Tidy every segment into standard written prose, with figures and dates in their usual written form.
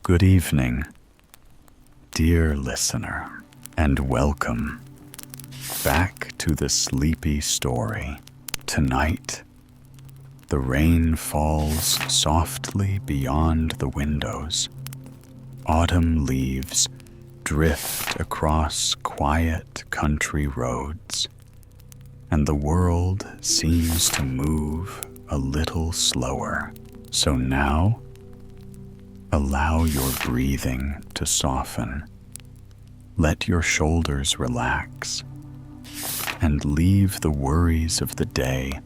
Good evening, dear listener, and welcome back to the sleepy story. Tonight, the rain falls softly beyond the windows. Autumn leaves drift across quiet country roads, and the world seems to move a little slower. So now, allow your breathing to soften. Let your shoulders relax and leave the worries of the day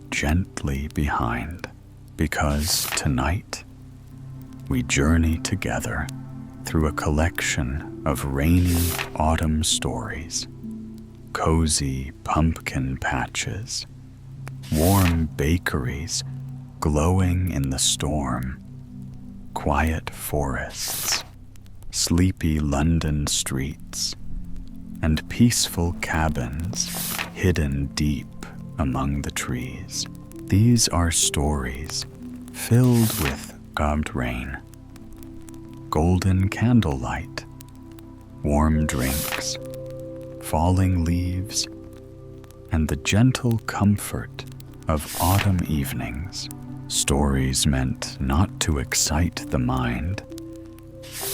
gently behind, because tonight we journey together through a collection of rainy autumn stories, cozy pumpkin patches, warm bakeries glowing in the storm, quiet forests, sleepy London streets, and peaceful cabins hidden deep among the trees. These are stories filled with soft rain, golden candlelight, warm drinks, falling leaves, and the gentle comfort of autumn evenings. Stories meant not to excite the mind,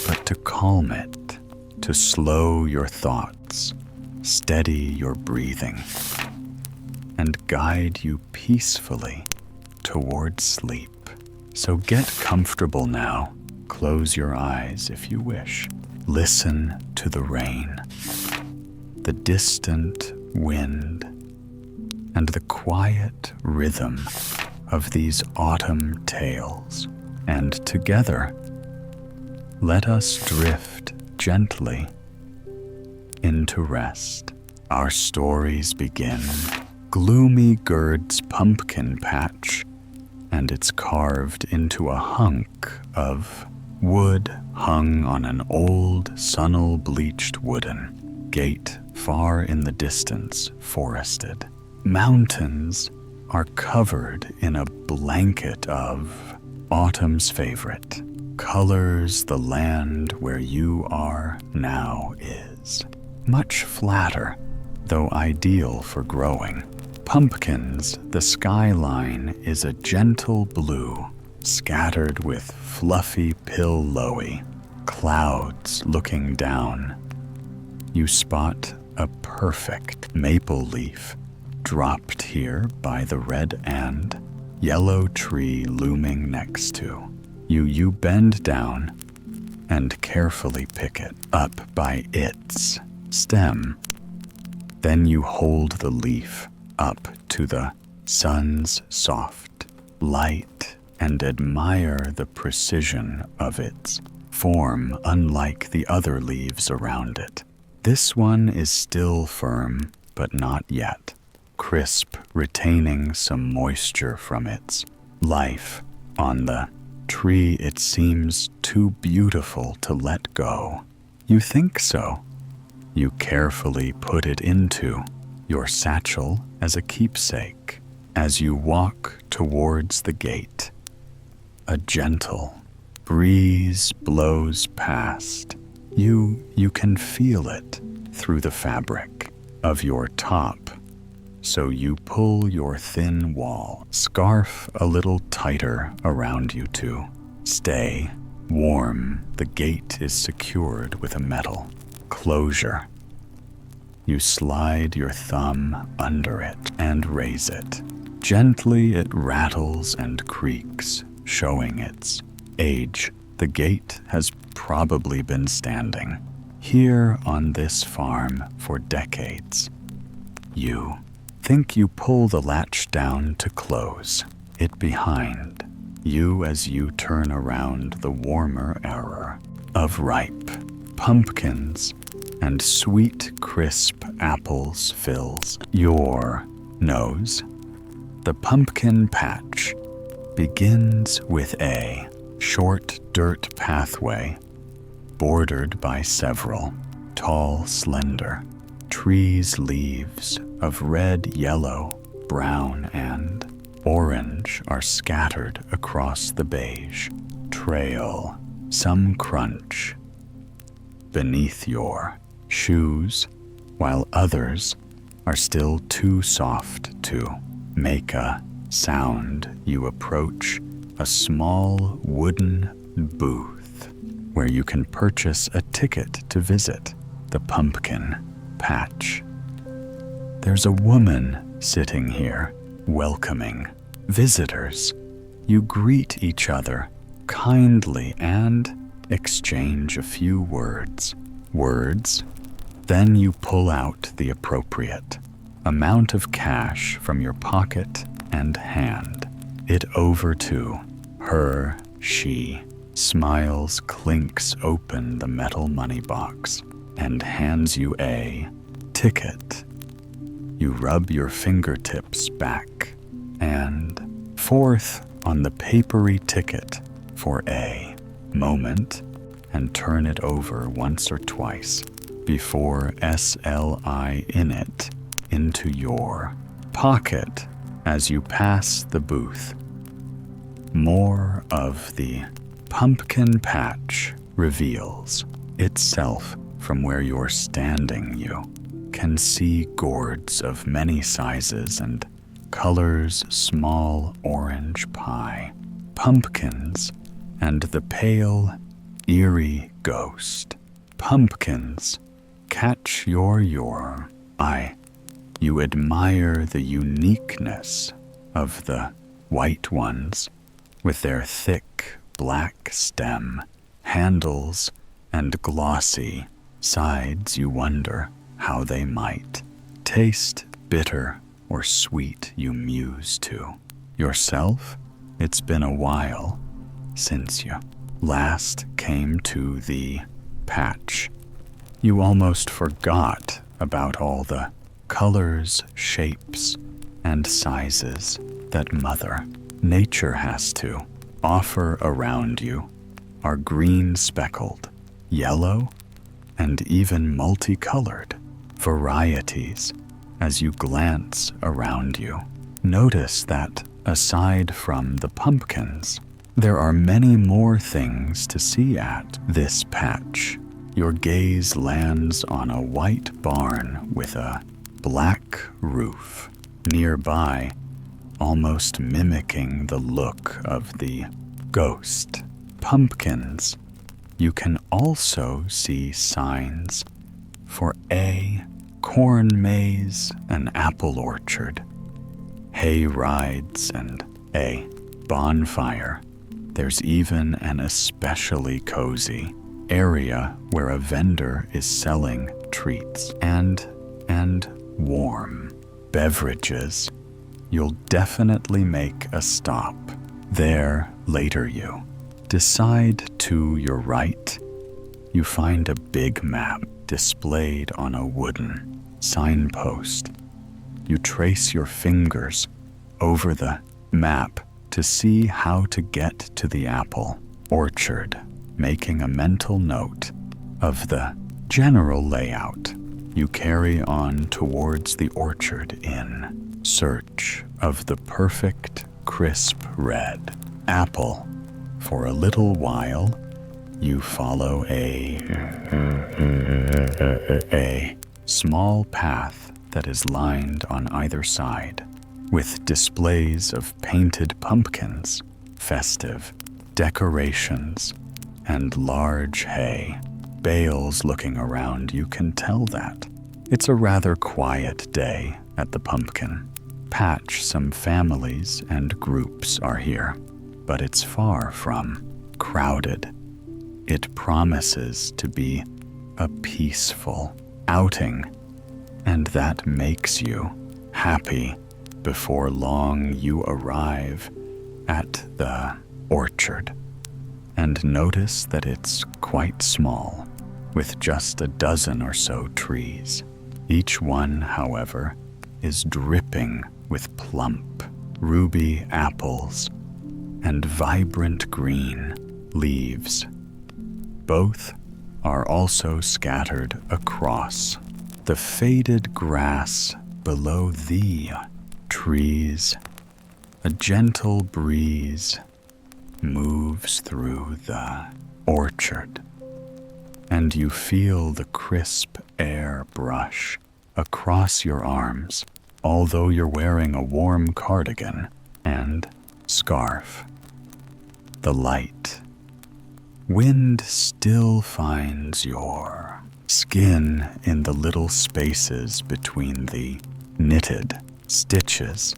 but to calm it, to slow your thoughts, steady your breathing, and guide you peacefully toward sleep. So get comfortable now. Close your eyes if you wish. Listen to the rain, the distant wind, and the quiet rhythm of these autumn tales. And together, let us drift gently into rest. Our stories begin. Gloomy Gerd's pumpkin patch, and it's carved into a hunk of wood hung on an old sunnel-bleached wooden gate far in the distance, forested. Mountains are covered in a blanket of autumn's favorite colors. The land where you are now is much flatter, though ideal for growing. Pumpkins, the skyline is a gentle blue, scattered with fluffy pillowy clouds looking down. You spot a perfect maple leaf dropped here by the red and yellow tree looming next to. You bend down and carefully pick it up by its stem. Then you hold the leaf up to the sun's soft light and admire the precision of its form, unlike the other leaves around it. This one is still firm, but not yet crisp, retaining some moisture from its life. On the tree, it seems too beautiful to let go. You think so. You carefully put it into your satchel as a keepsake. As you walk towards the gate, a gentle breeze blows past. You can feel it through the fabric of your top. So you pull your thin wall scarf a little tighter around you to stay warm. The gate is secured with a metal closure. You slide your thumb under it and raise it. Gently it rattles and creaks, showing its age. The gate has probably been standing here on this farm for decades. You think you pull the latch down to close it behind you as you turn around. The warmer air of ripe pumpkins and sweet, crisp apples fills your nose. The pumpkin patch begins with a short dirt pathway bordered by several tall, slender trees. Leaves of red, yellow, brown, and orange are scattered across the beige trail. some crunch beneath your shoes, while others are still too soft to make a sound. You approach a small wooden booth where you can purchase a ticket to visit the pumpkin patch. There's a woman sitting here welcoming visitors. You greet each other kindly and exchange a few words. Then you pull out the appropriate amount of cash from your pocket and hand it over to her. She smiles, clinks open the metal money box, and hands you a ticket. You rub your fingertips back and forth on the papery ticket for a moment and turn it over once or twice before SLI in it into your pocket as you pass the booth. More of the pumpkin patch reveals itself from where you're standing. You can see gourds of many sizes and colors, small orange pie, pumpkins, and the pale, eerie ghost. Pumpkins catch your eye. You admire the uniqueness of the white ones with their thick black stem, handles, and glossy sides. You wonder how they might taste, bitter or sweet. You muse to yourself, it's been a while since you last came to the patch. You almost forgot about all the colors, shapes, and sizes that Mother Nature has to offer around you are green speckled, yellow, and even multicolored varieties. As you glance around you, notice that aside from the pumpkins, there are many more things to see at this patch. Your gaze lands on a white barn with a black roof nearby, almost mimicking the look of the ghost pumpkins. You can also see signs for a corn maze, an apple orchard, hay rides, and a bonfire. There's even an especially cozy area where a vendor is selling treats and warm beverages. You'll definitely make a stop there later. You decide to your right. You find a big map displayed on a wooden signpost. You trace your fingers over the map to see how to get to the apple orchard, making a mental note of the general layout. You carry on towards the orchard in search of the perfect, crisp red apple. For a little while, you follow a small path that is lined on either side with displays of painted pumpkins, festive decorations, and large hay bales. Looking around, you can tell that it's a rather quiet day at the pumpkin patch. Some families and groups are here, but it's far from crowded. It promises to be a peaceful outing, and that makes you happy. Before long, you arrive at the orchard and notice that it's quite small, with just a dozen or so trees. Each one, however, is dripping with plump, ruby apples and vibrant green leaves. Both are also scattered across the faded grass below the trees. A gentle breeze moves through the orchard, and you feel the crisp air brush across your arms, although you're wearing a warm cardigan and scarf. The light wind still finds your skin in the little spaces between the knitted stitches,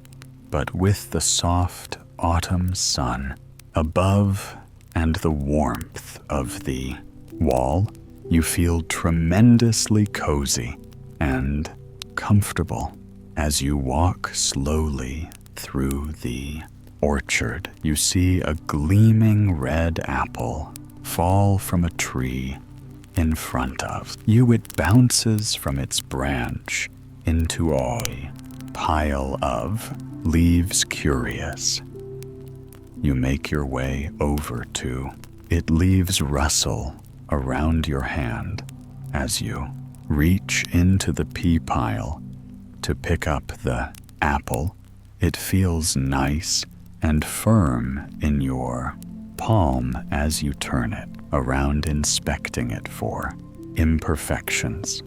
but with the soft autumn sun above and the warmth of the wall, you feel tremendously cozy and comfortable. As you walk slowly through the orchard, you see a gleaming red apple fall from a tree in front of you. It bounces from its branch into a pile of leaves. Curious, you make your way over to it. Leaves rustle around your hand as you reach into the pea pile to pick up the apple. It feels nice and firm in your palm as you turn it around, inspecting it for imperfections.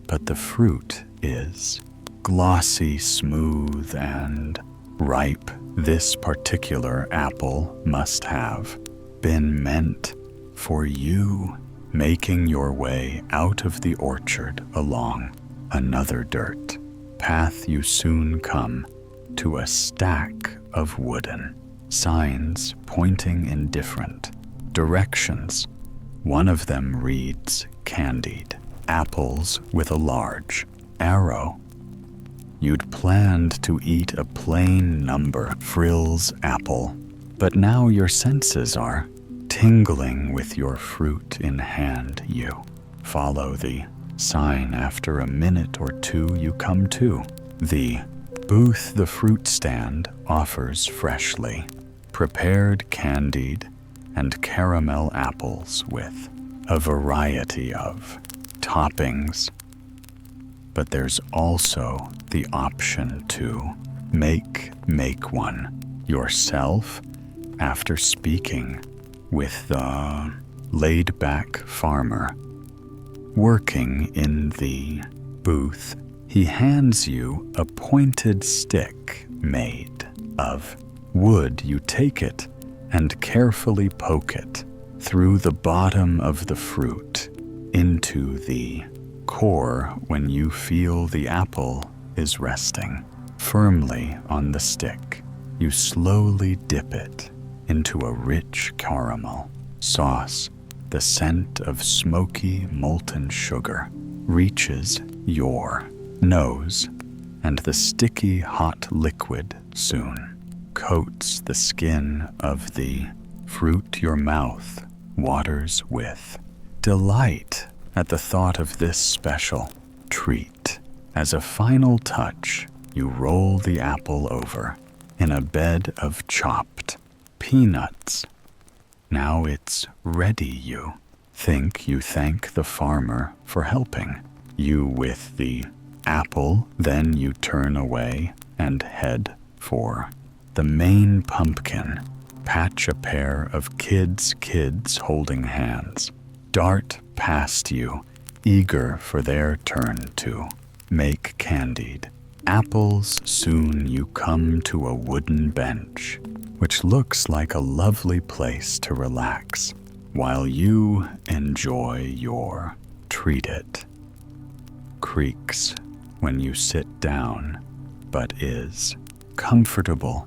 But the fruit is glossy, smooth, and ripe. This particular apple must have been meant for you. Making your way out of the orchard along another dirt path, you soon come to a stack of wooden signs pointing in different directions. One of them reads candied apples with a large arrow. You'd planned to eat a plain number frills apple, but now your senses are tingling with your fruit in hand. You follow the sign. After a minute or two, you come to the booth. The fruit stand offers freshly prepared candied and caramel apples with a variety of toppings. But there's also the option to make one yourself. After speaking with the laid-back farmer working in the booth, he hands you a pointed stick made of wood. You take it and carefully poke it through the bottom of the fruit into the core. When you feel the apple is resting firmly on the stick, you slowly dip it into a rich caramel sauce. The scent of smoky molten sugar reaches your nose, and the sticky hot liquid soon coats the skin of the fruit. Your mouth waters with delight at the thought of this special treat. As a final touch, you roll the apple over in a bed of chopped peanuts. Now it's ready. You thank the farmer for helping you with the apple. Then you turn away and head for the main pumpkin patch. A pair of kids holding hands dart past you, eager for their turn to make candied apples. Soon you come to a wooden bench, which looks like a lovely place to relax while you enjoy your treat. It creaks when you sit down, but is comfortable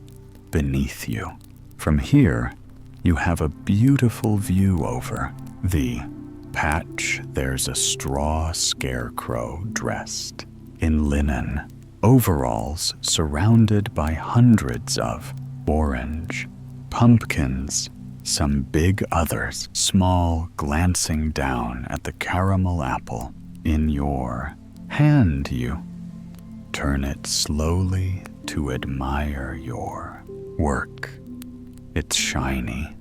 beneath you. From here, you have a beautiful view over the patch. There's a straw scarecrow dressed in linen overalls, surrounded by hundreds of orange pumpkins, some big, others small, glancing down at the caramel apple in your hand. You turn it slowly to admire your work. It's shiny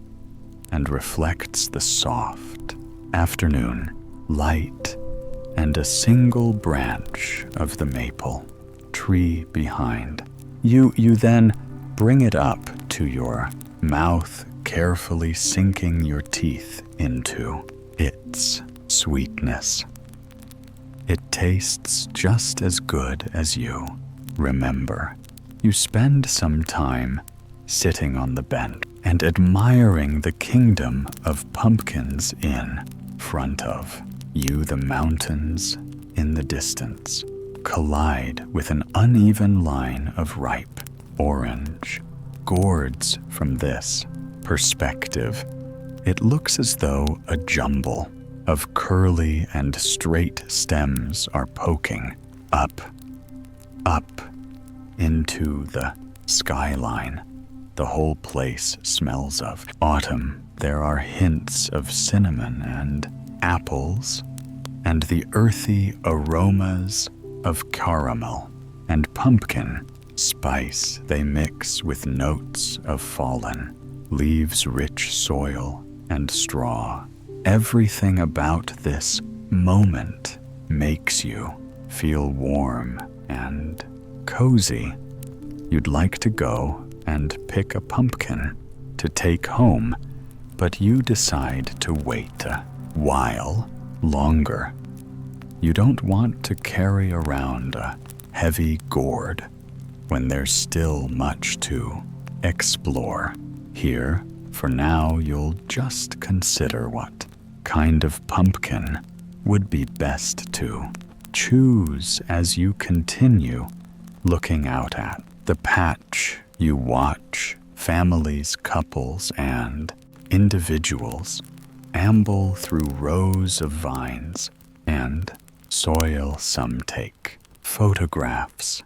and reflects the soft afternoon light and a single branch of the maple tree behind. You then bring it up to your mouth, carefully sinking your teeth into its sweetness. It tastes just as good as you. Remember, you spend some time sitting on the bench and admiring the kingdom of pumpkins in front of you. The mountains in the distance collide with an uneven line of ripe orange gourds. From this perspective, it looks as though a jumble of curly and straight stems are poking up into the skyline. The whole place smells of autumn. There are hints of cinnamon and apples, and the earthy aromas of caramel and pumpkin spice. They mix with notes of fallen leaves, rich soil, and straw. Everything about this moment makes you feel warm and cozy. You'd like to go and pick a pumpkin to take home, but you decide to wait a while longer. You don't want to carry around a heavy gourd when there's still much to explore. Here, for now, you'll just consider what kind of pumpkin would be best to choose as you continue looking out at the patch. You watch families, couples, and individuals amble through rows of vines and soil. Some take photographs,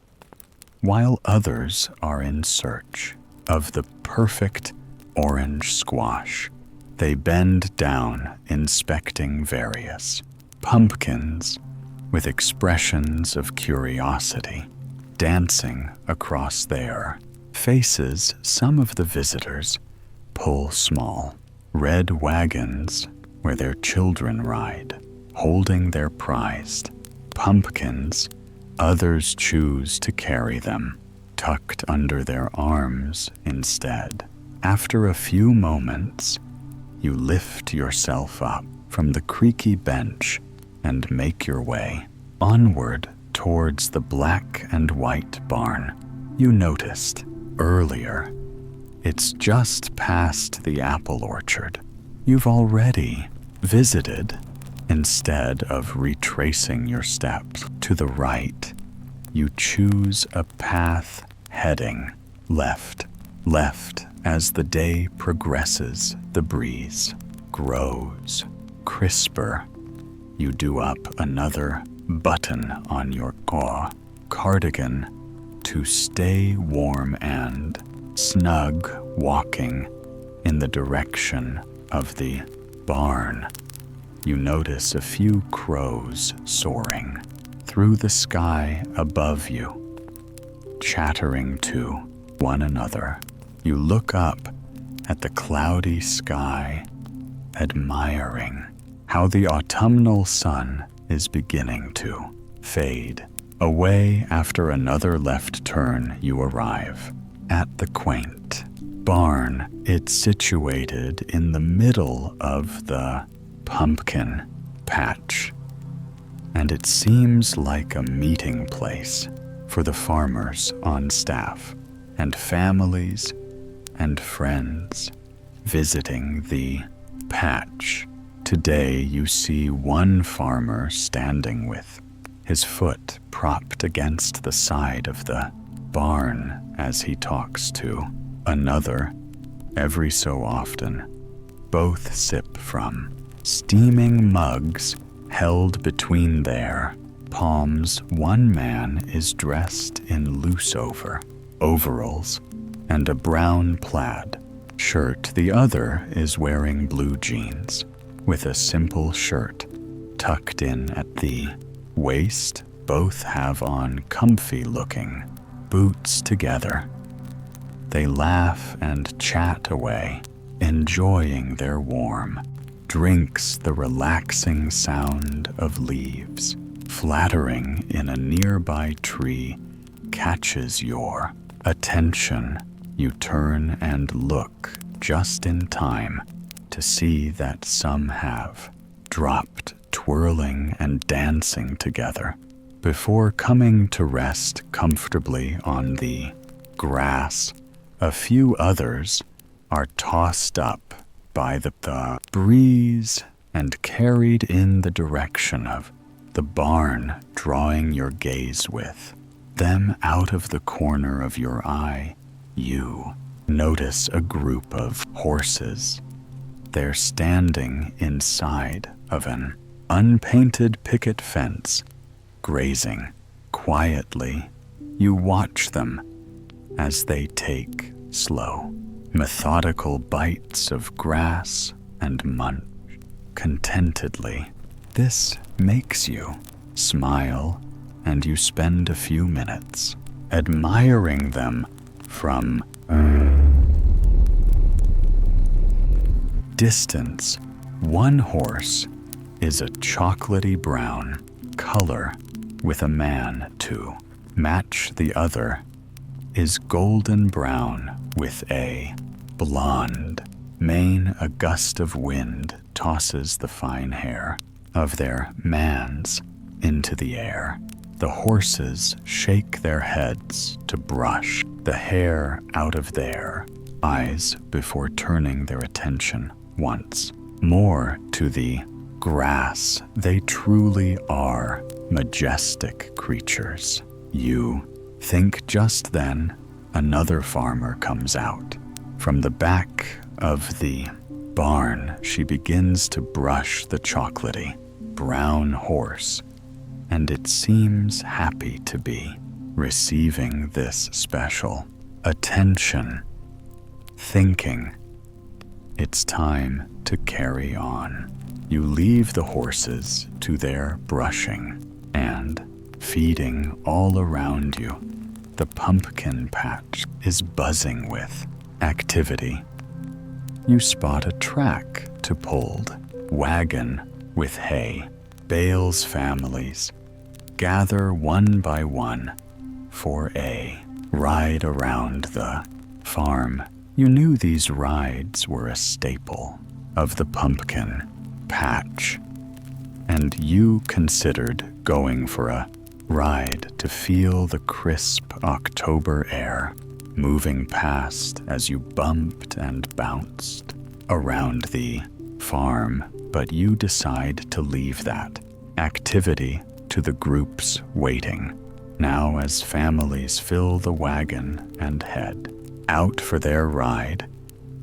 while others are in search of the perfect orange squash. They bend down, inspecting various pumpkins with expressions of curiosity dancing across their faces. Some of the visitors pull small red wagons where their children ride, holding their prized pumpkins. Others choose to carry them tucked under their arms instead. After a few moments, you lift yourself up from the creaky bench and make your way onward towards the black and white barn you noticed earlier. It's just past the apple orchard you've already visited. Instead of retracing your steps to the right, you choose a path heading left. As the day progresses, the breeze grows crisper. You do up another button on your cardigan to stay warm and snug, walking in the direction of the barn. You notice a few crows soaring through the sky above you, chattering to one another. You look up at the cloudy sky, admiring how the autumnal sun is beginning to fade away. After another left turn, you arrive at the quaint barn. It's situated in the middle of the pumpkin patch, and it seems like a meeting place for the farmers on staff and families and friends visiting the patch. Today you see one farmer standing with his foot propped against the side of the barn as he talks to another. Every so often, both sip from steaming mugs held between their palms. One man is dressed in loose overalls and a brown plaid shirt. The other is wearing blue jeans with a simple shirt tucked in at the waist. Both have on comfy-looking boots together. They laugh and chat away, enjoying their warm drinks. The relaxing sound of leaves flattering in a nearby tree catches your attention. You turn and look just in time to see that some have dropped, twirling and dancing together, before coming to rest comfortably on the grass. A few others are tossed up by the breeze and carried in the direction of the barn, drawing your gaze with them. Out of the corner of your eye, you notice a group of horses. They're standing inside of an unpainted picket fence, grazing quietly. You watch them as they take slow, methodical bites of grass and munch contentedly. This makes you smile, and you spend a few minutes admiring them from distance. One horse is a chocolatey brown color with a man to match. The other is golden brown with a blonde mane. A gust of wind tosses the fine hair of their mans into the air. The horses shake their heads to brush the hair out of their eyes before turning their attention once more to the grass. They truly are majestic creatures. You think. Just then, another farmer comes out from the back of the barn. She begins to brush the chocolatey brown horse, and it seems happy to be receiving this special attention, thinking it's time to carry on. You leave the horses to their brushing and feeding all around you. The pumpkin patch is buzzing with activity. You spot a track-to-pulled wagon with hay. Bales. Families gather one by one for a ride around the farm. You knew these rides were a staple of the pumpkin patch, and you considered going for a ride to feel the crisp October air moving past as you bumped and bounced around the farm. But you decide to leave that activity to the groups waiting. Now, as families fill the wagon and head out for their ride,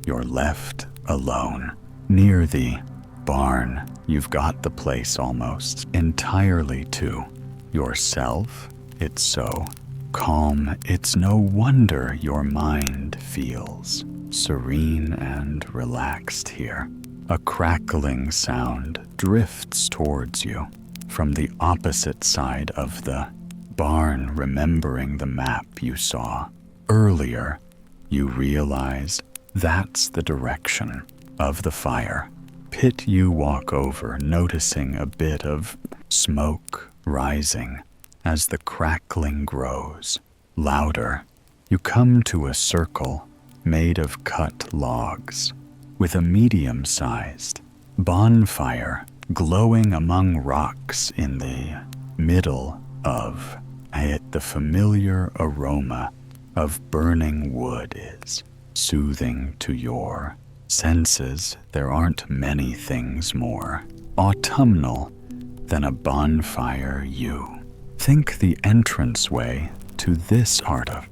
you're left alone near the barn. You've got the place almost entirely to yourself. It's so calm. It's no wonder your mind feels serene and relaxed here. A crackling sound drifts towards you from the opposite side of the barn. Remembering the map you saw earlier, you realize that's the direction of the fire pit. You walk over, noticing a bit of smoke rising as the crackling grows louder. You come to a circle made of cut logs, with a medium-sized bonfire glowing among rocks in the middle of it. The familiar aroma of burning wood is soothing to your senses. There aren't many things more autumnal than a bonfire. You think the entranceway to this part of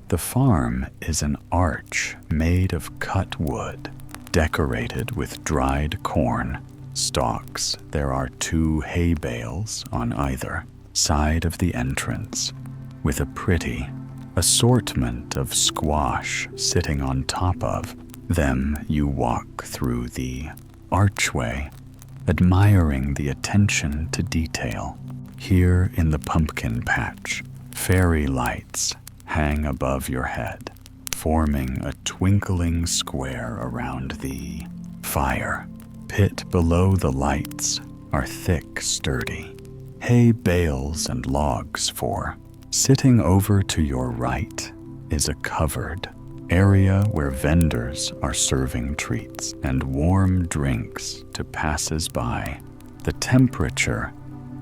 the farm is an arch made of cut wood, decorated with dried corn stalks. There are 2 hay bales on either side of the entrance, with a pretty assortment of squash sitting on top of them. You walk through the archway, admiring the attention to detail. Here in the pumpkin patch, fairy lights hang above your head, forming a twinkling square around the fire pit. Below the lights are thick, sturdy hay bales and logs for sitting. Over to your right is a covered area where vendors are serving treats and warm drinks to passers-by. The temperature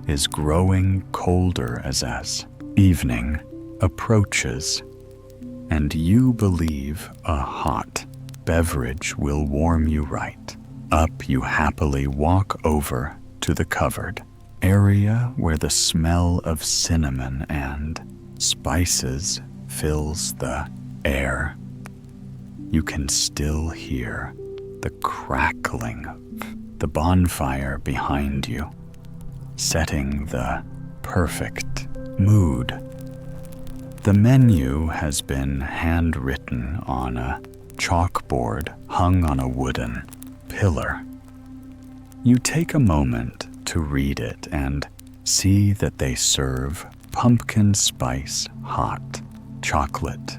is growing colder as evening approaches, and you believe a hot beverage will warm you right up. You happily walk over to the covered area where the smell of cinnamon and spices fills the air. You can still hear the crackling of the bonfire behind you, setting the perfect mood. The menu has been handwritten on a chalkboard hung on a wooden pillar. You take a moment to read it and see that they serve pumpkin spice hot chocolate,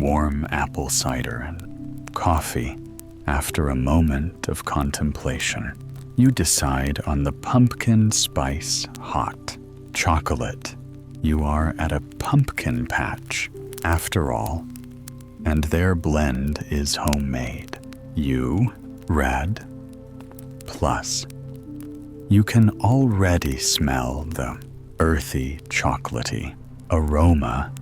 warm apple cider, and coffee. After a moment of contemplation, you decide on the pumpkin spice hot chocolate. You are at a pumpkin patch, after all, and their blend is homemade. You read. Plus, you can already smell the earthy, chocolatey aroma,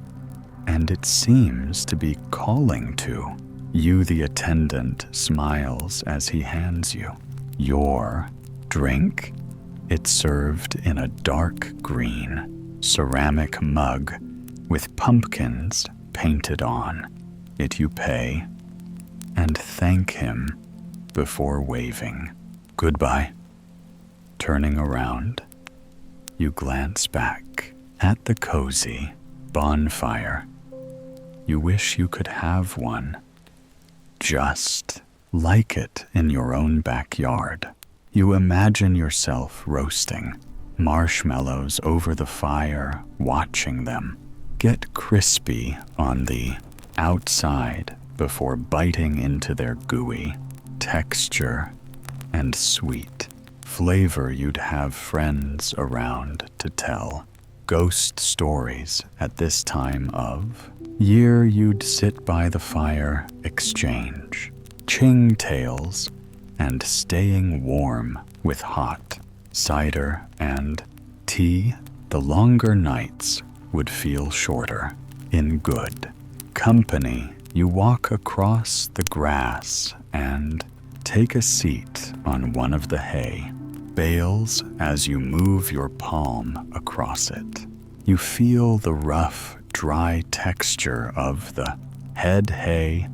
and it seems to be calling to you. The attendant smiles as he hands you your drink. It's served in a dark green ceramic mug with pumpkins painted on it. You pay and thank him before waving goodbye. Turning around, you glance back at the cozy bonfire. You wish you could have one just like it in your own backyard. You imagine yourself roasting marshmallows over the fire, watching them get crispy on the outside before biting into their gooey texture and sweet flavor. You'd have friends around to tell ghost stories at this time of year. You'd sit by the fire, exchange ching tales, and staying warm with hot cider and tea. The longer nights would feel shorter in good company. You walk across the grass and take a seat on one of the hay bales. As you move your palm across it, you feel the rough, dry texture of the head hay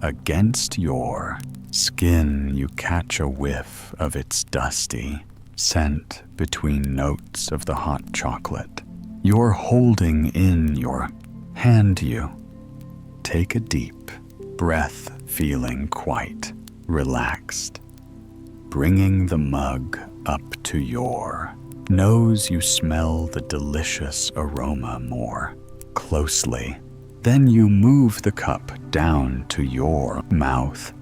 against your skin. You catch a whiff of its dusty scent between notes of the hot chocolate you're holding in your hand. You take a deep breath, feeling quite relaxed. Bringing the mug up to your nose, you smell the delicious aroma more closely. Then you move the cup down to your mouth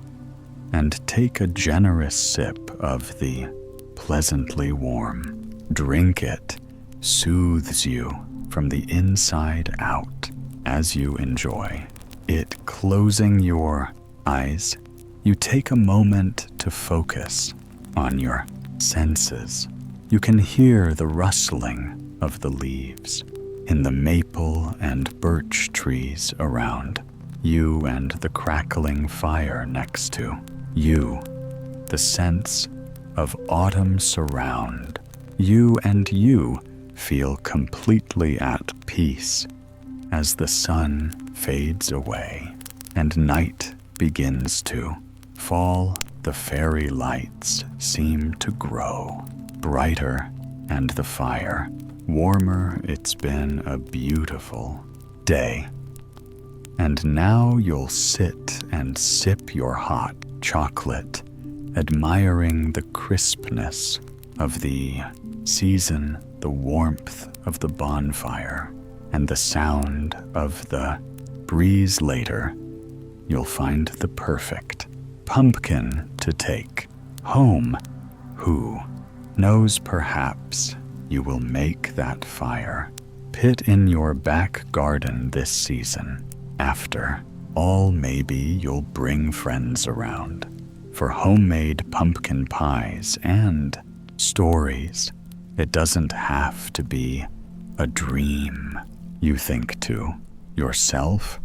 and take a generous sip of the pleasantly warm drink. It soothes you from the inside out as you enjoy it. Closing your eyes, you take a moment to focus on your senses. You can hear the rustling of the leaves in the maple and birch trees around you and the crackling fire next to you. The sense of autumn surround you, and you feel completely at peace as the sun fades away and night begins to fall. The fairy lights seem to grow brighter and the fire warmer. It's been a beautiful day. And now you'll sit and sip your hot chocolate, admiring the crispness of the season, the warmth of the bonfire, and the sound of the breeze. Later, you'll find the perfect pumpkin to take home. Who knows, perhaps you will make that fire pit in your back garden this season. After fall, maybe you'll bring friends around for homemade pumpkin pies and stories. It doesn't have to be a dream, you think to yourself,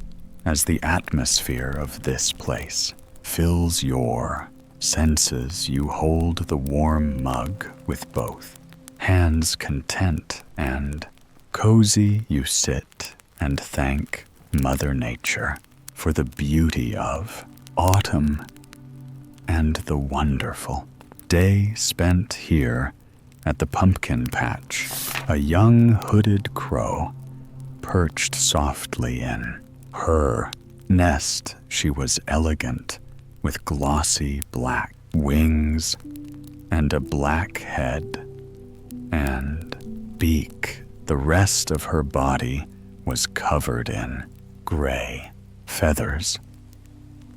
as the atmosphere of this place fills your senses. You hold the warm mug with both hands, content and cozy. You sit and thank Mother Nature for the beauty of autumn and the wonderful day spent here at the pumpkin patch. A young hooded crow perched softly in her nest. She was elegant, with glossy black wings and a black head and beak. The rest of her body was covered in gray feathers.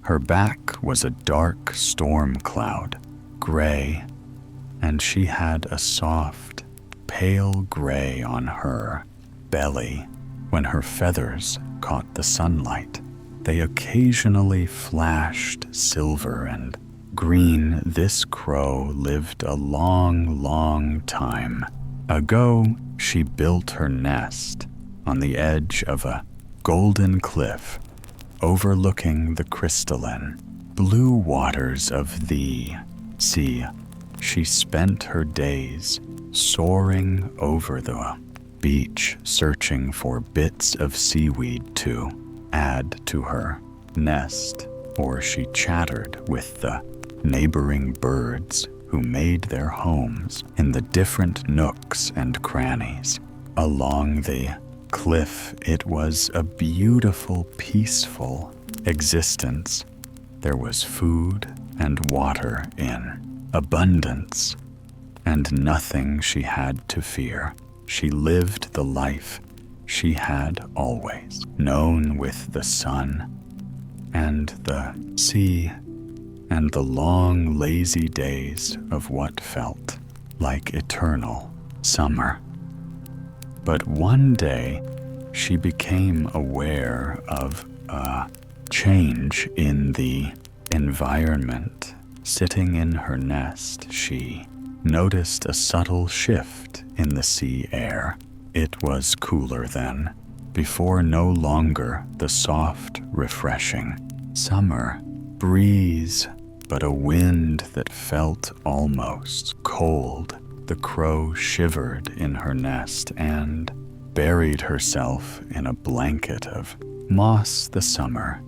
Her back was a dark storm cloud, gray, and she had a soft, pale gray on her belly. When her feathers caught the sunlight, they occasionally flashed silver and green. This crow lived a long, long time ago. She built her nest on the edge of a golden cliff overlooking the crystalline blue waters of the sea. She spent her days soaring over the beach, searching for bits of seaweed to add to her nest, or she chattered with the neighboring birds who made their homes in the different nooks and crannies along the cliff. It was a beautiful, peaceful existence. There was food and water in abundance, and nothing she had to fear. She lived the life she had always known, with the sun and the sea and the long, lazy days of what felt like eternal summer. But one day, she became aware of a change in the environment. Sitting in her nest, she noticed a subtle shift in the sea air. It was cooler than before, no longer the soft, refreshing summer breeze, but a wind that felt almost cold. The crow shivered in her nest and buried herself in a blanket of moss. The summer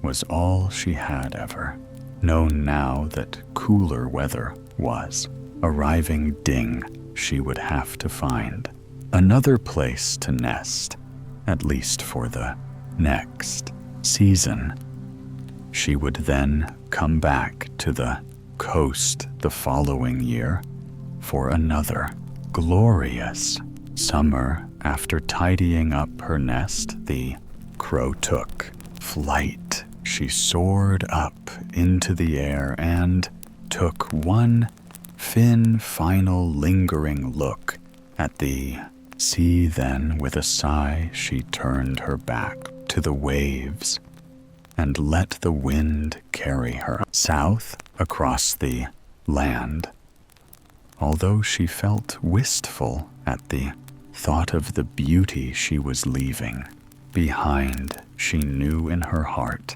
was all she had ever known. Now that cooler weather was arriving, she would have to find another place to nest, at least for the next season. She would then come back to the coast the following year for another glorious summer. After tidying up her nest, the crow took flight. She soared up into the air and took one final lingering look at the sea. Then, with a sigh, she turned her back to the waves and let the wind carry her south across the land. Although she felt wistful at the thought of the beauty she was leaving behind, she knew in her heart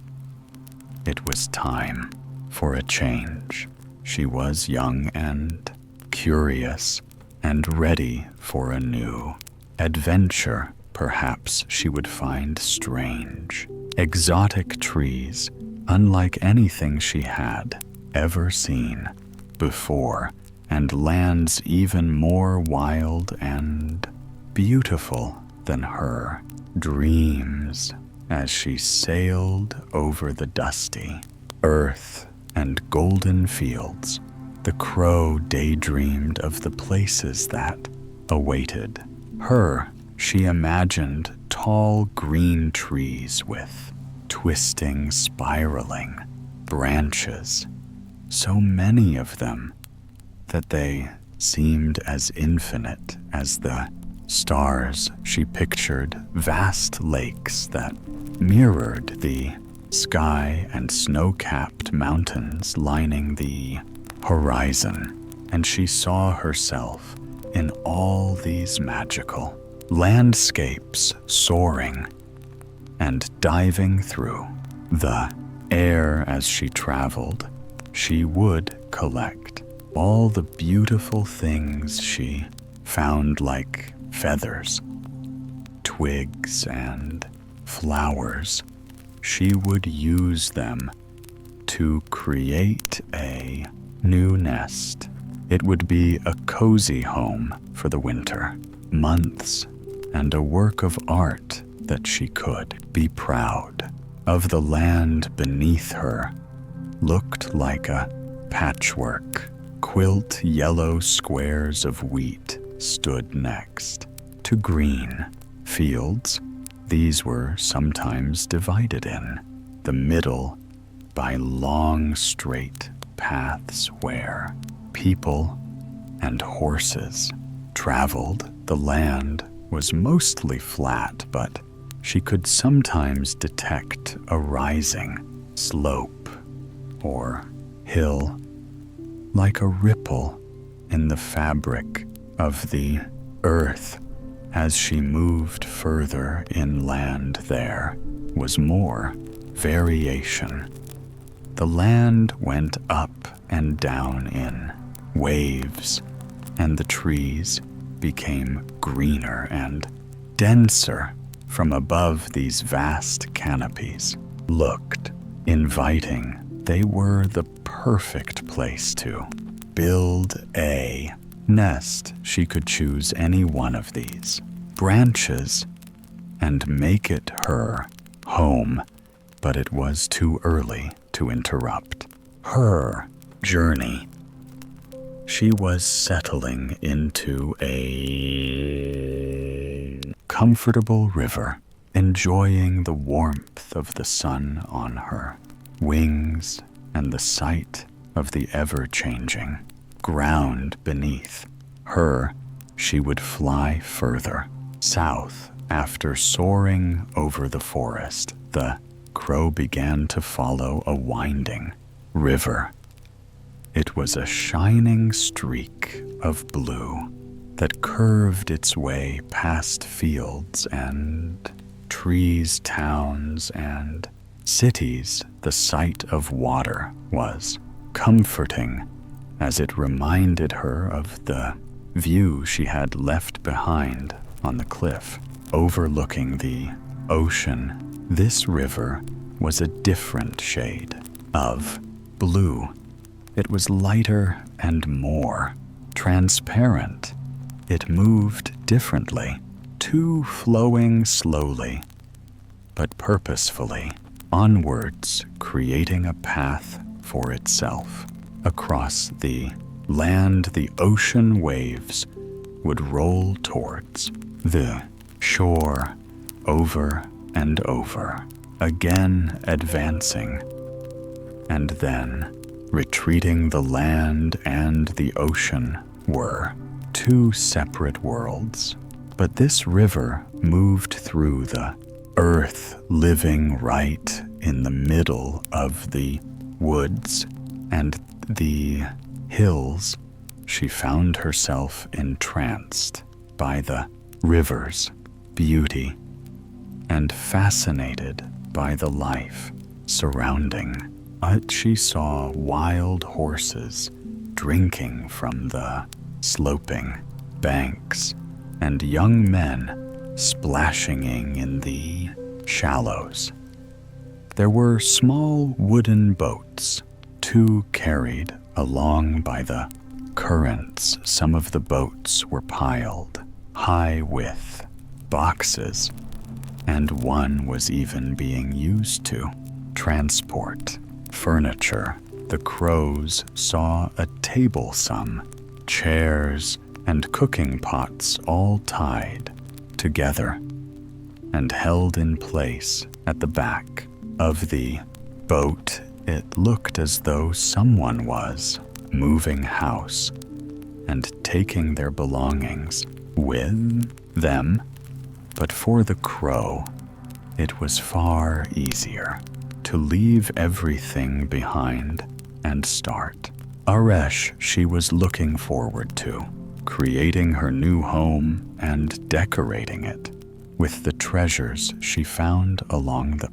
it was time for a change. She was young and curious and ready for a new adventure. Perhaps she would find strange, exotic trees unlike anything she had ever seen before, and lands even more wild and beautiful than her dreams. As she sailed over the dusty earth and golden fields, the crow daydreamed of the places that awaited her. She imagined tall green trees with twisting, spiraling branches, so many of them that they seemed as infinite as the stars, she pictured vast lakes that mirrored the sky and snow-capped mountains lining the horizon, and she saw herself in all these magical landscapes soaring and diving through the air. As she traveled, she would collect all the beautiful things she found, like feathers, twigs, and flowers. She would use them to create a new nest. It would be a cozy home for the winter months, and a work of art that she could be proud of. The land beneath her looked like a patchwork quilt. Yellow squares of wheat stood next to green fields. These were sometimes divided in the middle by long straight paths where people and horses traveled. The land was mostly flat, but she could sometimes detect a rising slope or hill, like a ripple in the fabric of the earth. As she moved further inland, there was more variation. The land went up and down in waves, and the trees became greener and denser from above. These vast canopies looked inviting. They were the perfect place to build a nest. She could choose any one of these branches and make it her home, but it was too early to interrupt her journey. She was settling into a comfortable river, enjoying the warmth of the sun on her wings and the sight of the ever-changing ground beneath her. She would fly further south. After soaring over the forest, the crow began to follow a winding river. It was a shining streak of blue that curved its way past fields and trees, towns, and cities. The sight of water was comforting, as it reminded her of the view she had left behind on the cliff overlooking the ocean. This river was a different shade of blue. It was lighter and more transparent. It moved differently, too, flowing slowly but purposefully onwards, creating a path for itself. Across the land, the ocean waves would roll towards the shore, over and over, again advancing and then retreating. The land and the ocean were two separate worlds, but this river moved through the earth, living right in the middle of the woods and the hills. She found herself entranced by the river's beauty and fascinated by the life surrounding it. She saw wild horses drinking from the sloping banks and young men splashing in the shallows. There were small wooden boats, too, carried along by the currents. Some of the boats were piled high with boxes, and one was even being used to transport furniture. The crows saw a table, some chairs and cooking pots, all tied together and held in place at the back of the boat. It looked as though someone was moving house and taking their belongings with them, but for the crow, it was far easier to leave everything behind and start. Aresh she was looking forward to, creating her new home and decorating it with the treasures she found along the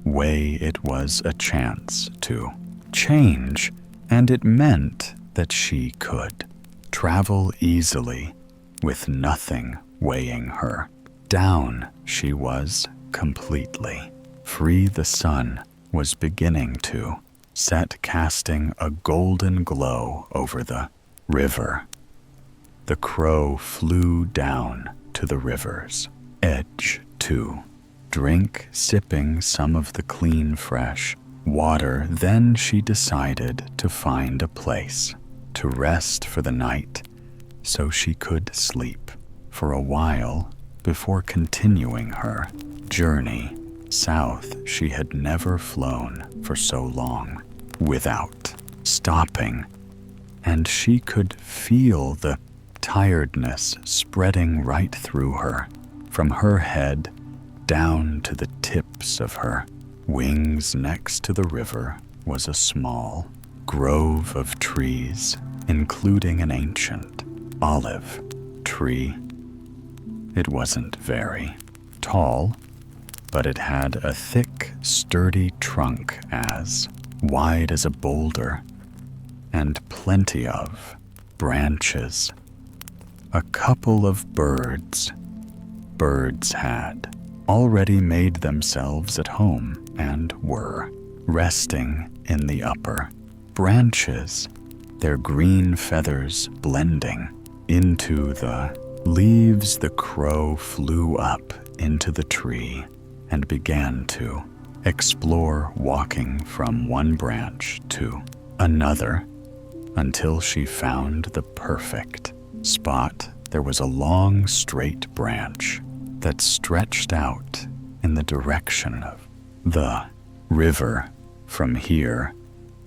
way. It was a chance to change, and it meant that she could travel easily with nothing weighing her down. She was completely free. The sun was beginning to set, casting a golden glow over the river. The crow flew down to the river's edge to drink, sipping some of the clean, fresh water. Then she decided to find a place to rest for the night so she could sleep for a while before continuing her journey south. She had never flown for so long without stopping, and she could feel the tiredness spreading right through her, from her head down to the tips of her wings. Next to the river was a small grove of trees, including an ancient olive tree. It wasn't very tall, but it had a thick, sturdy trunk as wide as a boulder and plenty of branches. A couple of birds had already made themselves at home and were resting in the upper branches, their green feathers blending into the leaves. The crow flew up into the tree and began to explore, walking from one branch to another until she found the perfect spot. There was a long, straight branch that stretched out in the direction of the river. From here,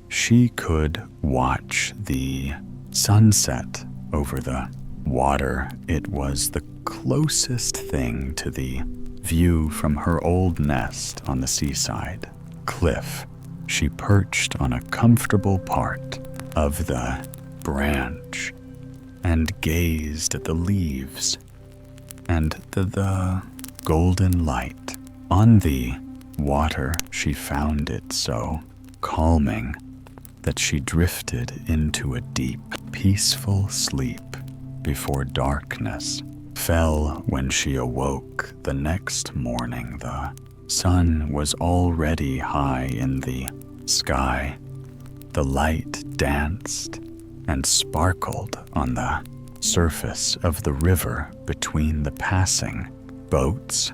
she could watch the sunset over the water. It was the closest thing to the view from her old nest on the seaside cliff. She perched on a comfortable part of the branch and gazed at the leaves and the golden light on the water. She found it so calming that she drifted into a deep, peaceful sleep before darkness fell. When she awoke the next morning, the sun was already high in the sky. The light danced and sparkled on the surface of the river between the passing boats.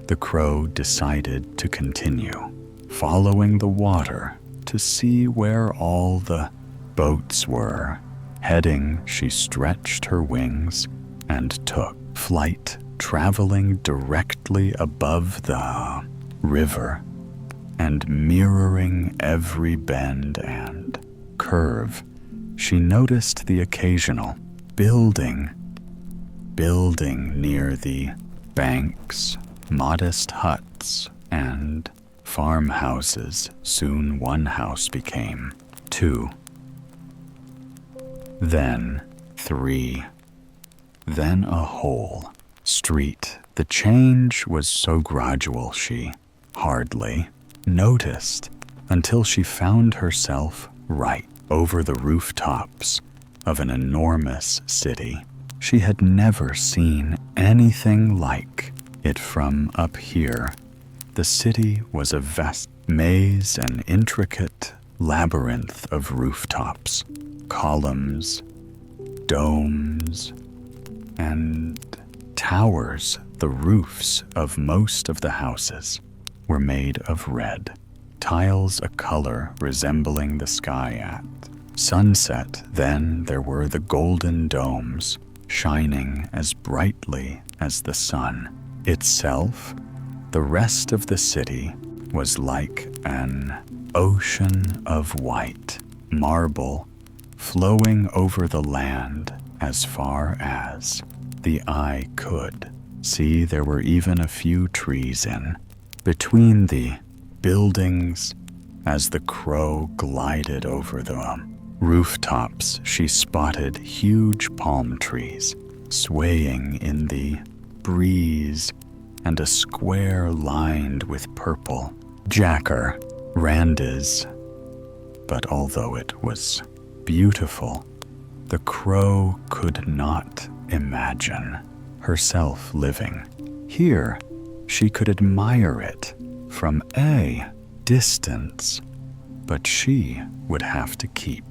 The crow decided to continue following the water to see where all the boats were heading. She stretched her wings and took flight, traveling directly above the river and mirroring every bend and curve. She noticed the occasional building near the banks, modest huts and farmhouses. Soon one house became 2, then 3, then a whole street. The change was so gradual she hardly noticed until she found herself right over the rooftops of an enormous city. She had never seen anything like it from up here. The city was a vast maze, an intricate labyrinth of rooftops, columns, domes, and towers. The roofs of most of the houses were made of red tiles, a color resembling the sky at sunset. Then there were the golden domes, shining as brightly as the sun itself. The rest of the city was like an ocean of white marble flowing over the land as far as the eye could see there were even a few trees in between the buildings. As the crow glided over the rooftops, she spotted huge palm trees swaying in the breeze and a square lined with purple jacarandas. But although it was beautiful, the crow could not imagine herself living here. She could admire it from a distance, but she would have to keep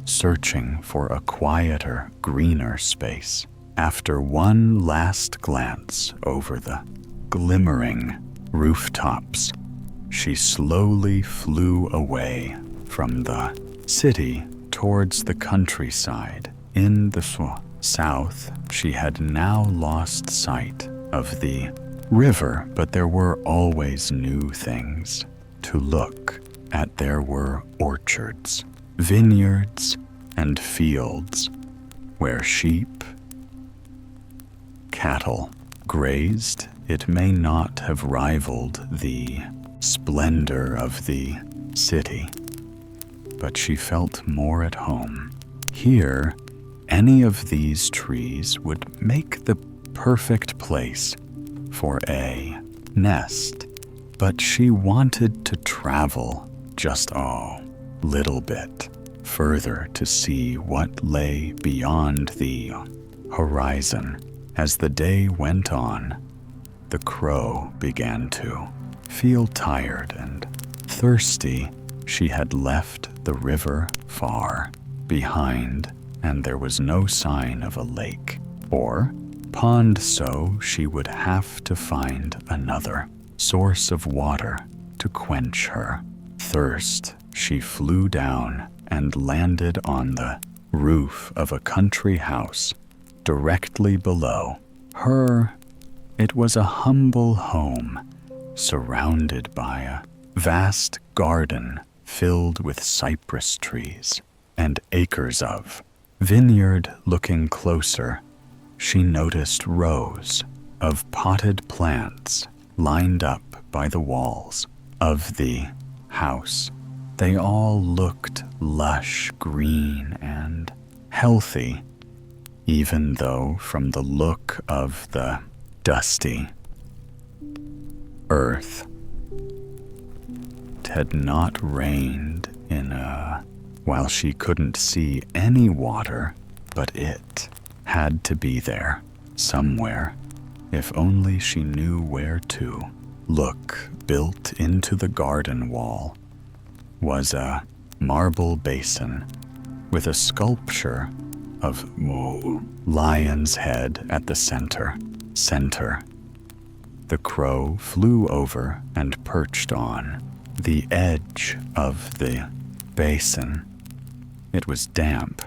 searching for a quieter, greener space. After one last glance over the glimmering rooftops, she slowly flew away from the city towards the countryside. In the south, she had now lost sight of the river, but there were always new things to look at. There were orchards, vineyards, and fields where sheep, cattle grazed. It may not have rivaled the splendor of the city, but she felt more at home. Here, any of these trees would make the perfect place for a nest, but she wanted to travel just a little bit further to see what lay beyond the horizon. As the day went on, the crow began to feel tired and thirsty. She had left the river far behind, and there was no sign of a lake or pond, so she would have to find another source of water to quench her thirst. She flew down and landed on the roof of a country house directly below her. It was a humble home surrounded by a vast garden filled with cypress trees and acres of vineyard. Looking closer, she noticed rows of potted plants lined up by the walls of the house. They all looked lush, green, and healthy, even though from the look of the dusty earth, it had not rained in while she couldn't see any water, but it had to be there somewhere, if only she knew where to look. Built into the garden wall was a marble basin with a sculpture of lion's head at the center. The crow flew over and perched on the edge of the basin. It was damp,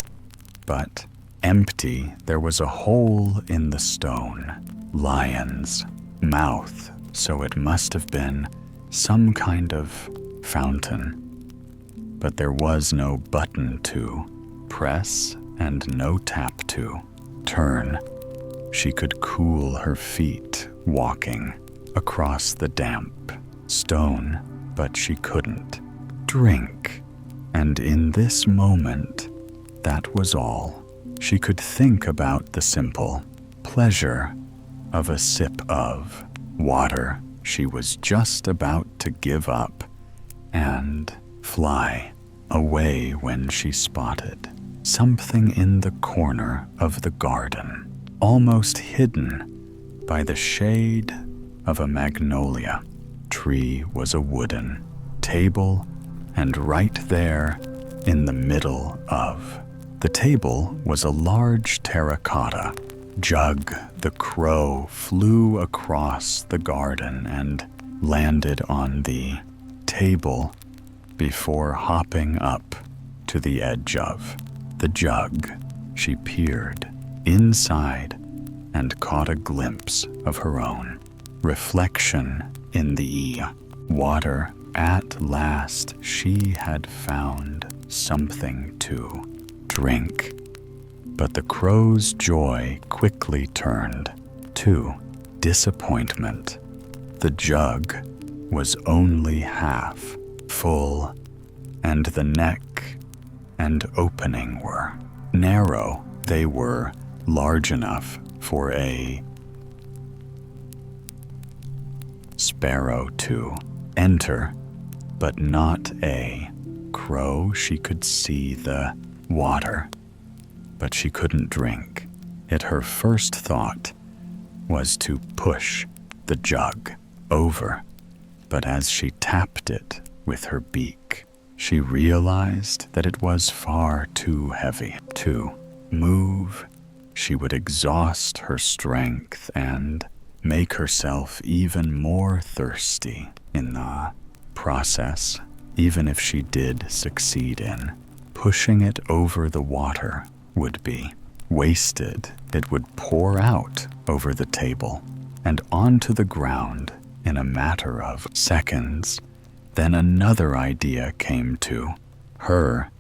but empty. There was a hole in the stone lion's mouth, so it must have been some kind of fountain. But there was no button to press and no tap to turn. She could cool her feet walking across the damp stone, but she couldn't drink. And in this moment, that was all. She could think about the simple pleasure of a sip of water. She was just about to give up and fly away when she spotted something in the corner of the garden, almost hidden by the shade of a magnolia tree, was a wooden table, and right there in the middle of the table was a large terracotta jug. The crow flew across the garden and landed on the table before hopping up to the edge of the jug. She peered inside and caught a glimpse of her own reflection in the water. At last, she had found something to drink. But the crow's joy quickly turned to disappointment. The jug was only half full, and the neck and opening were narrow. They were large enough for a sparrow to enter, but not a crow. She could see the water, but she couldn't drink it. Her first thought was to push the jug over, but as she tapped it with her beak, she realized that it was far too heavy to move. She would exhaust her strength and make herself even more thirsty in the process. Even if she did succeed in pushing it over, the water would be wasted. It would pour out over the table and onto the ground in a matter of seconds. Then another idea came to her.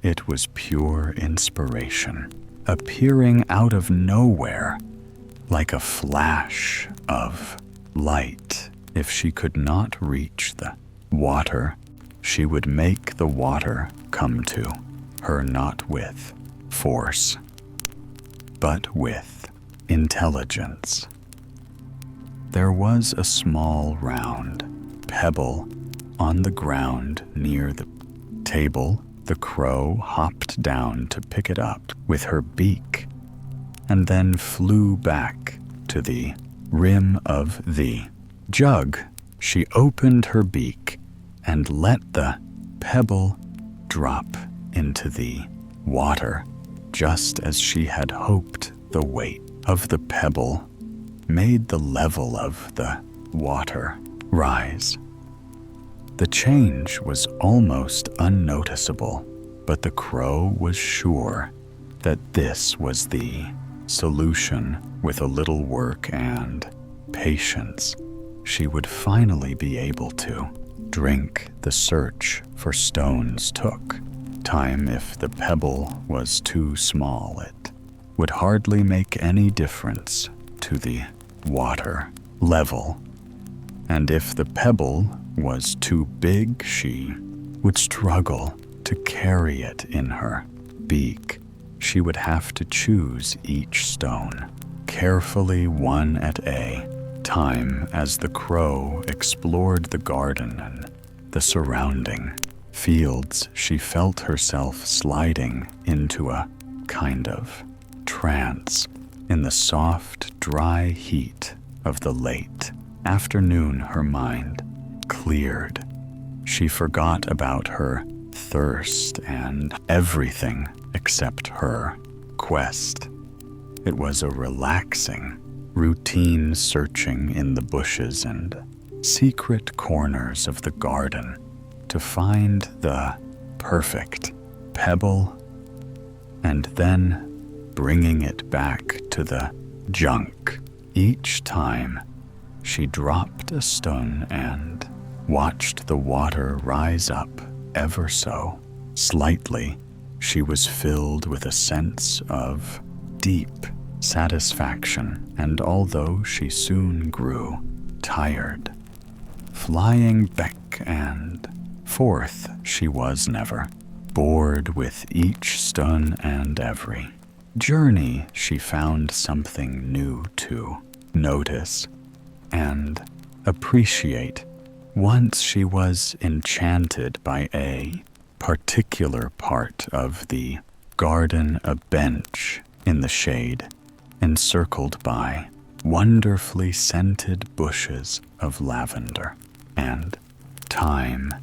It was pure inspiration, appearing out of nowhere like a flash of light. If she could not reach the water, she would make the water come to her, not with force, but with intelligence. There was a small round pebble on the ground near the table. The crow hopped down to pick it up with her beak and then flew back to the rim of the jug. She opened her beak and let the pebble drop into the water. Just as she had hoped, the weight of the pebble made the level of the water rise. The change was almost unnoticeable, but the crow was sure that this was the solution. With a little work and patience, she would finally be able to drink. The search for stones took time. If the pebble was too small, it would hardly make any difference to the water level. And if the pebble was too big, she would struggle to carry it in her beak. She would have to choose each stone carefully, one at a time. As the crow explored the garden and the surrounding fields, she felt herself sliding into a kind of trance. In the soft, dry heat of the late afternoon, her mind cleared. She forgot about her thirst and everything except her quest. It was a relaxing routine, searching in the bushes and secret corners of the garden to find the perfect pebble, and then bringing it back to the junk. Each time she dropped a stone and watched the water rise up ever so slightly, she was filled with a sense of deep satisfaction. And although she soon grew tired, flying back and forth, she was never bored. With each stone and every journey, she found something new to notice and appreciate. Once she was enchanted by a particular part of the garden, a bench in the shade, encircled by wonderfully scented bushes of lavender and thyme.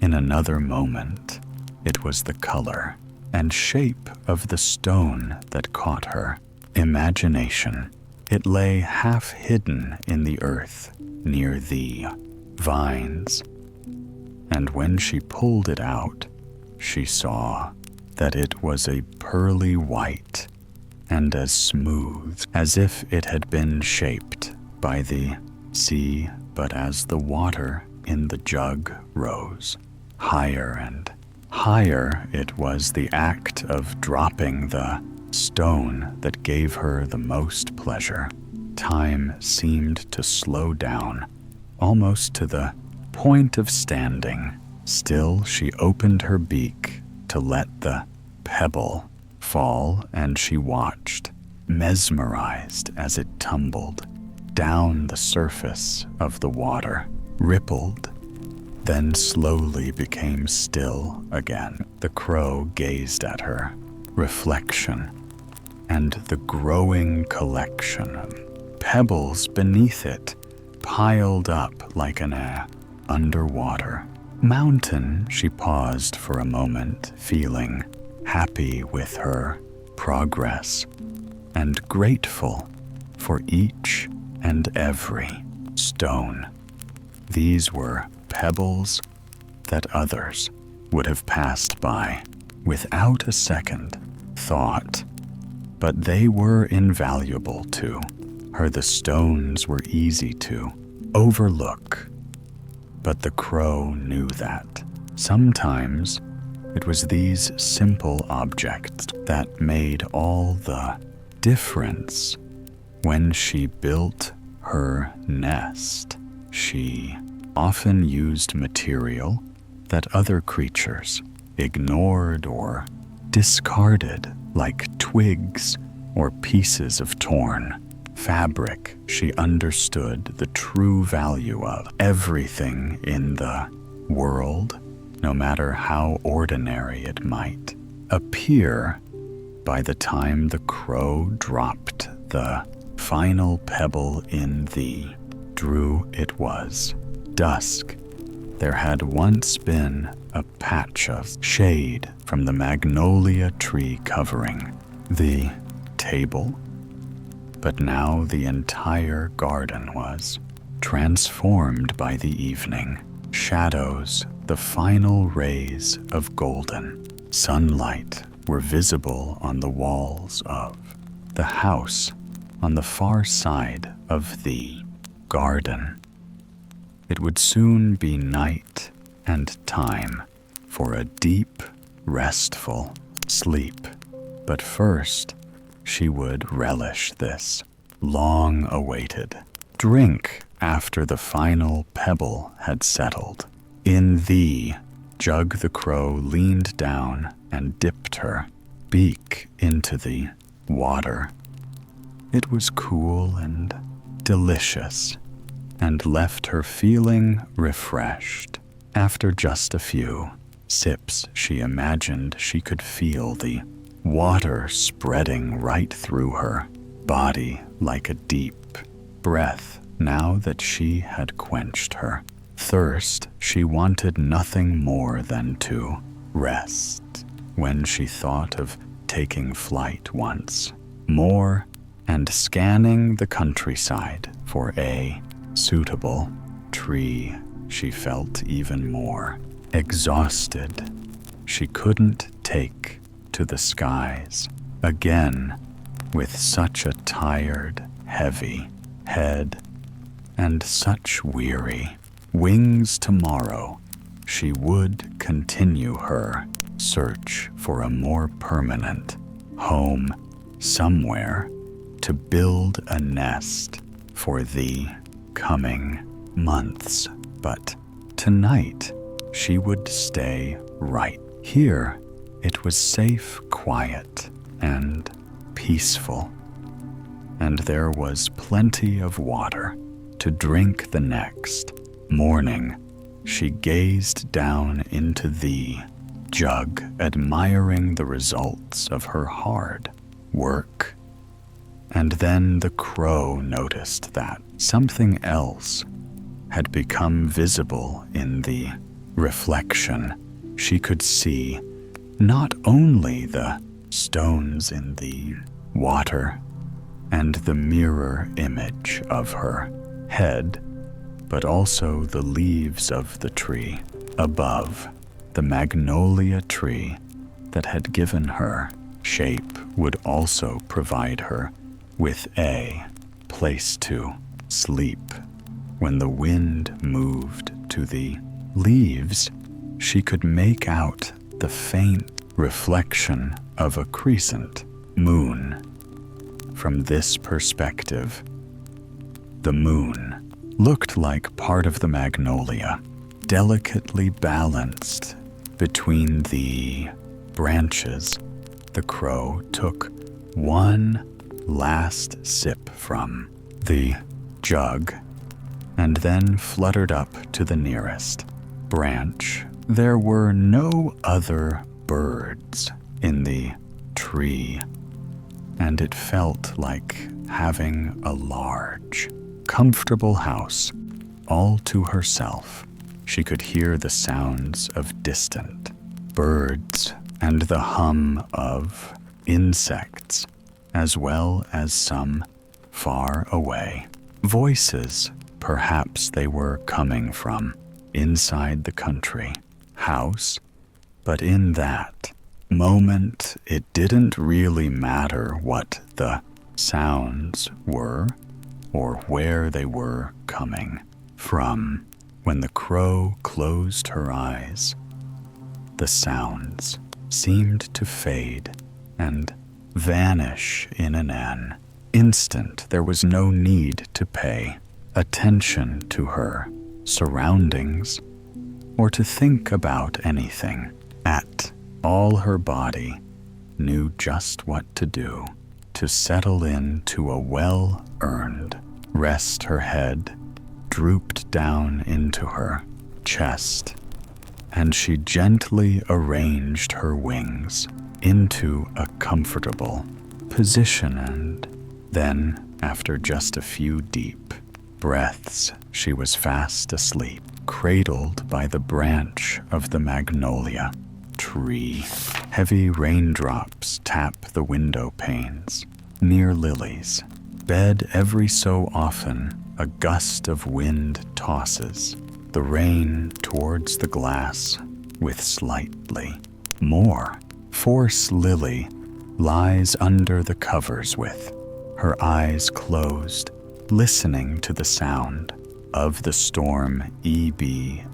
In another moment, it was the color and shape of the stone that caught her imagination. It lay half hidden in the earth near the vines, and when she pulled it out, she saw that it was a pearly white and as smooth as if it had been shaped by the sea. But as the water in the jug rose higher and higher, it was the act of dropping the stone that gave her the most pleasure. Time seemed to slow down, almost to the point of standing. Still, she opened her beak to let the pebble fall, and she watched, mesmerized as it tumbled down the surface of the water, rippled, then slowly became still again. The crow gazed at her reflection and the growing collection of pebbles beneath it piled up like an underwater mountain. She paused for a moment, feeling happy with her progress and grateful for each and every stone. These were pebbles that others would have passed by without a second thought, but they were invaluable to her. The stones were easy to overlook, but the crow knew that sometimes it was these simple objects that made all the difference. When she built her nest, she often used material that other creatures ignored or discarded, like twigs or pieces of torn fabric. She understood the true value of everything in the world, no matter how ordinary it might appear. By the time the crow dropped the final pebble in the drew, it was dusk. There had once been a patch of shade from the magnolia tree covering the table, but now the entire garden was transformed by the evening shadows. The final rays of golden sunlight were visible on the walls of the house on the far side of the garden. It would soon be night and time for a deep, restful sleep. But first, she would relish this long-awaited drink after the final pebble had settled. In the jug, the crow leaned down and dipped her beak into the water. It was cool and delicious, and left her feeling refreshed. After just a few sips, she imagined she could feel the water spreading right through her body like a deep breath. Now that she had quenched her thirst, she wanted nothing more than to rest. When she thought of taking flight once more and scanning the countryside for a suitable tree, she felt even more exhausted. She couldn't take to the skies again with such a tired, heavy head and such weary wings. Tomorrow she would continue her search for a more permanent home somewhere to build a nest for the coming months. But tonight she would stay right here. It was safe, quiet, and peaceful, and there was plenty of water to drink. The next morning, she gazed down into the jug, admiring the results of her hard work. And then the crow noticed that something else had become visible in the reflection. She could see not only the stones in the water and the mirror image of her head, but also the leaves of the tree above. The magnolia tree that had given her shape would also provide her with a place to sleep. When the wind moved to the leaves, she could make out the faint reflection of a crescent moon. From this perspective, the moon looked like part of the magnolia, delicately balanced between the branches. The crow took one last sip from the jug and then fluttered up to the nearest branch. There were no other birds in the tree, and it felt like having a large, comfortable house all to herself. She could hear the sounds of distant birds and the hum of insects, as well as some far away voices. Perhaps they were coming from inside the country house, but in that moment it didn't really matter what the sounds were or where they were coming from. When the crow closed her eyes, the sounds seemed to fade and vanish in an instant. There was no need to pay attention to her surroundings or to think about anything at all. Her body knew just what to do to settle into a well-earned rest. Her head drooped down into her chest, and she gently arranged her wings into a comfortable position, and then, after just a few deep breaths, she was fast asleep, cradled by the branch of the magnolia tree. Heavy raindrops tap the window panes near Lily's bed. Every so often, a gust of wind tosses the rain towards the glass with slightly more force. Lily lies under the covers with her eyes closed, listening to the sound of the storm ebb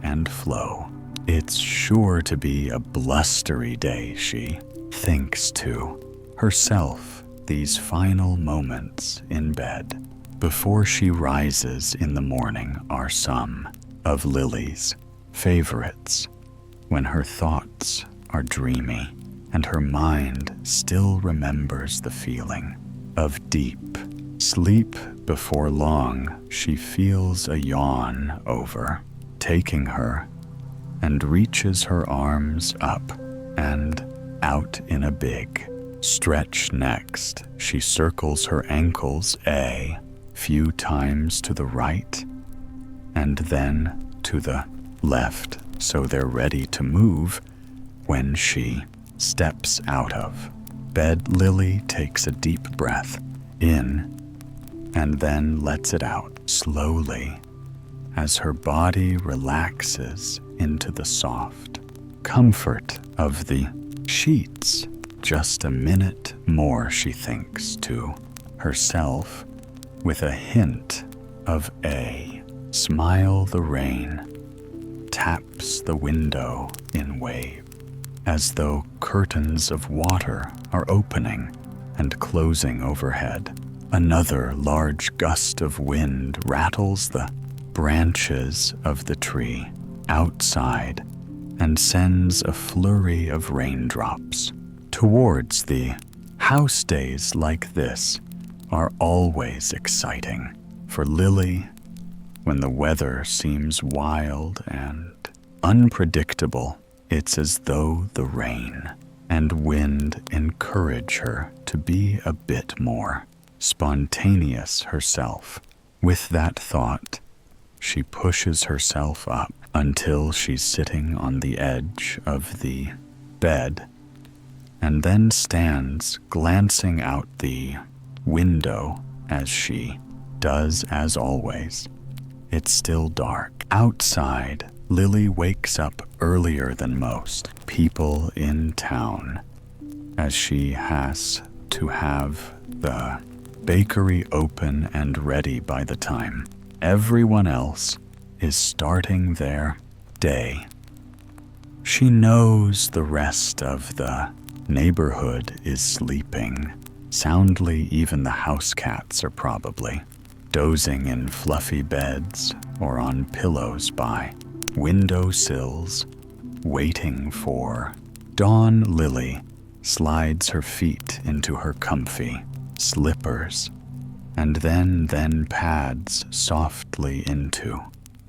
and flow. It's sure to be a blustery day, she thinks to herself these final moments in bed before she rises in the morning are some of Lily's favorites. When her thoughts are dreamy and her mind still remembers the feeling of deep sleep. Before long, she feels a yawn overtaking her and reaches her arms up and out in a big stretch. Next, she circles her ankles a few times to the right and then to the left, so they're ready to move. When she steps out of bed, Lily takes a deep breath in and then lets it out slowly as her body relaxes into the soft comfort of the sheets. Just a minute more, she thinks to herself, with a hint of a smile. The rain taps the window in waves, as though curtains of water are opening and closing overhead. Another large gust of wind rattles the branches of the tree outside and sends a flurry of raindrops towards the house. Days like this are always exciting for Lily. When the weather seems wild and unpredictable, it's as though the rain and wind encourage her to be a bit more spontaneous herself. With that thought, she pushes herself up until she's sitting on the edge of the bed and then stands glancing out the window as she does as always. It's still dark outside. Lily wakes up earlier than most people in town, as she has to have the bakery open and ready by the time everyone else is starting their day. She knows the rest of the neighborhood is sleeping Soundly, even the house cats are probably dozing in fluffy beds or on pillows by window sills, waiting for dawn. Lily slides her feet into her comfy slippers and then pads softly into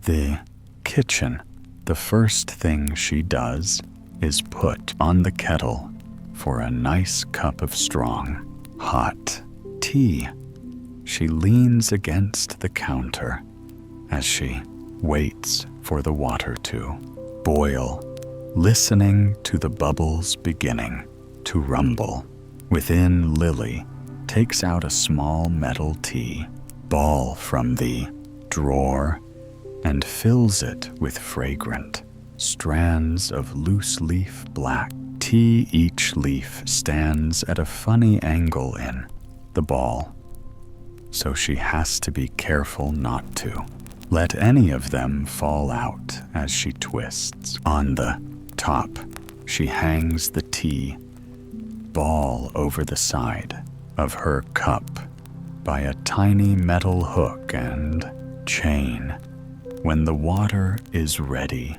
the kitchen. The first thing she does is put on the kettle for a nice cup of strong, hot tea. She leans against the counter as she waits for the water to boil, listening to the bubbles beginning to rumble. Within, Lily takes out a small metal tea ball from the drawer and fills it with fragrant strands of loose-leaf black tea. Each leaf stands at a funny angle in the ball, so she has to be careful not to let any of them fall out as she twists. On the top, she hangs the tea ball over the side of her cup by a tiny metal hook and chain. When the water is ready,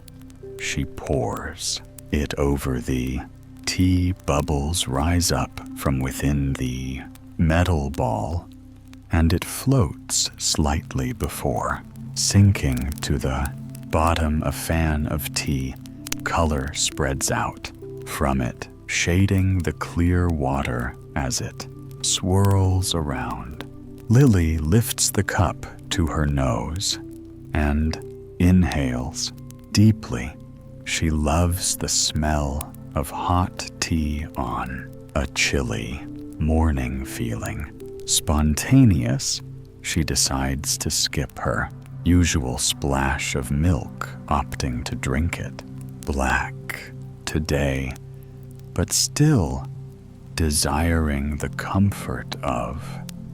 she pours it over the tea. Bubbles rise up from within the metal ball, and it floats slightly before sinking to the bottom. A fan of tea color spreads out from it, shading the clear water as it swirls around. Lily lifts the cup to her nose and inhales deeply. She loves the smell of hot tea on a chilly morning. Feeling spontaneous, she decides to skip her usual splash of milk, opting to drink it black today, but still desiring the comfort of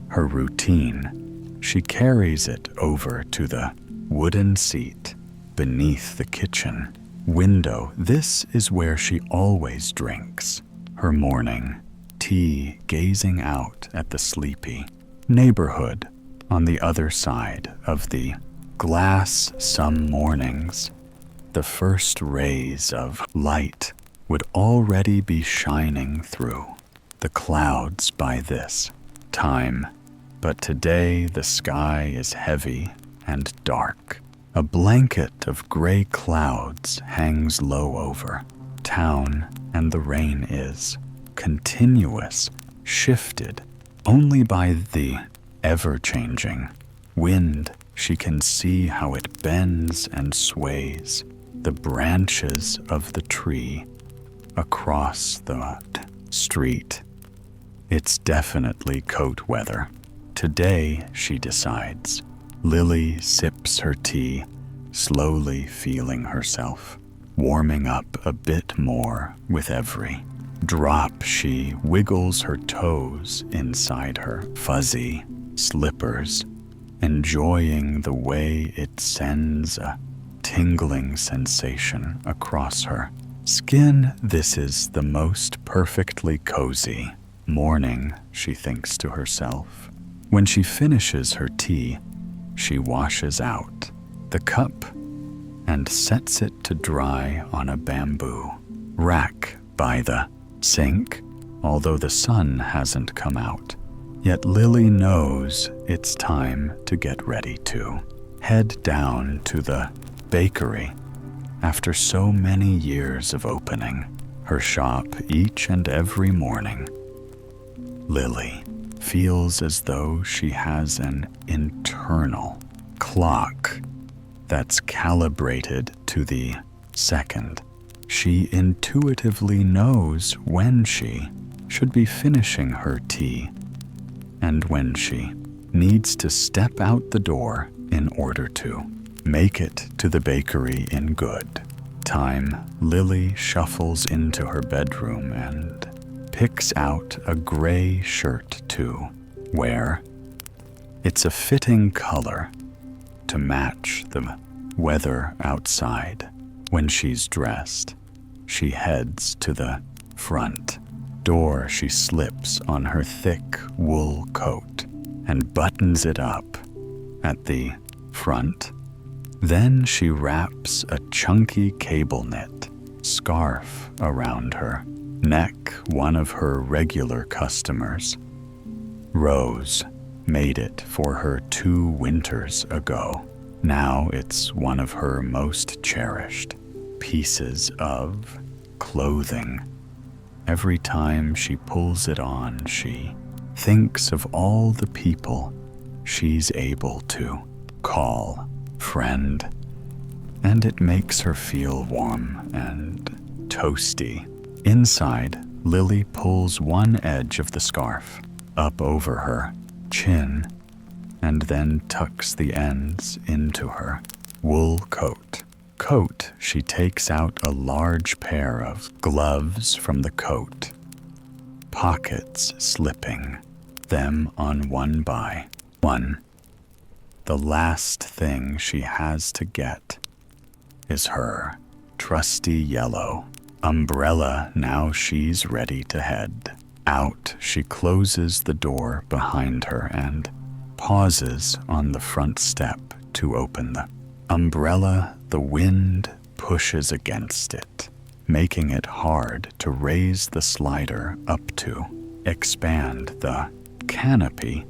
her routine. She carries it over to the wooden seat beneath the kitchen window. This is where she always drinks her morning tea, gazing out at the sleepy neighborhood on the other side of the glass. Some mornings, the first rays of light would already be shining through the clouds by this time, but today the sky is heavy and dark. A blanket of gray clouds hangs low over town, and the rain is continuous, shifted only by the ever-changing wind. She can see how it bends and sways the branches of the tree across the street. It's definitely coat weather today, she decides. Lily sips her tea, slowly feeling herself warming up a bit more with every drop. She wiggles her toes inside her fuzzy slippers, enjoying the way it sends a tingling sensation across her skin. This is the most perfectly cozy morning, she thinks to herself. When she finishes her tea, she washes out the cup and sets it to dry on a bamboo rack by the sink. Although the sun hasn't come out yet, Lily knows it's time to get ready to head down to the bakery. After so many years of opening her shop each and every morning, Lily feels as though she has an internal clock that's calibrated to the second. She intuitively knows when she should be finishing her tea and when she needs to step out the door in order to make it to the bakery in good time. Lily shuffles into her bedroom and picks out a gray shirt to wear. It's a fitting color to match the weather outside. When she's dressed, she heads to the front door, she slips on her thick wool coat and buttons it up at the front. Then she wraps a chunky cable knit scarf around her neck. One of her regular customers, Rose, made it for her 2 winters ago. Now it's one of her most cherished pieces of clothing. Every time she pulls it on, she thinks of all the people she's able to call friend, and it makes her feel warm and toasty. Inside, Lily pulls one edge of the scarf up over her chin and then tucks the ends into her wool coat. She takes out a large pair of gloves from the coat, pockets slipping them on one by one. The last thing she has to get is her trusty yellow umbrella. Now she's ready to head out. She closes the door behind her and pauses on the front step to open the umbrella. The wind pushes against it, making it hard to raise the slider up to expand the canopy.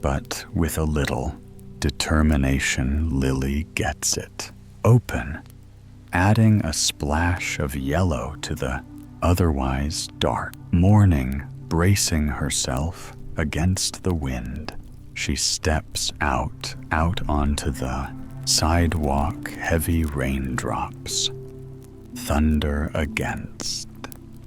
But with a little determination, Lily gets it open, adding a splash of yellow to the otherwise dark morning. Bracing herself against the wind, she steps out onto the sidewalk. Heavy raindrops thunder against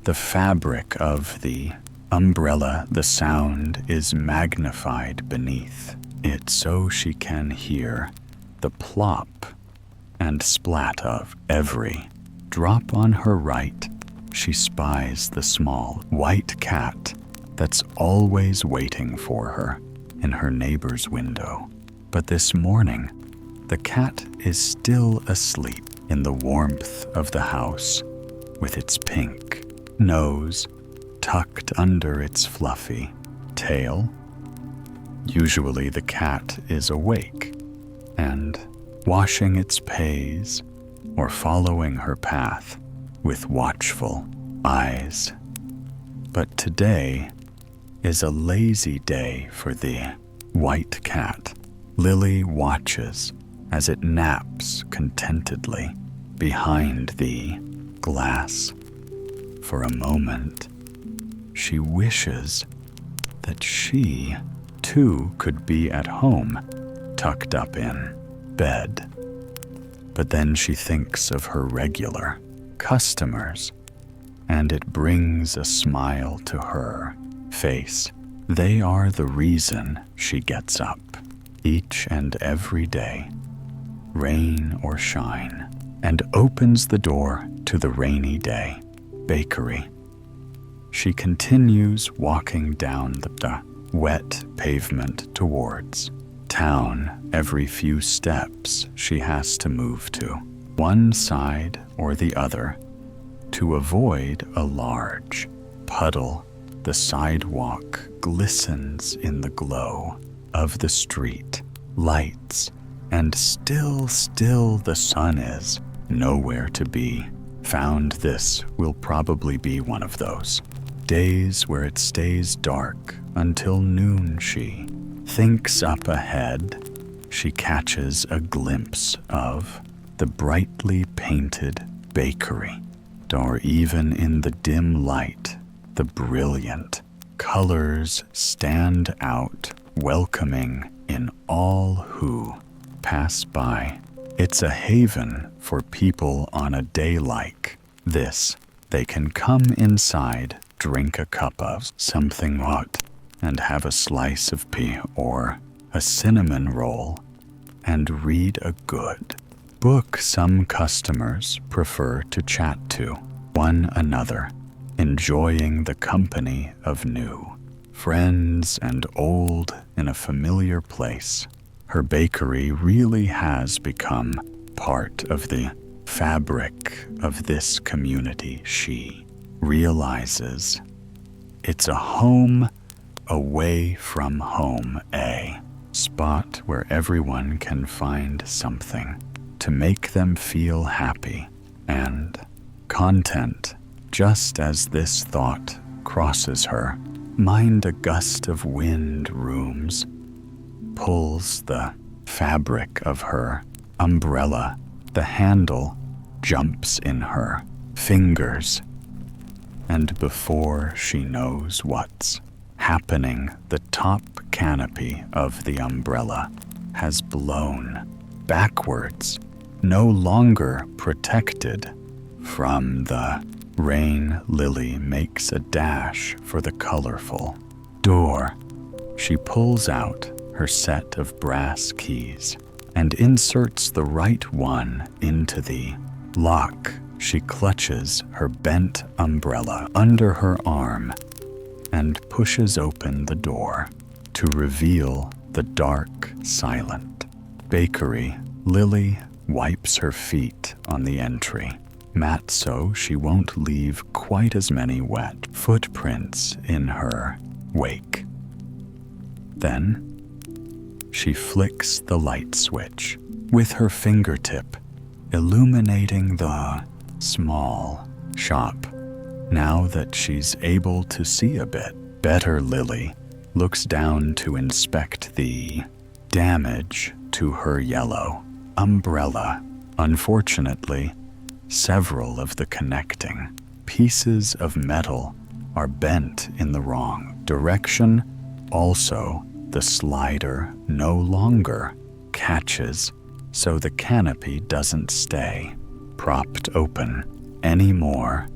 the fabric of the umbrella. The sound is magnified beneath it so she can hear the plop and splat of every drop. On her right, she spies the small white cat that's always waiting for her in her neighbor's window. But this morning, the cat is still asleep in the warmth of the house, with its pink nose tucked under its fluffy tail. Usually the cat is awake and washing its paws or following her path with watchful eyes. But today is a lazy day for the white cat. Lily watches as it naps contentedly behind the glass. For a moment, she wishes that she, too, could be at home, tucked up in bed. But then she thinks of her regular customers, and it brings a smile to her face. They are the reason she gets up each and every day, rain or shine, and opens the door to the rainy day bakery. She continues walking down the wet pavement towards town. Every few steps she has to move to one side or the other to avoid a large puddle. The sidewalk glistens in the glow of the street lights, and still the sun is nowhere to be found. This will probably be one of those days where it stays dark until noon. She thinks. Up ahead, she catches a glimpse of the brightly painted bakery door. Even in the dim light, the brilliant colors stand out, welcoming in all who pass by. It's a haven for people on a day like this. They can come inside, drink a cup of something hot, and have a slice of pea or a cinnamon roll, and read a good book. Some customers prefer to chat to one another, enjoying the company of new friends and old in a familiar place. Her bakery really has become part of the fabric of this community. She realizes It's a home away from home, a spot where everyone can find something to make them feel happy and content. Just as this thought crosses her mind, a gust of wind rooms, pulls the fabric of her umbrella. The handle jumps in her fingers, and before she knows what's happening, the top canopy of the umbrella has blown backwards, no longer protected from the rain. Lily makes a dash for the colorful door. She pulls out her set of brass keys and inserts the right one into the lock. She clutches her bent umbrella under her arm and pushes open the door to reveal the dark, silent bakery. Lily wipes her feet on the entry mat so she won't leave quite as many wet footprints in her wake. Then she flicks the light switch with her fingertip, illuminating the small shop. Now that she's able to see a bit better, Lily looks down to inspect the damage to her yellow umbrella. Unfortunately, several of the connecting pieces of metal are bent in the wrong direction. Also, the slider no longer catches, so the canopy doesn't stay propped open anymore.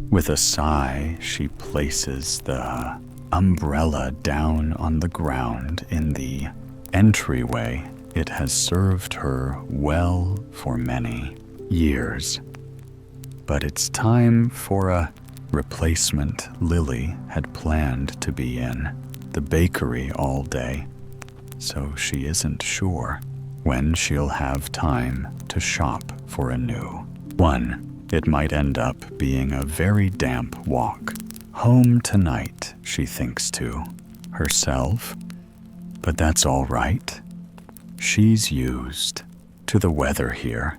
With a sigh, she places the umbrella down on the ground in the entryway. It has served her well for many years, but it's time for a replacement. Lily had planned to be in the bakery all day, so she isn't sure when she'll have time to shop for a new one. It might end up being a very damp walk home tonight, she thinks to herself, but that's all right. She's used to the weather here,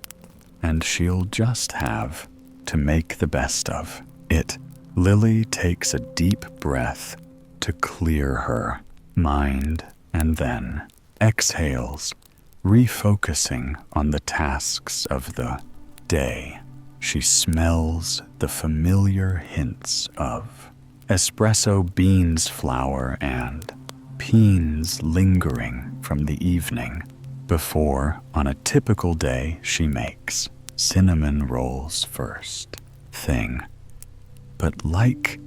and she'll just have to make the best of it. Lily takes a deep breath to clear her mind and then exhales, refocusing on the tasks of the day. She smells the familiar hints of espresso beans, flour, and beans lingering from the evening before. On a typical day, she makes cinnamon rolls first thing. But like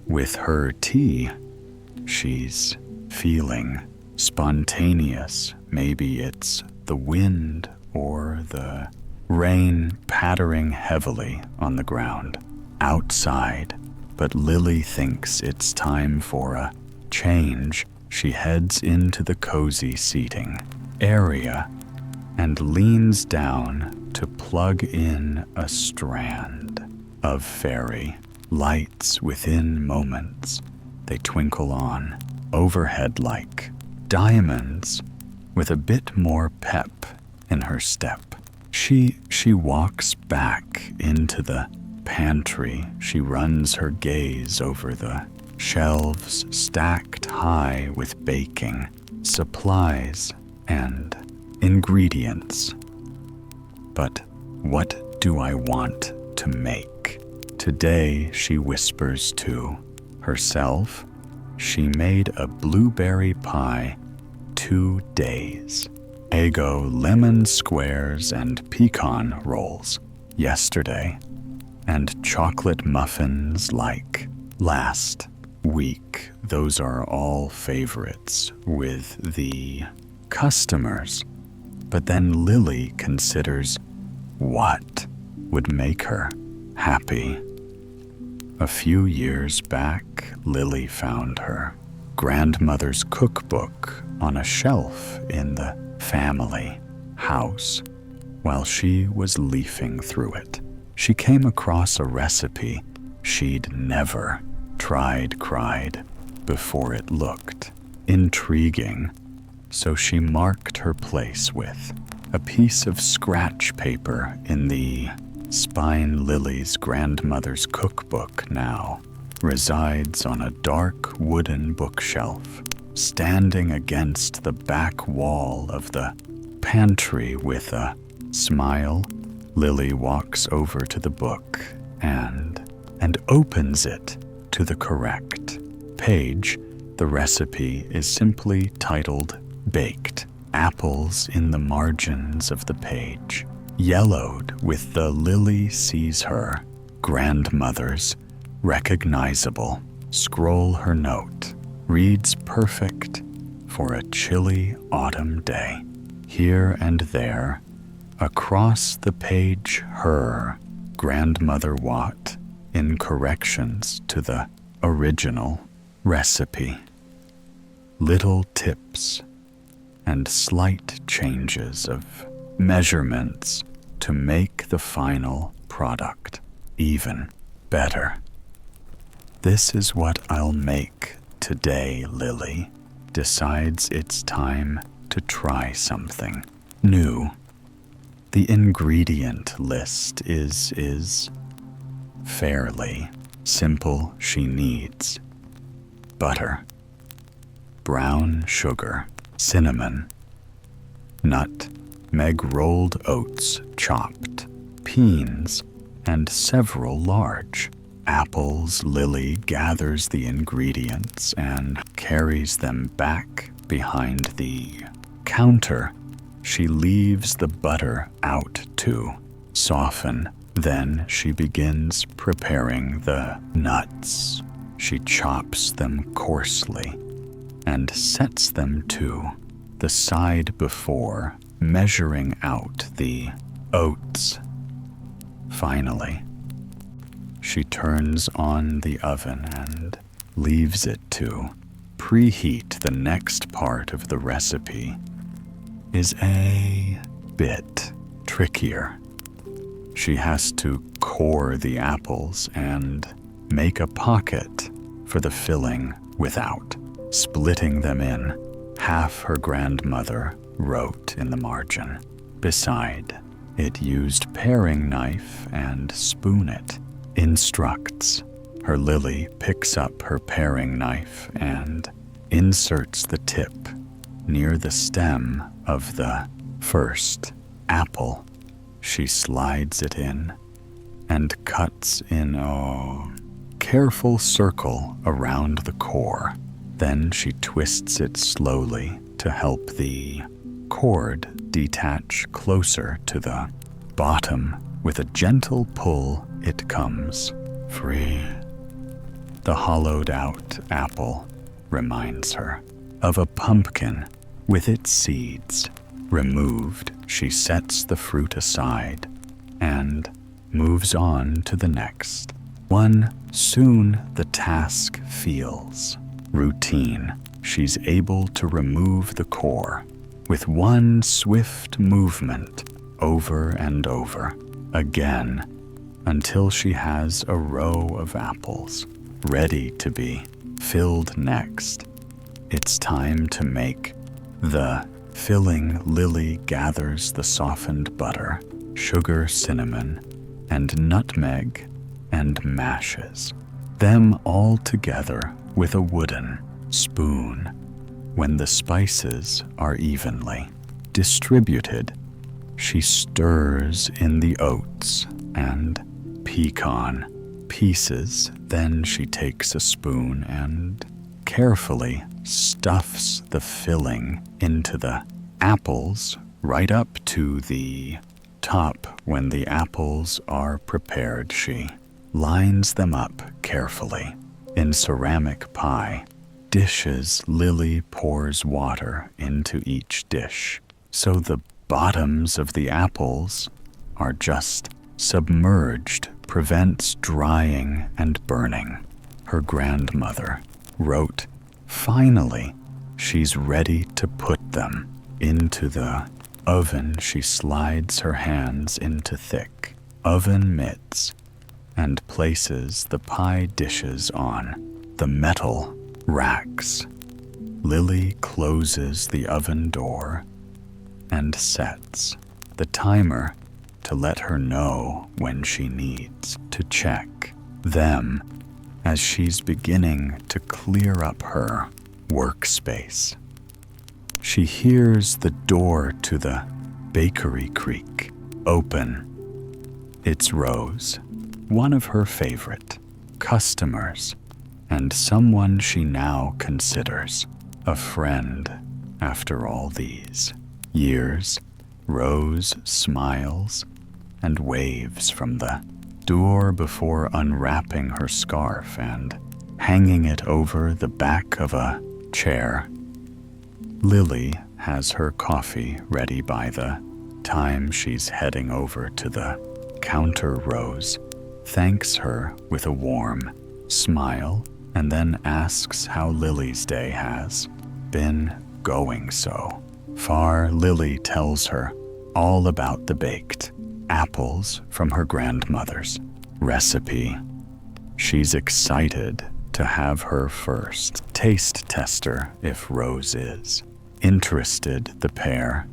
with her tea, she's feeling spontaneous. Maybe it's the wind or the rain pattering heavily on the ground outside. But Lily thinks it's time for a change. She heads into the cozy seating area and leans down to plug in a strand of fairy lights. Within moments, they twinkle on overhead like diamonds. With a bit more pep in her step, she walks back into the pantry. She runs her gaze over the shelves stacked high with baking supplies and ingredients. But what do I want to make today? She whispers to herself. She made a blueberry pie 2 days ago, lemon squares and pecan rolls yesterday, and chocolate muffins like last week. Those are all favorites with the customers. But then Lily considers what would make her happy. A few years back, Lily found her grandmother's cookbook on a shelf in the family house. While she was leafing through it, she came across a recipe she'd never cried before it looked intriguing, so she marked her place with a piece of scratch paper in the spine. Lily's grandmother's cookbook now resides on a dark wooden bookshelf, standing against the back wall of the pantry. With a smile, Lily walks over to the book and opens it to the correct page. The recipe is simply titled Baked. Apples in the margins of the page, yellowed with the Lily sees her grandmother's recognizable scroll. Her note reads perfect for a chilly autumn day. Here and there, across the page, her grandmother Watt in corrections to the original recipe. Little tips and slight changes of measurements to make the final product even better. This is what I'll make today. Lily decides it's time to try something new. The ingredient list is fairly simple. She needs butter, brown sugar, cinnamon, nutmeg, rolled oats, chopped peas, and several large apples. Lily gathers the ingredients and carries them back behind the counter. She leaves the butter out to soften. Then she begins preparing the nuts. She chops them coarsely and sets them to the side before measuring out the oats. Finally, she turns on the oven and leaves it to preheat. The next part of the recipe is a bit trickier. She has to core the apples and make a pocket for the filling without splitting them in half. Her grandmother wrote in the margin beside it, used paring knife and spoon. It instructs her. Lily picks up her paring knife and inserts the tip near the stem of the first apple. She slides it in and cuts in a careful circle around the core. Then she twists it slowly to help the cord detach closer to the bottom. With a gentle pull, it comes free. The hollowed out apple reminds her of a pumpkin with its seeds removed. She sets the fruit aside and moves on to the next one. Soon the task feels routine. She's able to remove the core with one swift movement over and over again until she has a row of apples ready to be filled. Next, it's time to make the filling. Lily gathers the softened butter, sugar, cinnamon, and nutmeg and mashes them all together with a wooden spoon. When the spices are evenly distributed, she stirs in the oats and pecan pieces. Then she takes a spoon and carefully stuffs the filling into the apples right up to the top. When the apples are prepared, she lines them up carefully in ceramic pie dishes. Lily pours water into each dish so the bottoms of the apples are just submerged, prevents drying and burning. Her grandmother wrote, finally, she's ready to put them into the oven. She slides her hands into thick oven mitts and places the pie dishes on the metal racks. Lily closes the oven door and sets the timer to let her know when she needs to check them as she's beginning to clear up her workspace. She hears the door to the bakery creak open. It's Rose, one of her favorite customers, and someone she now considers a friend after all these years. Rose smiles and waves from the door before unwrapping her scarf and hanging it over the back of a chair. Lily has her coffee ready by the time she's heading over to the counter. Rose thanks her with a warm smile and then asks how Lily's day has been going so far. Lily tells her all about the baked apples from her grandmother's recipe. She's excited to have her first taste tester if Rose is interested. The pair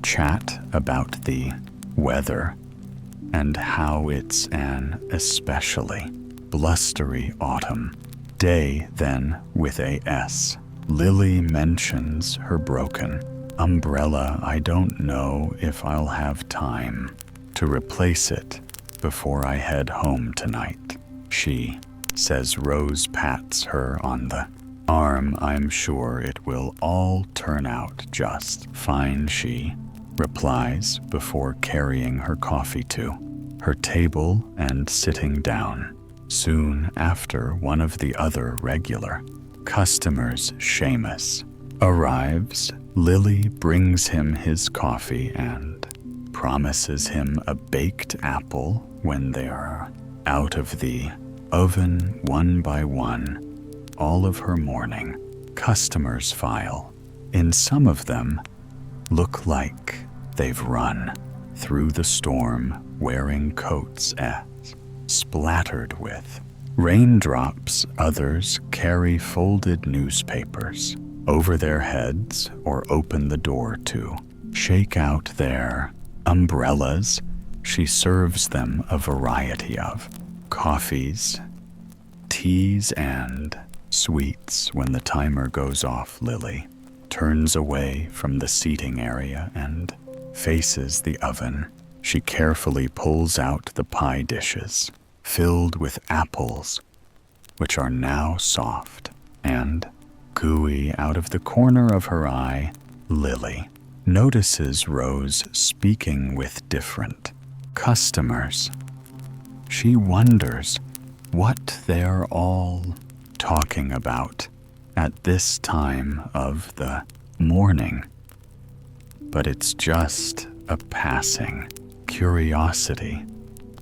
chat about the weather and how it's an especially blustery autumn day. Then, with a S, Lily mentions her broken umbrella. I don't know if I'll have time to replace it before I head home tonight, she says. Rose pats her on the arm. I'm sure it will all turn out just fine, she replies before carrying her coffee to her table and sitting down. Soon after, one of the other regular customers, Seamus, arrives. Lily brings him his coffee and promises him a baked apple when they are out of the oven. One by one, all of her morning customers file in. Some of them look like they've run through the storm, wearing coats as splattered with raindrops. Others carry folded newspapers over their heads or open the door to shake out their umbrellas. She serves them a variety of coffees, teas, and sweets. When the timer goes off, Lily turns away from the seating area and faces the oven. She carefully pulls out the pie dishes filled with apples, which are now soft and gooey. Out of the corner of her eye, Lily notices Rose speaking with different customers. She wonders what they're all talking about at this time of the morning. But it's just a passing curiosity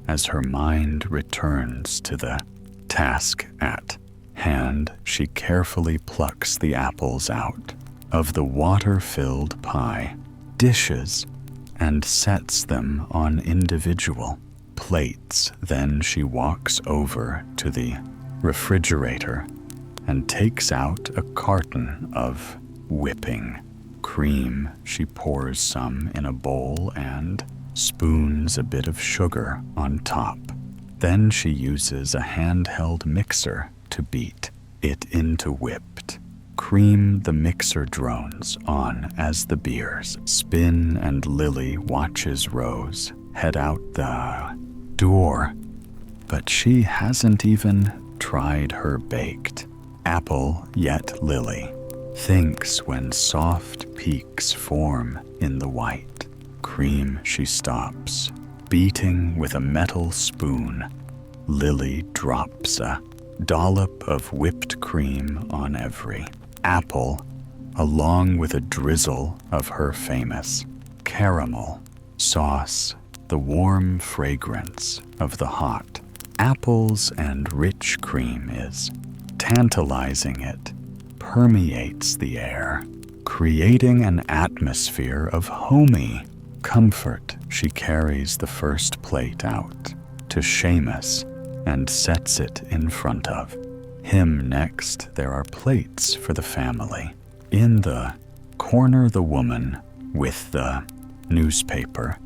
as her mind returns to the task at hand. She carefully plucks the apples out of the water-filled pie dishes and sets them on individual plates. Then she walks over to the refrigerator and takes out a carton of whipping cream. She pours some in a bowl and spoons a bit of sugar on top. Then she uses a handheld mixer to beat it into whipped cream. The mixer drones on as the beers spin, and Lily watches Rose head out the door. But she hasn't even tried her baked apple yet. Lily thinks when soft peaks form in the white cream. She stops, beating with a metal spoon. Lily drops a dollop of whipped cream on every apple, along with a drizzle of her famous caramel sauce. The warm fragrance of the hot apples and rich cream is tantalizing. It permeates the air, creating an atmosphere of homey comfort. She carries the first plate out to Seamus and sets it in front of him. Next, there are plates for the family. In the corner, the woman with the newspaper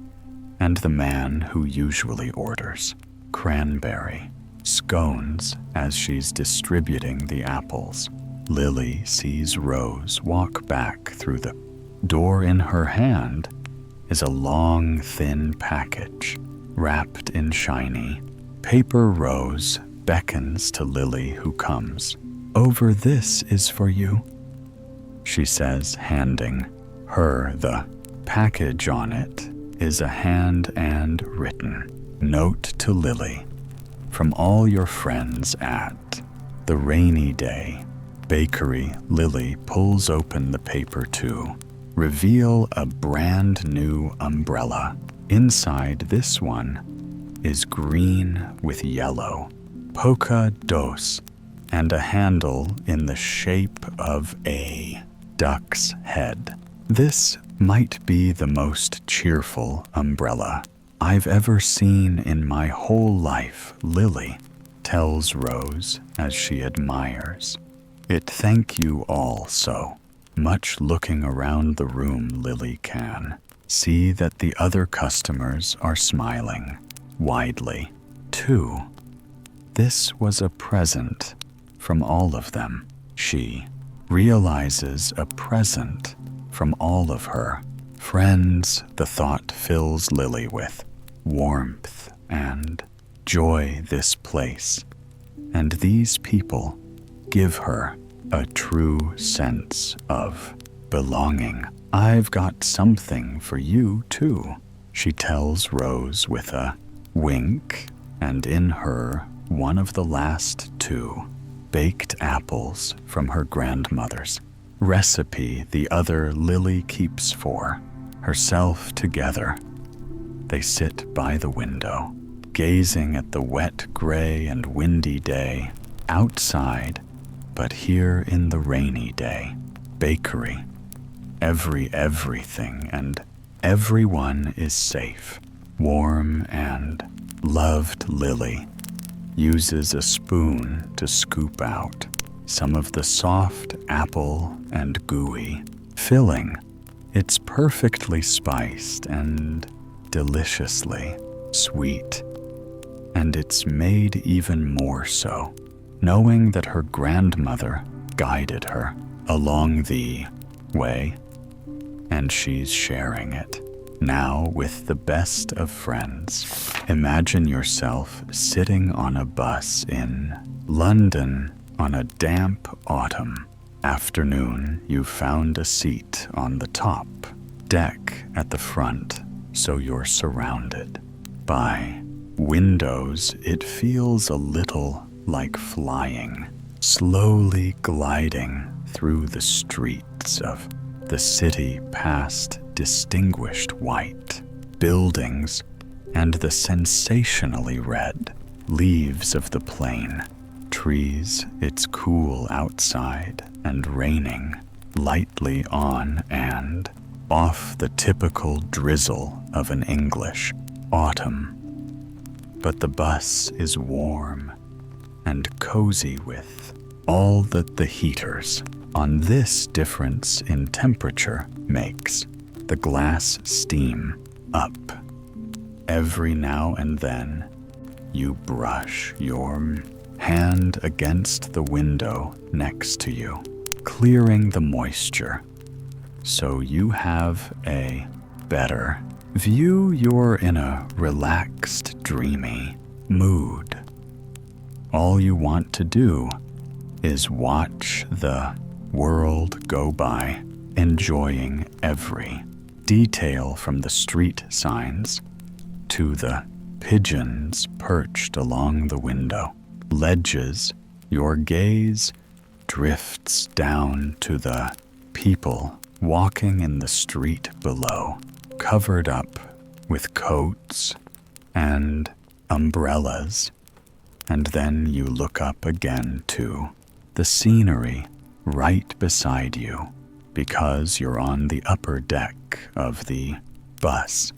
and the man who usually orders cranberry scones as she's distributing the apples. Lily sees Rose walk back through the door. In her hand is a long, thin package wrapped in shiny paper. Rose beckons to Lily, who comes over. "This is for you," she says, handing her the package. On it is a hand and written note to Lily, "From all your friends at the Rainy Day Bakery." Lily pulls open the paper to reveal a brand new umbrella. Inside, this one is green with yellow polka dots and a handle in the shape of a duck's head. "This might be the most cheerful umbrella I've ever seen in my whole life," Lily tells Rose as she admires it. "Thank you all so much." Looking around the room, Lily can see that the other customers are smiling widely too. This was a present from all of them. She realizes a present from all of her friends. The thought fills Lily with warmth and joy. This place and these people give her a true sense of belonging. "I've got something for you too," she tells Rose with a wink, and in her one of the last 2 baked apples from her grandmother's recipe. The other Lily keeps for herself. Together, they sit by the window, gazing at the wet, gray, and windy day outside. But here in the Rainy Day Bakery, everything and everyone is safe, warm, and loved. Lily uses a spoon to scoop out some of the soft apple and gooey filling. It's perfectly spiced and deliciously sweet, and it's made even more so knowing that her grandmother guided her along the way, and she's sharing it now with the best of friends. Imagine yourself sitting on a bus in London on a damp autumn afternoon. You've found a seat on the top deck at the front, so you're surrounded by windows. It feels a little like flying, slowly gliding through the streets of the city past distinguished white buildings and the sensationally red leaves of the plane trees. It's cool outside and raining lightly on and off, the typical drizzle of an English autumn. But the bus is warm and cozy with all that the heaters on. This difference in temperature makes the glass steam up. Every now and then, you brush your hand against the window next to you, clearing the moisture, so you have a better view. You're in a relaxed, dreamy mood. All you want to do is watch the world go by, enjoying every detail from the street signs to the pigeons perched along the window ledges. Your gaze drifts down to the people walking in the street below, covered up with coats and umbrellas. And then you look up again to the scenery right beside you, because you're on the upper deck of the bus.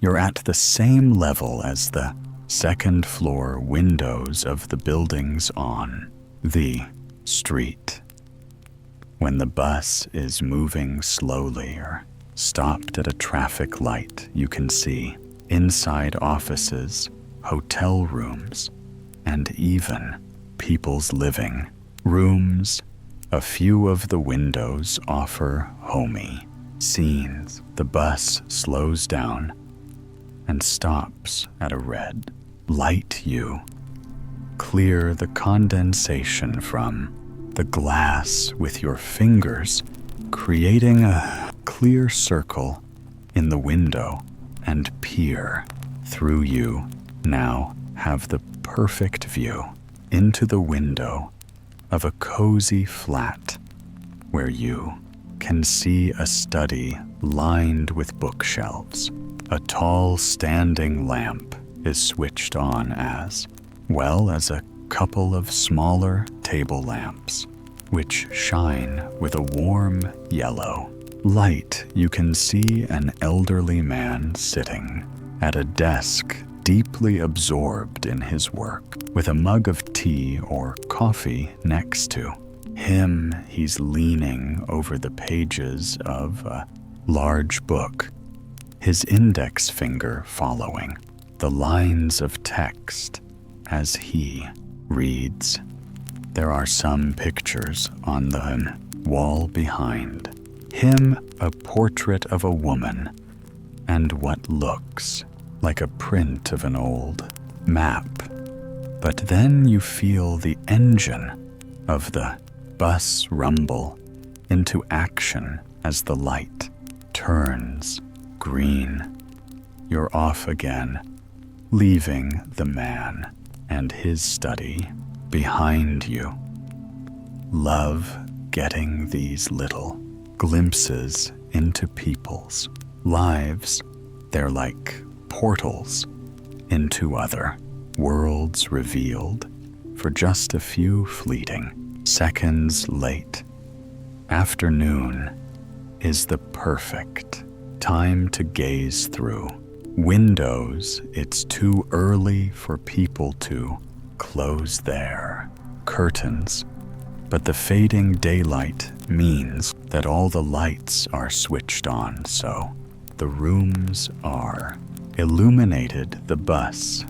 You're at the same level as the second-floor windows of the buildings on the street. When the bus is moving slowly or stopped at a traffic light, you can see inside offices, hotel rooms, and even people's living rooms. A few of the windows offer homey scenes. The bus slows down and stops at a red light. You clear the condensation from the glass with your fingers, creating a clear circle in the window, and peer through. You now have the perfect view into the window of a cozy flat where you can see a study lined with bookshelves. A tall standing lamp is switched on, as well as a couple of smaller table lamps which shine with a warm yellow light. You can see an elderly man sitting at a desk, deeply absorbed in his work, with a mug of tea or coffee next to him. He's leaning over the pages of a large book, his index finger following the lines of text as he reads. There are some pictures on the wall behind him, a portrait of a woman and what looks like a print of an old map. But then you feel the engine of the bus rumble into action as the light turns green. You're off again, leaving the man and his study behind you. Love getting these little glimpses into people's lives. They're like portals into other worlds, revealed for just a few fleeting seconds. Late afternoon is the perfect time to gaze through windows. It's too early for people to close their curtains, but the fading daylight means that all the lights are switched on, so the rooms are illuminated. The bus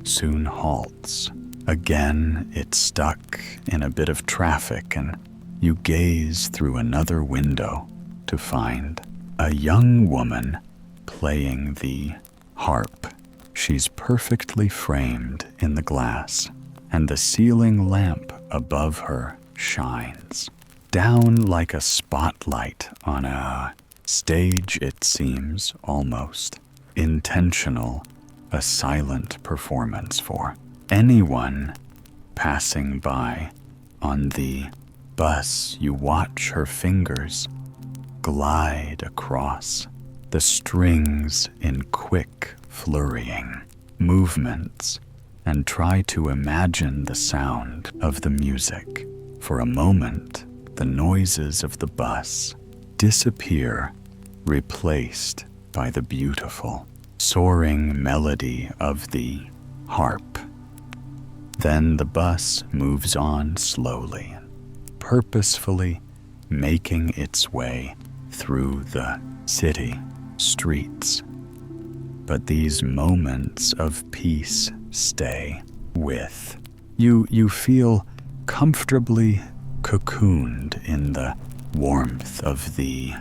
soon halts. Again, it's stuck in a bit of traffic, and you gaze through another window to find a young woman playing the harp. She's perfectly framed in the glass, and the ceiling lamp above her shines down like a spotlight on a stage. It seems almost intentional, a silent performance for anyone passing by. On the bus, you watch her fingers glide across the strings in quick, flurrying movements, and try to imagine the sound of the music. For a moment, the noises of the bus disappear, replaced by the beautiful, soaring melody of the harp. Then the bus moves on slowly, purposefully making its way through the city streets. But these moments of peace stay with you. You feel comfortably cocooned in the warmth of the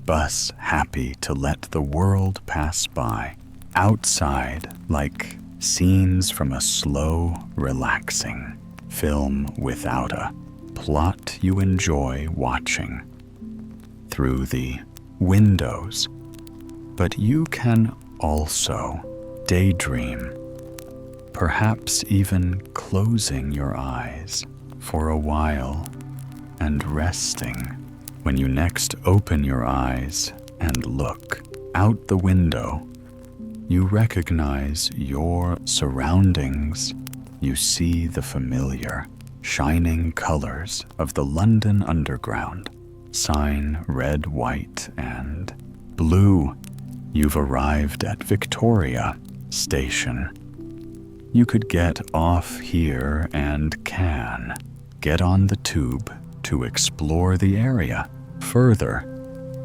bus, happy to let the world pass by. Outside, like scenes from a slow, relaxing film without a plot, you enjoy watching through the windows. But you can also daydream, perhaps even closing your eyes for a while and resting. When you next open your eyes and look out the window, you recognize your surroundings. You see the familiar, shining colors of the London Underground sign, red, white, and blue. You've arrived at Victoria Station. you could get off here and can get on the tube to explore the area further.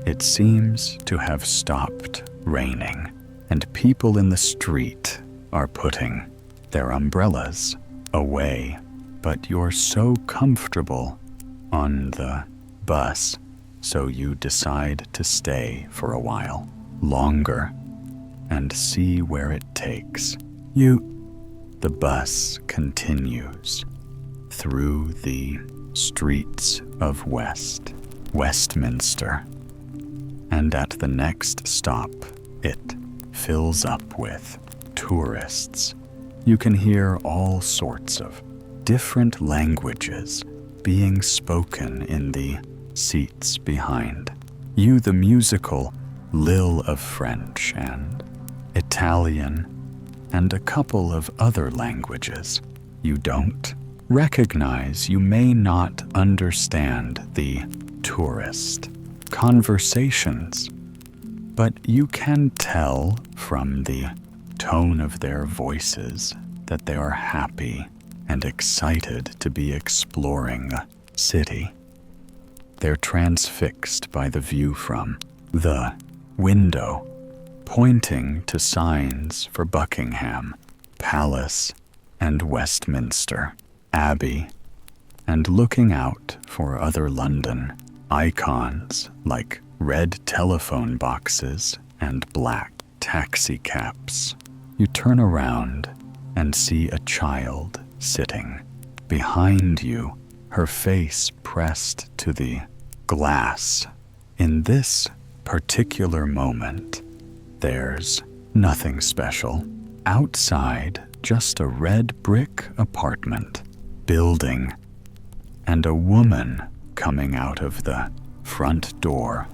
It seems to have stopped raining, and people in the street are putting their umbrellas away, but you're so comfortable on the bus, so you decide to stay for a while longer and see where it takes you. The bus continues through the streets of Westminster, and at the next stop, it fills up with tourists. You can hear all sorts of different languages being spoken in the seats behind you. The musical lill of French and Italian and a couple of other languages you don't recognize. You may not understand the tourist conversations, but you can tell from the tone of their voices that they are happy and excited to be exploring a city. They're transfixed by the view from the window, pointing to signs for Buckingham Palace and Westminster Abbey, and looking out for other London icons like red telephone boxes and black taxicabs. You turn around and see a child sitting behind you, her face pressed to the glass. In this particular moment, there's nothing special. Outside, just a red brick apartment building and a woman coming out of the front door,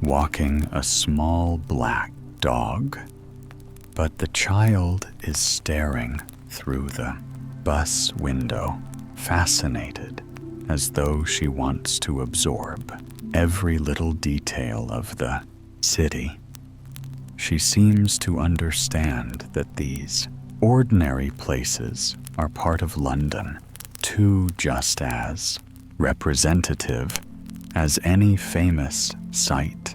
walking a small black dog. But the child is staring through the bus window, fascinated, as though she wants to absorb every little detail of the city. She seems to understand that these ordinary places are part of London, too, just as representative as any famous site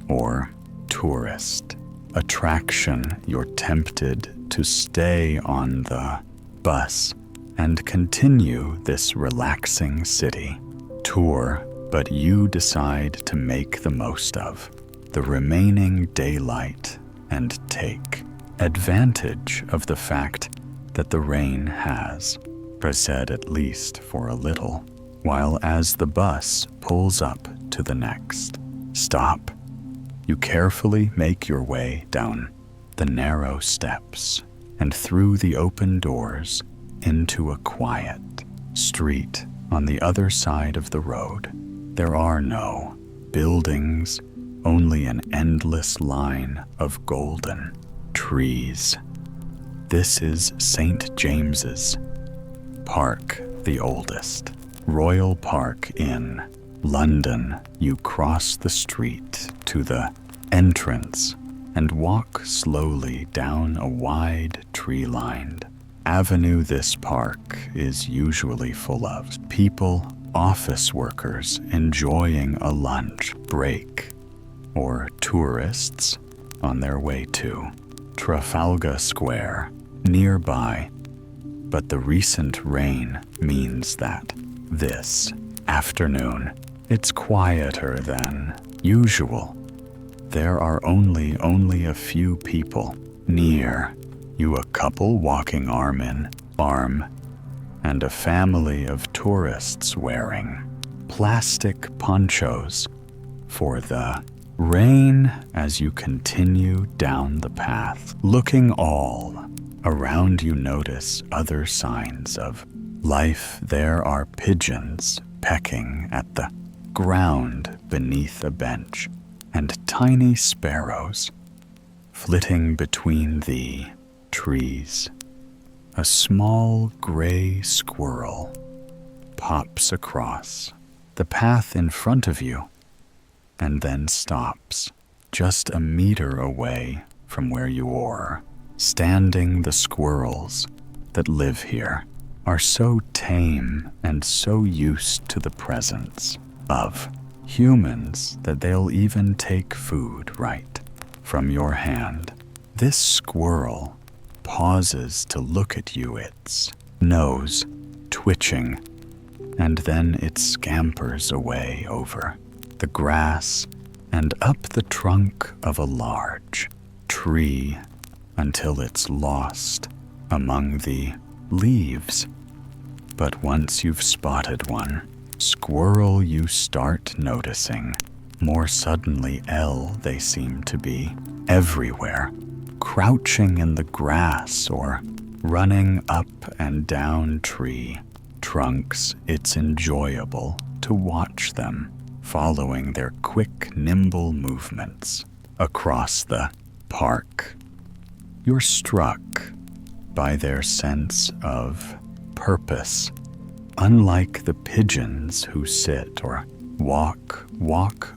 or tourist attraction. You're tempted to stay on the bus and continue this relaxing city tour, but you decide to make the most of the remaining daylight and take advantage of the fact that the rain has receded, at least for a little, while as the bus pulls up to the next stop, you carefully make your way down the narrow steps and through the open doors into a quiet street on the other side of the road. There are no buildings, only an endless line of golden trees. This is St. James's Park, the oldest royal park in London. You cross the street to the entrance and walk slowly down a wide tree-lined avenue. This park is usually full of people, office workers enjoying a lunch break, or tourists on their way to Trafalgar Square nearby. But the recent rain means that this afternoon it's quieter than usual. There are only a few people near you, a couple walking arm in arm, and a family of tourists wearing plastic ponchos for the rain. As you continue down the path, looking all around, you notice other signs of life. There are pigeons pecking at the ground beneath a bench, and tiny sparrows flitting between the trees. A small gray squirrel pops across the path in front of you and then stops just a meter away from where you are standing. The squirrel's that live here are so tame and so used to the presence of humans that they'll even take food right from your hand. This squirrel pauses to look at you, its nose twitching, and then it scampers away over the grass and up the trunk of a large tree until it's lost among the leaves. But once you've spotted one squirrel you start noticing, more suddenly they seem to be everywhere, crouching in the grass or running up and down tree trunks. It's enjoyable to watch them, following their quick, nimble movements across the park. You're struck by their sense of purpose. Unlike the pigeons who sit or walk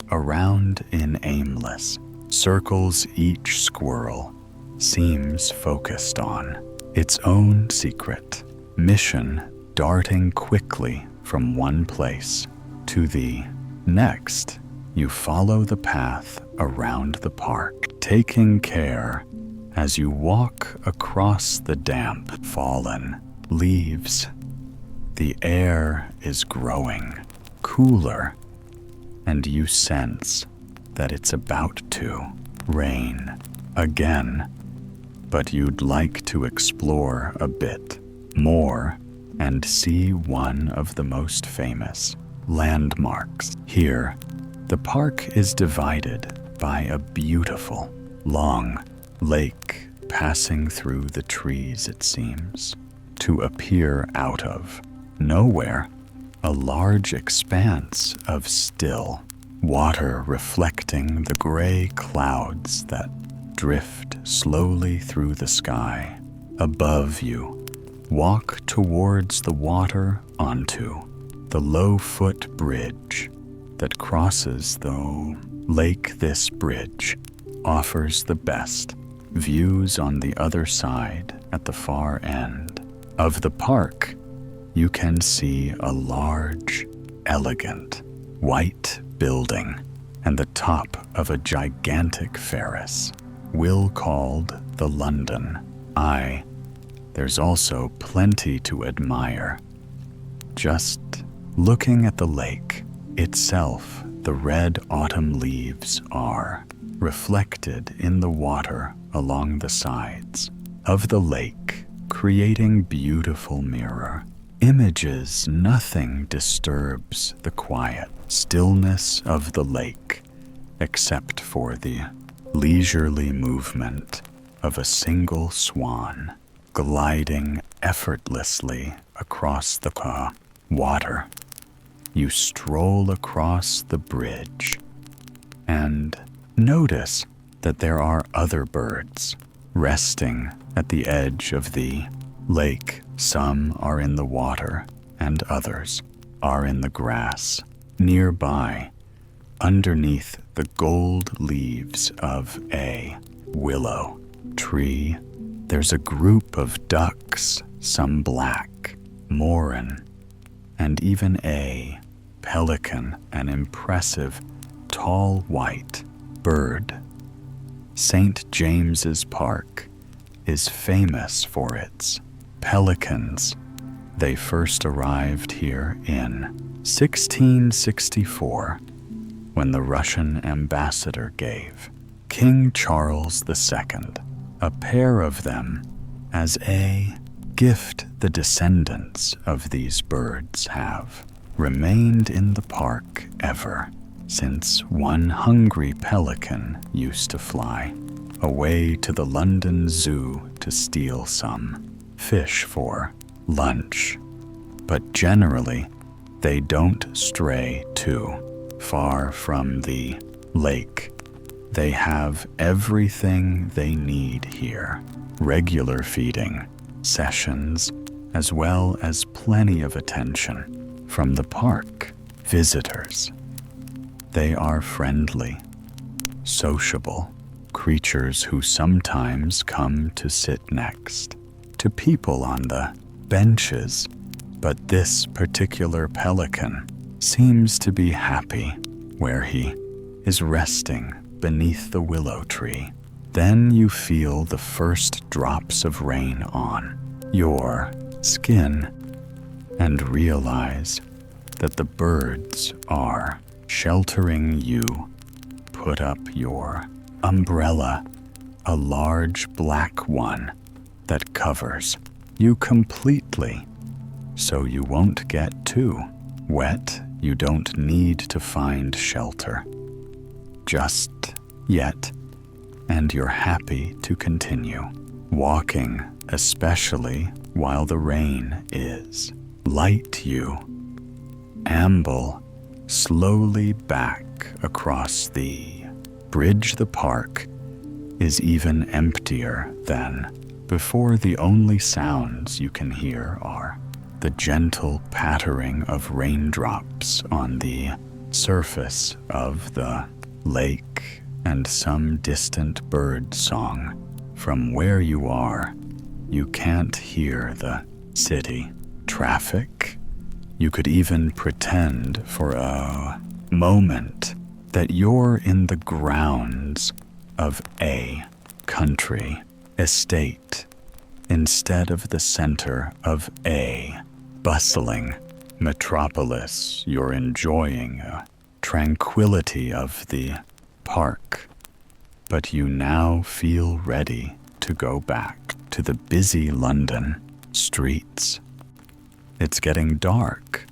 around in aimless circles, each squirrel seems focused on its own secret mission, darting quickly from one place to the next. You follow the path around the park, taking care as you walk across the damp, fallen leaves. The air is growing cooler, and you sense that it's about to rain again. But you'd like to explore a bit more and see one of the most famous landmarks here. The park is divided by a beautiful, long lake passing through the trees, it seems to appear out of nowhere, a large expanse of still water reflecting the gray clouds that drift slowly through the sky above you. Walk towards the water onto the low-foot bridge that crosses the lake. This bridge offers the best views on the other side. At the far end of the park, you can see a large, elegant, white building and the top of a gigantic Ferris wheel called the London Eye. There's also plenty to admire. Just looking at the lake itself, the red autumn leaves are reflected in the water along the sides of the lake, creating beautiful mirror images. Nothing disturbs the quiet stillness of the lake except for the leisurely movement of a single swan gliding effortlessly across the water. You stroll across the bridge and notice that there are other birds resting at the edge of the lake. Some are in the water and others are in the grass nearby. Underneath the gold leaves of a willow tree, there's a group of ducks, some black, moran, and even a pelican, an impressive, tall white bird. St. James's Park is famous for its pelicans. They first arrived here in 1664 when the Russian ambassador gave King Charles II a pair of them as a gift. The descendants of these birds have remained in the park ever since. One hungry pelican used to fly away to the London Zoo to steal some fish for lunch, but generally they don't stray too far from the lake. They have everything they need here: regular feeding sessions, as well as plenty of attention from the park visitors. They are friendly, sociable creatures who sometimes come to sit next to people on the benches, but this particular pelican seems to be happy where he is resting beneath the willow tree. Then you feel the first drops of rain on your skin and realize that the birds are sheltering you. Put up your umbrella, a large black one that covers you completely, so you won't get too wet. You don't need to find shelter just yet, and you're happy to continue walking, especially while the rain is light. You amble slowly back across the bridge. The park is even emptier than before. The only sounds you can hear are the gentle pattering of raindrops on the surface of the lake and some distant bird song. From where you are, you can't hear the city traffic. You could even pretend for a moment that you're in the grounds of a country estate instead of the center of a bustling metropolis. You're enjoying a tranquility of the park, but you now feel ready to go back to the busy London streets. It's getting dark,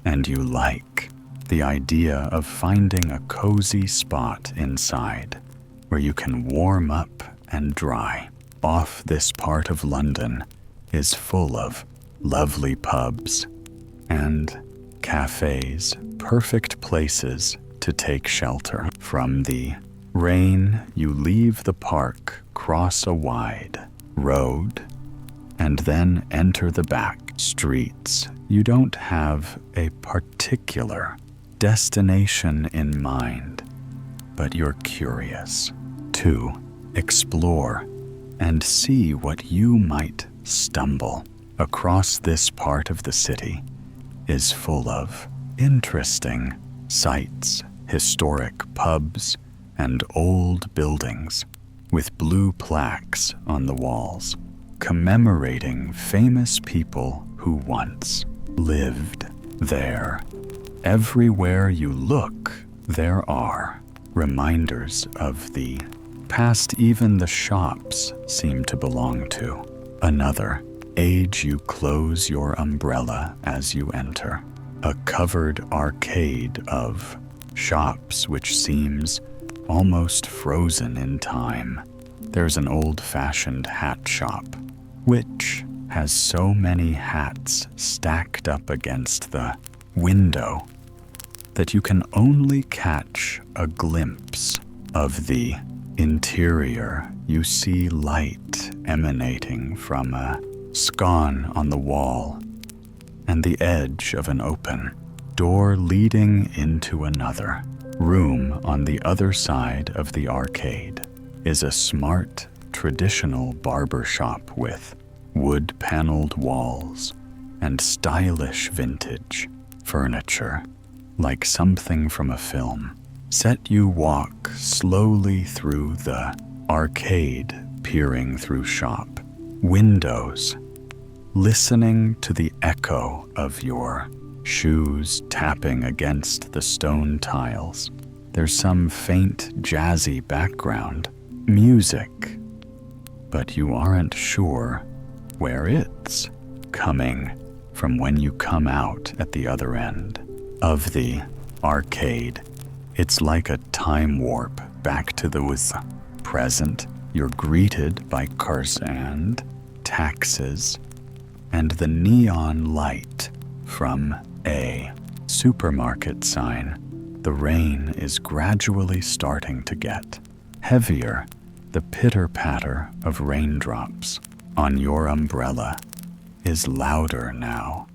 and you like the idea of finding a cozy spot inside where you can warm up and dry off. This part of London is full of lovely pubs and cafes, perfect places to take shelter from the rain. You leave the park, cross a wide road, and then enter the back streets. You don't have a particular destination in mind, but you're curious to explore and see what you might stumble across. This part of the city is full of interesting sights, historic pubs, and old buildings with blue plaques on the walls commemorating famous people who once lived there. Everywhere you look, there are reminders of the past. Even the shops seem to belong to another age. You close your umbrella as you enter a covered arcade of shops which seems almost frozen in time. There's an old-fashioned hat shop which has so many hats stacked up against the window that you can only catch a glimpse of the interior. You see light emanating from a scone on the wall and the edge of an open door leading into another room. On the other side of the arcade is a smart, traditional barber shop with wood-paneled walls and stylish vintage furniture, like something from a film set. You walk slowly through the arcade, peering through shop windows, listening to the echo of your shoes tapping against the stone tiles. There's some faint jazzy background music, but you aren't sure where it's coming from. When you come out at the other end of the arcade, it's like a time warp back to the present. You're greeted by cars and taxis and the neon light from a supermarket sign. The rain is gradually starting to get heavier. The pitter-patter of raindrops on your umbrella is louder now,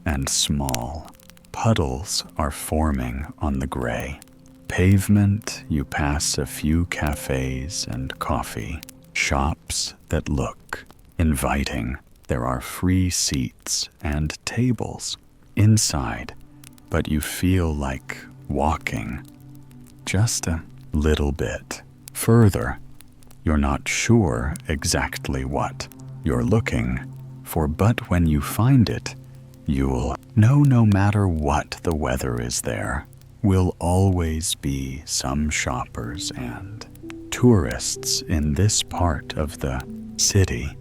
and small puddles are forming on the gray pavement. You pass a few cafes and coffee shops that look Inviting, there are free seats and tables inside, but you feel like walking just a little bit further. You're not sure exactly what you're looking for, but when you find it, you'll know no matter what the weather is, there will always be some shoppers and tourists in this part of the city,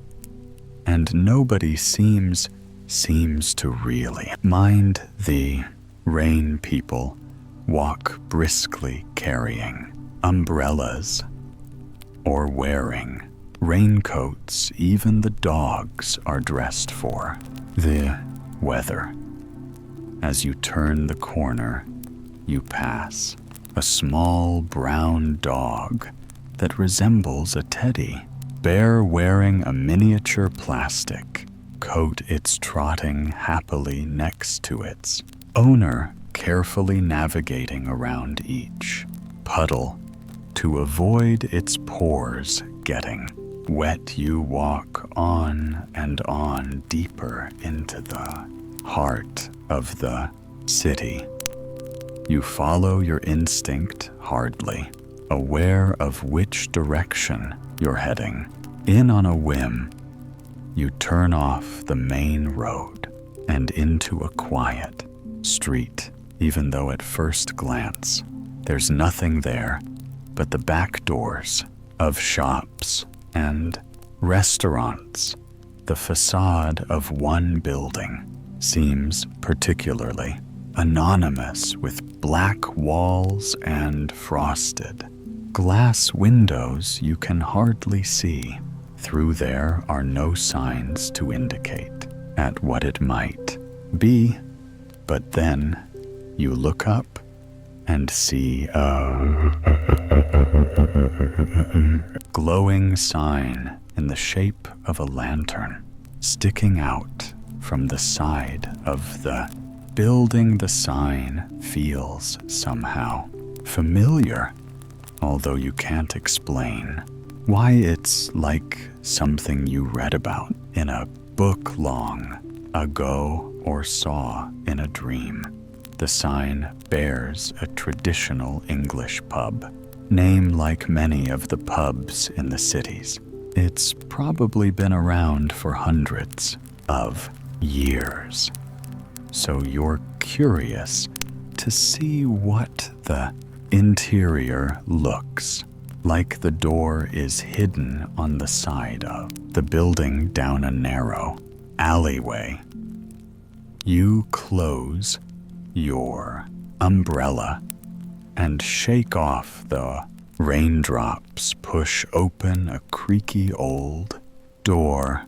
and nobody seems to really mind the rain. People walk briskly carrying umbrellas or wearing raincoats. Even the dogs are dressed for the weather. As you turn the corner, you pass a small brown dog that resembles a teddy bear wearing a miniature plastic coat. It's trotting happily next to its owner, carefully navigating around each puddle to avoid its pores getting wet. You walk on and on, deeper into the heart of the city. You follow your instinct, hardly aware of which direction you're heading. In on a whim, you turn off the main road and into a quiet street, even though at first glance there's nothing there but the back doors of shops and restaurants. The facade of one building seems particularly anonymous, with black walls and frosted glass windows you can hardly see through. There are no signs to indicate at what it might be, but then you look up and see a glowing sign in the shape of a lantern sticking out from the side of the building. The sign feels somehow familiar, although you can't explain why. It's like something you read about in a book long ago or saw in a dream. The sign bears a traditional English pub name, like many of the pubs in the cities. It's probably been around for hundreds of years, so you're curious to see what the interior looks like. The door is hidden on the side of the building down a narrow alleyway. You close your umbrella and shake off the raindrops, push open a creaky old door,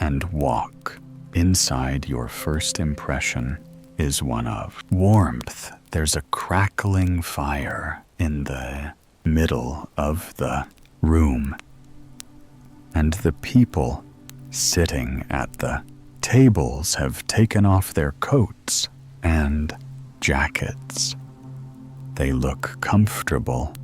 and walk inside. Your first impression is one of warmth. There's a crackling fire in the middle of the room, and the people sitting at the tables have taken off their coats and jackets. They look comfortable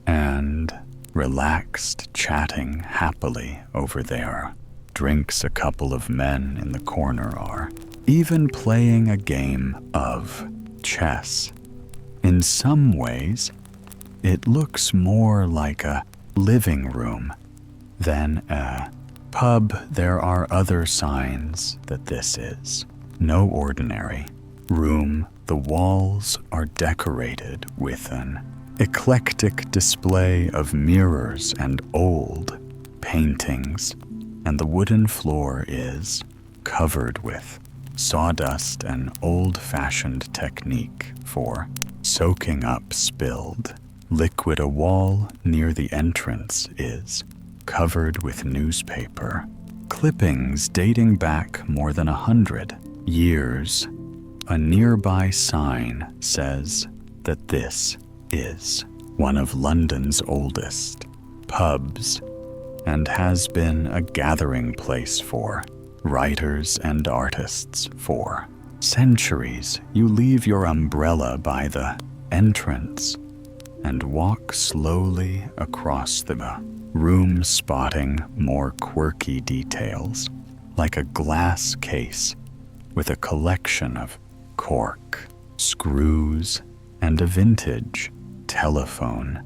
and relaxed, chatting happily over their drinks. A couple of men in the corner are even playing a game of chess. In some ways, it looks more like a living room than a pub. There are other signs that this is no ordinary room. The walls are decorated with an eclectic display of mirrors and old paintings, and the wooden floor is covered with sawdust, an old-fashioned technique for soaking up spilled liquid. A wall near the entrance is covered with newspaper clippings dating back more than 100 years. A nearby sign says that this is one of London's oldest pubs and has been a gathering place for writers and artists for centuries. You leave your umbrella by the entrance and walk slowly across the room spotting more quirky details, like a glass case with a collection of cork, screws, and a vintage telephone.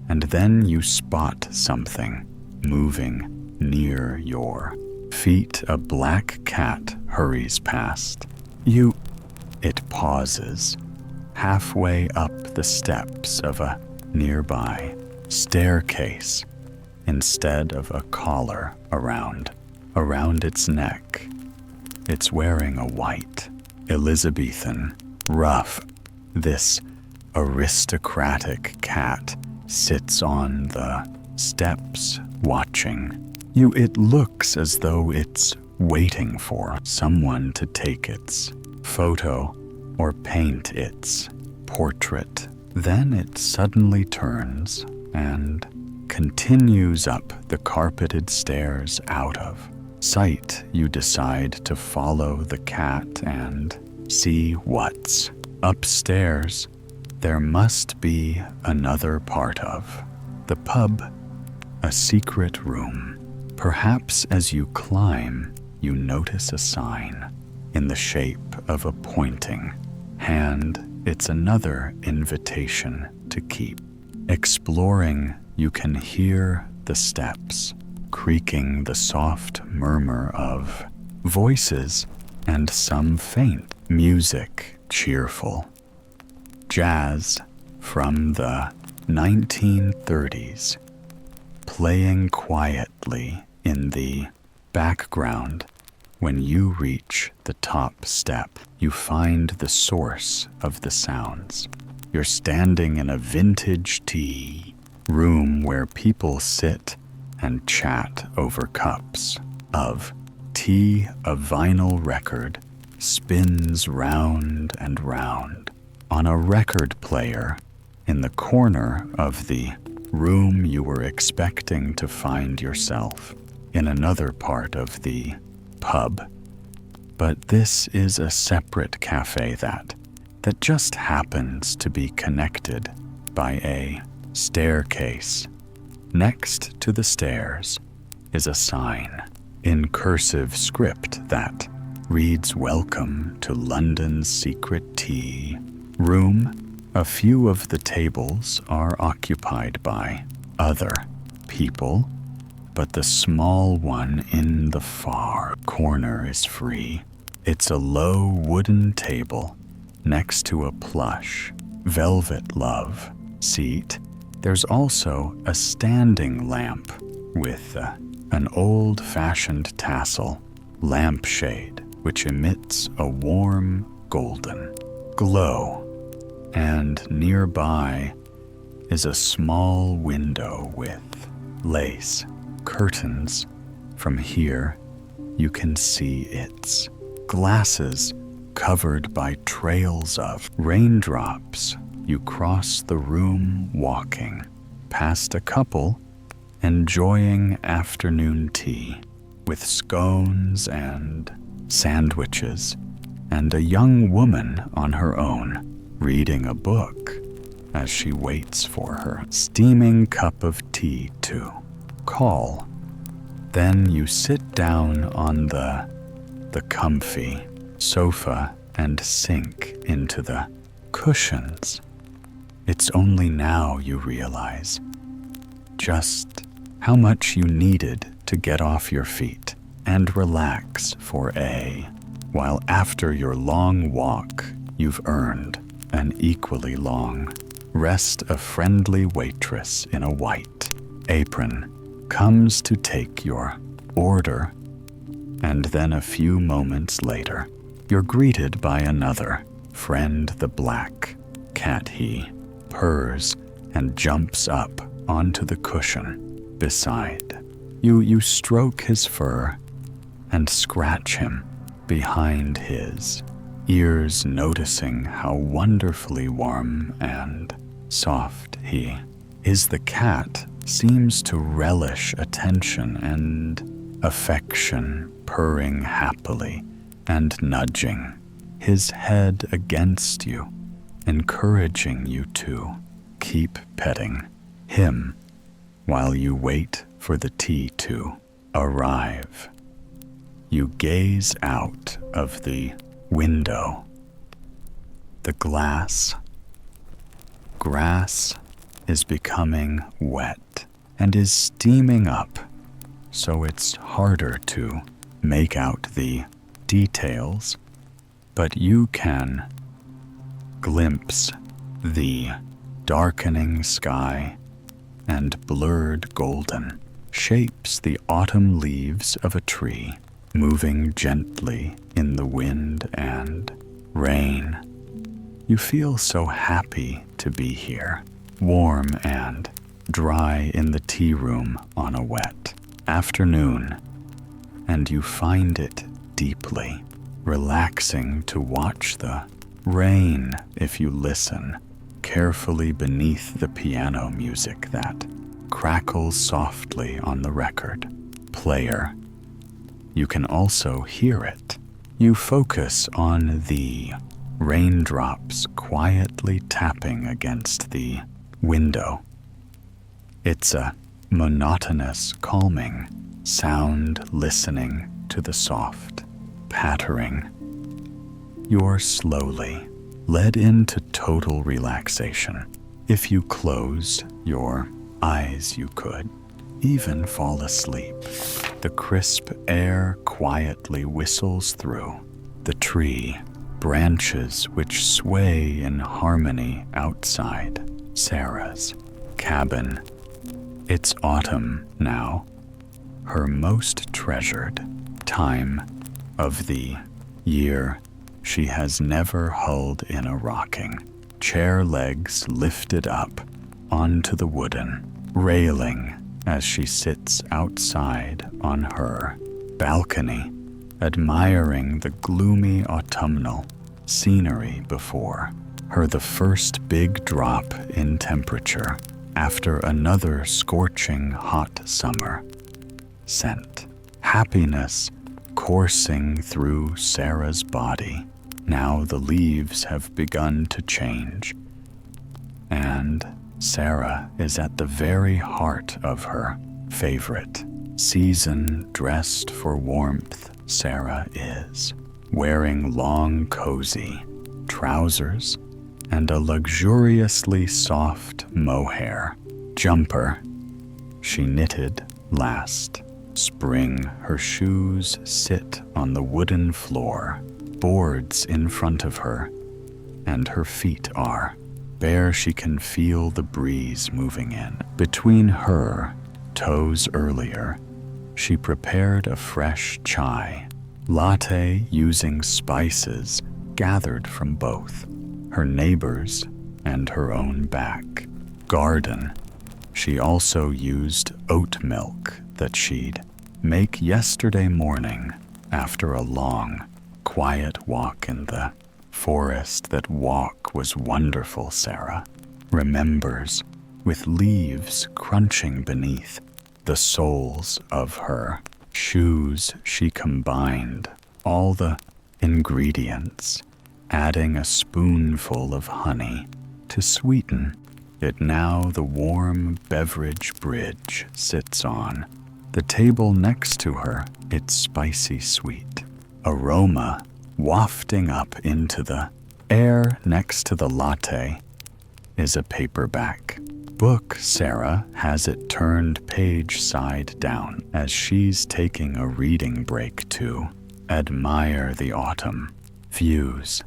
And then you spot something moving near your feet. A black cat hurries past. It pauses halfway up the steps of a nearby staircase instead of a collar around its neck. It's wearing a white Elizabethan ruff. This aristocratic cat sits on the steps watching you. It looks as though it's waiting for someone to take its photo or paint its portrait. Then it suddenly turns and continues up the carpeted stairs out of sight. You decide to follow the cat and see what's upstairs. There must be another part of the pub, a secret room. Perhaps as you climb, you notice a sign in the shape of a pointing hand. It's another invitation to keep exploring. You can hear the steps creaking, the soft murmur of voices, and some faint music, cheerful jazz from the 1930s, playing quietly in the background. When you reach the top step, you find the source of the sounds. You're standing in a vintage tea room where people sit and chat over cups of tea. A vinyl record spins round and round on a record player in the corner of the room. You were expecting to find yourself in another part of the pub, but this is a separate cafe that just happens to be connected by a staircase. Next to the stairs is a sign in cursive script that reads, "Welcome to London's secret tea room." A few of the tables are occupied by other people, but the small one in the far corner is free. It's a low wooden table next to a plush velvet love seat. There's also a standing lamp with an old-fashioned tassel lampshade which emits a warm golden glow. And nearby is a small window with lace curtains. From here, you can see its glasses covered by trails of raindrops. You cross the room walking past a couple enjoying afternoon tea with scones and sandwiches, and a young woman on her own reading a book as she waits for her steaming cup of tea to call. Then you sit down on the comfy sofa and sink into the cushions. It's only now you realize just how much you needed to get off your feet and relax for a while. After your long walk, you've earned an equally long rest. A friendly waitress in a white apron comes to take your order, and then a few moments later, you're greeted by another friend, the black cat. He purrs and jumps up onto the cushion beside you. You stroke his fur and scratch him behind his ears, noticing how wonderfully warm and soft he is. The cat seems to relish attention and affection, purring happily and nudging his head against you, encouraging you to keep petting him while you wait for the tea to arrive. You gaze out of the window. The grass is becoming wet and is steaming up, so it's harder to make out the details, but you can glimpse the darkening sky and blurred golden shapes the autumn leaves of a tree moving gently in the wind and rain. You feel so happy to be here, warm and dry in the tea room on a wet afternoon, and you find it deeply relaxing to watch the rain if you listen carefully beneath the piano music that crackles softly on the record player. You can also hear it. You focus on the raindrops quietly tapping against the window. It's a monotonous, calming sound listening to the soft pattering. You're slowly led into total relaxation. If you close your eyes, you could even fall asleep. The crisp air quietly whistles through the tree branches which sway in harmony outside Sarah's cabin. It's autumn now, her most treasured time of the year. She has never hulled in a rocking chair, legs lifted up onto the wooden railing as she sits outside on her balcony, admiring the gloomy autumnal scenery before her, the first big drop in temperature after another scorching hot summer sent happiness coursing through Sarah's body. Now the leaves have begun to change, and Sarah is at the very heart of her favorite season. Dressed for warmth, Sarah is wearing long, cozy trousers and a luxuriously soft mohair jumper she knitted last spring. Her shoes sit on the wooden floor, boards in front of her, and her feet are bare. She can feel the breeze moving in between her toes. Earlier, she prepared a fresh chai latte using spices gathered from both her neighbors and her own back garden. She also used oat milk that she'd make yesterday morning after a long, quiet walk in the forest. That walk was wonderful, Sarah remembers, with leaves crunching beneath the soles of her shoes. She combined all the ingredients, adding a spoonful of honey to sweeten it. Now the warm beverage bridge sits on the table next to her, its spicy sweet aroma wafting up into the air. Next to the latte is a paperback book. Sarah has it turned page side down as she's taking a reading break to admire the autumn views.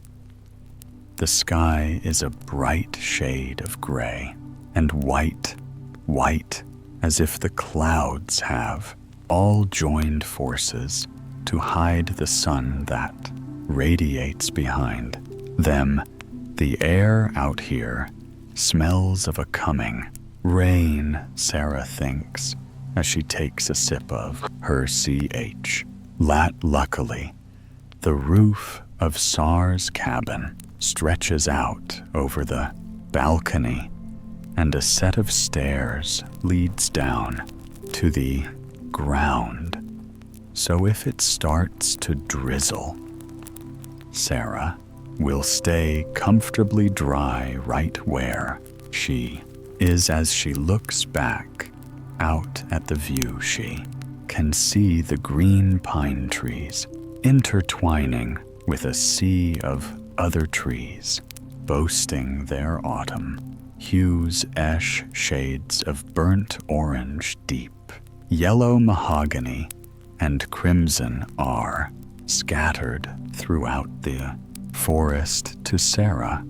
The sky is a bright shade of gray and white, as if the clouds have all joined forces to hide the sun that radiates behind them. The air out here smells of a coming rain, Sarah thinks as she takes a sip of her Luckily, the roof of Sar's cabin stretches out over the balcony, and a set of stairs leads down to the ground. So if it starts to drizzle, Sarah will stay comfortably dry right where she is. As she looks back Out at the view, she can see the green pine trees intertwining with a sea of other trees, boasting their autumn. Hues ash shades of burnt orange deep, yellow mahogany, and crimson are scattered throughout the forest. To Sarah,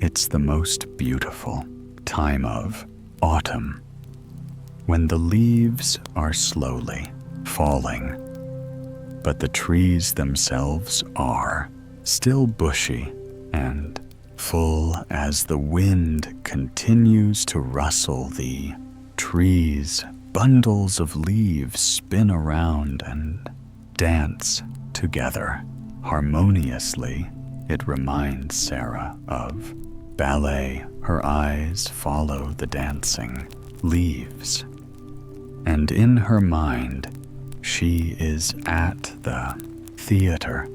it's the most beautiful time of autumn, when the leaves are slowly falling, but the trees themselves are still bushy and full as the wind continues to rustle the trees. Bundles of leaves spin around and dance together harmoniously. It reminds Sarah of ballet. Her eyes follow the dancing leaves, and in her mind, she is at the theater.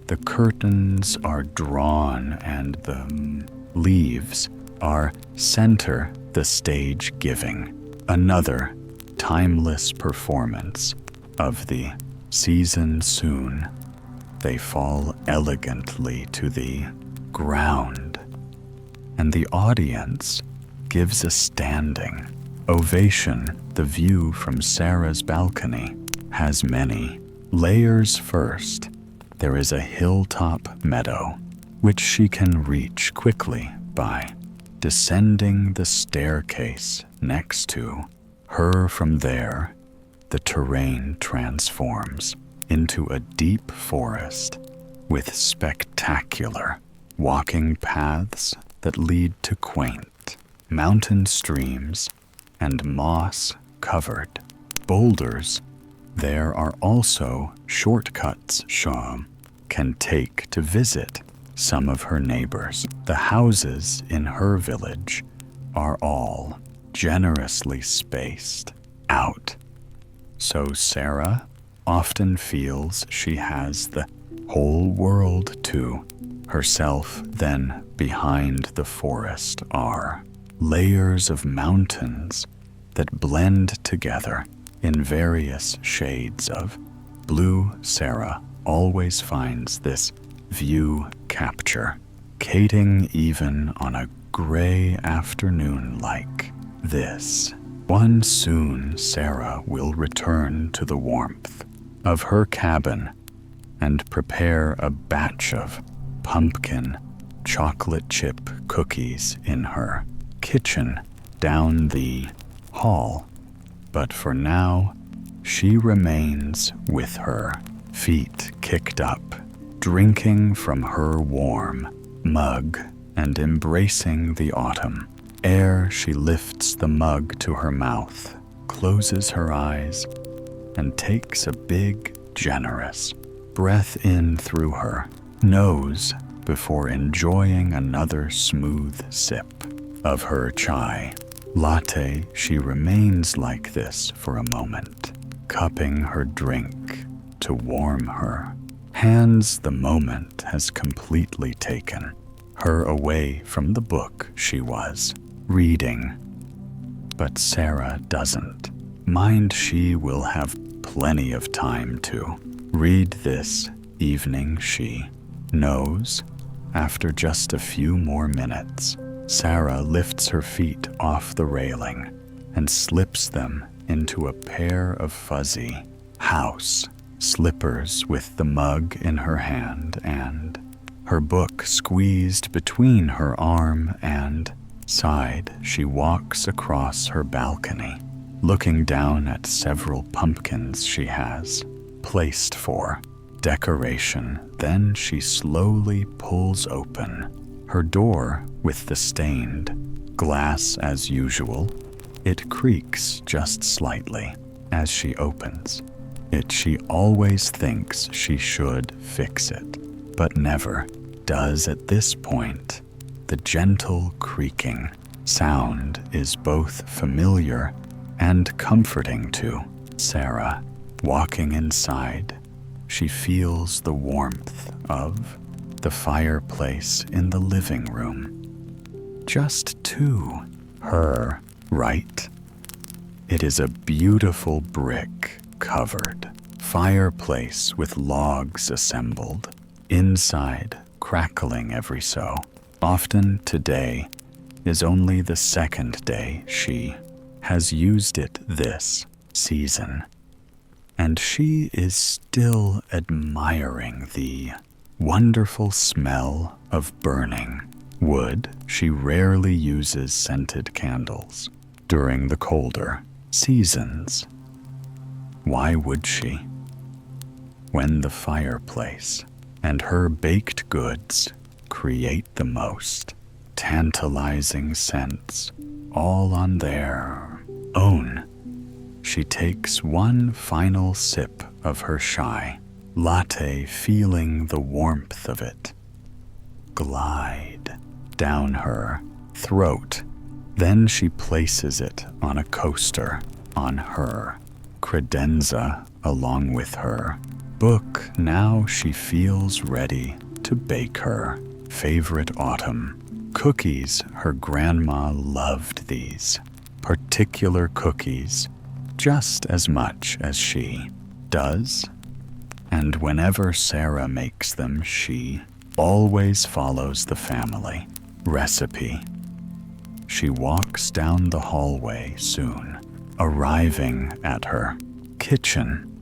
The curtains are drawn and the leaves are center the stage, giving another timeless performance of the season. Soon they fall elegantly to the ground, and the audience gives a standing ovation. The view from Sarah's balcony has many layers. First, there is a hilltop meadow, which she can reach quickly by descending the staircase next to her. From there, the terrain transforms into a deep forest with spectacular walking paths that lead to quaint mountain streams and moss-covered boulders. There are also shortcuts she can take to visit some of her neighbors. The houses in her village are all generously spaced out, so Sarah often feels she has the whole world to herself. Then behind the forest are layers of mountains that blend together in various shades of blue. Sarah always finds this view captivating, even on a gray afternoon like this one. Soon Sarah will return to the warmth of her cabin and prepare a batch of pumpkin chocolate chip cookies in her kitchen down the hall. But for now, she remains with her feet kicked up, drinking from her warm mug and embracing the autumn air. She lifts the mug to her mouth, closes her eyes, and takes a big, generous breath in through her nose before enjoying another smooth sip of her chai latte. She remains like this for a moment, cupping her drink to warm her hands. The moment has completely taken her away from the book she was reading. But Sarah doesn't mind. She will have plenty of time to read this evening, she knows. After just a few more minutes, Sarah lifts her feet off the railing and slips them into a pair of fuzzy house slippers. With the mug in her hand and her book squeezed between her arm and side, she walks across her balcony, looking down at several pumpkins she has placed for decoration. Then she slowly pulls open her door with the stained glass. As usual, it creaks just slightly as she opens it. She always thinks she should fix it, but never does at this point. The gentle creaking sound is both familiar and comforting to Sarah. Walking inside, she feels the warmth of the fireplace in the living room. Just to her right, It is a beautiful brick covered fireplace with logs assembled, inside crackling every so. Often today is only the second day she has used it this season, and she is still admiring the wonderful smell of burning wood. She rarely uses scented candles during the colder seasons. Why would she? When the fireplace and her baked goods create the most tantalizing scents all on their own. She takes one final sip of her chai latte, feeling the warmth of it glide down her throat. Then she places it on a coaster on her credenza along with her book. Now she feels ready to bake her favorite autumn cookies. Her grandma loved these particular cookies just as much as she does, and whenever Sarah makes them, she always follows the family recipe. She walks down the hallway soon, arriving at her kitchen.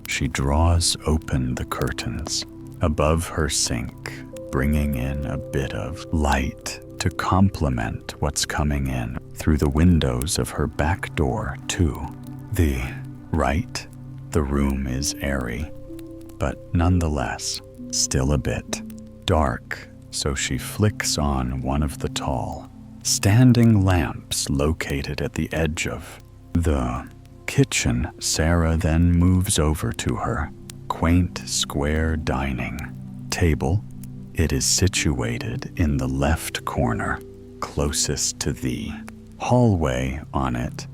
She draws open the curtains above her sink, bringing in a bit of light to complement what's coming in through the windows of her back door to the right. The room is airy, but nonetheless still a bit dark, so she flicks on one of the tall standing lamps located at the edge of the kitchen. Sarah then moves over to her quaint square dining table. It is situated in the left corner, closest to the hallway. On it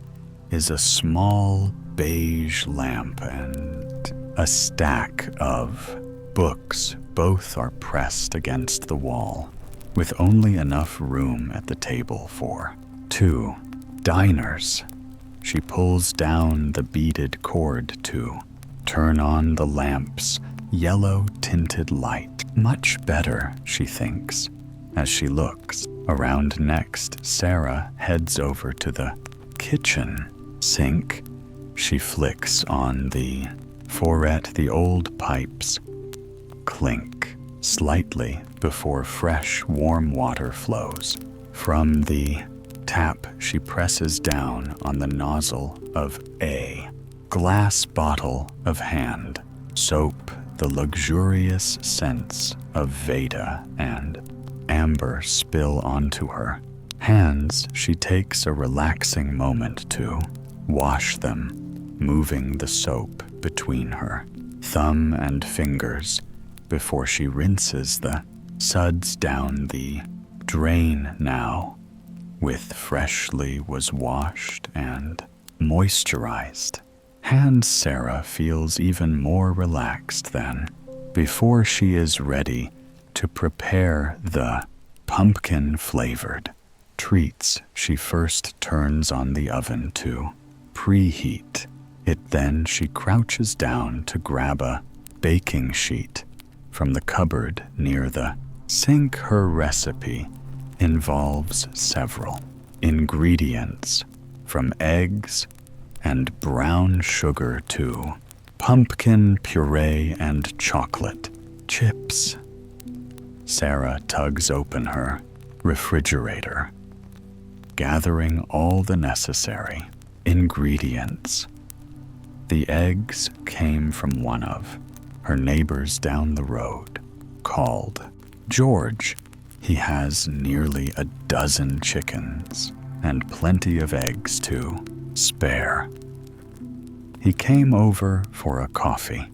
is a small beige lamp and a stack of books. Both are pressed against the wall, with only enough room at the table for two diners. She pulls down the beaded cord to turn on the lamp's yellow-tinted light. Much better, she thinks, as she looks around. Next, Sarah heads over to the kitchen sink. She flicks on the foret. The old pipes clink slightly before fresh, warm water flows from the tap. She presses down on the nozzle of a glass bottle of hand soap. The luxurious scents of Veda and amber spill onto her hands. She takes a relaxing moment to wash them, moving the soap between her thumb and fingers before she rinses the suds down the drain. Now, with freshly was washed and moisturized hands, Sarah feels even more relaxed than before. She is ready to prepare the pumpkin-flavored treats. She first turns on the oven to preheat it. Then she crouches down to grab a baking sheet from the cupboard near the sink. Her recipe involves several ingredients, from eggs and brown sugar to pumpkin puree and chocolate chips. Sarah tugs open her refrigerator, gathering all the necessary ingredients. The eggs came from one of her neighbors down the road, called George. He has nearly a dozen chickens and plenty of eggs to spare. He came over for a coffee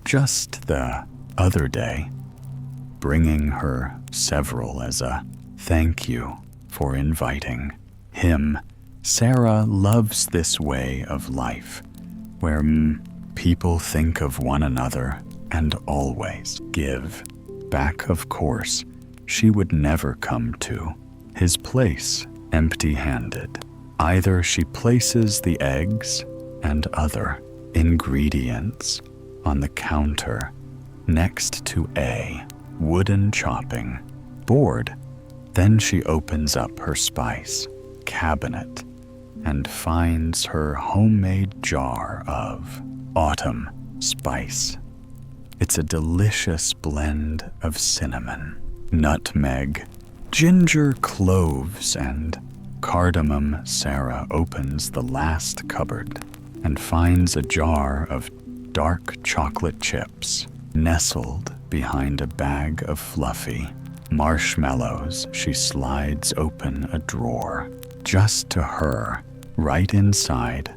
just the other day, bringing her several as a thank you for inviting him. Sarah loves this way of life where people think of one another and always give back. Of course, she would never come to his place empty-handed. Either she places the eggs and other ingredients on the counter next to a wooden chopping board. Then she opens up her spice cabinet and finds her homemade jar of autumn spice. It's a delicious blend of cinnamon, nutmeg, ginger, cloves, and cardamom. Sarah opens the last cupboard and finds a jar of dark chocolate chips nestled behind a bag of fluffy marshmallows. She slides open a drawer. Just to her, right inside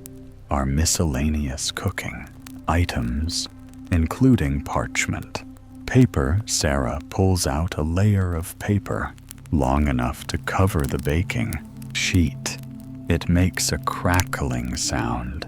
are miscellaneous cooking items, including parchment paper. Sarah pulls out a layer of paper long enough to cover the baking sheet. It makes a crackling sound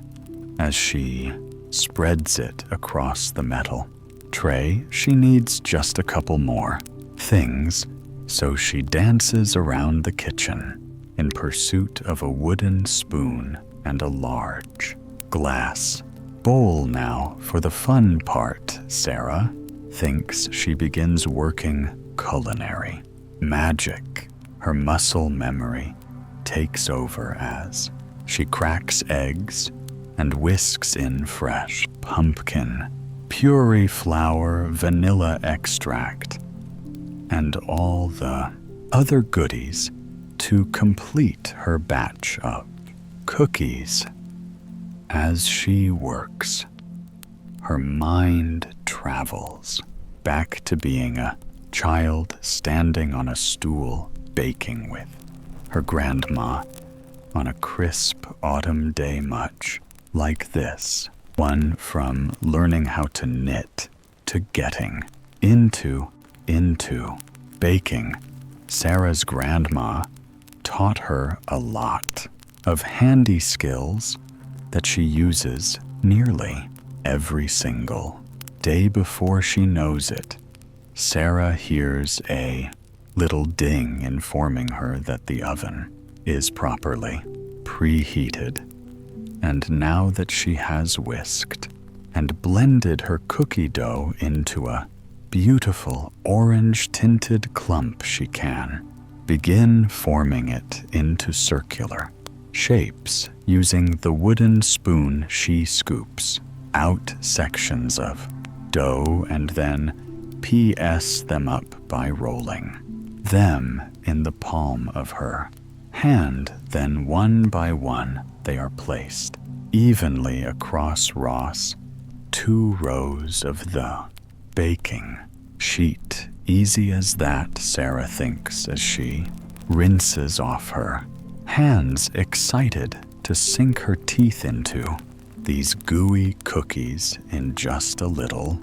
as she spreads it across the metal tray. She needs just a couple more things, so she dances around the kitchen in pursuit of a wooden spoon and a large glass bowl. Now for the fun part. Sarah thinks she begins working culinary magic. Her muscle memory takes over as she cracks eggs and whisks in fresh pumpkin puree, flour, vanilla extract, and all the other goodies to complete her batch of cookies. As she works, her mind travels back to being a child standing on a stool baking with her grandma on a crisp autumn day, much like this one. From learning how to knit to getting into baking, Sarah's grandma taught her a lot of handy skills that she uses nearly every single day. Before she knows it, Sarah hears a little ding informing her that the oven is properly preheated. And now that she has whisked and blended her cookie dough into a beautiful orange-tinted clump, she can begin forming it into circular shapes. Using the wooden spoon, she scoops out sections of dough and then PS them up by rolling them in the palm of her hand. Then one by one they are placed evenly across two rows of the baking sheet. Easy as that, Sarah thinks as she rinses off her hands, excited to sink her teeth into these gooey cookies in just a little,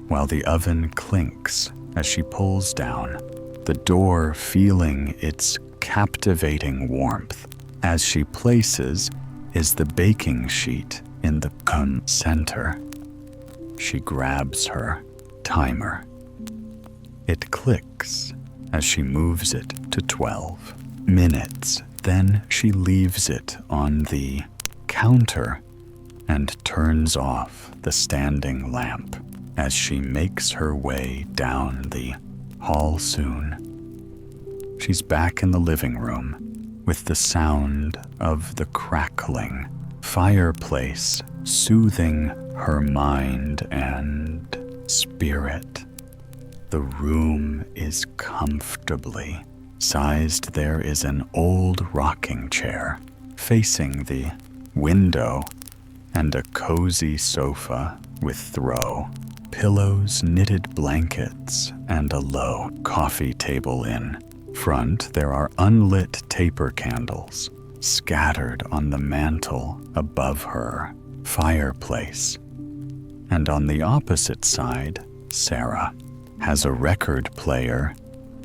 while the oven clinks as she pulls down the door, feeling its captivating warmth. As she places is the baking sheet in the center. She grabs her timer. It clicks as she moves it to 12 minutes. Then she leaves it on the counter and turns off the standing lamp as she makes her way down the hall. Soon, she's back in the living room with the sound of the crackling fireplace soothing her mind and spirit. The room is comfortably sized. There is an old rocking chair facing the window and a cozy sofa with throw pillows, knitted blankets, and a low coffee table in front. There are unlit taper candles scattered on the mantel above her fireplace. And on the opposite side, Sarah has a record player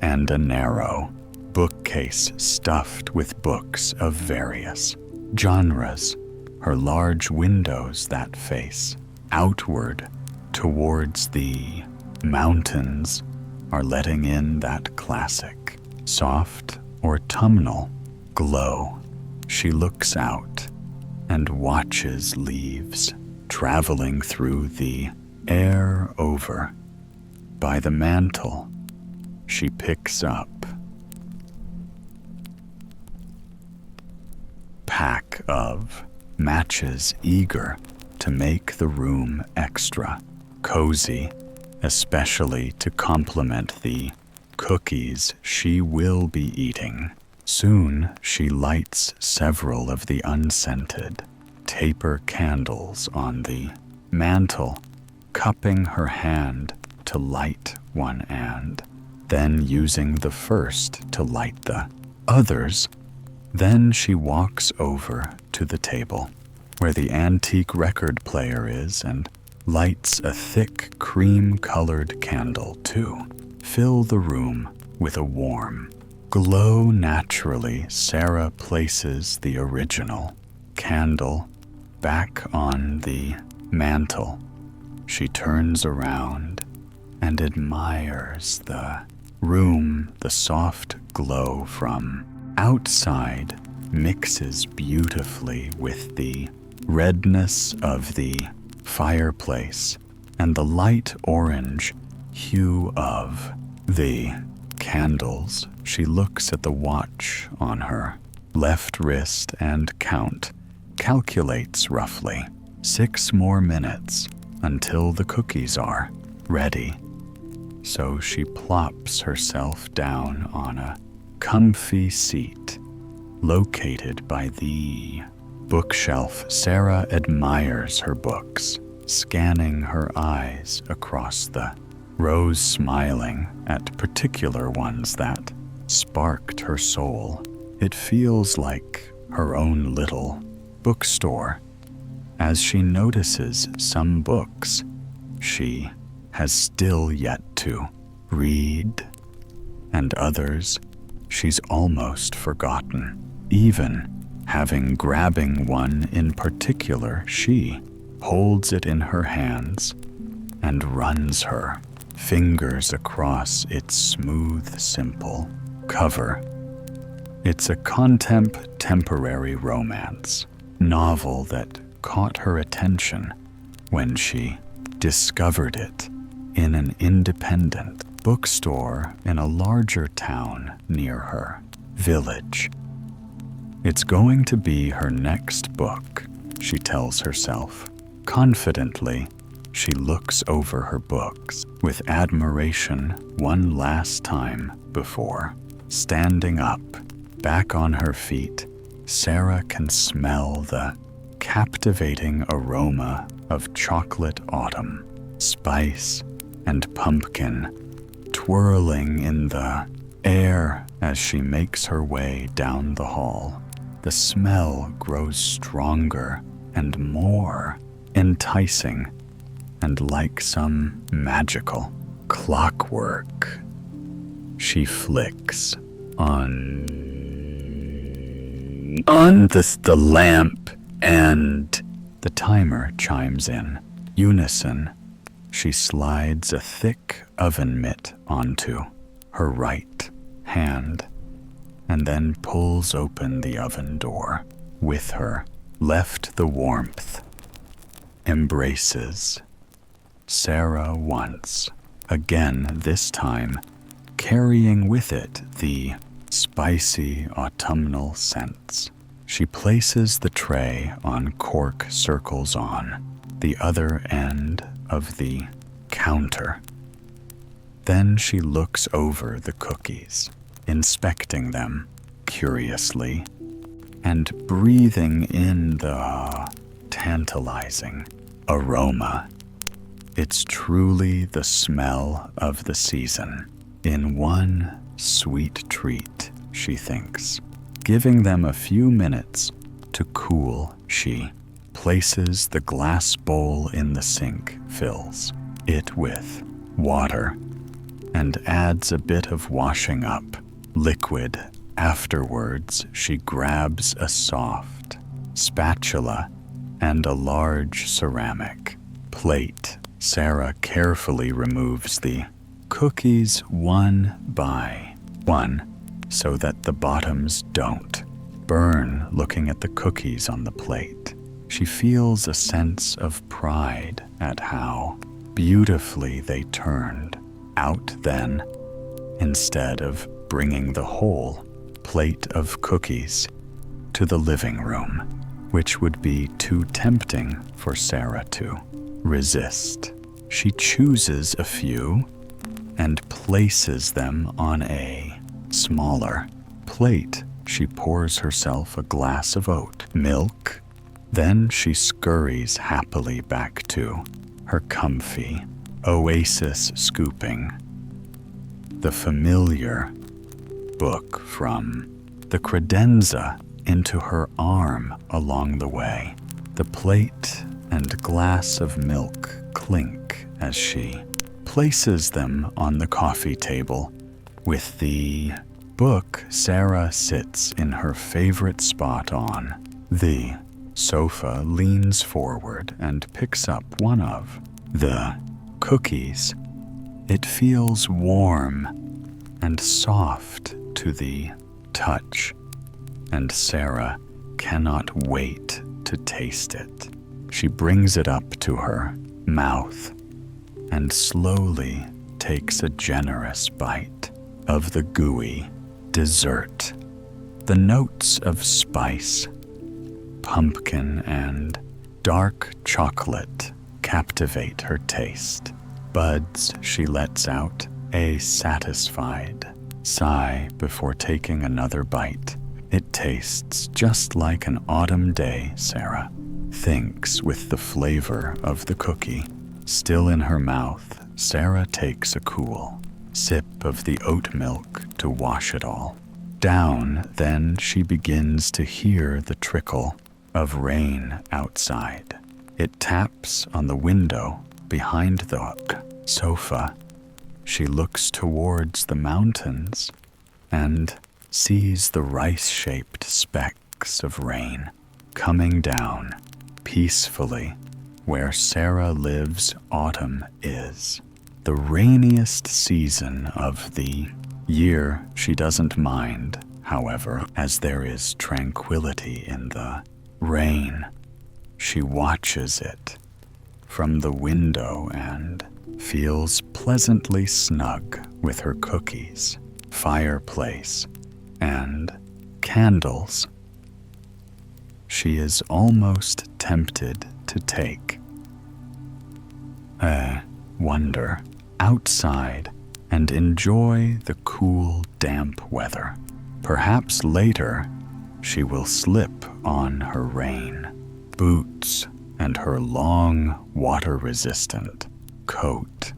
and a narrow bookcase stuffed with books of various genres. Her large windows that face outward towards the mountains are letting in that classic soft autumnal glow. she looks out and watches leaves traveling through the air over. By the mantle, she picks up pack of matches, eager to make the room extra cozy, especially to complement the cookies she will be eating. Soon she lights several of the unscented taper candles on the mantle, cupping her hand to light one and then using the first to light the others. Then she walks over to the table where the antique record player is and lights a thick cream-colored candle to fill the room with a warm glow. Naturally, Sarah places the original candle back on the mantle. She turns around and admires the room. The soft glow from outside mixes beautifully with the redness of the fireplace and the light orange hue of the candles. She looks at the watch on her left wrist and calculates roughly 6 more minutes until the cookies are ready. So she plops herself down on a comfy seat located by the bookshelf. Sarah admires her books, scanning her eyes across the rows, smiling at particular ones that sparked her soul. It feels like her own little bookstore. As she notices some books she has still yet to read, and others she's almost forgotten. Even grabbing one in particular, she holds it in her hands and runs her fingers across its smooth, simple cover. It's a contemporary romance novel that caught her attention when she discovered it in an independent bookstore in a larger town near her village. It's going to be her next book, she tells herself. Confidently, she looks over her books with admiration one last time before standing up. Back on her feet, Sarah can smell the captivating aroma of chocolate autumn, spice, and pumpkin twirling in the air as she makes her way down the hall. The smell grows stronger and more enticing, and like some magical clockwork, she flicks on the lamp, and the timer chimes in unison. She slides a thick oven mitt onto her right hand and then pulls open the oven door with her left. The warmth embraces Sarah once again, this time carrying with it the spicy autumnal scents. She places the tray on cork circles on the other end of the counter. Then she looks over the cookies, inspecting them curiously and breathing in the tantalizing aroma. It's truly the smell of the season in one sweet treat, she thinks. Giving them a few minutes to cool, she places the glass bowl in the sink, fills it with water, and adds a bit of washing up liquid. Afterwards, she grabs a soft spatula and a large ceramic plate. Sarah carefully removes the cookies one by one so that the bottoms don't burn looking at the cookies on the plate. She feels a sense of pride at how beautifully they turned out then, instead of bringing the whole plate of cookies to the living room, which would be too tempting for Sarah to resist. She chooses a few and places them on a smaller plate. She pours herself a glass of oat milk. Then she scurries happily back to her comfy oasis, scooping the familiar book from the credenza into her arm along the way. The plate and glass of milk clink as she places them on the coffee table. With the book, Sarah sits in her favorite spot on the sofa, leans forward, and picks up one of the cookies. It feels warm and soft to the touch, and Sarah cannot wait to taste it. She brings it up to her mouth and slowly takes a generous bite of the gooey dessert. The notes of spice, pumpkin, and dark chocolate captivate her taste buds. She lets out a satisfied sigh before taking another bite. It tastes just like an autumn day, Sarah thinks, with the flavor of the cookie still in her mouth. Sarah takes a cool sip of the oat milk to wash it all down. Then she begins to hear the trickle of rain outside. It taps on the window behind the sofa. She looks towards the mountains and sees the rice-shaped specks of rain coming down peacefully. Where Sarah lives, autumn is the rainiest season of the year. She doesn't mind, however, as there is tranquility in the rain. She watches it from the window and feels pleasantly snug with her cookies, fireplace, and candles. She is almost tempted to take a wander outside and enjoy the cool, damp weather. Perhaps later she will slip on her rain boots and her long, water-resistant coat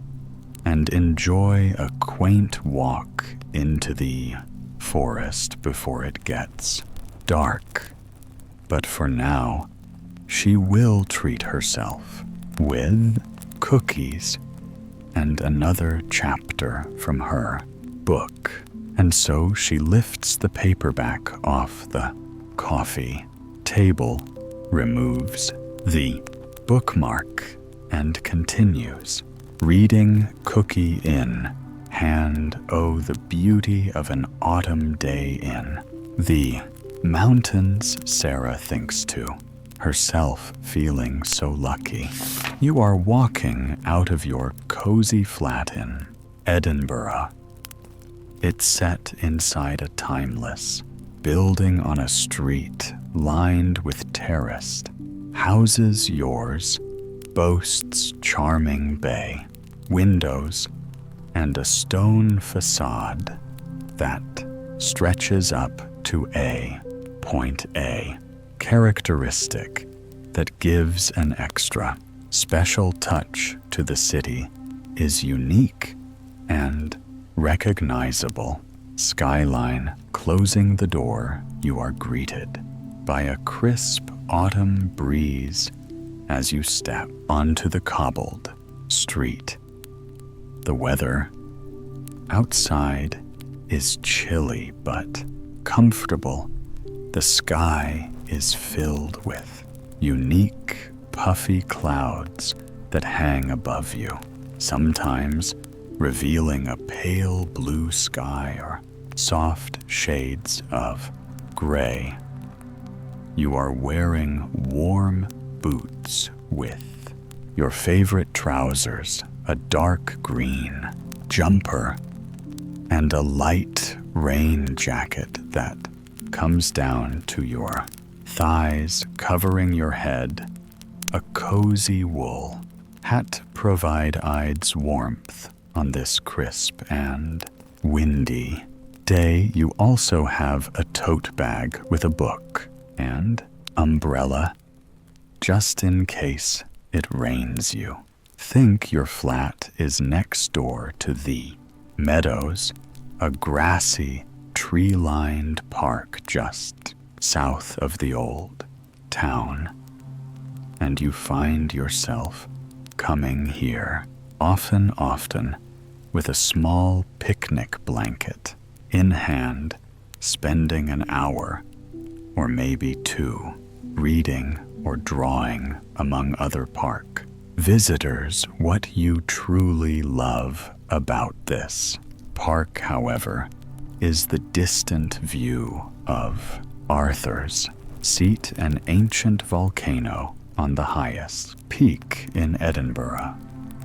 and enjoy a quaint walk into the forest before it gets dark. But for now, she will treat herself with cookies and another chapter from her book. And so she lifts the paperback off the coffee table, removes the bookmark, and continues reading, cookie in hand. Oh, the beauty of an autumn day in the mountains, Sarah thinks to herself, feeling so lucky. You are walking out of your cozy flat in Edinburgh. It's set inside a timeless building on a street lined with terraced houses. Yours boasts charming bay windows and a stone facade that stretches up to a point. A characteristic that gives an extra special touch to the city is unique and recognizable skyline. Closing the door, you are greeted by a crisp autumn breeze as you step onto the cobbled street. The weather outside is chilly but comfortable. The sky is filled with unique, puffy clouds that hang above you, sometimes revealing a pale blue sky or soft shades of gray. you are wearing warm boots with your favorite trousers, a dark green jumper, and a light rain jacket that comes down to your thighs, covering your head. A cozy wool hat provides warmth on this crisp and windy day. You also have a tote bag with a book and umbrella, just in case it rains you. Think your flat is next door to the meadows, a grassy, tree-lined park just south of the old town, and you find yourself coming here often, with a small picnic blanket in hand, spending an hour or maybe two reading or drawing among other park visitors. What you truly love about this park, however, is the distant view of Arthur's Seat, an ancient volcano on the highest peak in Edinburgh.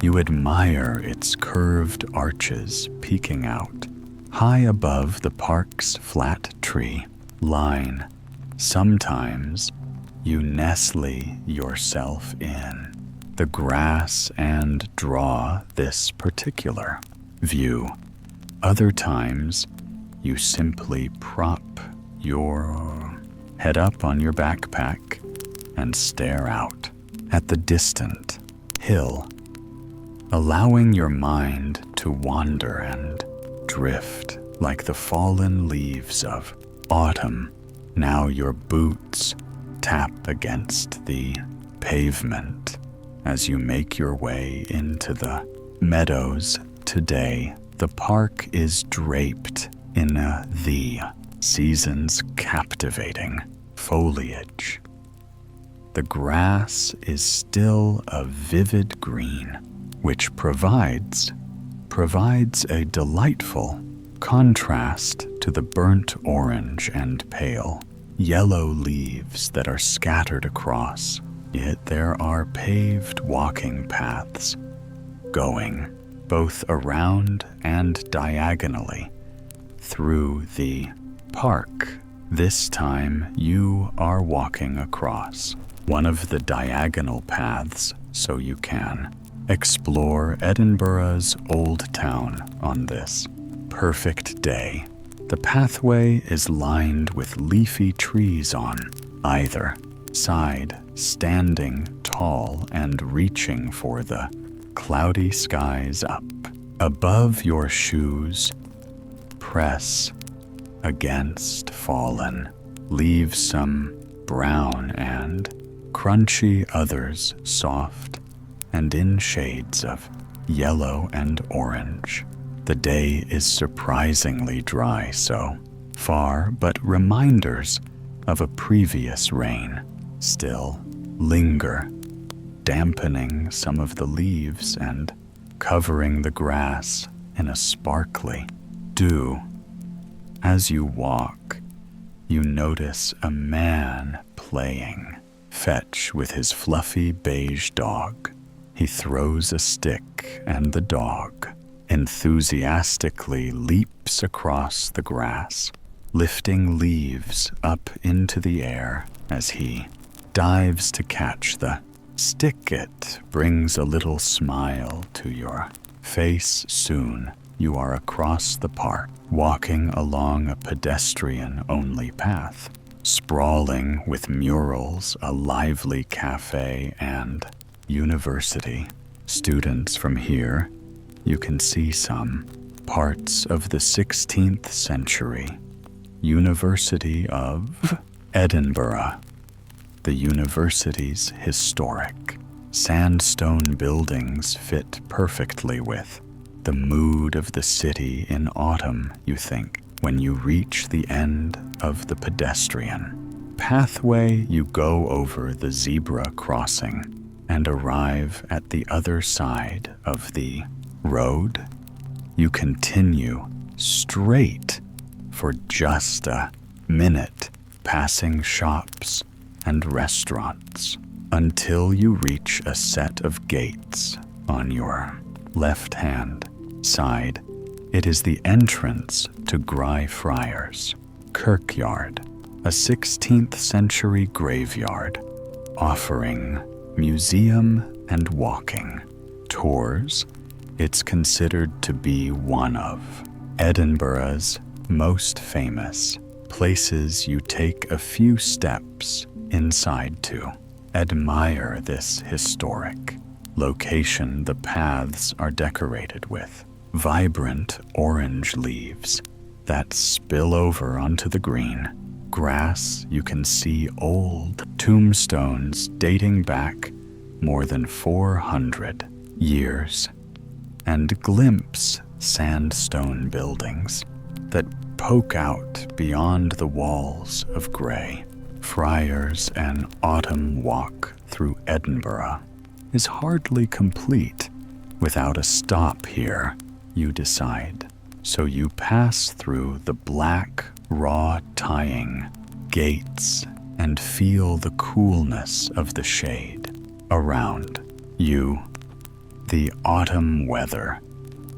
You admire its curved arches peeking out high above the park's flat tree line. Sometimes you nestle yourself in the grass and draw this particular view. Other times, you simply prop your head up on your backpack and stare out at the distant hill, allowing your mind to wander and drift like the fallen leaves of autumn. Now your boots tap against the pavement as you make your way into the meadows. Today, the park is draped in the season's captivating foliage. The grass is still a vivid green, which provides a delightful contrast to the burnt orange and pale yellow leaves that are scattered across. Yet there are paved walking paths going both around and diagonally through the park. This time you are walking across one of the diagonal paths so you can explore Edinburgh's old town on this perfect day. The pathway is lined with leafy trees on either side, standing tall and reaching for the cloudy skies up above. Your shoes press against fallen leaves, some brown and crunchy, others soft and in shades of yellow and orange. The day is surprisingly dry so far, but reminders of a previous rain still linger, dampening some of the leaves and covering the grass in a sparkly dew. As you walk, you notice a man playing fetch with his fluffy beige dog. He throws a stick and the dog enthusiastically leaps across the grass, lifting leaves up into the air as he dives to catch the stick. It brings a little smile to your face. Soon you are across the park, walking along a pedestrian-only path, sprawling with murals, a lively cafe, and university students. From here, you can see some parts of the 16th century University of Edinburgh. The university's historic sandstone buildings fit perfectly with the mood of the city in autumn, you think. When you reach the end of the pedestrian pathway, you go over the zebra crossing and arrive at the other side of the road. You continue straight for just a minute, passing shops and restaurants until you reach a set of gates on your left-hand side. It is the entrance to Greyfriars Kirkyard, a 16th century graveyard offering museum and walking tours. It's considered to be one of Edinburgh's most famous places you take a few steps inside to admire this historic location. The paths are decorated with vibrant orange leaves that spill over onto the green grass. You can see old tombstones dating back more than 400 years and glimpse sandstone buildings that poke out beyond the walls of Grey Friars. An autumn walk through Edinburgh is hardly complete without a stop here, you decide. So you pass through the black, raw tying gates and feel the coolness of the shade around you. The autumn weather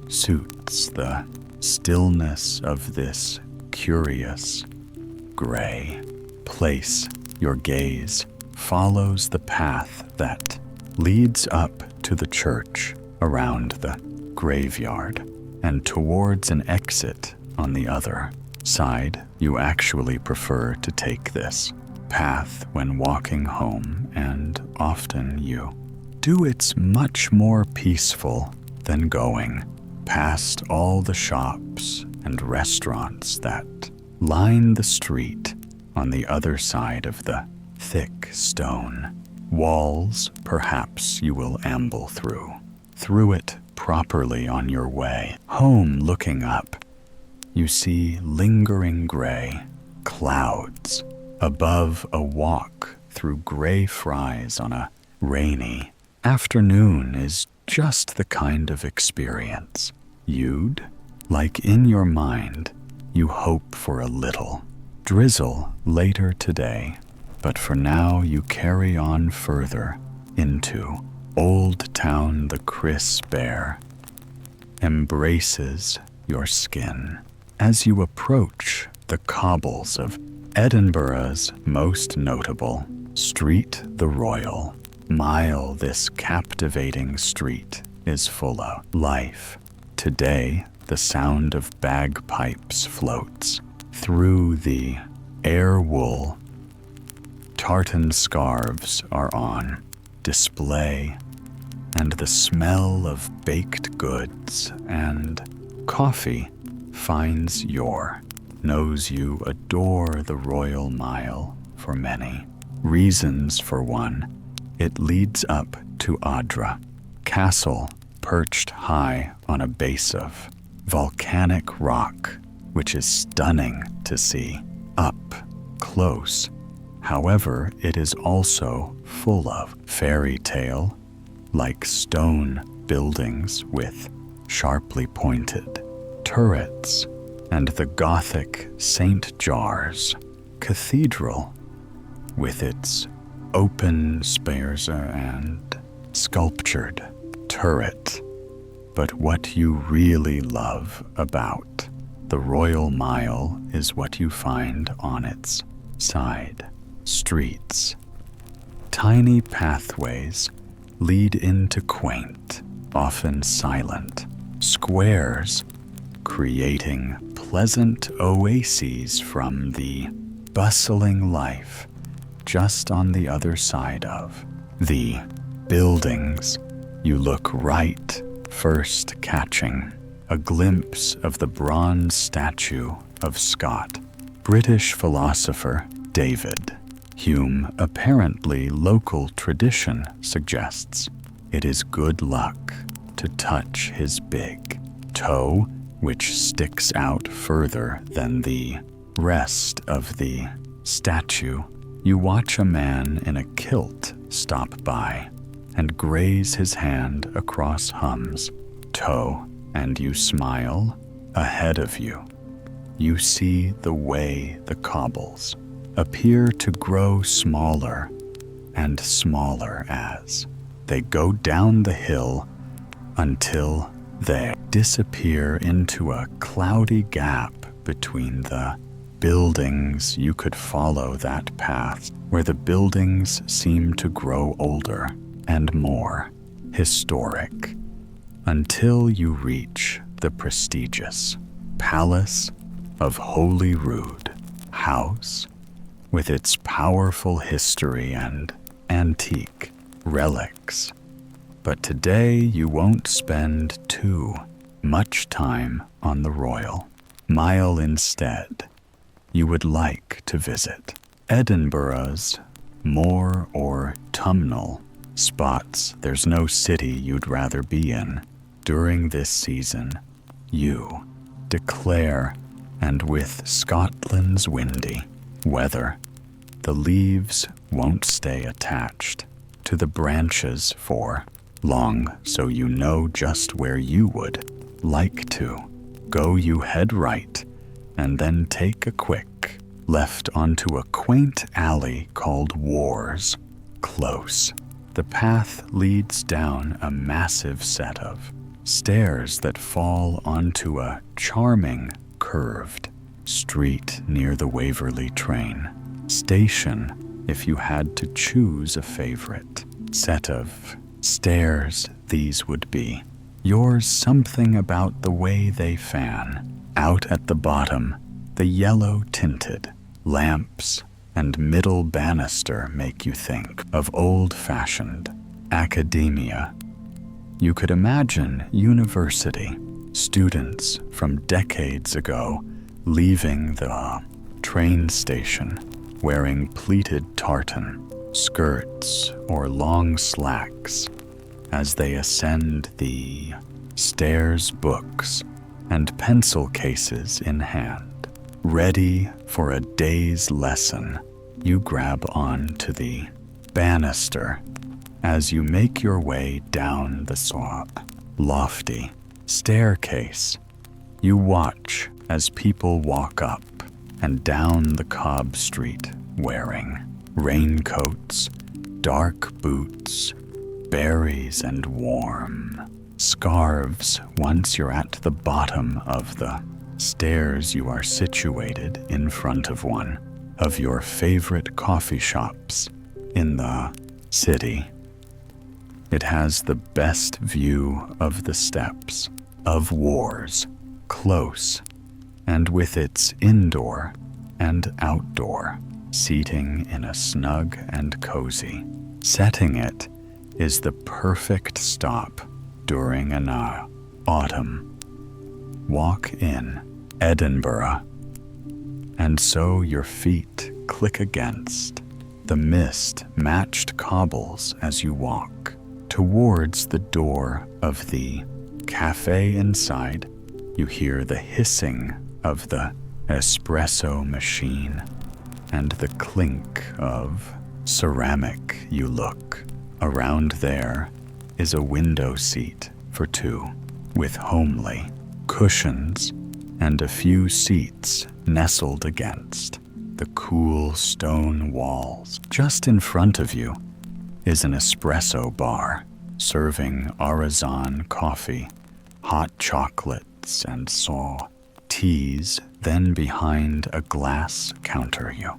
suits the stillness of this curious gray place. Your gaze follows the path that leads up to the church around the graveyard and towards an exit on the other side. You actually prefer to take this path when walking home, and often you do. It's much more peaceful than going past all the shops and restaurants that line the street on the other side of the thick stone walls. Perhaps you will amble through it properly on your way home. Looking up, you see lingering gray clouds above. A walk through Greyfriars on a rainy afternoon is just the kind of experience you'd like. In your mind, you hope for a little drizzle later today, but for now you carry on further into Old Town. The crisp air embraces your skin as you approach the cobbles of Edinburgh's most notable street, the Royal Mile. This captivating street is full of life. Today, the sound of bagpipes floats through the air. Wool tartan scarves are on display, and the smell of baked goods and coffee finds your nose. You adore the Royal Mile for many reasons. For one, it leads up to Adra Castle, perched high on a base of volcanic rock, which is stunning to see up close. However, it is also full of fairy tale like stone buildings with sharply pointed turrets, and the Gothic St. Giles Cathedral with its open spires and sculptured turret. But what you really love about the Royal Mile is what you find on its side streets. Tiny pathways lead into quaint, often silent squares, creating pleasant oases from the bustling life just on the other side of the buildings. You look right, first catching a glimpse of the bronze statue of Scott British philosopher David Hume. Apparently, local tradition suggests it is good luck to touch his big toe, which sticks out further than the rest of the statue. You watch a man in a kilt stop by and graze his hand across Hume's toe, and you smile. Ahead of you, you see the way the cobbles appear to grow smaller and smaller as they go down the hill until they disappear into a cloudy gap between the buildings. You could follow that path where the buildings seem to grow older and more historic until you reach the prestigious Palace of Holyrood House with its powerful history and antique relics. But today you won't spend too much time on the Royal Mile. Instead, you would like to visit Edinburgh's more autumnal spots. There's no city you'd rather be in during this season, you declare, and with Scotland's windy weather, the leaves won't stay attached to the branches for long, so you know just where you would like to go. You head right and then take a quick left onto a quaint alley called War's Close. The path leads down a massive set of stairs that fall onto a charming curved street near the Waverley train station. If you had to choose a favorite set of stairs, these would be yours. Something about the way they fan out at the bottom, the yellow-tinted lamps and middle banister make you think of old-fashioned academia. You could imagine university students from decades ago leaving the train station wearing pleated tartan skirts or long slacks as they ascend the stairs, books and pencil cases in hand, ready for a day's lesson. You grab on to the banister as you make your way down the lofty staircase. You watch as people walk up and down the Cobb Street wearing raincoats, dark boots, berries and warm scarves. Once you're at the bottom of the stairs, you are situated in front of one of your favorite coffee shops in the city. It has the best view of the steps of War's Close, and with its indoor and outdoor seating in a snug and cozy setting, it is the perfect stop during an autumn walk in Edinburgh. And so your feet click against the mist-matched cobbles as you walk towards the door of the cafe. Inside, you hear the hissing of the espresso machine and the clink of ceramic. You look around. There is a window seat for two with homely cushions and a few seats nestled against the cool stone walls. Just in front of you is an espresso bar serving Arazan coffee, hot chocolates and teas. Then behind a glass counter you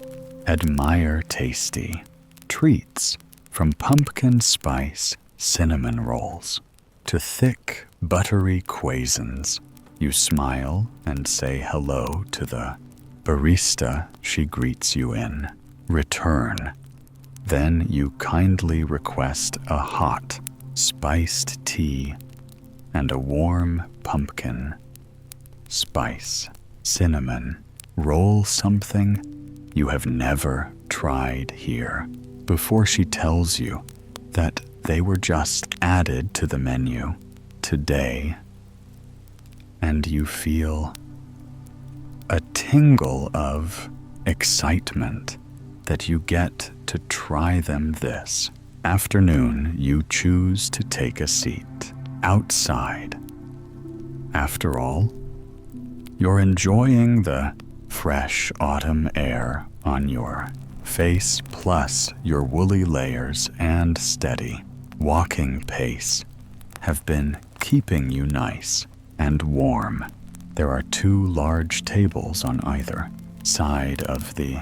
admire tasty treats, from pumpkin spice cinnamon rolls to thick buttery croissants. You smile and say hello to the barista. She greets you in return. Then you kindly request a hot spiced tea and a warm pumpkin spice cinnamon roll, something you have never tried here before. She tells you that they were just added to the menu today, and you feel a tingle of excitement that you get to try them this afternoon. You choose to take a seat outside. After all, you're enjoying the fresh autumn air on your face, plus your woolly layers and steady walking pace have been keeping you nice and warm. There are 2 large tables on either side of the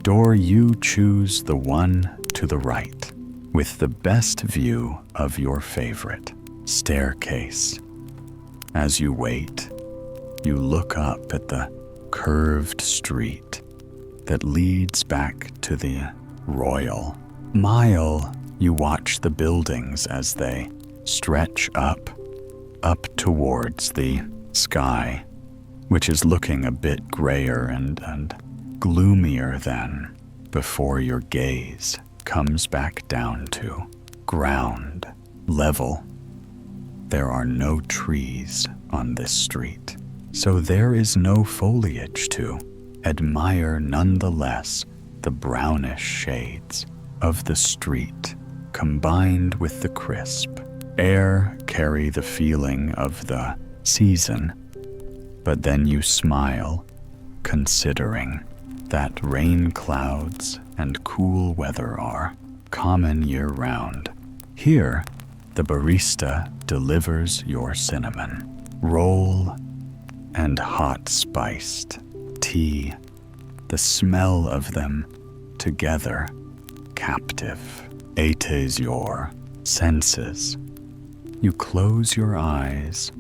door. You choose the one to the right, with the best view of your favorite staircase. As you wait, you look up at the curved street that leads back to the Royal Mile. You watch the buildings as they stretch up towards the sky, which is looking a bit grayer and gloomier than before your gaze comes back down to ground level. There are no trees on this street, so there is no foliage to admire. Nonetheless, the brownish shades of the street combined with the crisp air carry the feeling of the season. But then you smile, considering that rain clouds and cool weather are common year-round. Here, the barista delivers your cinnamon roll and hot spiced tea, the smell of them together captivates your senses. You close your eyes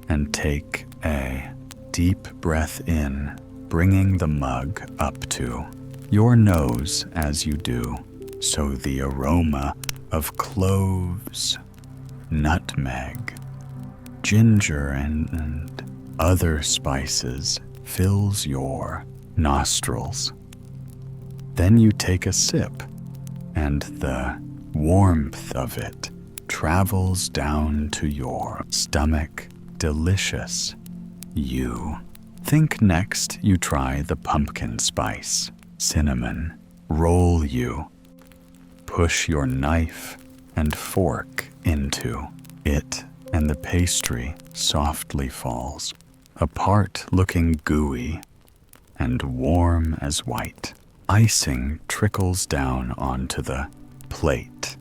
and take a deep breath in, bringing the mug up to your nose as you do. So the aroma of cloves, nutmeg, ginger, and other spices fills your nostrils. Then you take a sip, and the warmth of it travels down to your stomach. Delicious. You think next you try the pumpkin spice cinnamon roll. You push your knife and fork into it, and the pastry softly falls apart, looking gooey and warm as white. Icing trickles down onto the plate.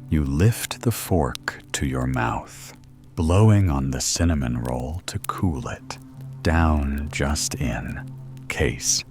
You lift the fork to your mouth, blowing on the cinnamon roll to cool it down just in case.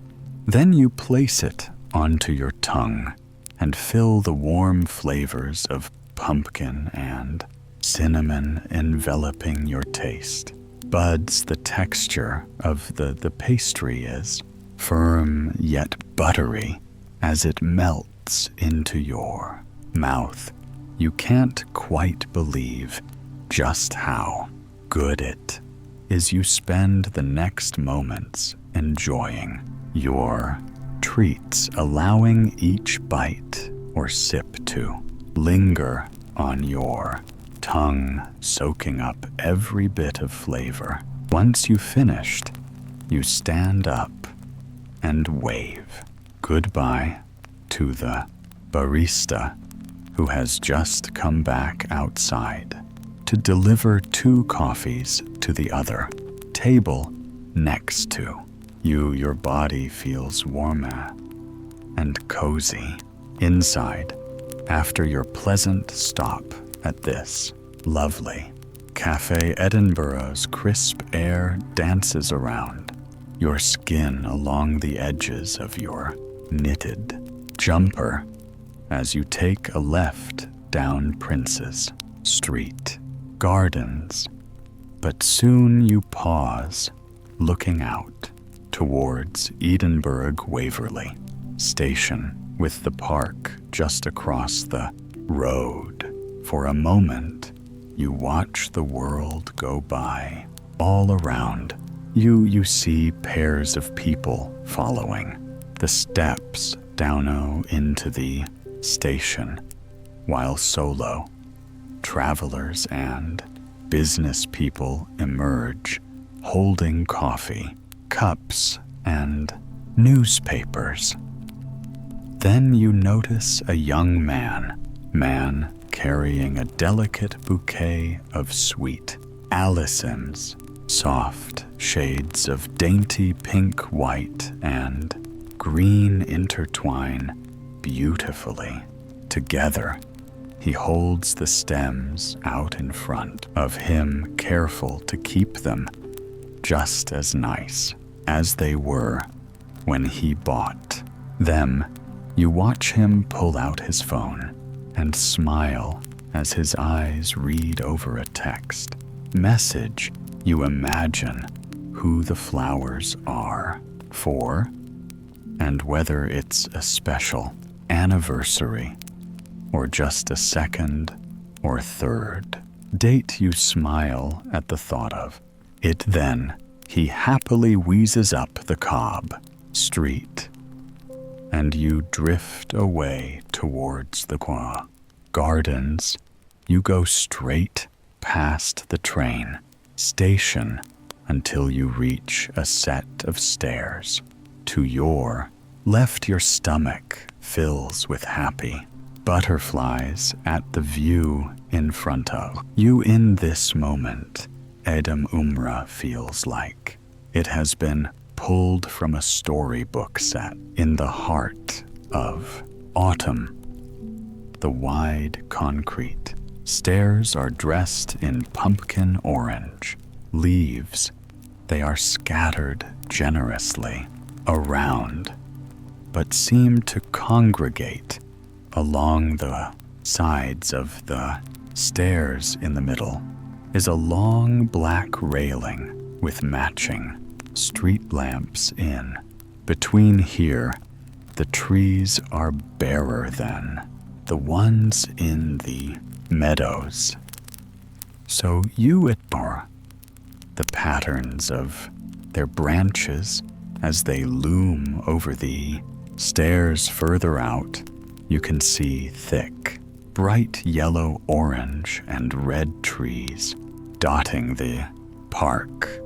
Then you place it onto your tongue and fill the warm flavors of pumpkin and cinnamon enveloping your taste buds. The texture of the pastry is firm yet buttery as it melts into your mouth. You can't quite believe just how good it is. You spend the next moments enjoying your treats, allowing each bite or sip to linger on your tongue, soaking up every bit of flavor. Once you've finished, you stand up and wave goodbye to the barista who has just come back outside to deliver 2 coffees to the other table next to you. Your body feels warmer and cozy inside after your pleasant stop at this lovely cafe. Edinburgh's crisp air dances around your skin along the edges of your knitted jumper as you take a left down Prince's Street Gardens. But soon you pause, looking out towards Edinburgh Waverley Station, with the park just across the road. For a moment, you watch the world go by. All around you see pairs of people following the steps down into the station, while solo travelers and business people emerge, holding coffee cups and newspapers. Then you notice a young man carrying a delicate bouquet of sweet Alison's soft shades of dainty pink, white, and green intertwine beautifully together. He holds the stems out in front of him, careful to keep them just as nice as they were when he bought them. You watch him pull out his phone and smile as his eyes read over a text message. You imagine who the flowers are for and whether it's a special anniversary or just a second or third date. You smile at the thought of it. Then he happily wheezes up the Cobb Street, and you drift away towards the gardens. You go straight past the train station until you reach a set of stairs. To your left, your stomach fills with happy butterflies at the view in front of you. In this moment, Edom Umrah feels like it has been pulled from a storybook set in the heart of autumn. The wide concrete stairs are dressed in pumpkin orange leaves. They are scattered generously around, but seem to congregate along the sides of the stairs. In the middle is a long black railing with matching street lamps in between. Here, the trees are barer than the ones in the meadows, so you admire the patterns of their branches as they loom over the stairs. Further out, you can see thick, bright yellow, orange, and red trees dotting the park.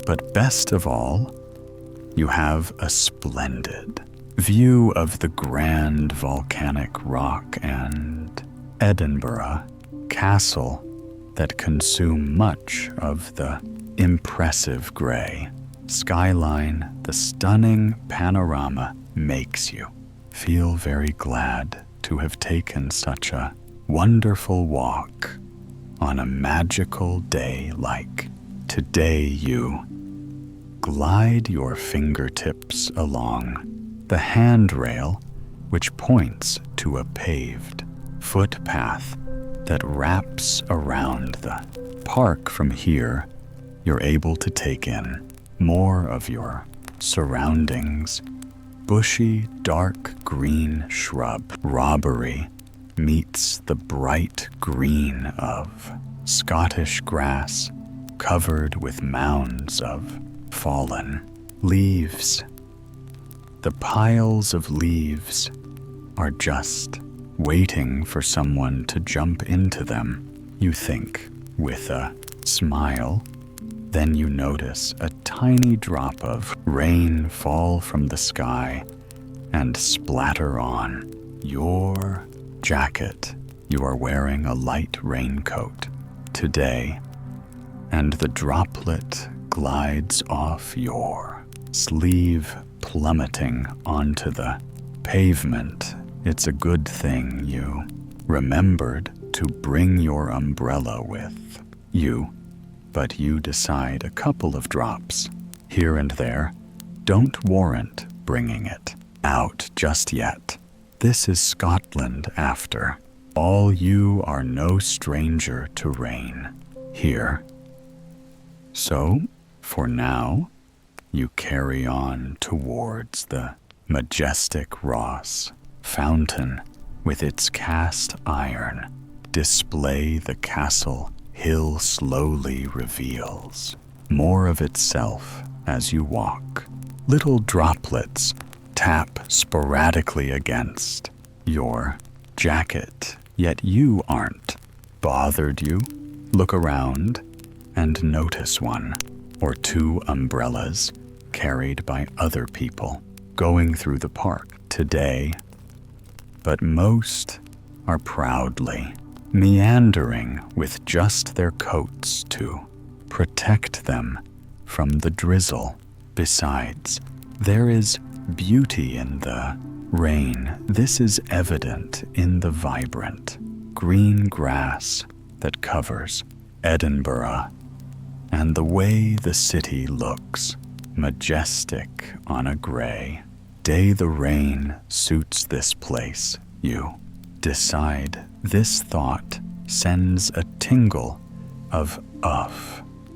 But best of all, you have a splendid view of the grand volcanic rock and Edinburgh Castle that consume much of the impressive gray skyline. The stunning panorama makes you feel very glad to have taken such a wonderful walk on a magical day like today. You glide your fingertips along the handrail, which points to a paved footpath that wraps around the park. From here, you're able to take in more of your surroundings. Bushy, dark green shrub robbery meets the bright green of Scottish grass covered with mounds of fallen leaves. The piles of leaves are just waiting for someone to jump into them, you think with a smile. Then you notice a tiny drop of rain fall from the sky and splatter on your jacket. You are wearing a light raincoat today, and the droplet glides off your sleeve, plummeting onto the pavement. It's a good thing you remembered to bring your umbrella with you, but you decide a couple of drops here and there don't warrant bringing it out just yet. This is Scotland after all. You are no stranger to rain here. So, for now, you carry on towards the majestic Ross fountain with its cast iron display. The castle hill slowly reveals more of itself as you walk. Little droplets tap sporadically against your jacket, yet you aren't bothered. You look around and notice one or two umbrellas carried by other people going through the park today, but most are proudly meandering with just their coats to protect them from the drizzle. Besides, there is beauty in the rain. This is evident in the vibrant green grass that covers Edinburgh and the way the city looks majestic on a gray day. The rain suits this place, you decide. This thought sends a tingle of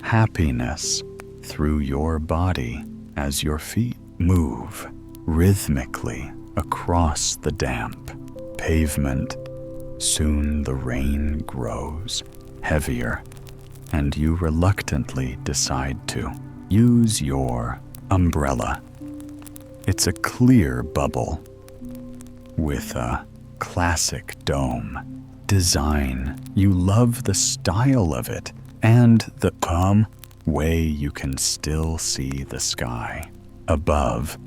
happiness through your body as your feet move rhythmically across the damp pavement. Soon the rain grows heavier, and you reluctantly decide to use your umbrella. It's a clear bubble with a classic dome design. You love the style of it and the calm way you can still see the sky above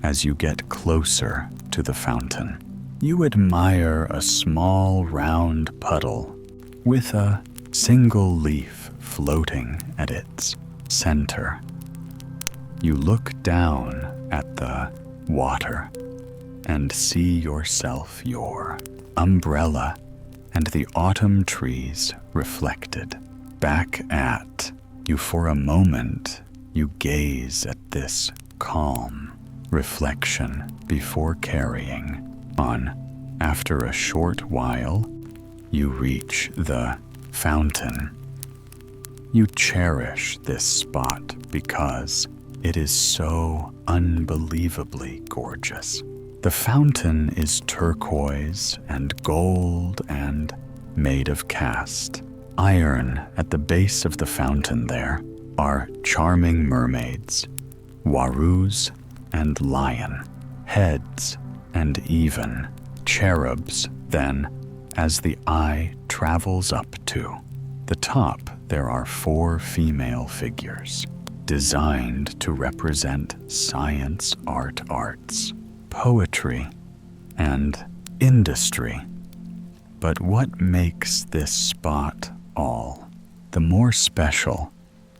as you get closer to the fountain. You admire a small round puddle with a single leaf floating at its center. You look down at the water and see yourself, your umbrella, and the autumn trees reflected back at you. For a moment, you gaze at this calm reflection before carrying on. After a short while, you reach the fountain. You cherish this spot because it is so unbelievably gorgeous. The fountain is turquoise and gold and made of cast iron. At the base of the fountain there are charming mermaids, warus and lion heads, and even cherubs. Then, as the eye travels up to the top, there are 4 female figures designed to represent science, arts, poetry, and industry. But what makes this spot all the more special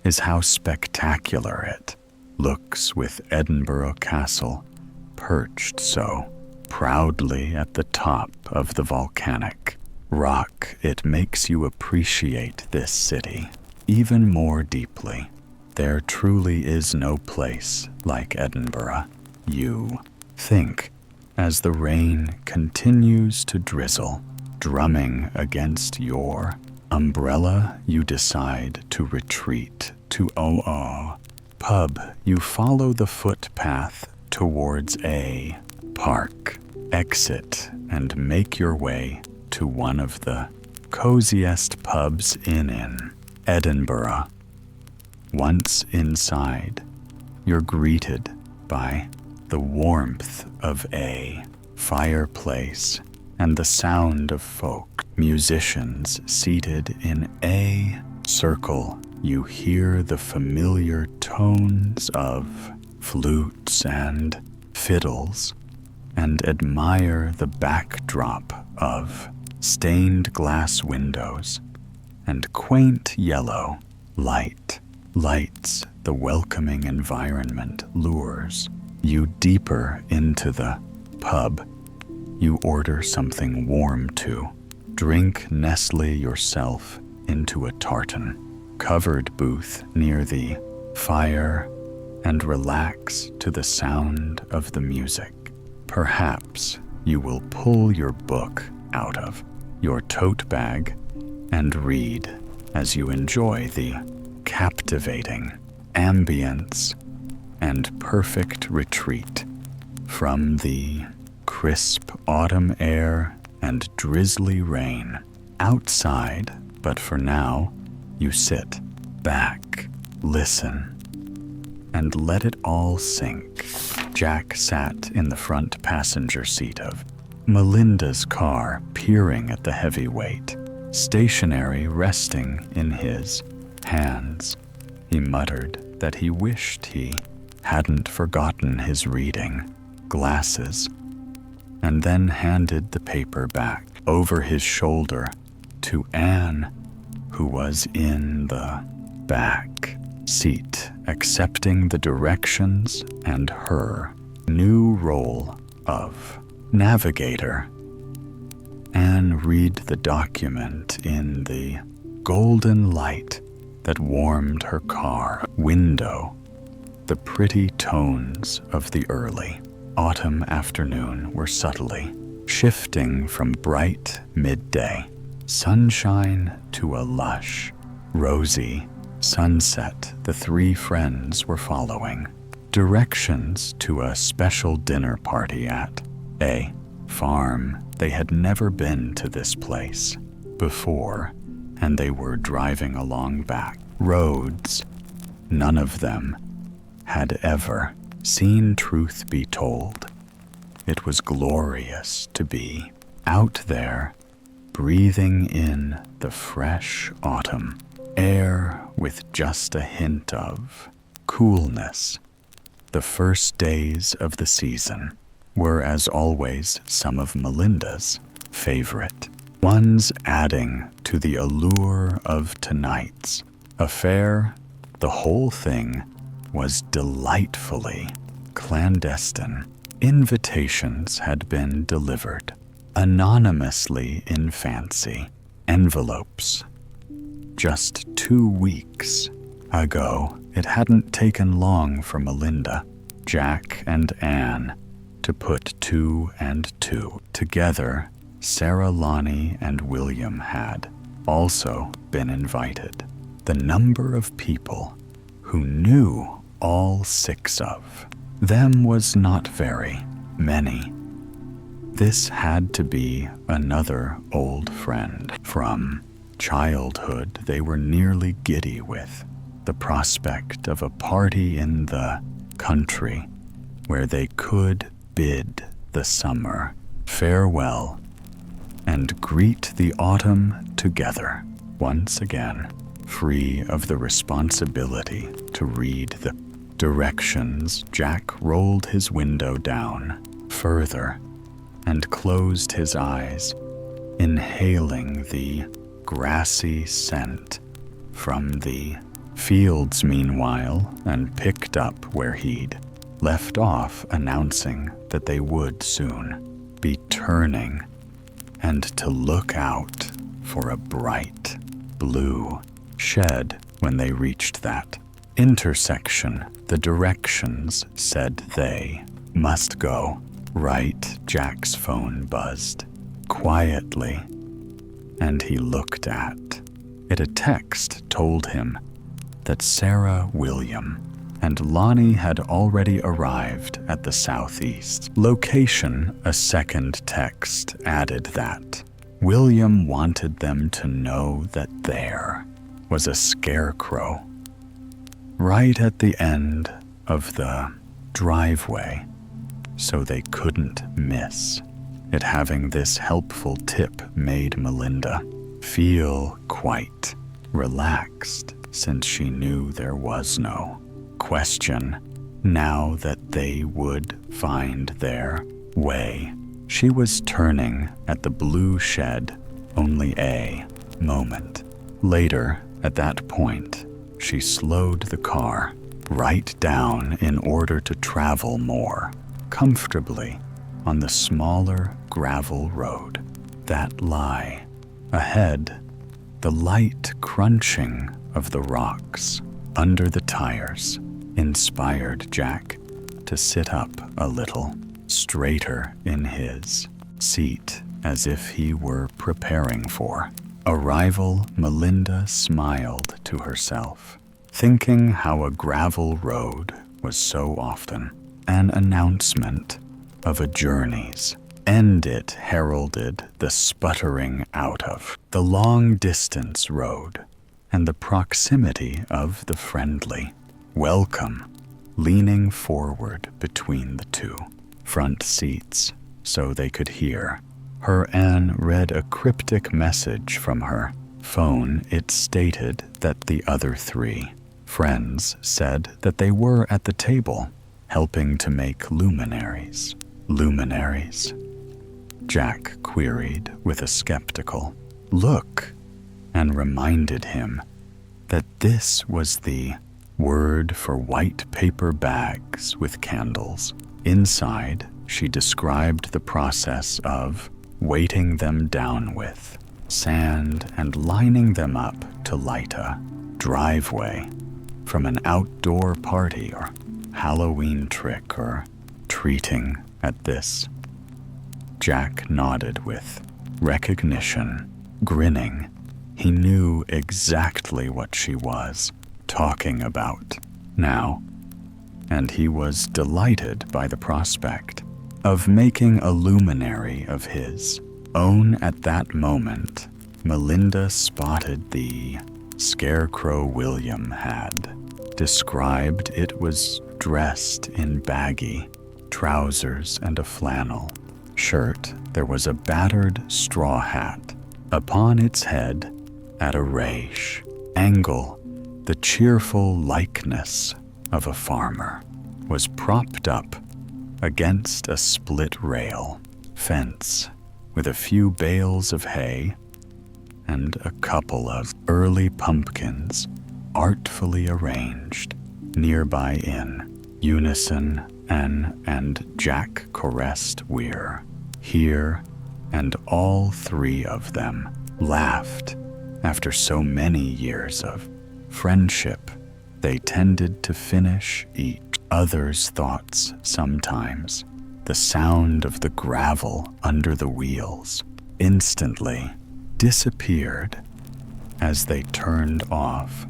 is how spectacular it looks, with Edinburgh Castle perched so proudly at the top of the volcanic rock. It makes you appreciate this city even more deeply. There truly is no place like Edinburgh, you think, as the rain continues to drizzle, drumming against your umbrella. You decide to retreat to pub. You follow the footpath towards a park exit and make your way to one of the coziest pubs in Edinburgh. Once inside, you're greeted by the warmth of a fireplace and the sound of folk musicians seated in a circle. You hear the familiar tones of flutes and fiddles and admire the backdrop of stained glass windows and quaint yellow lights. The welcoming environment lures you deeper into the pub. You order something warm to drink, nestle yourself into a tartan-covered booth near the fire, and relax to the sound of the music. Perhaps you will pull your book out of your tote bag and read as you enjoy the captivating ambience and perfect retreat from the crisp autumn air and drizzly rain outside. But for now, you sit back, listen, and let it all sink. Jack sat in the front passenger seat of Melinda's car, peering at the heavy weight, stationery resting in his hands. He muttered that he wished he hadn't forgotten his reading glasses, and then handed the paper back over his shoulder to Anne, who was in the back seat, accepting the directions and her new role of navigator. Anne read the document in the golden light that warmed her car window. The pretty tones of the early autumn afternoon were subtly shifting from bright midday sunshine to a lush, rosy sunset. The three friends were following directions to a special dinner party at a farm. They had never been to this place before, and they were driving along back roads. None of them had ever seen. Truth be told, it was glorious to be out there, breathing in the fresh autumn air with just a hint of coolness. The first days of the season were, as always, some of Melinda's favorite ones, adding to the allure of tonight's affair. The whole thing was delightfully clandestine. Invitations had been delivered anonymously in fancy envelopes. Just 2 weeks ago, it hadn't taken long for Melinda, Jack, and Anne to put 2 and 2 together. Sarah, Lonnie, and William had also been invited. The number of people who knew all 6 of them was not very many. This had to be another old friend from childhood. They were nearly giddy with the prospect of a party in the country where they could bid the summer farewell and greet the autumn together once again, free of the responsibility to read the directions. Jack rolled his window down further and closed his eyes, inhaling the grassy scent from the fields meanwhile, and picked up where he'd left off, announcing that they would soon be turning and to look out for a bright blue shed. When they reached that intersection, the directions said they must go right. Jack's phone buzzed quietly, and he looked at it. A text told him that Sarah, William, and Lonnie had already arrived at the southeast location. A second text added that William wanted them to know that there was a scarecrow right at the end of the driveway, so they couldn't miss it. Having this helpful tip made Melinda feel quite relaxed, since she knew there was no question now that they would find their way. She was turning at the blue shed only a moment later. At that point, she slowed the car right down in order to travel more comfortably on the smaller gravel road that lay ahead. The light crunching of the rocks under the tires inspired Jack to sit up a little straighter in his seat, as if he were preparing for arrival. Melinda smiled to herself, thinking how a gravel road was so often an announcement of a journey's end. It heralded the sputtering out of the long-distance road and the proximity of the friendly welcome. Leaning forward between the 2 front seats so they could hear her, Anne read a cryptic message from her phone. It stated that the other 3 friends said that they were at the table helping to make luminaries. Luminaries? Jack queried with a skeptical look, and reminded him that this was the word for white paper bags with candles. Inside, she described the process of weighting them down with sand and lining them up to light a driveway from an outdoor party or Halloween trick or treating at this. Jack nodded with recognition, grinning. He knew exactly what she was talking about now, and he was delighted by the prospect of making a luminary of his own. At that moment, Melinda spotted the scarecrow William had described. It was dressed in baggy trousers and a flannel shirt. There was a battered straw hat upon its head at a rakish angle. The cheerful likeness of a farmer was propped up against a split rail fence with a few bales of hay and a couple of early pumpkins artfully arranged nearby in unison. Anne and Jack caressed Weir here, and all three of them laughed. After so many years of friendship, they tended to finish each other's thoughts sometimes. The sound of the gravel under the wheels instantly disappeared as they turned off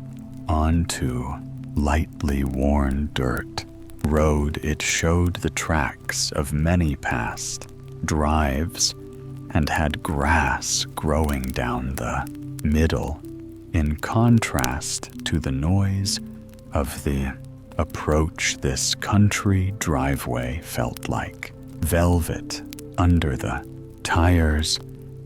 onto lightly worn dirt road. It showed the tracks of many past drives and had grass growing down the middle, in contrast to the noise of the approach. This country driveway felt like velvet under the tires,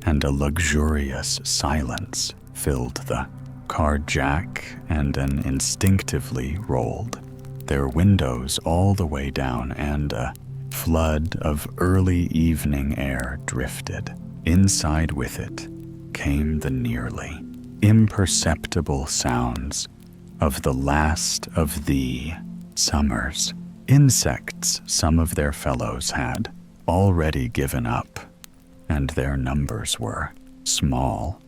and a luxurious silence filled the car. Jack and Anne instinctively rolled their windows all the way down, and a flood of early evening air drifted inside. With it came the nearly imperceptible sounds of the last of the summer's insects. Some of their fellows had already given up, and their numbers were small,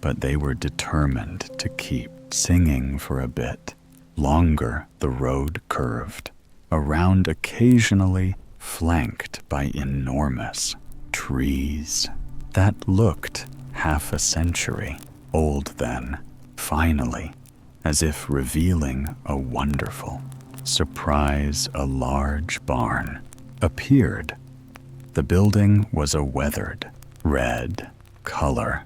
but they were determined to keep singing for a bit longer. The road curved around, occasionally flanked by enormous trees that looked half a century old. Then, finally, as if revealing a wonderful surprise, a large barn appeared. The building was a weathered red color,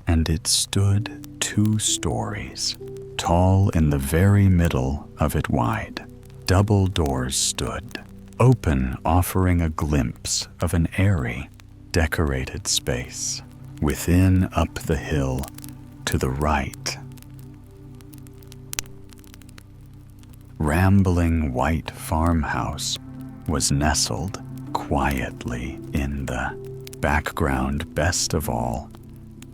and it stood 2 stories tall. In the very middle of it, wide double doors stood open, offering a glimpse of an airy, decorated space. Within, up the hill to the right, rambling white farmhouse was nestled quietly in the background. Best of all,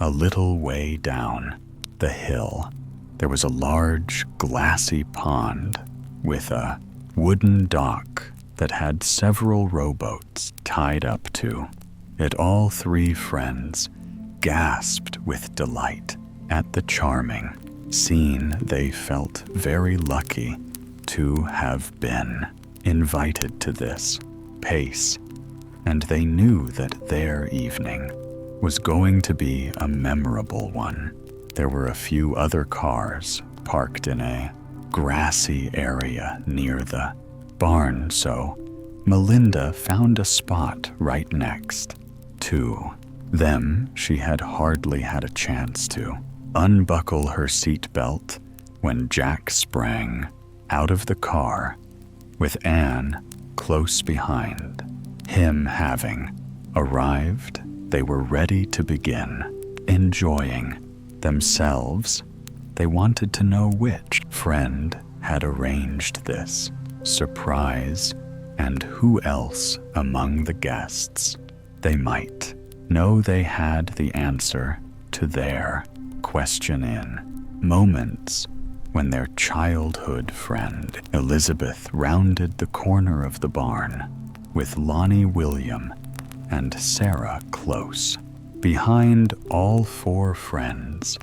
a little way down the hill, there was a large glassy pond with a wooden dock that had several rowboats tied up to it. All 3 friends gasped with delight at the charming scene. They felt very lucky to have been invited to this pace, and they knew that their evening was going to be a memorable one. There were a few other cars parked in a grassy area near the barn, so Melinda found a spot right next to them. She had hardly had a chance to unbuckle her seatbelt when Jack sprang out of the car, with Anne close behind him. Having arrived, they were ready to begin enjoying themselves. They wanted to know which friend had arranged this surprise, and who else among the guests they might know. They had the answer to their question in moments when their childhood friend Elizabeth rounded the corner of the barn with Lonnie William and Sarah close. Behind all four friends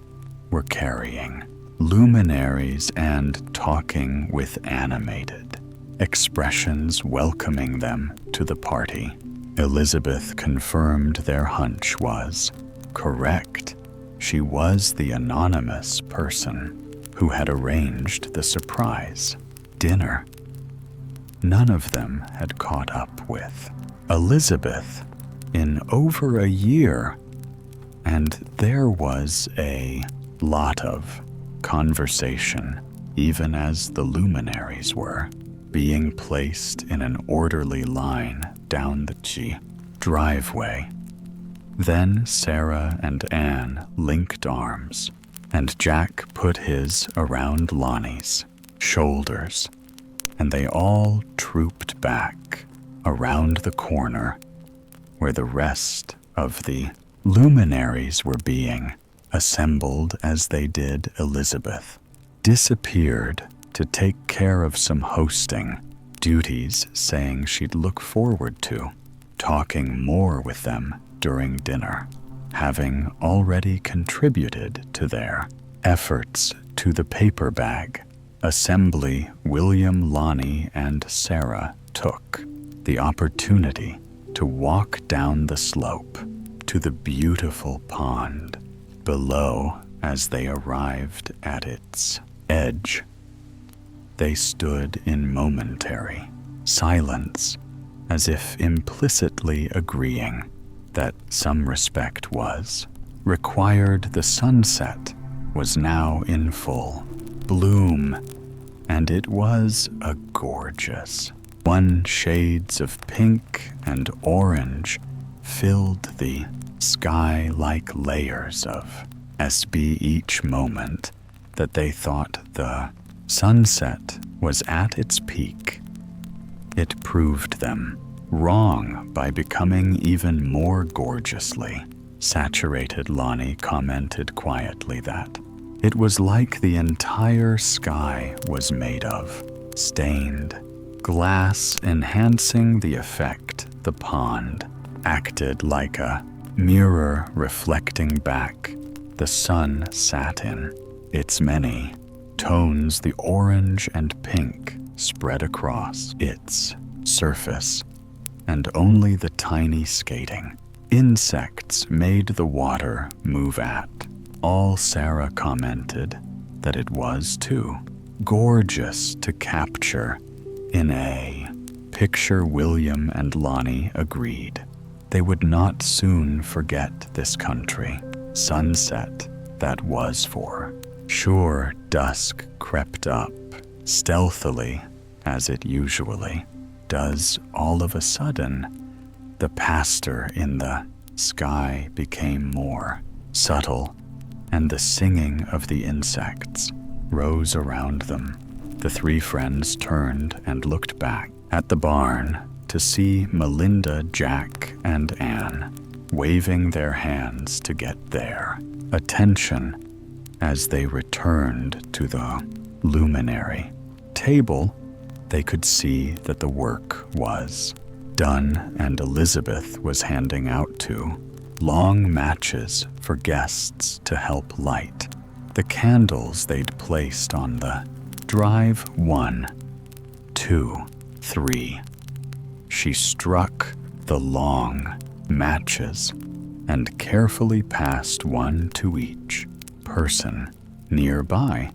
were carrying luminaries and talking with animated expressions welcoming them to the party. Elizabeth confirmed their hunch was correct. She was the anonymous person who had arranged the surprise dinner. None of them had caught up with Elizabeth in over a year, and there was a lot of conversation, even as the luminaries were being placed in an orderly line down the driveway. Then Sarah and Anne linked arms, and Jack put his around Lonnie's shoulders, and they all trooped back around the corner where the rest of the luminaries were being assembled as they did. Elizabeth disappeared to take care of some hosting duties, saying she'd look forward to talking more with them during dinner, having already contributed to their efforts to the paper bag assembly. William, Lonnie, and Sarah took the opportunity to walk down the slope to the beautiful pond below. As they arrived at its edge, they stood in momentary silence, as if implicitly agreeing that some respect was required. The sunset was now in full bloom, and it was a gorgeous one. Shades of pink and orange filled the sky like layers of SB. Each moment that they thought the sunset was at its peak, it proved them wrong by becoming even more gorgeously saturated. Lonnie commented quietly that it was like the entire sky was made of stained glass, enhancing the effect. The pond acted like a mirror reflecting back the sun sat in its many tones. The orange and pink spread across its surface, and only the tiny skating insects made the water move at all. Sarah commented that it was too gorgeous to capture in a picture. William and Lonnie agreed they would not soon forget this country sunset. That was for sure. Dusk crept up stealthily, as it usually does. All of a sudden, the pastor in the sky became more subtle, and the singing of the insects rose around them. The three friends turned and looked back at the barn to see Melinda, Jack, and Anne waving their hands to get their attention as they returned to the luminary table. They could see that the work was done, and Elizabeth was handing out 2 long matches for guests to help light the candles they'd placed on the drive. 1, 2, 3. She struck the long matches and carefully passed one to each person nearby.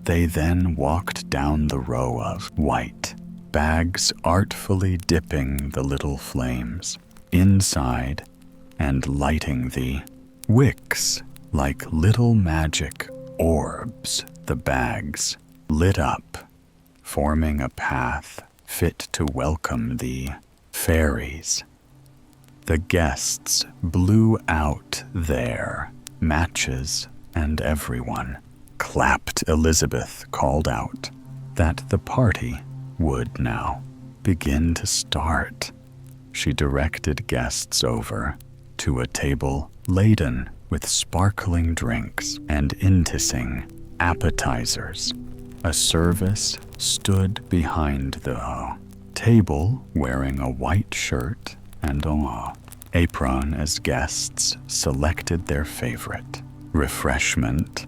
They then walked down the row of white bags, artfully dipping the little flames inside and lighting the wicks like little magic orbs. The bags lit up, forming a path fit to welcome the fairies. The guests blew out their matches, and everyone clapped. Elizabeth called out that the party would now begin to start. She directed guests over to a table laden with sparkling drinks and intising appetizers. A service stood behind the table wearing a white shirt and an apron as guests selected their favorite refreshment.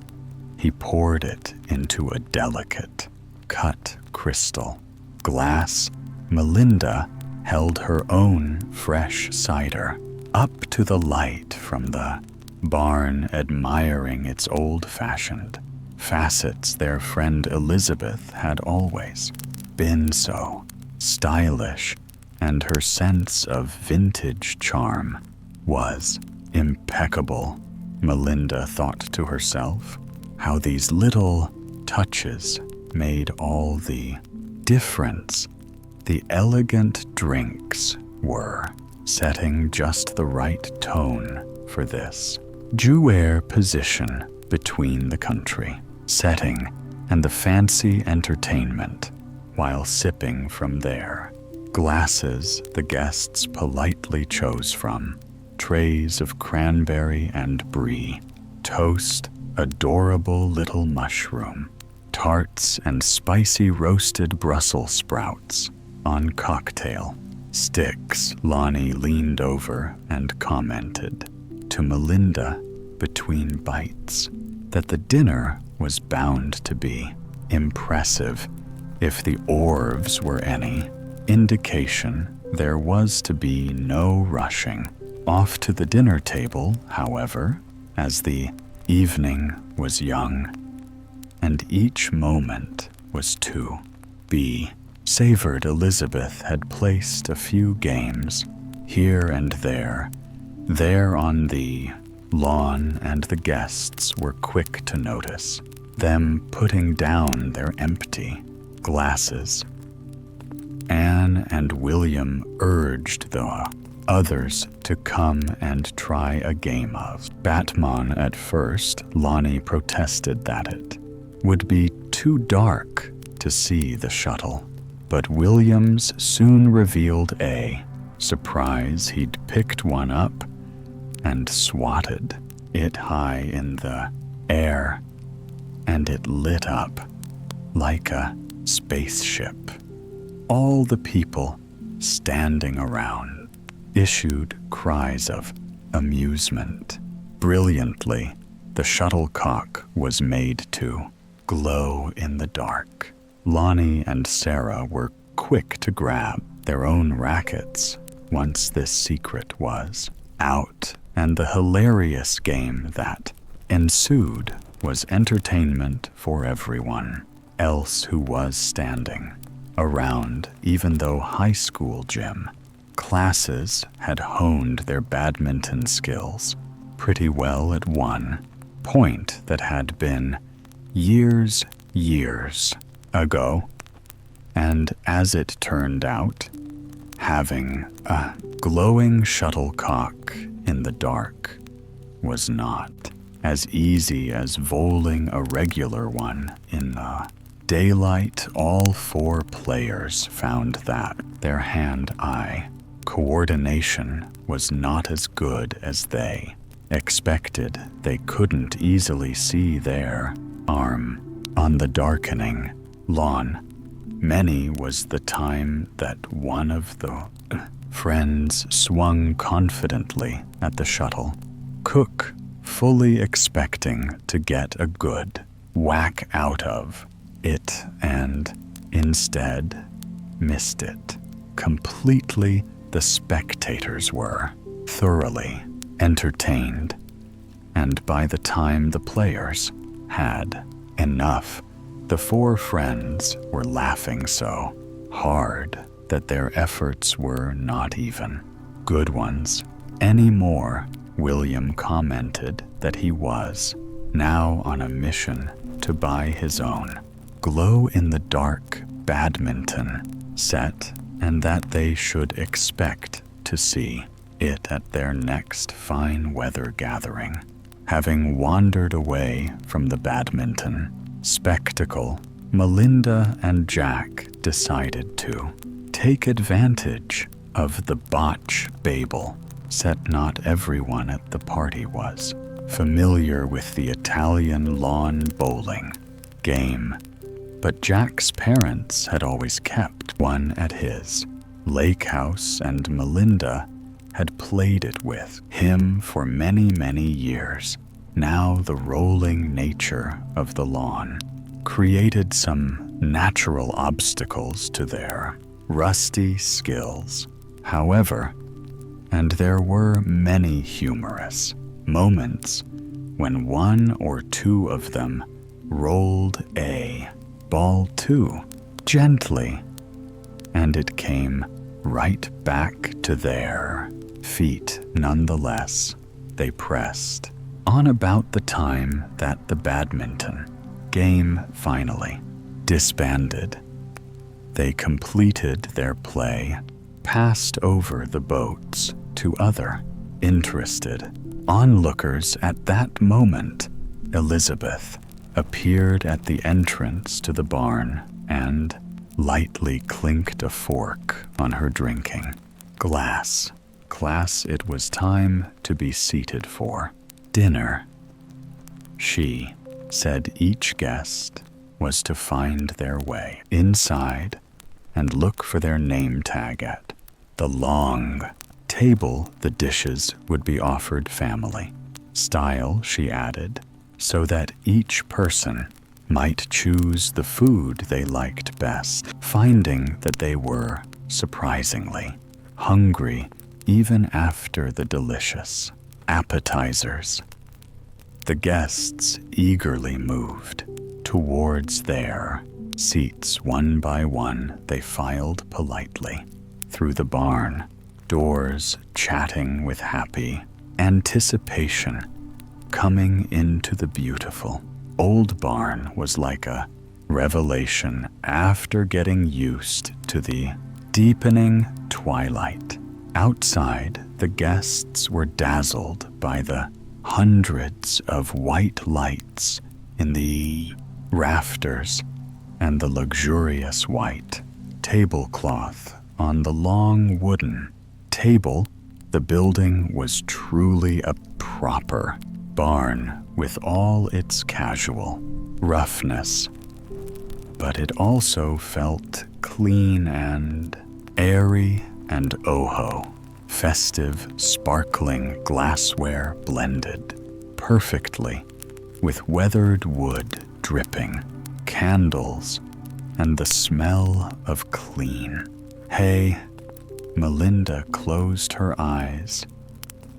He poured it into a delicate, cut crystal glass. Melinda held her own fresh cider up to the light from the barn, admiring its old-fashioned facets. Their friend Elizabeth had always been so stylish, and her sense of vintage charm was impeccable. Melinda thought to herself how these little touches made all the difference. The elegant drinks were setting just the right tone for this jouer position between the country setting and the fancy entertainment. While sipping from their glasses, the guests politely chose from trays of cranberry and brie, toast, adorable little mushroom, tarts, and spicy roasted Brussels sprouts on cocktail sticks. Lonnie leaned over and commented to Melinda between bites that the dinner was bound to be impressive. If the Orves were any indication, there was to be no rushing off to the dinner table, however, as the evening was young, and each moment was to be savored. Elizabeth had placed a few games here and there on the lawn, and the guests were quick to notice them putting down their empty glasses. Anne and William urged the others to come and try a game of Batman. At first, Lonnie protested that it would be too dark to see the shuttle, but Williams soon revealed a surprise. He'd picked one up and swatted it high in the air, and it lit up like a spaceship. All the people standing around issued cries of amusement. Brilliantly, the shuttlecock was made to glow in the dark. Lonnie and Sarah were quick to grab their own rackets once this secret was out, and the hilarious game that ensued was entertainment for everyone else who was standing around. Even though high school gym classes had honed their badminton skills pretty well at one point that had been years ago, and as it turned out, having a glowing shuttlecock in the dark was not as easy as bowling a regular one in the daylight. All four players found that their hand-eye coordination was not as good as they expected. They couldn't easily see their arm on the darkening lawn. Many was the time that one of the friends swung confidently at the shuttle, Cook fully expecting to get a good whack out of it, and instead missed it completely. The spectators were thoroughly entertained, and by the time the players had enough, the four friends were laughing so hard that their efforts were not even good ones anymore. William commented that he was now on a mission to buy his own glow-in-the-dark badminton set, and that they should expect to see it at their next fine weather gathering. Having wandered away from the badminton spectacle, Melinda and Jack decided to take advantage of the botch Babel set. Not everyone at the party was familiar with the Italian lawn bowling game, but Jack's parents had always kept one at his. Lake House and Melinda had played it with him for many, many years. Now the rolling nature of the lawn created some natural obstacles to their rusty skills. However, and there were many humorous moments when one or two of them rolled a ball too gently, and it came right back to their feet nonetheless. They pressed on about the time that the badminton game finally disbanded. They completed their play, passed over the boats to other interested onlookers. At that moment, Elizabeth appeared at the entrance to the barn and lightly clinked a fork on her drinking glass. Class, it was time to be seated for dinner. She said each guest was to find their way inside and look for their name tag at the long table. The dishes would be offered family style, she added, so that each person might choose the food they liked best, finding that they were surprisingly hungry even after the delicious appetizers. The guests eagerly moved towards their seats. One by one, they filed politely through the barn doors, chatting with happy anticipation. Coming into the beautiful old barn was like a revelation after getting used to the deepening twilight. Outside, the guests were dazzled by the hundreds of white lights in the rafters and the luxurious white tablecloth on the long wooden table. The building was truly a proper barn with all its casual roughness, but it also felt clean and airy and festive, sparkling glassware blended perfectly with weathered wood dripping, candles, and the smell of clean hay. Melinda closed her eyes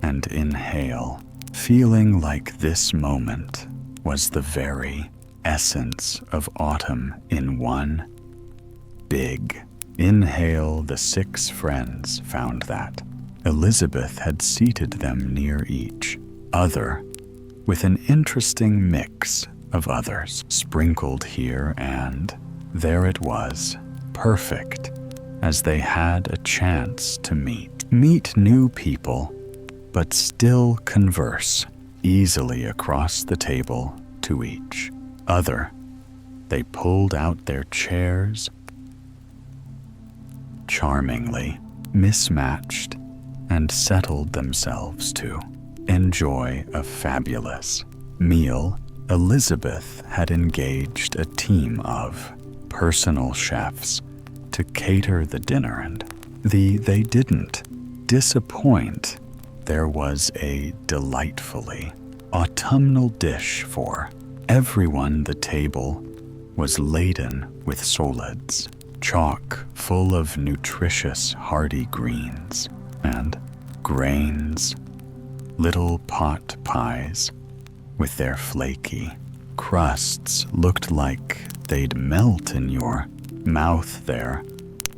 and inhaled, feeling like this moment was the very essence of autumn in one big inhale. The 6 friends found that Elizabeth had seated them near each other, with an interesting mix of others sprinkled here and there. It was perfect, as they had a chance to meet new people, but still converse easily across the table to each other. They pulled out their chairs, charmingly mismatched, and settled themselves to enjoy a fabulous meal. Elizabeth had engaged a team of personal chefs to cater the dinner, and they didn't disappoint. There was a delightfully autumnal dish for everyone. The table was laden with solids, chock full of nutritious hearty greens and grains, little pot pies with their flaky crusts looked like they'd melt in your mouth. There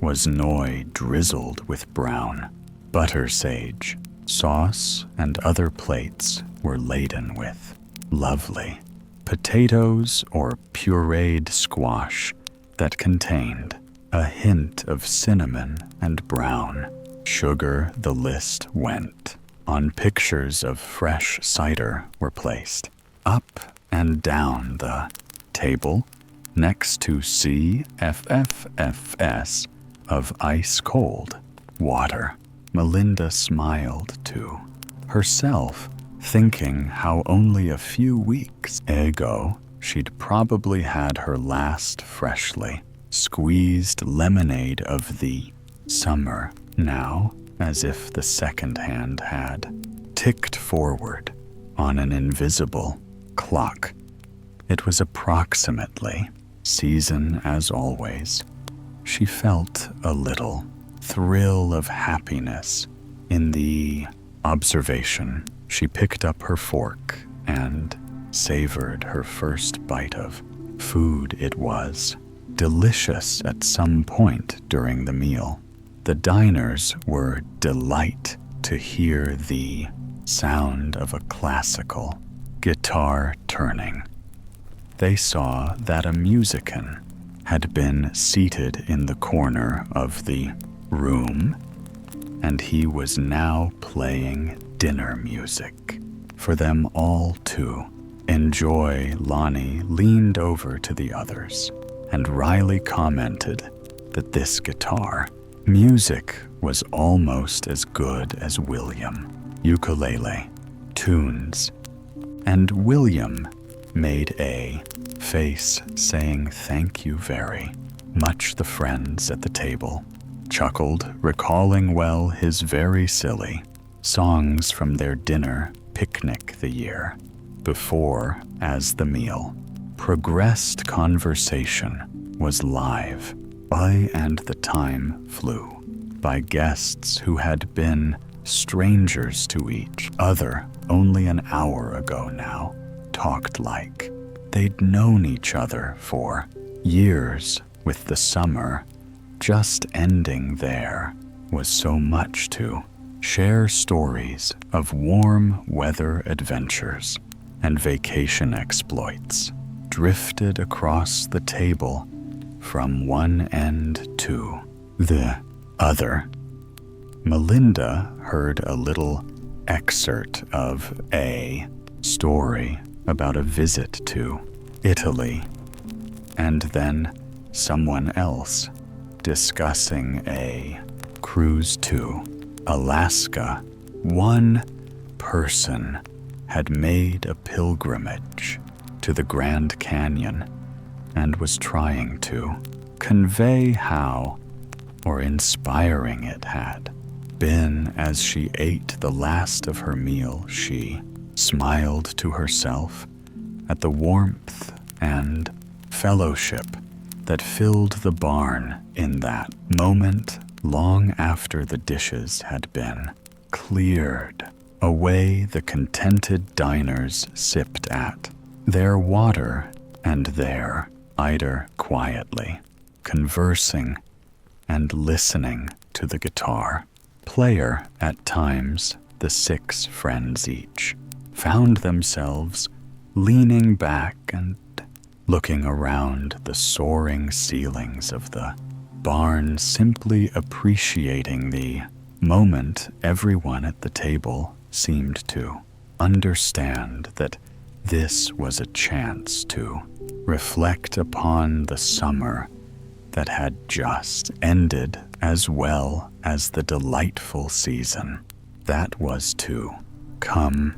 was noi drizzled with brown butter sage sauce, and other plates were laden with lovely potatoes or pureed squash that contained a hint of cinnamon and brown sugar. The list went on. Pictures of fresh cider were placed up and down the table next to CFFFS of ice-cold water. Melinda smiled to herself, thinking how only a few weeks ago she'd probably had her last freshly squeezed lemonade of the summer now, as if the second hand had ticked forward on an invisible clock. It was approximately season as always. She felt a little thrill of happiness in the observation. She picked up her fork and savored her first bite of food. It was delicious at some point during the meal. The diners were delight to hear the sound of a classical guitar turning. They saw that a musician had been seated in the corner of the room, and he was now playing dinner music for them all to enjoy. Lonnie leaned over to the others, and Riley commented that this guitar music was almost as good as William ukulele tunes, and William made a face saying thank you very much. The friends at the table chuckled, recalling well his very silly songs from their dinner picnic the year before. As the meal progressed, conversation was live, and the time flew by. Guests who had been strangers to each other only an hour ago now talked like they'd known each other for years. With the summer just ending, there was so much to share. Stories of warm weather adventures and vacation exploits drifted across the table from one end to the other. Melinda heard a little excerpt of a story about a visit to Italy, and then someone else discussing a cruise to Alaska. One person had made a pilgrimage to the Grand Canyon and was trying to convey how inspiring it had been. As she ate the last of her meal, she smiled to herself at the warmth and fellowship that filled the barn in that moment, long after the dishes had been cleared away. The contented diners sipped at their water and their cider quietly, conversing and listening to the guitar player. At times, the 6 friends each found themselves leaning back and looking around the soaring ceilings of the barn, simply appreciating the moment. Everyone at the table seemed to understand that this was a chance to reflect upon the summer that had just ended, as well as the delightful season that was to come.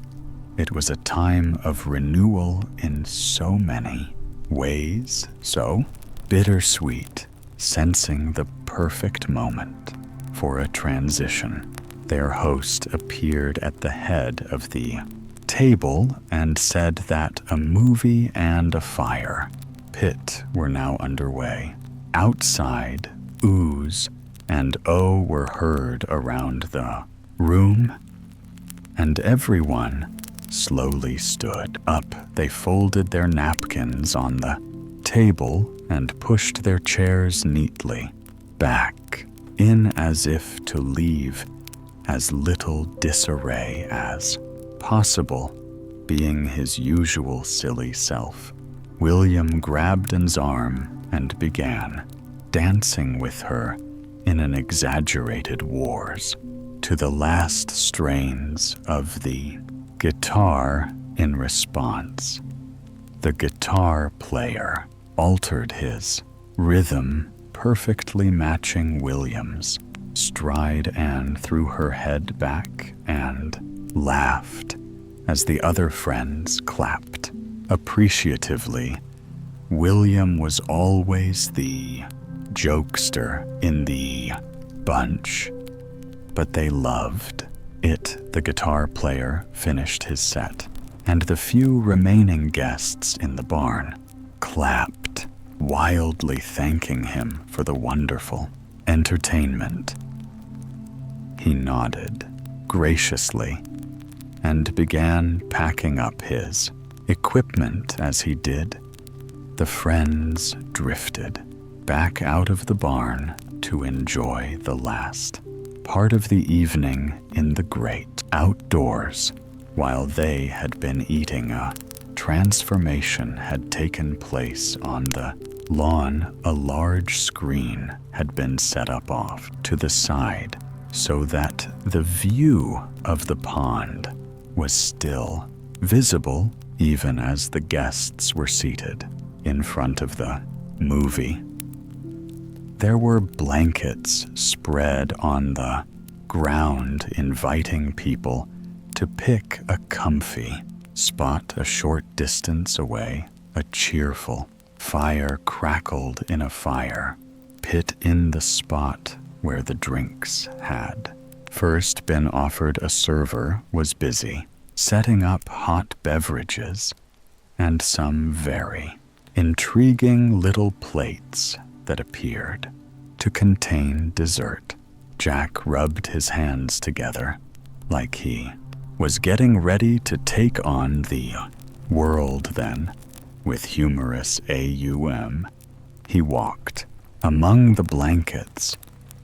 It was a time of renewal in so many ways, so bittersweet, sensing the perfect moment for a transition. Their host appeared at the head of the table and said that a movie and a fire pit were now underway. Outside, oohs and oh were heard around the room, and everyone slowly stood up. They folded their napkins on the table and pushed their chairs neatly back in, as if to leave as little disarray as possible. Being his usual silly self, William grabbed Anne's arm and began dancing with her in an exaggerated wars to the last strains of the guitar. In response, the guitar player altered his rhythm, perfectly matching William's stride. Anne threw her head back and laughed as the other friends clapped Appreciatively, William was always the jokester in the bunch, but they loved it. The guitar player finished his set, and the few remaining guests in the barn clapped, wildly thanking him for the wonderful entertainment. He nodded graciously and began packing up his equipment. As he did, the friends drifted back out of the barn to enjoy the last part of the evening in the great outdoors. While they had been eating, a transformation had taken place on the lawn. A large screen had been set up off to the side so that the view of the pond was still visible even as the guests were seated in front of the movie. There were blankets spread on the ground, inviting people to pick a comfy spot. A short distance away, a cheerful fire crackled in a fire pit in the spot where the drinks had first been offered. A server was busy setting up hot beverages and some very intriguing little plates that appeared to contain dessert. Jack rubbed his hands together like he was getting ready to take on the world. Then, with humorous aum, he walked among the blankets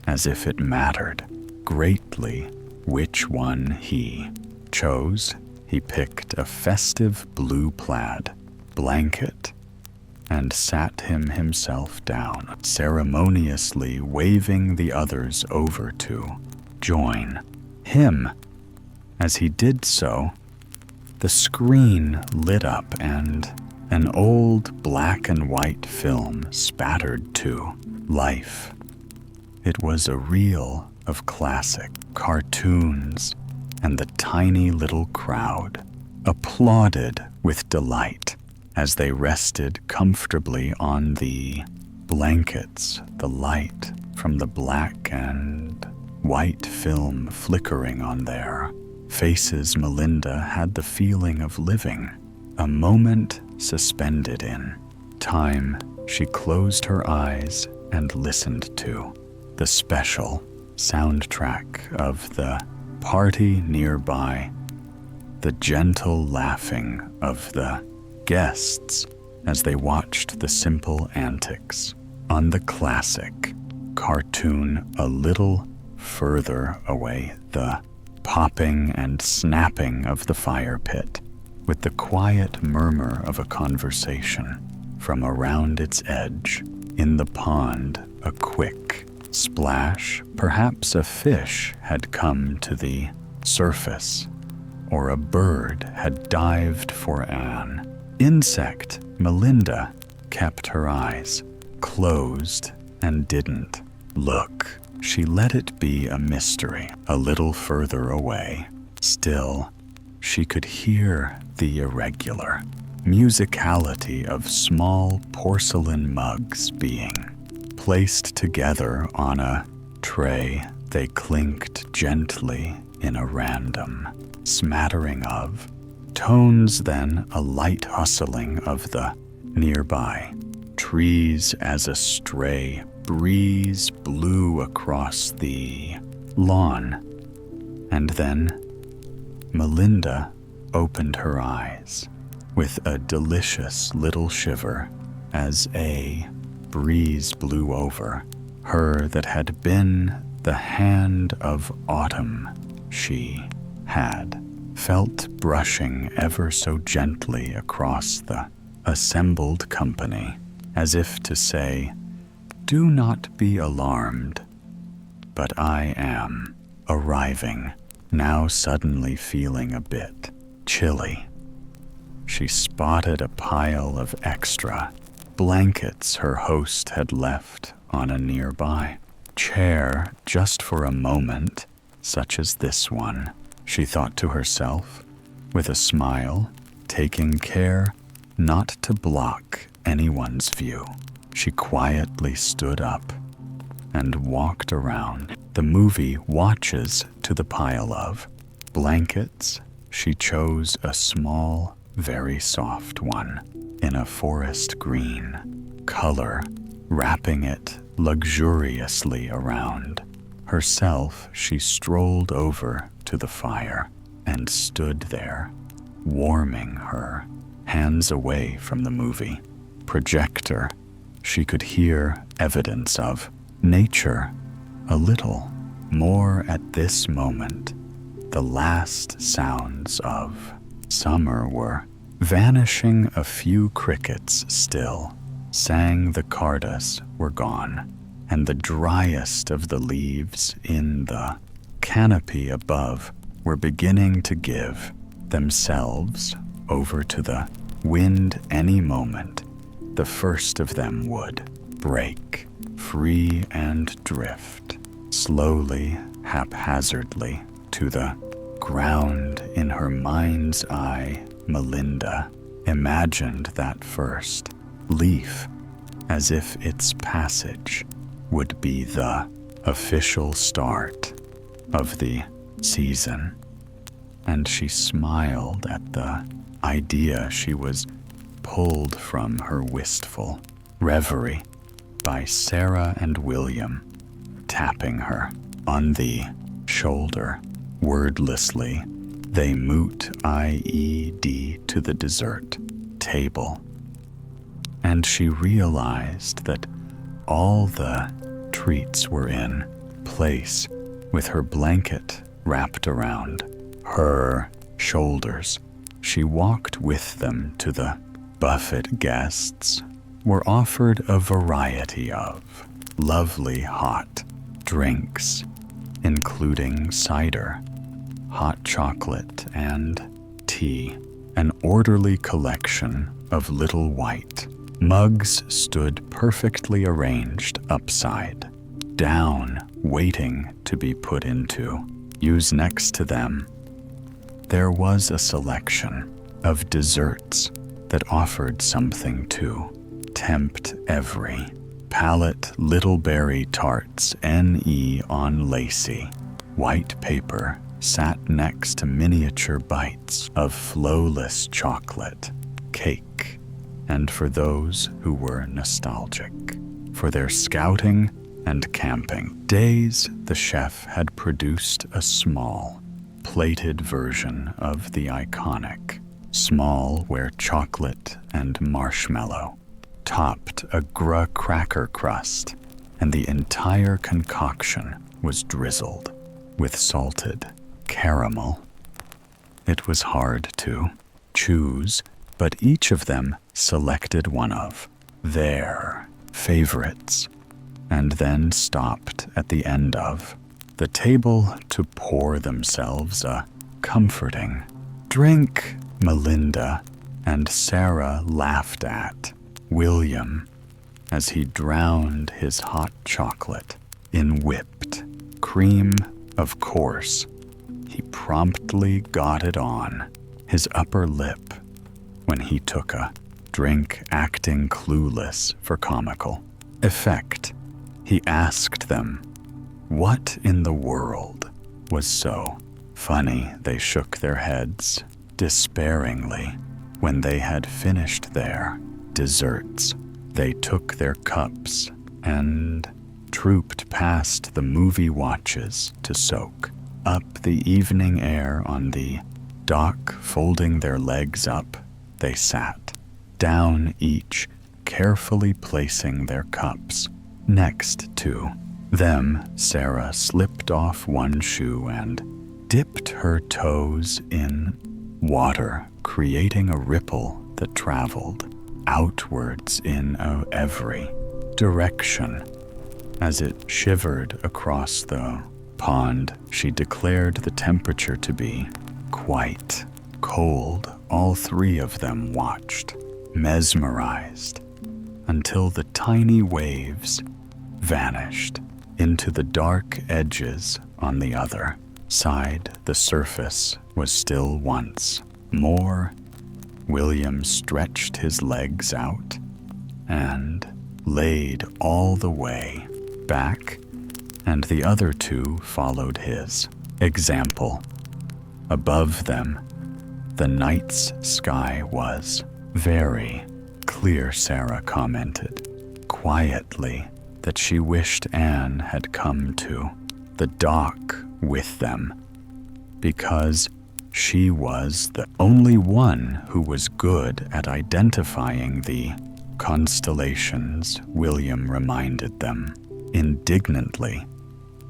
as if it mattered greatly which one he chose. He picked a festive blue plaid blanket and sat himself down, ceremoniously waving the others over to join him. As he did so, the screen lit up and an old black and white film spattered to life. It was a reel of classic cartoons, and the tiny little crowd applauded with delight as they rested comfortably on the blankets, the light from the black and white film flickering on their faces. Melinda had the feeling of living a moment suspended in time. She closed her eyes and listened to the special soundtrack of the party nearby, the gentle laughing of the guests as they watched the simple antics on the classic cartoon. A little further away, the popping and snapping of the fire pit, with the quiet murmur of a conversation from around its edge. In the pond, a quick splash. Perhaps a fish had come to the surface, or a bird had dived for an insect. Melinda kept her eyes closed and didn't look. She let it be a mystery. A little further away, still, she could hear the irregular musicality of small porcelain mugs being placed together on a tray. They clinked gently in a random smattering of tones, then a light hustling of the nearby trees as a stray breeze blew across the lawn. And then Melinda opened her eyes with a delicious little shiver as a breeze blew over her that had been the hand of autumn she had felt brushing ever so gently across the assembled company, as if to say, "Do not be alarmed, but I am arriving." Now suddenly feeling a bit chilly, she spotted a pile of extra blankets her host had left on a nearby chair. Just for a moment, such as this one, she thought to herself, with a smile, taking care Not to block anyone's view, she quietly stood up and walked around the movie watches to the pile of blankets. She chose a small, very soft one in a forest green color, wrapping it luxuriously around. Herself, she strolled over to the fire and stood there, warming her hands away from the movie projector. She could hear evidence of nature a little more at this moment. The last sounds of summer were vanishing. A few crickets still sang. The cardas were gone, and the driest of the leaves in the canopy above were beginning to give themselves over to the wind. Any moment, the first of them would break free and drift slowly, haphazardly to the ground. In her mind's eye, Melinda imagined that first leaf as if its passage would be the official start of the season, and she smiled at the idea. She was pulled from her wistful reverie by Sarah and William, tapping her on the shoulder. Wordlessly, they moved to the dessert table, and she realized that all the treats were in place. With her blanket wrapped around her shoulders, she walked with them to the buffet. Guests were offered a variety of lovely hot drinks, including cider, hot chocolate, and tea. An orderly collection of little white mugs stood perfectly arranged upside down, waiting to be put into use. Next to them, there was a selection of desserts that offered something to tempt every palate. Little berry tarts on lacy white paper sat next to miniature bites of flawless chocolate cake. And for those who were nostalgic for their scouting and camping days, the chef had produced a small, plated version of the iconic small where chocolate and marshmallow topped a cracker crust, and the entire concoction was drizzled with salted caramel. It was hard to choose, but each of them selected one of their favorites and then stopped at the end of the table to pour themselves a comforting drink. Melinda and Sarah laughed at William as he drowned his hot chocolate in whipped cream. Of course, he promptly got it on his upper lip when he took a drink, acting clueless for comical effect. He asked them what in the world was so funny. They shook their heads despairingly. When they had finished their desserts, they took their cups and trooped past the movie watches to soak up the evening air on the dock. Folding their legs up, they sat down, each carefully placing their cups next to them. Sarah slipped off one shoe and dipped her toes in water, creating a ripple that traveled outwards in every direction. As it shivered across the pond, she declared the temperature to be quite cold. All three of them watched, mesmerized, until the tiny waves vanished into the dark edges on the other side. The surface was still once more William stretched his legs out and laid all the way back, and the other two followed his example. Above them, the night's sky was very clear. Sarah commented quietly that she wished Anne had come to the dock with them, because she was the only one who was good at identifying the constellations. William reminded them indignantly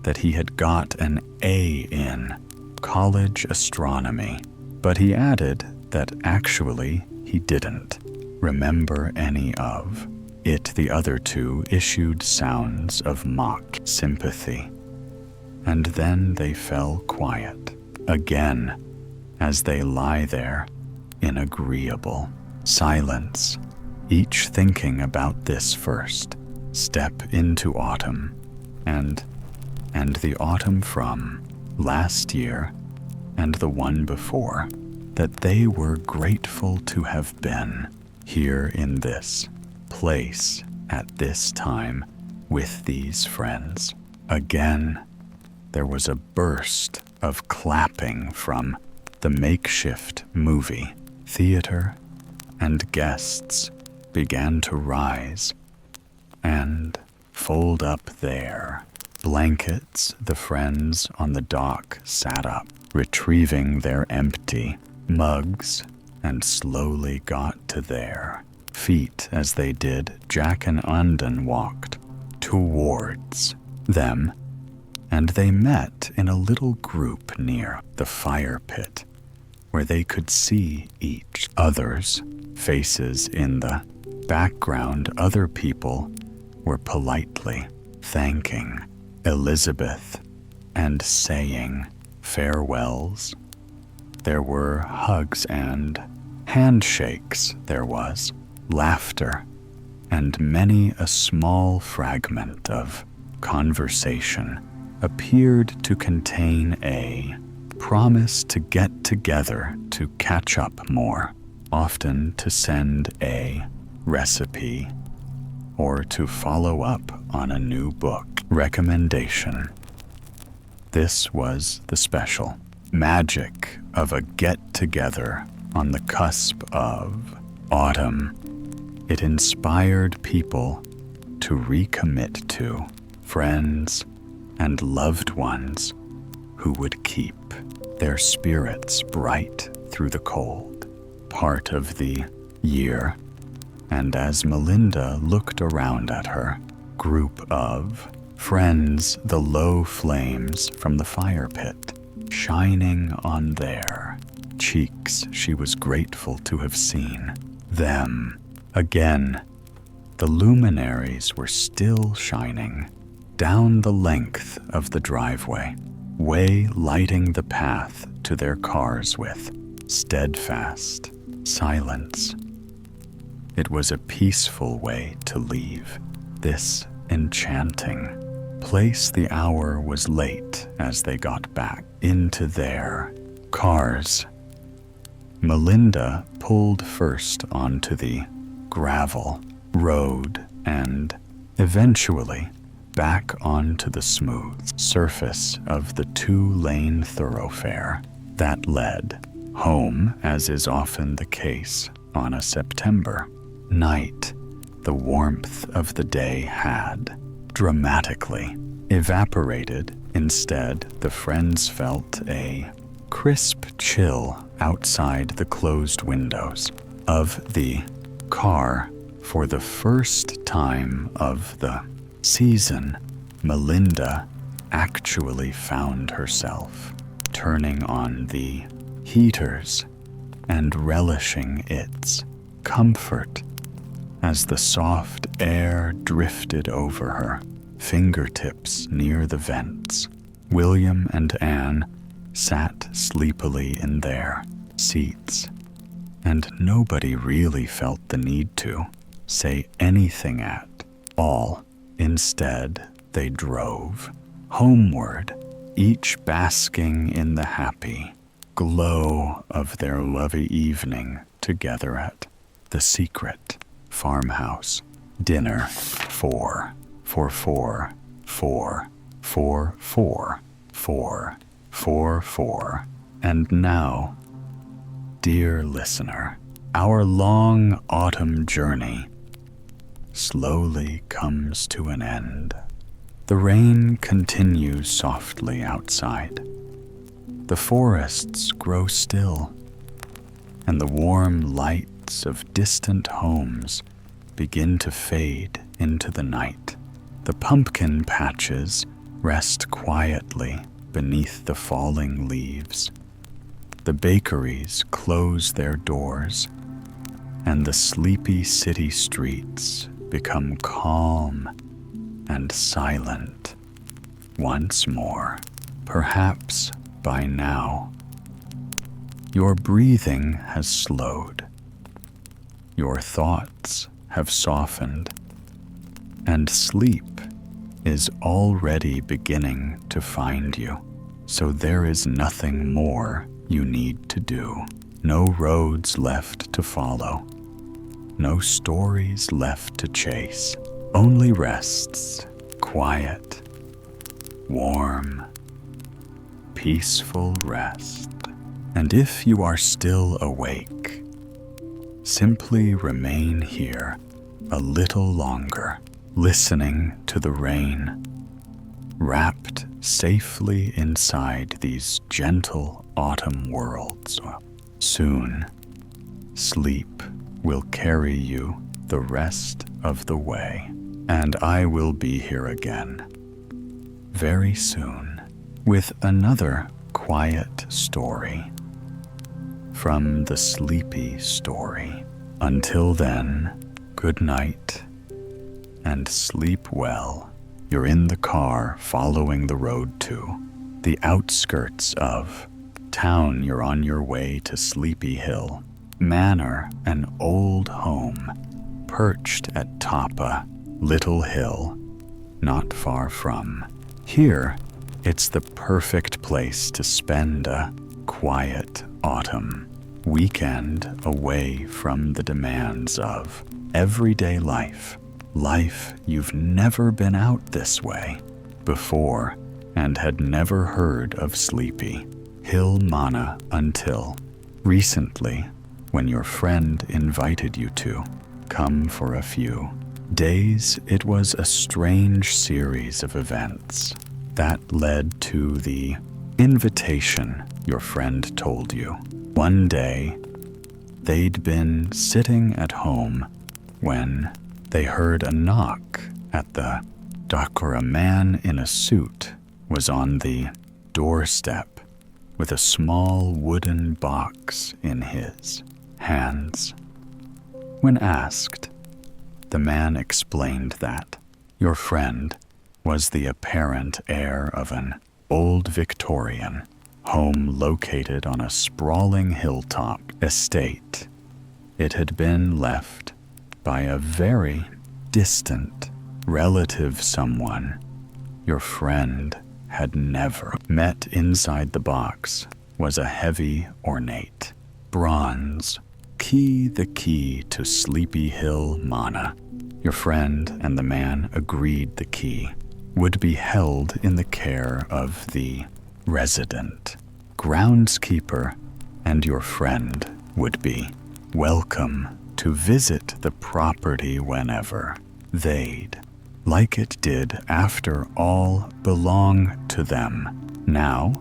that he had got an A in college astronomy, but he added that actually he didn't remember any of it. The other two issued sounds of mock sympathy, and then they fell quiet again as they lie there in agreeable silence, each thinking about this first step into autumn and the autumn from last year and the one before, that they were grateful to have been here in this place at this time with these friends. Again, there was a burst of clapping from the makeshift movie theater, and guests began to rise and fold up their blankets. The friends on the dock sat up, retrieving their empty mugs, and slowly got to their feet. As they did, Jack and Undan walked towards them, and they met in a little group near the fire pit, where they could see each other's faces in the background. Other people were politely thanking Elizabeth and saying farewells. There were hugs and handshakes. There was laughter, and many a small fragment of conversation appeared to contain a promise to get together to catch up more often, to send a recipe, or to follow up on a new book recommendation. This was the special magic of a get-together on the cusp of autumn. It inspired people to recommit to friends and loved ones who would keep their spirits bright through the cold part of the year. And as Melinda looked around at her group of friends, the low flames from the fire pit shining on their cheeks, she was grateful to have seen them again. The luminaries were still shining down the length of the driveway, lighting the path to their cars with steadfast silence. It was a peaceful way to leave this enchanting place. The hour was late as they got back into their cars. Melinda pulled first onto the gravel road and eventually back onto the smooth surface of the two-lane thoroughfare that led home. As is often the case on a September night, the warmth of the day had dramatically evaporated. Instead, the friends felt a crisp chill outside the closed windows of the car. For the first time of the season, Melinda actually found herself turning on the heaters and relishing its comfort as the soft air drifted over her fingertips near the vents. William and Anne sat sleepily in their seats, and nobody really felt the need to say anything at all. Instead, they drove homeward, each basking in the happy glow of their lovely evening together at the secret farmhouse dinner for 4. And now, dear listener, our long autumn journey slowly comes to an end. The rain continues softly outside. The forests grow still, and the warm lights of distant homes begin to fade into the night. The pumpkin patches rest quietly beneath the falling leaves. The bakeries close their doors, and the sleepy city streets become calm and silent once more. Perhaps by now, your breathing has slowed, your thoughts have softened, and sleep is already beginning to find you. So there is nothing more you need to do. No roads left to follow, no stories left to chase. Only rests, quiet, warm, peaceful rest. And if you are still awake, simply remain here a little longer, listening to the rain, wrapped safely inside these gentle autumn worlds. Soon, sleep will carry you the rest of the way, and I will be here again very soon with another quiet story from the Sleepy Story. Until then, good night and sleep well. You're in the car following the road to the outskirts of town. You're on your way to Sleepy Hill Manor, an old home perched atop a little hill not far from here. It's the perfect place to spend a quiet autumn weekend away from the demands of everyday life. Life you've never been out this way before and had never heard of Sleepy Hill Manor until recently, when your friend invited you to come for a few days. It was a strange series of events that led to the invitation your friend told you. One day, they'd been sitting at home when they heard a knock at the door. A man in a suit was on the doorstep with a small wooden box in his hands. When asked, the man explained that your friend was the apparent heir of an old Victorian home located on a sprawling hilltop estate. It had been left by a very distant relative, someone your friend had never met. Inside the box was a heavy, ornate bronze key, the key to Sleepy Hill Manor. Your friend and the man agreed the key would be held in the care of the resident groundskeeper, and your friend would be welcome to visit the property whenever they'd like. It did, after all, belong to them now,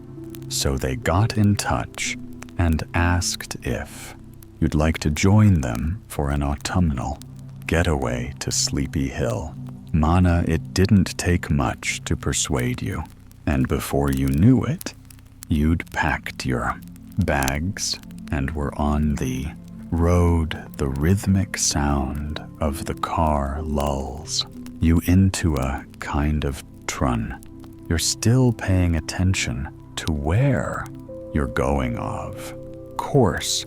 so they got in touch and asked if you'd like to join them for an autumnal getaway to Sleepy Hill Manor. It didn't take much to persuade you, and before you knew it, you'd packed your bags and were on the road. The rhythmic sound of the car lulls you into a kind of trance. You're still paying attention to where you're going, of course,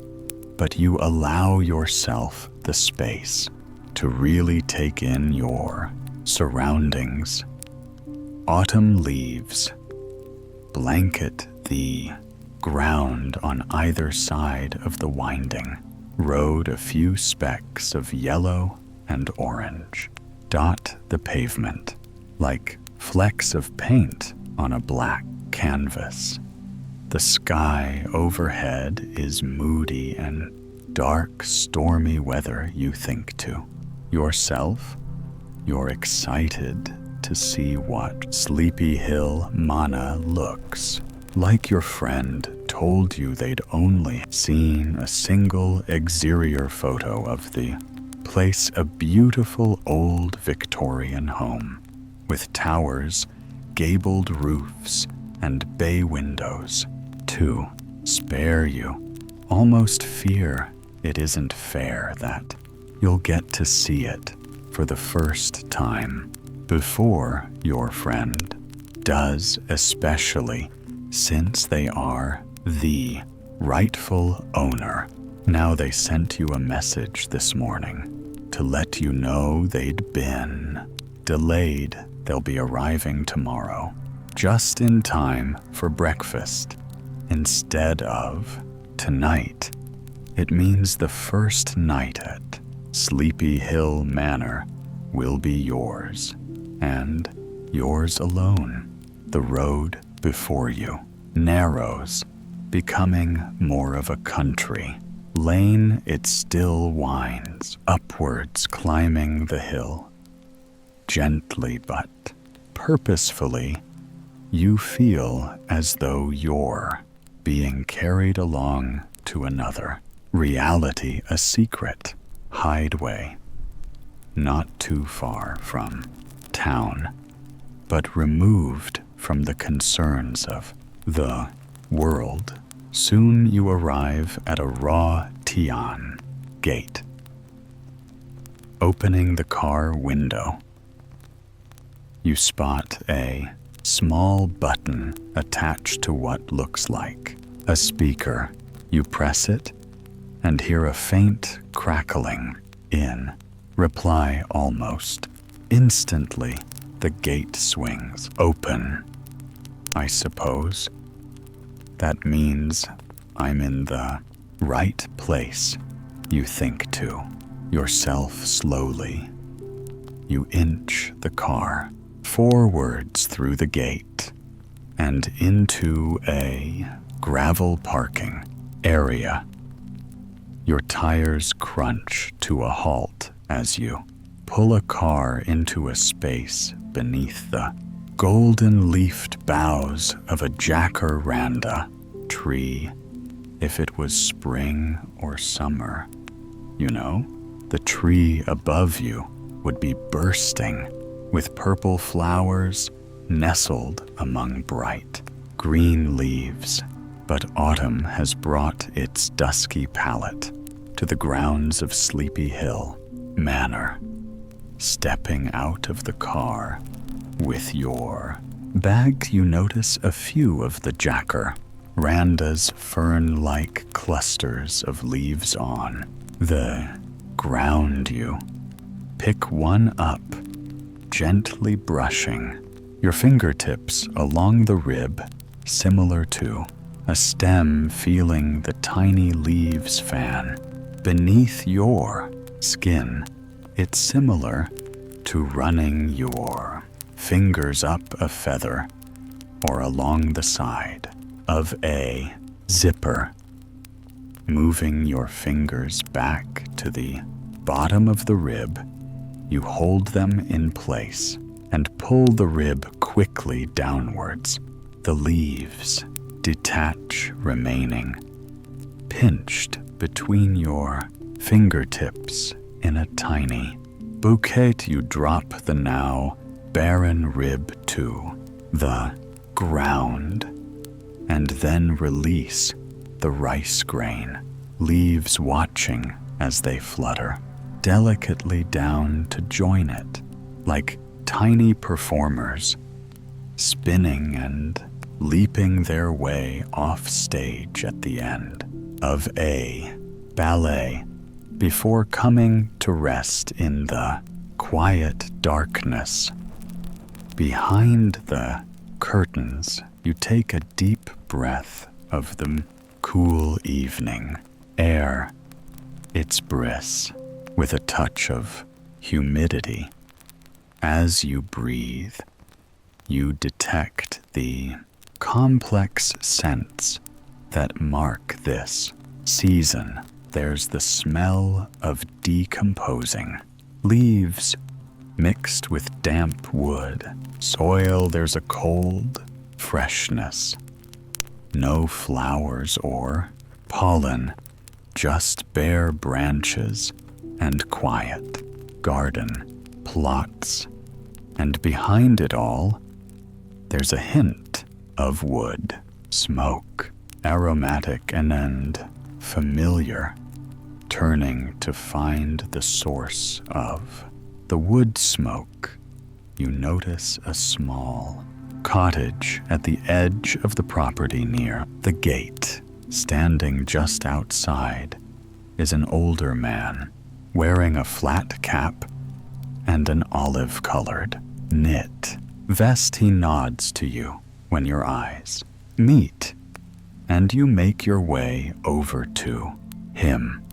but you allow yourself the space to really take in your surroundings. Autumn leaves blanket the ground on either side of the winding road a few specks of yellow and orange dot the pavement like flecks of paint on a black canvas. The sky overhead is moody and dark, stormy weather, you think to yourself. You're excited to see what Sleepy Hill Mana looks like. Your friend told you they'd only seen a single exterior photo of the place, a beautiful old Victorian home with towers, gabled roofs, and bay windows to spare you. Almost fear it isn't fair that you'll get to see it for the first time before your friend does, especially since they are the rightful owner. Now they sent you a message this morning to let you know they'd been delayed. They'll be arriving tomorrow, just in time for breakfast, instead of tonight. It means the first night at Sleepy Hill Manor will be yours, and yours alone. The road before you narrows, becoming more of a country lane. It still winds upwards, climbing the hill. Gently but purposefully, you feel as though you're being carried along to another reality, a secret hideaway, not too far from town, but removed from the concerns of the world. Soon you arrive at a raw Tian gate. Opening the car window, you spot a small button attached to what looks like a speaker. You press it and hear a faint crackling in reply. Almost instantly, the gate swings open. I suppose that means I'm in the right place, you think to yourself slowly. You inch the car forwards through the gate and into a gravel parking area. Your tires crunch to a halt as you pull a car into a space beneath the golden-leafed boughs of a jacaranda tree. If it was spring or summer, you know, the tree above you would be bursting with purple flowers nestled among bright green leaves. But autumn has brought its dusky palette to the grounds of Sleepy Hill Manor. Stepping out of the car with your bag, you notice a few of the jacaranda's fern-like clusters of leaves on the ground. You pick one up, gently brushing your fingertips along the rib, similar to a stem, feeling the tiny leaves fan beneath your skin. It's similar to running your fingers up a feather or along the side of a zipper. Moving your fingers back to the bottom of the rib, you hold them in place and pull the rib quickly downwards. The leaves detach, remaining pinched between your fingertips in a tiny bouquet. You drop the now barren rib to the ground and then release the rice grain leaves, watching as they flutter delicately down to join it like tiny performers, spinning and leaping their way off stage at the end of a ballet before coming to rest in the quiet darkness. Behind the curtains, you take a deep breath of the cool evening air. its bris with a touch of humidity. As you breathe, you detect the complex scents that mark this season. There's the smell of decomposing leaves mixed with damp wood, soil. There's a cold freshness. No flowers or pollen, just bare branches and quiet garden plots. And behind it all, there's a hint of wood, smoke, aromatic and familiar, turning to find the source of the wood smoke. You notice a small cottage at the edge of the property near the gate. Standing just outside is an older man wearing a flat cap and an olive-colored knit vest. He nods to you when your eyes meet, and you make your way over to him.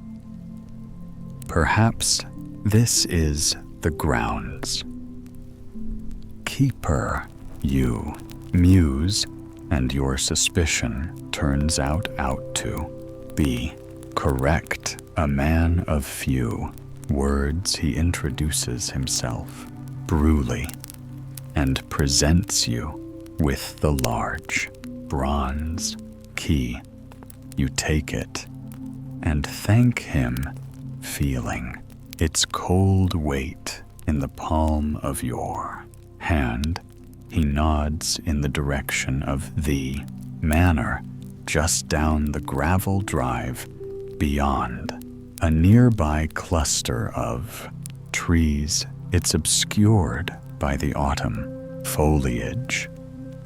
Perhaps this is the grounds keeper, you muse, and your suspicion turns out to be correct. A man of few words, he introduces himself brutally and presents you with the large bronze key. You take it and thank him, feeling its cold weight in the palm of your hand. He nods in the direction of the manor just down the gravel drive beyond a nearby cluster of trees. It's obscured by the autumn foliage,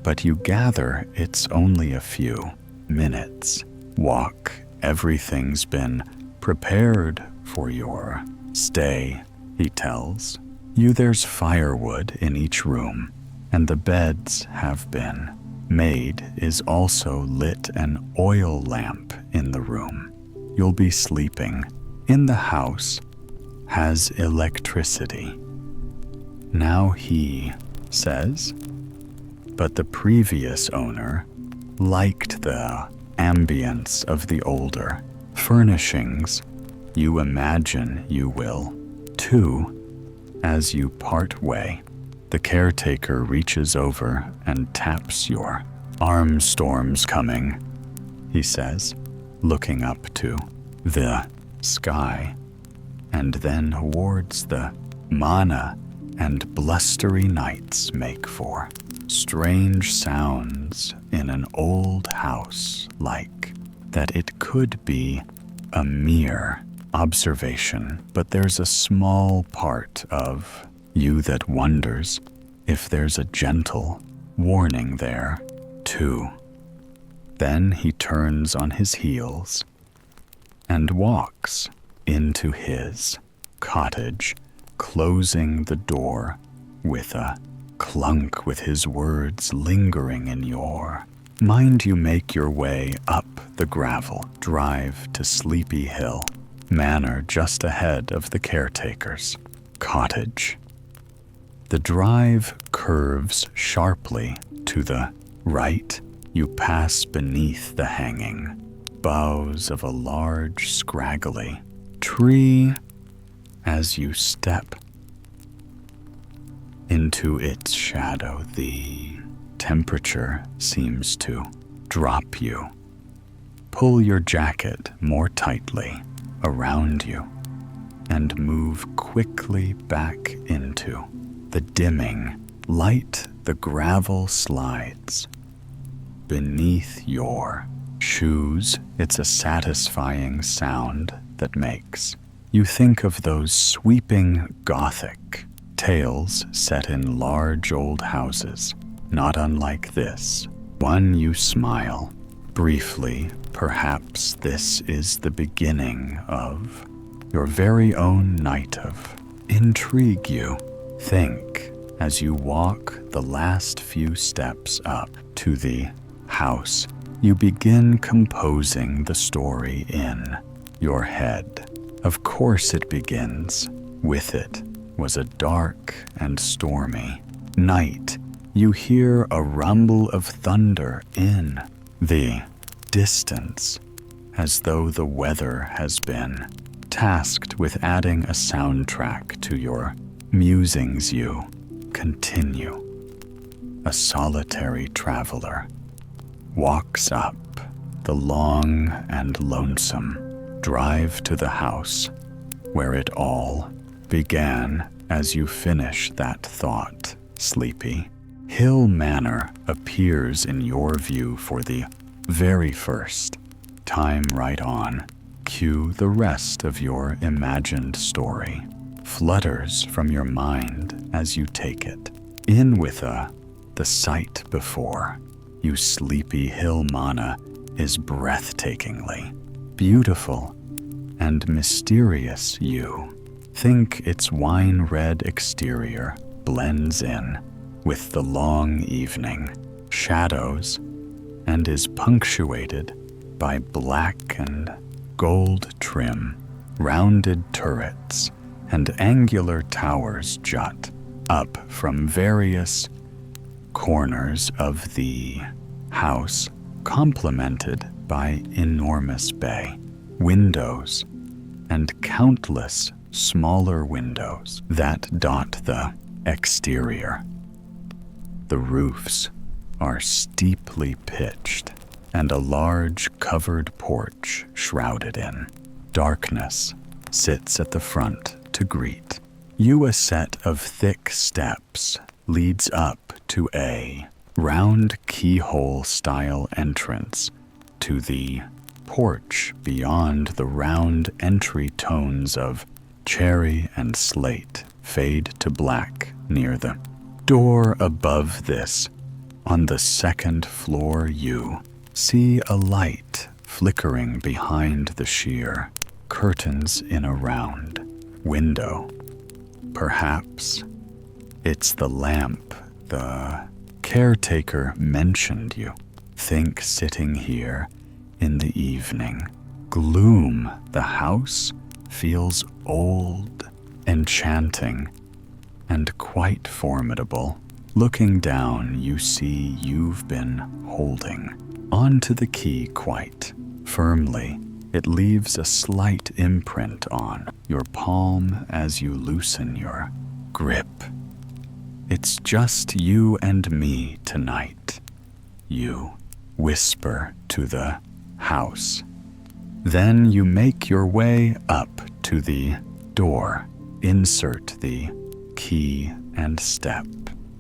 but you gather it's only a few minutes walk. Everything's been prepared for your stay, he tells you. There's firewood in each room, and the beds have been made. Is also lit an oil lamp in the room you'll be sleeping in. The house has electricity now, he says, but the previous owner liked the ambience of the older furnishings. You imagine you will too. As you part way, the caretaker reaches over and taps your arm. Storm's coming, he says, looking up to the sky and then towards the mana, and blustery nights make for strange sounds in an old house, like that. It could be a mere observation, but there's a small part of you that wonders if there's a gentle warning there too. Then he turns on his heels and walks into his cottage, closing the door with a clunk, with his words lingering in your mind. You make your way up the gravel drive to Sleepy Hill Manor, just ahead of the caretaker's cottage. The drive curves sharply to the right. You pass beneath the hanging boughs of a large, scraggly tree. As you step into its shadow, the temperature seems to drop. You pull your jacket more tightly around you and move quickly back into the dimming light. The gravel slides beneath your shoes. It's a satisfying sound that makes you think of those sweeping Gothic tales set in large old houses, not unlike this one. You smile briefly. Perhaps this is the beginning of your very own night of intrigue, you think, as you walk the last few steps up to the house. You begin composing the story in your head. Of course it begins. With it was a dark and stormy night. You hear a rumble of thunder in the distance, as though the weather has been tasked with adding a soundtrack to your musings. You continue. A solitary traveler walks up the long and lonesome drive to the house where it all began. As you finish that thought, Sleepy Hill Manor appears in your view for the very first time. Right on. Cue the rest of your imagined story flutters from your mind as you take it in with the sight before you. Sleepy Hill Manor is breathtakingly beautiful and mysterious. You think its wine-red exterior blends in with the long evening shadows and is punctuated by black and gold trim, rounded turrets and angular towers jut up from various corners of the house, complemented by enormous bay windows and countless smaller windows that dot the exterior. The roofs are steeply pitched, and a large covered porch shrouded in darkness sits at the front to greet you. A set of thick steps leads up to a round keyhole-style entrance to the porch. Beyond, the round entry tones of cherry and slate fade to black near the door. Above this, on the second floor, you see a light flickering behind the sheer curtains in a round window. Perhaps it's the lamp the caretaker mentioned. You think, sitting here in the evening gloom, the house feels old, enchanting, and quite formidable. Looking down, you see you've been holding onto the key quite firmly. It leaves a slight imprint on your palm as you loosen your grip. It's just you and me tonight, you whisper to the house. Then you make your way up to the door, insert the key, and step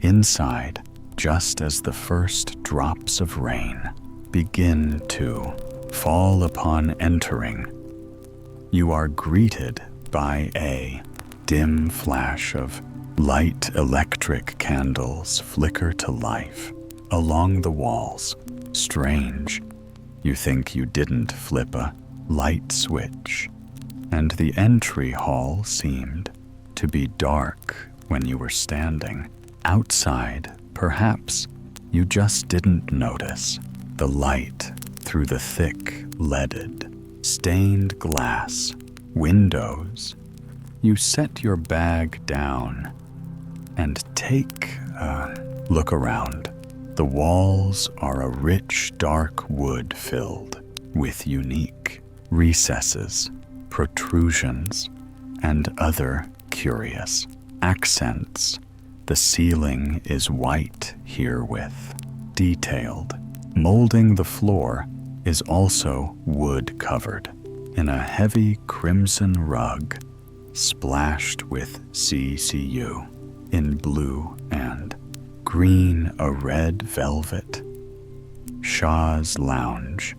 inside just as the first drops of rain begin to fall. Upon entering, you are greeted by a dim flash of light. Electric candles flicker to life along the walls. Strange, you think you didn't flip a light switch, and the entry hall seemed to be dark when you were standing outside. Perhaps you just didn't notice the light through the thick, leaded, stained glass windows. You set your bag down and take a look around. The walls are a rich, dark wood filled with unique recesses, protrusions, and other curious accents. The ceiling is white here with detailed molding. The floor is also wood covered in a heavy crimson rug splashed with CCU in blue and green. A red velvet chaise lounge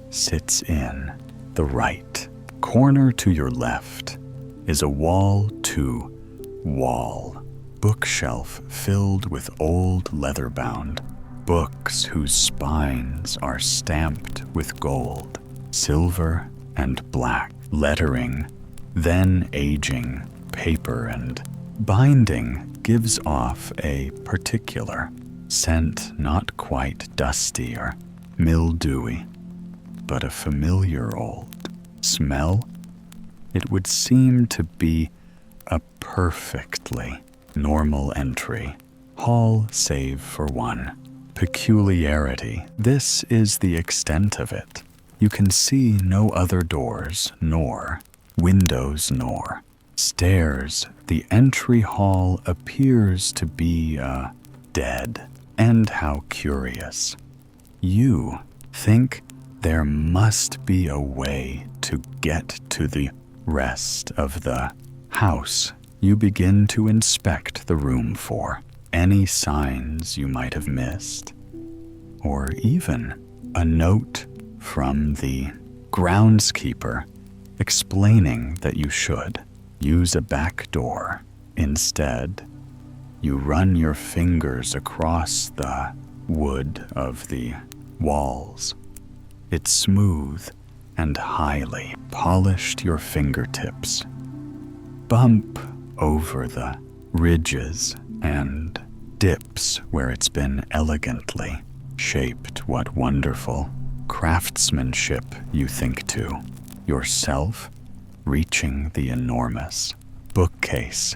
sits in the right corner. To your left is a wall-to-wall bookshelf filled with old leather-bound books whose spines are stamped with gold, silver, and black lettering. Then aging paper and binding gives off a particular scent, not quite dusty or mildewy, but a familiar old smell. it would seem to be a perfectly normal entry, hall save for one peculiarity. This is the extent of it. You can see no other doors, nor windows, nor stairs. The entry hall appears to be dead. And how curious. You think there must be a way to get to the rest of the house. You begin to inspect the room for any signs you might have missed, or even a note from the groundskeeper explaining that you should use a back door instead. You run your fingers across the wood of the walls. It's smooth and highly polished. Your fingertips bump over the ridges and dips where it's been elegantly shaped. What wonderful craftsmanship, you think to yourself, reaching the enormous bookcase.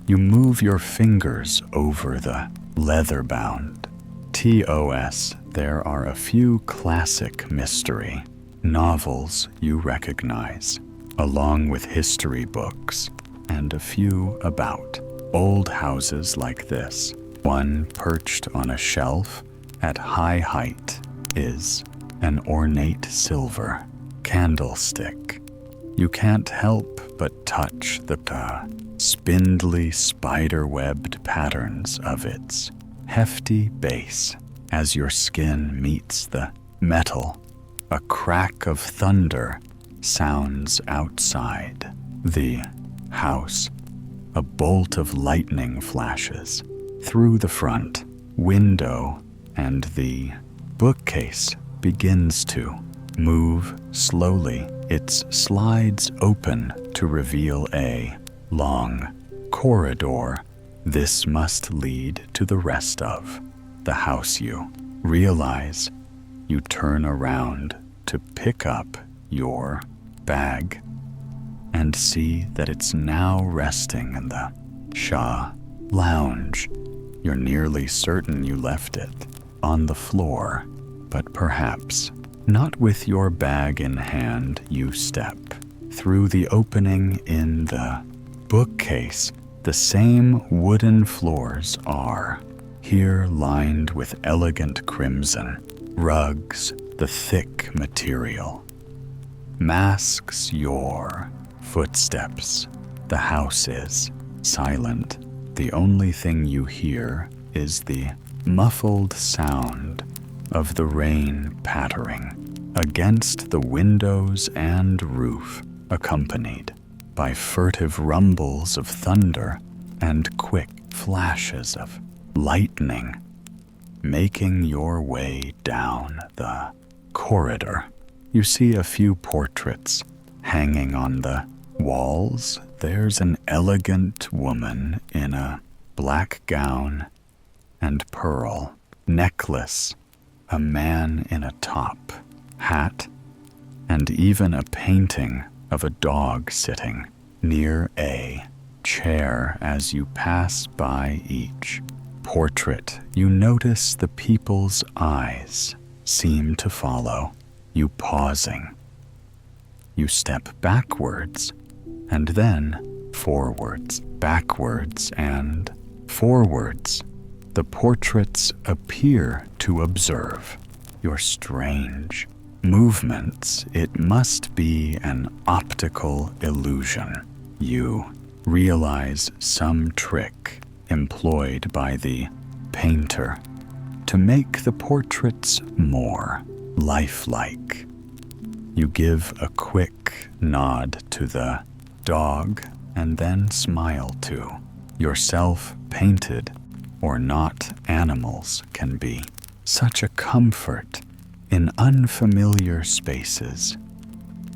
You move your fingers over the leather-bound TOS. There are a few classic mystery novels you recognize, along with history books, and a few about old houses like this. One perched on a shelf at high height is an ornate silver candlestick. You can't help but touch the spindly spider-webbed patterns of its hefty base as your skin meets the metal. A crack of thunder sounds outside the house. A bolt of lightning flashes through the front window, and the bookcase begins to move slowly. It slides open to reveal a long corridor. This must lead to the rest of the house. You realize. You turn around to pick up your bag and see that it's now resting in the Shah lounge. You're nearly certain you left it on the floor, but perhaps not. With your bag in hand, you step through the opening in the bookcase. The same wooden floors are here, lined with elegant crimson rugs. The thick material masks your footsteps. The house is silent. The only thing you hear is the muffled sound of the rain pattering against the windows and roof, accompanied by furtive rumbles of thunder and quick flashes of lightning. Making your way down the corridor, you see a few portraits hanging on the walls. There's an elegant woman in a black gown and pearl necklace, a man in a top hat, and even a painting of a dog sitting near a chair. As you pass by each portrait, you notice the people's eyes seem to follow you, pausing. You step backwards and then forwards, backwards and forwards. The portraits appear to observe your strange movements. It must be an optical illusion. You realize some trick employed by the painter to make the portraits more lifelike. You give a quick nod to the dog and then smile to yourself. Painted or not, animals can be such a comfort in unfamiliar spaces.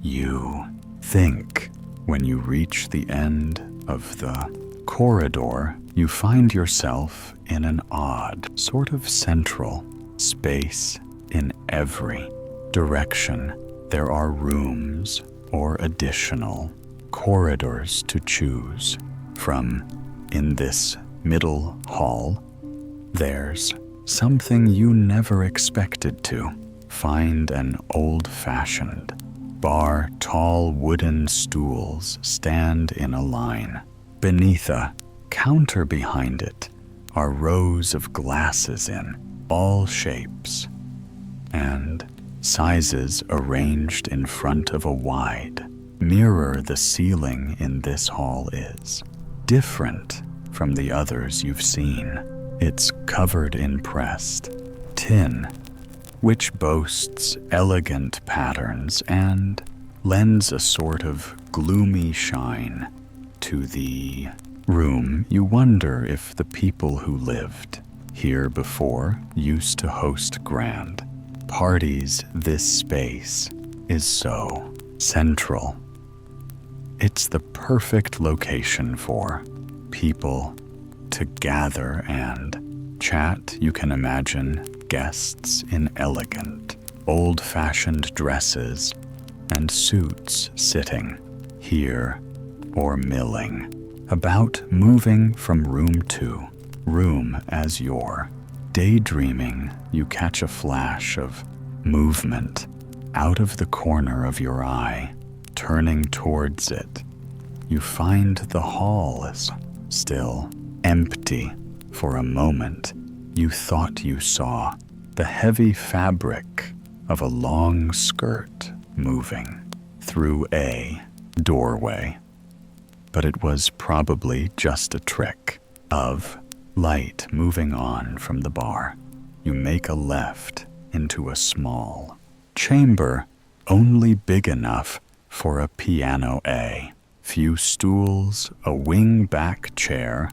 You think. When you reach the end of the corridor, you find yourself in an odd sort of central space. In every direction, there are rooms or additional corridors to choose from. In this middle hall, there's something you never expected to find: an old-fashioned bar. Tall wooden stools stand in a line. Beneath a counter behind it are rows of glasses in all shapes and sizes arranged in front of a wide mirror. The ceiling in this hall is different from the others you've seen. It's covered in pressed tin, which boasts elegant patterns and lends a sort of gloomy shine to the room. You wonder if the people who lived here before used to host grand parties. This space is so central. It's the perfect location for people to gather and chat. You can imagine guests in elegant, old-fashioned dresses and suits sitting here or milling about, moving from room to room. As you're daydreaming, you catch a flash of movement out of the corner of your eye. Turning towards it, you find the hall is still empty. For a moment, you thought you saw the heavy fabric of a long skirt moving through a doorway, but it was probably just a trick of light. Moving on from the bar, you make a left into a small chamber, only big enough for a piano, a few stools, a wing-back chair,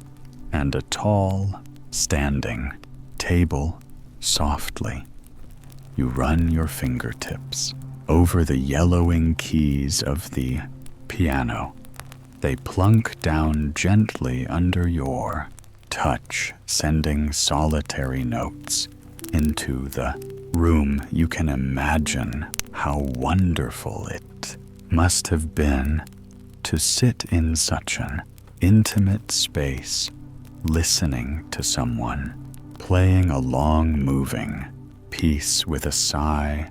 and a tall, standing table. Softly, you run your fingertips over the yellowing keys of the piano. They plunk down gently under your touch, sending solitary notes into the room. You can imagine how wonderful it must have been to sit in such an intimate space, listening to someone playing a long moving piece. With a sigh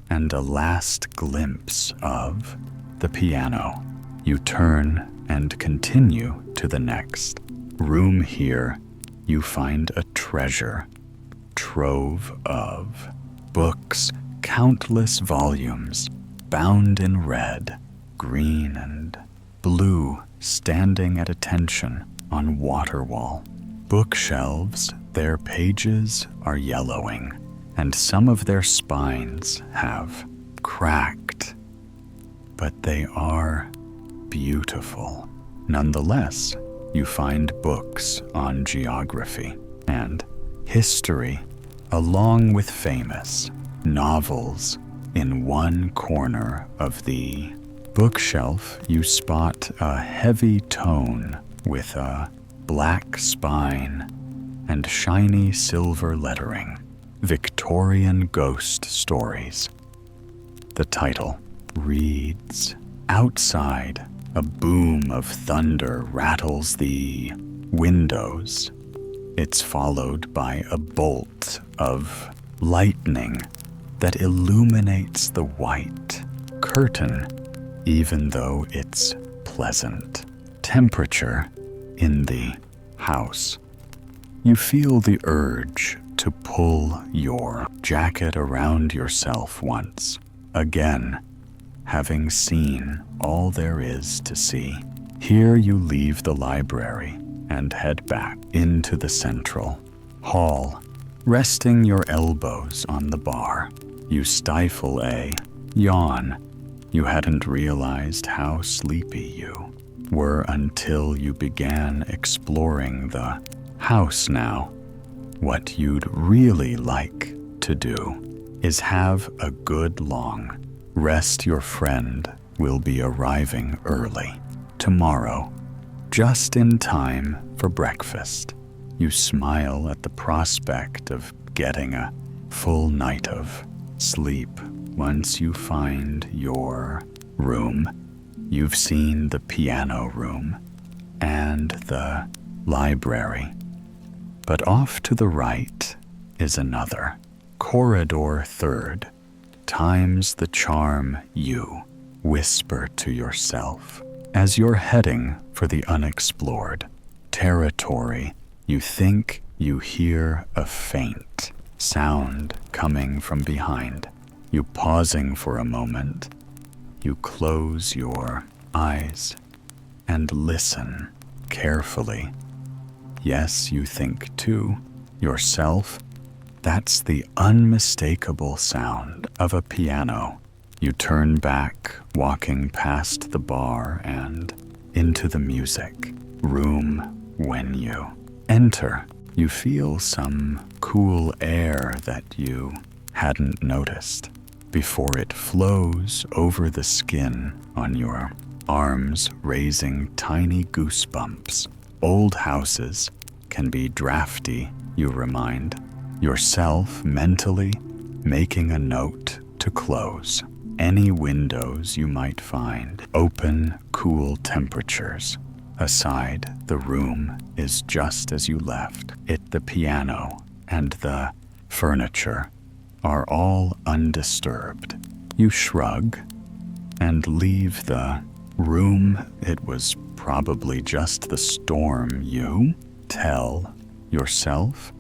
and a last glimpse of the piano, you turn and continue to the next room. Here you find a treasure trove of books, countless volumes bound in red, green, and blue, standing at attention on waterwall bookshelves. Their pages are yellowing, and some of their spines have cracked, but they are beautiful. Nonetheless, you find books on geography and history, along with famous novels. In one corner of the bookshelf, you spot a heavy tome with a black spine and shiny silver lettering. Victorian Ghost Stories. The title reads. Outside, a boom of thunder rattles the windows. It's followed by a bolt of lightning that illuminates the white curtain. Even though it's pleasant temperature in the house, you feel the urge to pull your jacket around yourself once again, having seen all there is to see. Here you leave the library and head back into the central hall, resting your elbows on the bar. You stifle a yawn. You hadn't realized how sleepy you were until you began exploring the house. Now, what you'd really like to do is have a good long rest. Your friend will be arriving early tomorrow, just in time for breakfast. You smile at the prospect of getting a full night of sleep. Once you find your room, you've seen the piano room and the library, but off to the right is another, corridor third, times the charm you whisper to yourself as you're heading for the unexplored territory. You think you hear a faint sound coming from behind. You pausing for a moment, you close your eyes and listen carefully. Yes, you think to yourself, that's the unmistakable sound of a piano. You turn back, walking past the bar and into the music room. When you enter, you feel some cool air that you hadn't noticed before it flows over the skin on your arms, raising tiny goosebumps. Old houses can be drafty, you remind yourself mentally, making a note to close any windows you might find open. Cool temperatures aside, the room is just as you left it. The piano and the furniture are all undisturbed. You shrug and leave the room. It was probably just the storm. You tell yourself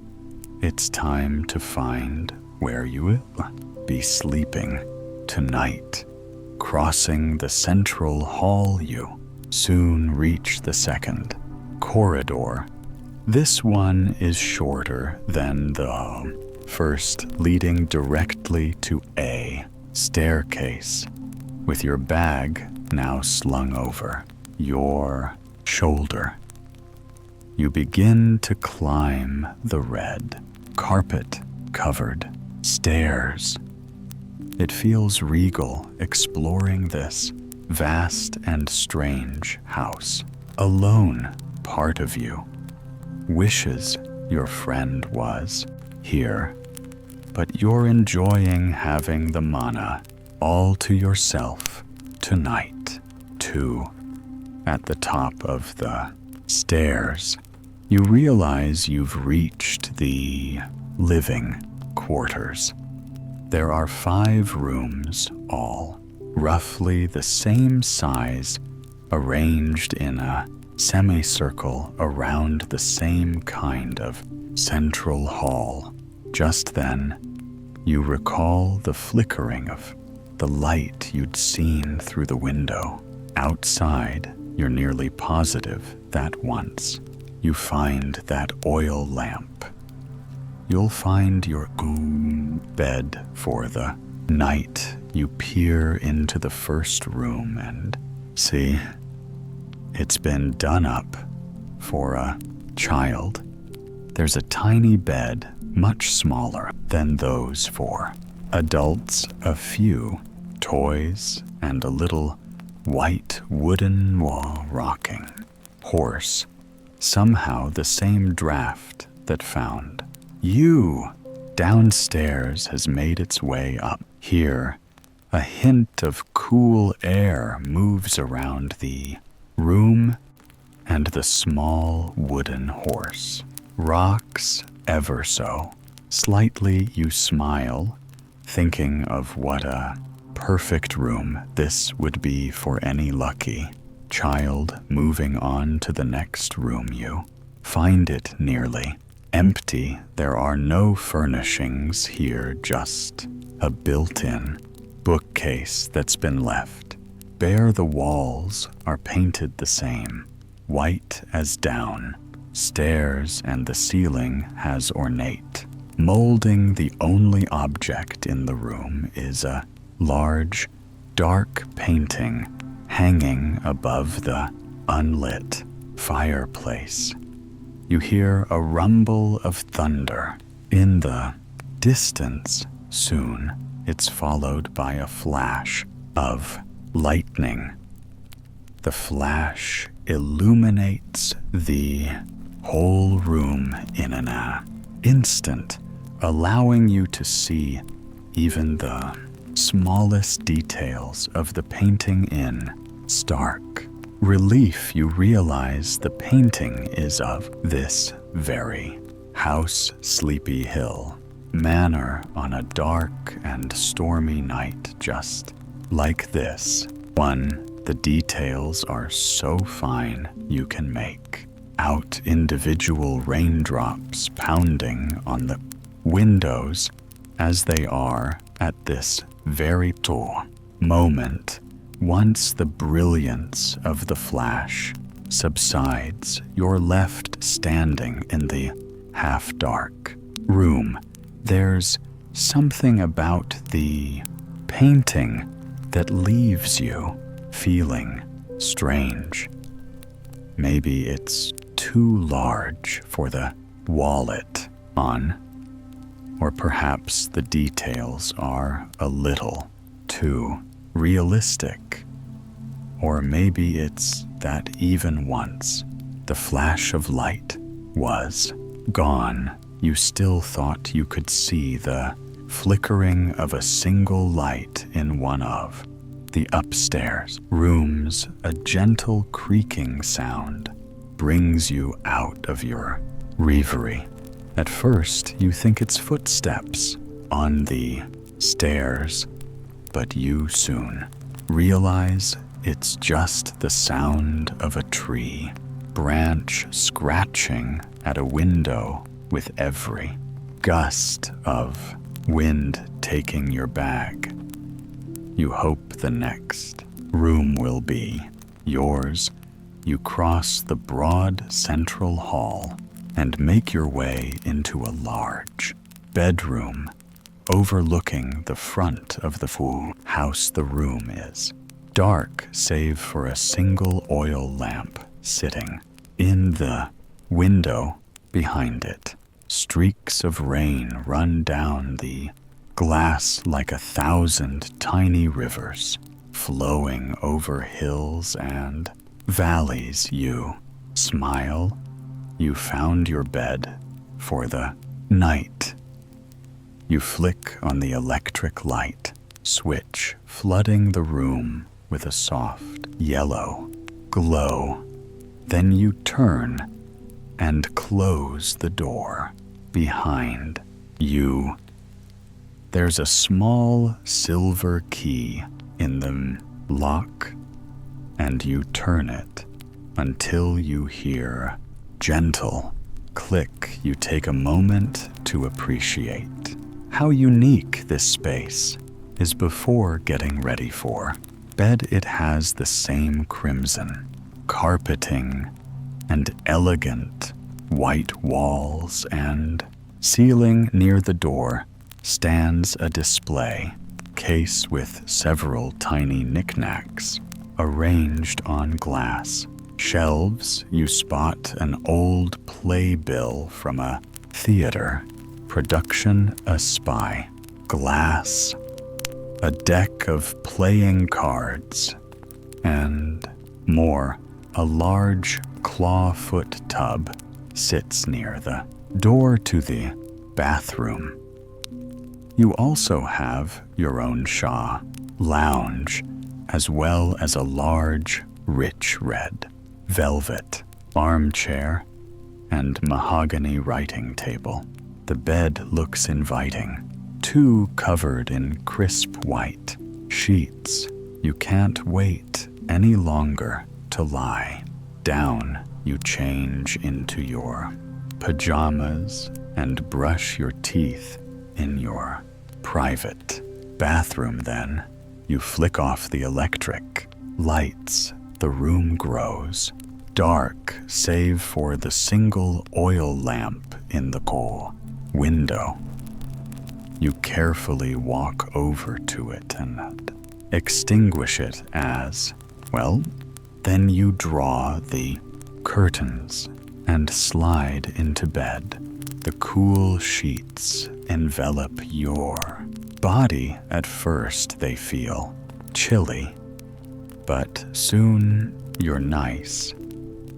it's time to find where you will be sleeping tonight. Crossing the central hall, you soon reach the second corridor. This one is shorter than the first, leading directly to a staircase, with your bag now slung over your shoulder. You begin to climb the red carpet-covered stairs. It feels regal, exploring this vast and strange house. Alone, part of you wishes your friend was here, but you're enjoying having the mana all to yourself tonight, too. At the top of the stairs, you realize you've reached the living quarters. There are 5 rooms, all roughly the same size, arranged in a semicircle around the same kind of central hall. Just then, you recall the flickering of the light you'd seen through the window. Outside, you're nearly positive that once you find that oil lamp, you'll find your own bed for the night. You peer into the first room and see it's been done up for a child. There's a tiny bed, much smaller than those for adults, a few toys, and a little white wooden wall rocking horse. Somehow the same draft that found you downstairs has made its way up here. A hint of cool air moves around the room, and the small wooden horse rocks ever so slightly. You smile, thinking of what a perfect room this would be for any lucky child. Moving on to the next room, you find it nearly empty. There are no furnishings here, just a built-in bookcase that's been left bare. The walls are painted the same, white as down. Stairs and the ceiling has ornate molding. The only object in the room is a large, dark painting hanging above the unlit fireplace. You hear a rumble of thunder in the distance. Soon, it's followed by a flash of lightning. The flash illuminates the whole room in an instant, allowing you to see even the smallest details of the painting in stark relief, you realize the painting is of this very house, Sleepy Hill Manor, on a dark and stormy night just like this one. The details are so fine you can make out individual raindrops pounding on the windows as they are at this very moment. Once the brilliance of the flash subsides, you're left standing in the half-dark room. There's something about the painting that leaves you feeling strange. Maybe it's too large for the wallet on, or perhaps the details are a little too realistic. Or maybe it's that even once the flash of light was gone, you still thought you could see the flickering of a single light in one of the upstairs rooms. A gentle creaking sound brings you out of your reverie. At first, you think it's footsteps on the stairs, but you soon realize it's just the sound of a tree branch scratching at a window with every gust of wind taking your bag. You hope the next room will be yours. You cross the broad central hall and make your way into a large bedroom overlooking the front of the full house. The room is dark save for a single oil lamp sitting in the window behind it. Streaks of rain run down the glass like 1,000 tiny rivers flowing over hills and valleys. You smile. You found your bed for the night. You flick on the electric light switch, flooding the room with a soft yellow glow. Then you turn and close the door behind you. There's a small silver key in the lock, and you turn it until you hear gentle click. You take a moment to appreciate how unique this space is before getting ready for bed. It has the same crimson carpeting and elegant white walls and ceiling. Near the door stands a display case with several tiny knickknacks arranged on glass shelves. You spot an old playbill from a theater production, a spy glass, a deck of playing cards, and more. A large clawfoot tub sits near the door to the bathroom. You also have your own Shaw lounge, as well as a large, rich red velvet armchair and mahogany writing table. The bed looks inviting, two covered in crisp white sheets. You can't wait any longer to lie down. You change into your pajamas and brush your teeth in your private bathroom. Then you flick off the electric lights. The room grows dark save for the single oil lamp in the cool window. You carefully walk over to it and extinguish it as well. Then you draw the curtains and slide into bed. The cool sheets envelop your body. At first they feel chilly, but soon you're nice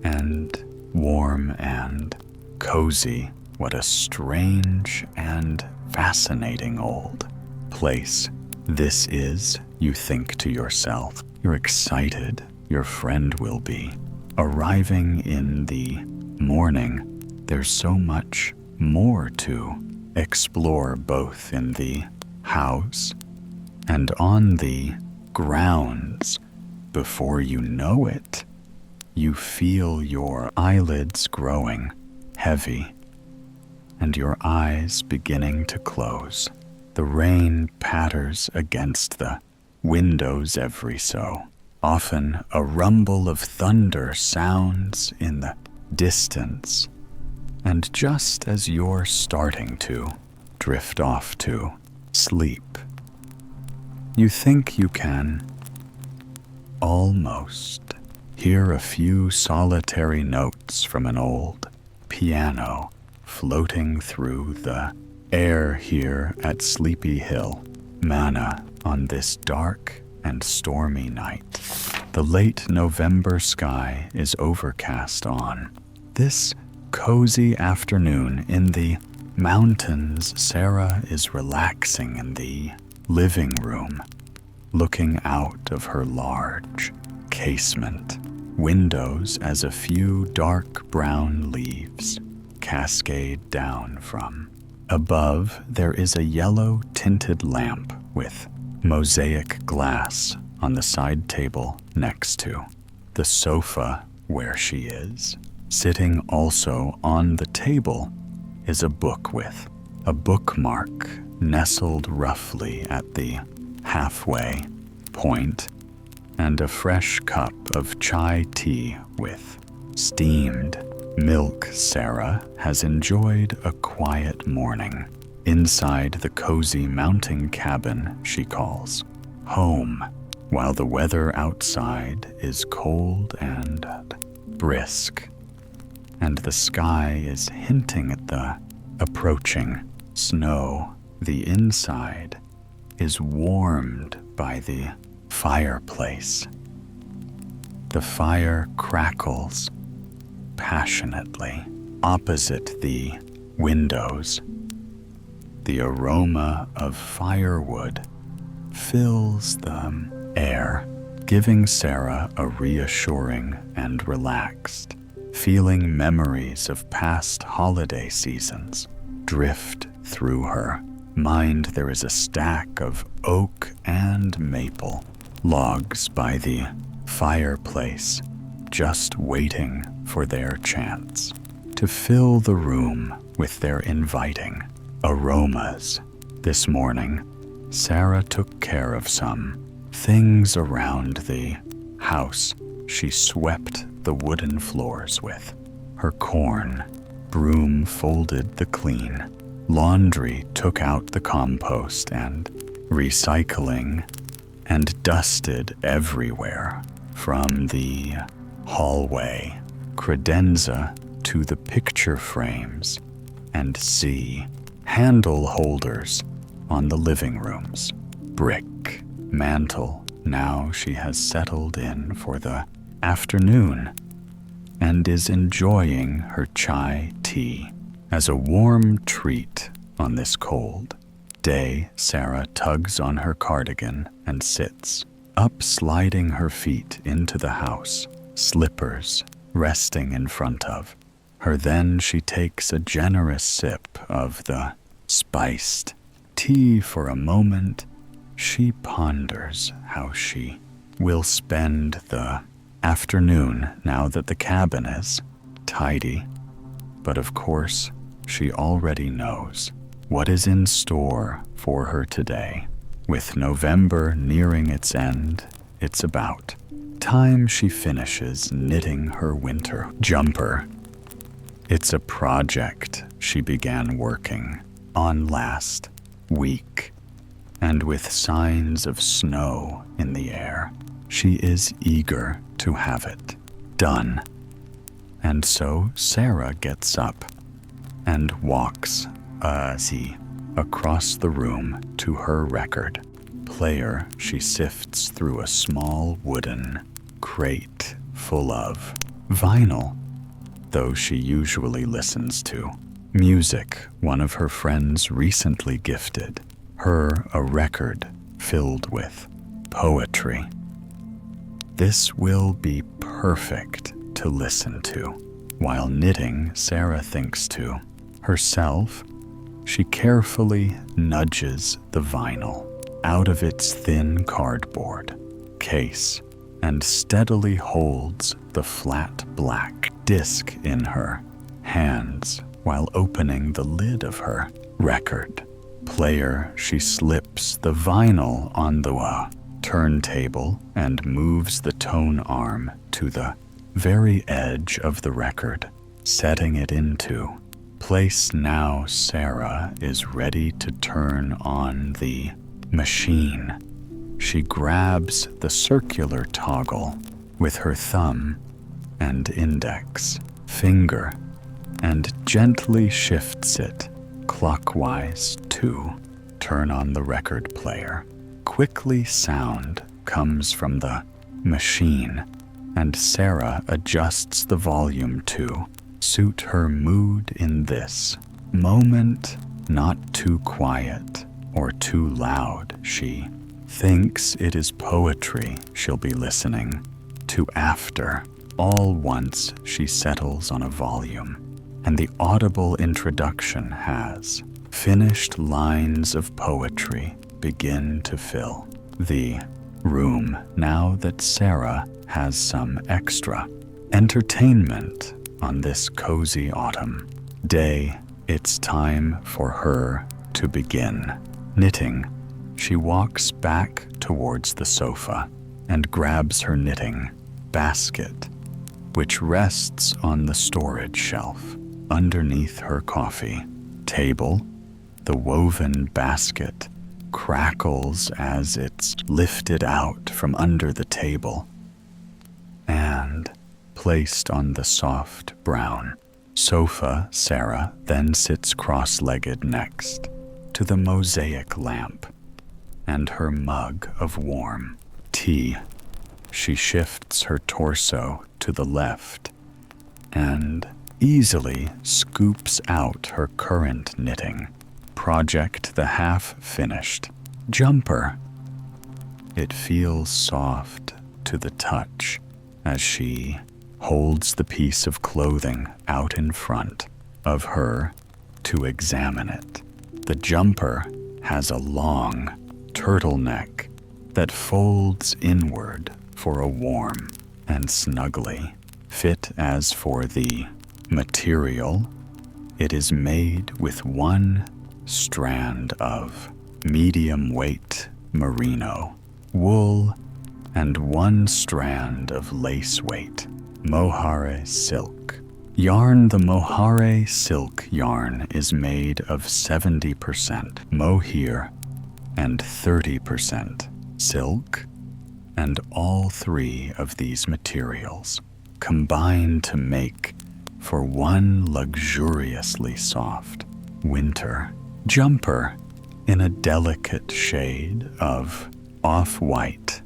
and warm and cozy. What a strange and fascinating old place this is, you think to yourself. You're excited your friend will be. Arriving in the morning, there's so much more to explore, both in the house and on the grounds. Before you know it, you feel your eyelids growing heavy and your eyes beginning to close. The rain patters against the windows every so often. A rumble of thunder sounds in the distance, and just as you're starting to drift off to sleep, you think you can almost hear a few solitary notes from an old piano floating through the air here at Sleepy Hill Manor on this dark and stormy night. The late November sky is overcast on this cozy afternoon in the mountains. Sarah is relaxing in the living room, looking out of her large casement windows as a few dark brown leaves cascade down from above. There is a yellow tinted lamp with mosaic glass on the side table next to the sofa where she is. Sitting also on the table is a book with a bookmark nestled roughly at the halfway point, and a fresh cup of chai tea with steamed milk. Sarah has enjoyed a quiet morning inside the cozy mountain cabin she calls home, while the weather outside is cold and brisk, and the sky is hinting at the approaching snow. The inside is warmed by the fireplace. The fire crackles passionately opposite the windows. The aroma of firewood fills the air, giving Sarah a reassuring and relaxed feeling. Memories of past holiday seasons drift through her mind. There is a stack of oak and maple logs by the fireplace, just waiting for their chance to fill the room with their inviting aromas. This morning, Sarah took care of some things around the house. She swept the wooden floors with her corn broom, folded the clean laundry, took out the compost and recycling, and dusted everywhere from the hallway credenza to the picture frames and handle holders on the living room's brick mantle. Now she has settled in for the afternoon and is enjoying her chai tea as a warm treat on this cold day. Sarah tugs on her cardigan and sits up, sliding her feet into the house, slippers resting in front of her. Then she takes a generous sip of the spiced tea. For a moment, she ponders how she will spend the afternoon now that the cabin is tidy. But of course, she already knows what is in store for her today. With November nearing its end, it's about time she finishes knitting her winter jumper. It's a project she began working on last week, and with signs of snow in the air, she is eager to have it done. And so Sarah gets up and walks across the room to her record player. She sifts through a small wooden crate full of vinyl, though she usually listens to music. One of her friends recently gifted her a record filled with poetry. This will be perfect to listen to. While knitting, Sarah thinks to herself. She carefully nudges the vinyl out of its thin cardboard case and steadily holds the flat black disc in her hands while opening the lid of her record player. She slips the vinyl on the turntable and moves the tone arm to the very edge of the record, setting it into place. Now Sarah is ready to turn on the machine. She grabs the circular toggle with her thumb and index finger and gently shifts it clockwise to turn on the record player. Quickly, sound comes from the machine, and Sarah adjusts the volume to suit her mood in this moment. Not too quiet or too loud. She thinks it is poetry she'll be listening to after all. Once she settles on a volume and the audible introduction has finished, lines of poetry begin to fill the room. Now that Sarah has some extra entertainment on this cozy autumn day, it's time for her to begin knitting. She walks back towards the sofa and grabs her knitting basket, which rests on the storage shelf underneath her coffee table. The woven basket crackles as it's lifted out from under the table and placed on the soft brown sofa. Sarah then sits cross-legged next to the mosaic lamp and her mug of warm tea. She shifts her torso to the left and easily scoops out her current knitting project, the half-finished jumper. It feels soft to the touch as she holds the piece of clothing out in front of her to examine it. The jumper has a long turtleneck that folds inward for a warm and snuggly fit. As for the material, it is made with one strand of medium weight merino wool and one strand of lace weight mohair silk yarn. The mohair silk yarn is made of 70% mohair and 30% silk, and all three of these materials combine to make for one luxuriously soft winter jumper in a delicate shade of off-white.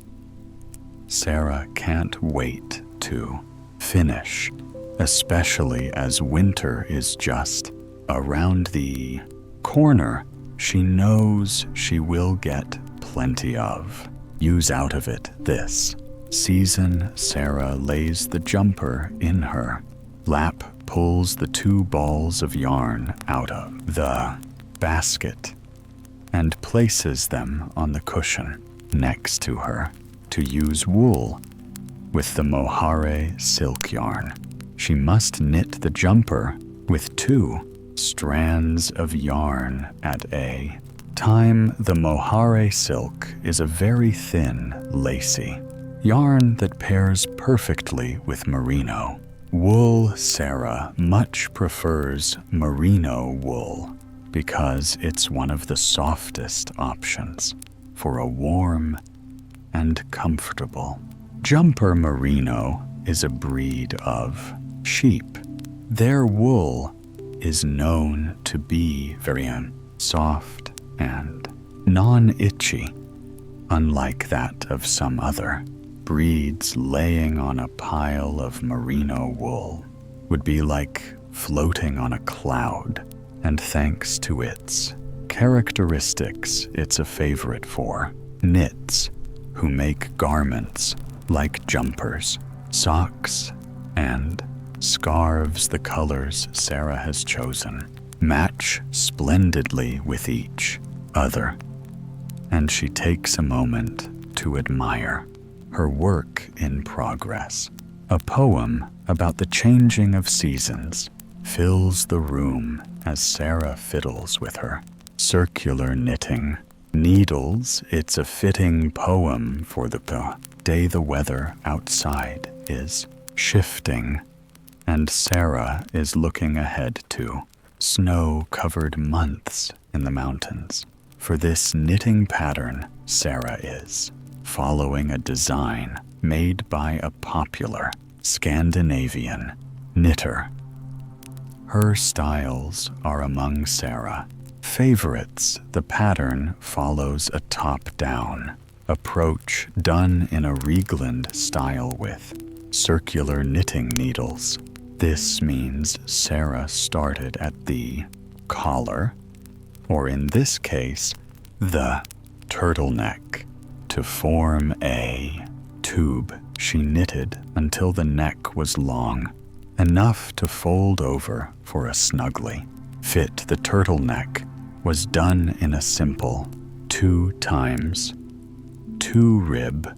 Sarah can't wait to finish, especially as winter is just around the corner. She knows she will get plenty of use out of it this season. Sarah lays the jumper in her lap, pulls the two balls of yarn out of the basket, and places them on the cushion next to her to use wool with the mohair silk yarn. She must knit the jumper with two strands of yarn at a time. The mohair silk is a very thin, lacy yarn that pairs perfectly with merino wool. Sarah much prefers merino wool because it's one of the softest options for a warm and comfortable jumper. Merino is a breed of sheep. Their wool is known to be very soft and non-itchy, unlike that of some other breeds. Laying on a pile of merino wool would be like floating on a cloud, and thanks to its characteristics, it's a favorite for knits who make garments like jumpers, socks, and scarves. The colors Sarah has chosen match splendidly with each other, and she takes a moment to admire her work in progress. A poem about the changing of seasons fills the room as Sarah fiddles with her circular knitting needles. It's a fitting poem for the day. The weather outside is shifting, and Sarah is looking ahead to snow-covered months in the mountains. For this knitting pattern, Sarah is following a design made by a popular Scandinavian knitter. Her styles are among Sarah's favorites. The pattern follows a top-down approach done in a Raglan style with circular knitting needles. This means Sarah started at the collar, or in this case, the turtleneck, to form a tube. She knitted until the neck was long enough to fold over for a snugly fit. The turtleneck was done in a simple 2x2 rib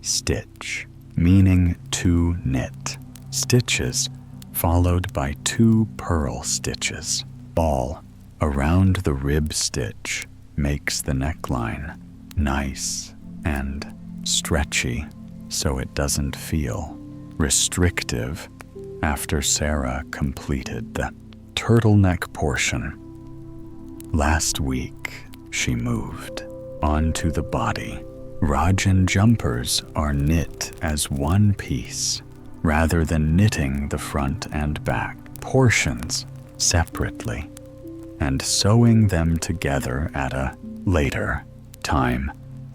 stitch, meaning 2 knit stitches followed by 2 purl stitches. All around the rib stitch makes the neckline nice and stretchy, so it doesn't feel restrictive. After Sarah completed the turtleneck portion last week, she moved onto the body. Rajan jumpers are knit as one piece rather than knitting the front and back portions separately and sewing them together at a later time.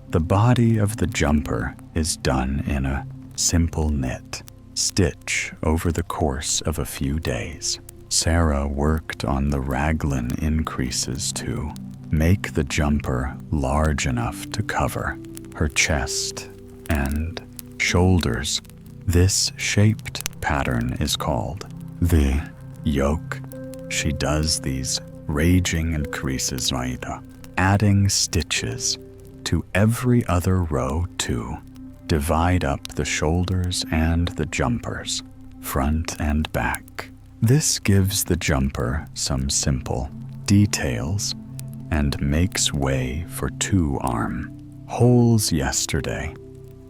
The body of the jumper is done in a simple knit stitch over the course of a few days. Sarah worked on the raglan increases to make the jumper large enough to cover her chest and shoulders. This shaped pattern is called the yoke. She does these raging increases by adding stitches to every other row to divide up the shoulders and the jumpers, front and back. This gives the jumper some simple details and makes way for 2 arm holes. Yesterday,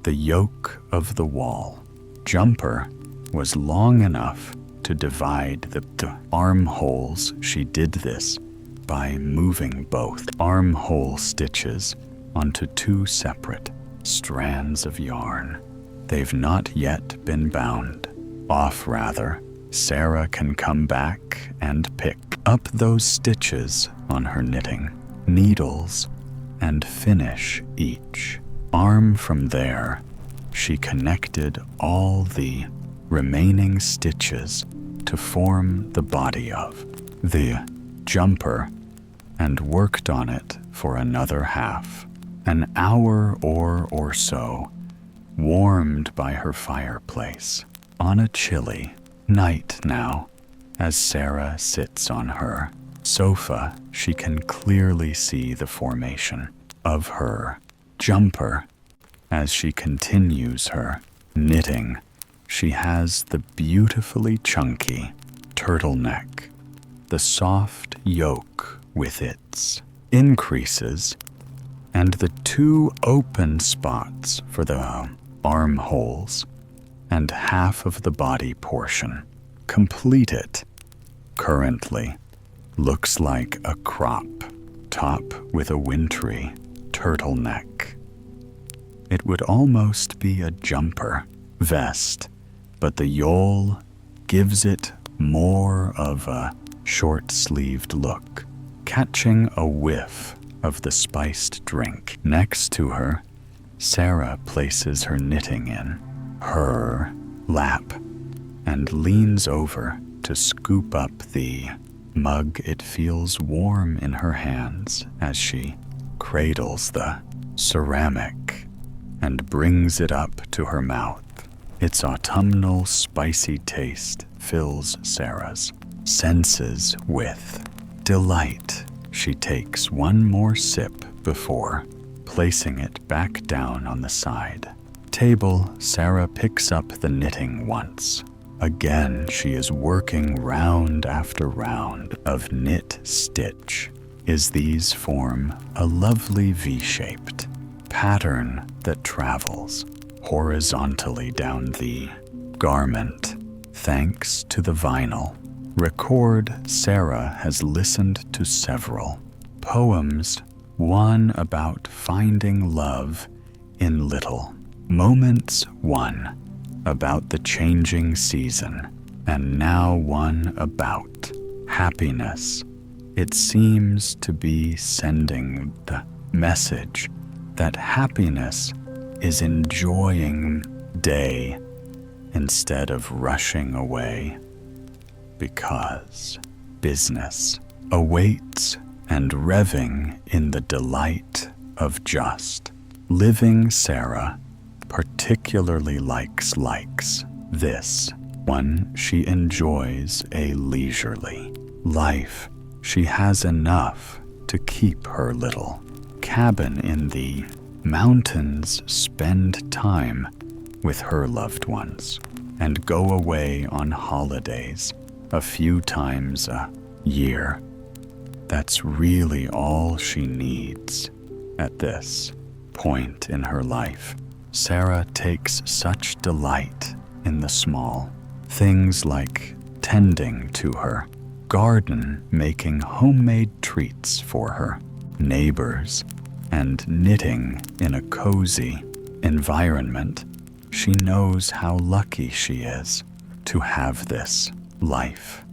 the yoke of the wall jumper was long enough to divide the armholes. She did this by moving both armhole stitches onto 2 separate strands of yarn. They've not yet been bound off. Rather, Sarah can come back and pick up those stitches on her knitting needles and finish each arm. From there, she connected all the remaining stitches to form the body of the jumper and worked on it for another half an hour or so, warmed by her fireplace on a chilly night. Now, as Sarah sits on her sofa, she can clearly see the formation of her jumper. As she continues her knitting, she has the beautifully chunky turtleneck, the soft yoke with its increases, and the 2 open spots for the armholes and half of the body portion. Complete it. Currently, looks like a crop top with a wintry turtleneck. It would almost be a jumper vest, but the yole gives it more of a short-sleeved look, catching a whiff of the spiced drink. Next to her, Sarah places her knitting in her lap and leans over to scoop up the mug. It feels warm in her hands as she cradles the ceramic and brings it up to her mouth. Its autumnal spicy taste fills Sarah's senses with delight. She takes one more sip before placing it back down on the side table. Sarah picks up the knitting once. Again, she is working round after round of knit stitch. These form a lovely V-shaped pattern that travels horizontally down the garment. Thanks to the vinyl record, Sarah has listened to several poems, one about finding love in little moments, one about the changing season, and now one about happiness. It seems to be sending the message that happiness is enjoying day instead of rushing away, because business awaits and revving in the delight of just living. Sarah particularly likes this one. She enjoys a leisurely life. She has enough to keep her little cabin in the mountains, spend time with her loved ones, and go away on holidays a few times a year. That's really all she needs at this point in her life. Sarah takes such delight in the small things, like tending to her garden, making homemade treats for her neighbors, and knitting in a cozy environment. She knows how lucky she is to have this life,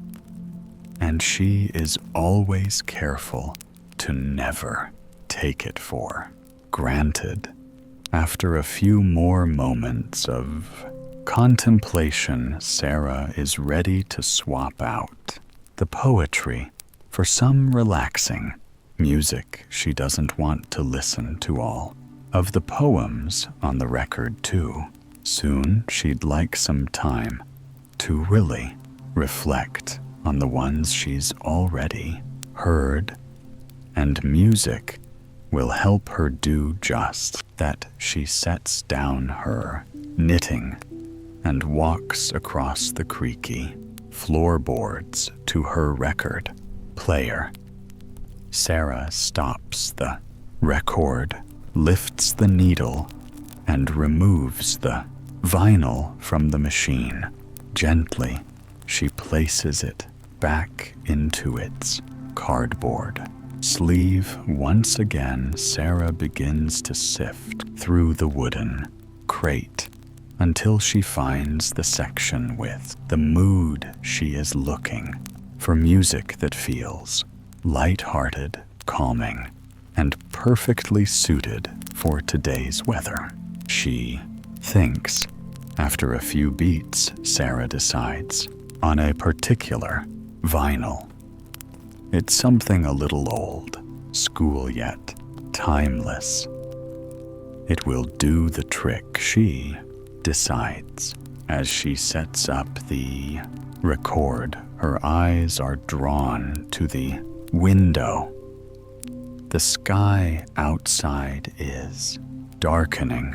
and she is always careful to never take it for granted. After a few more moments of contemplation, Sarah is ready to swap out the poetry for some relaxing music. She doesn't want to listen to all of the poems on the record too soon. She'd like some time to really reflect on the ones she's already heard, and music will help her do just that. She sets down her knitting and walks across the creaky floorboards to her record player. Sarah stops the record, lifts the needle, and removes the vinyl from the machine. Gently, she places it back into its cardboard sleeve. Once again, Sarah begins to sift through the wooden crate until she finds the section with the mood. She is looking for music that feels light-hearted, calming, and perfectly suited for today's weather. She thinks. After a few beats, Sarah decides on a particular vinyl. It's something a little old school yet timeless. It will do the trick, she decides. As she sets up the record, her eyes are drawn to the window. The sky outside is darkening,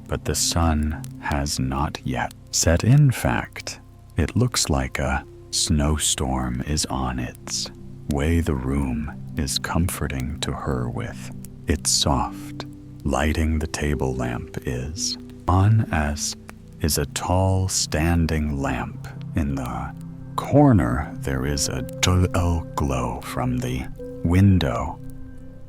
but the sun has not yet set. In fact, it looks like a snowstorm is on its way. The room is comforting to her with its soft lighting. The table lamp is on, as is a tall standing lamp. In the corner, there is a dull glow from the window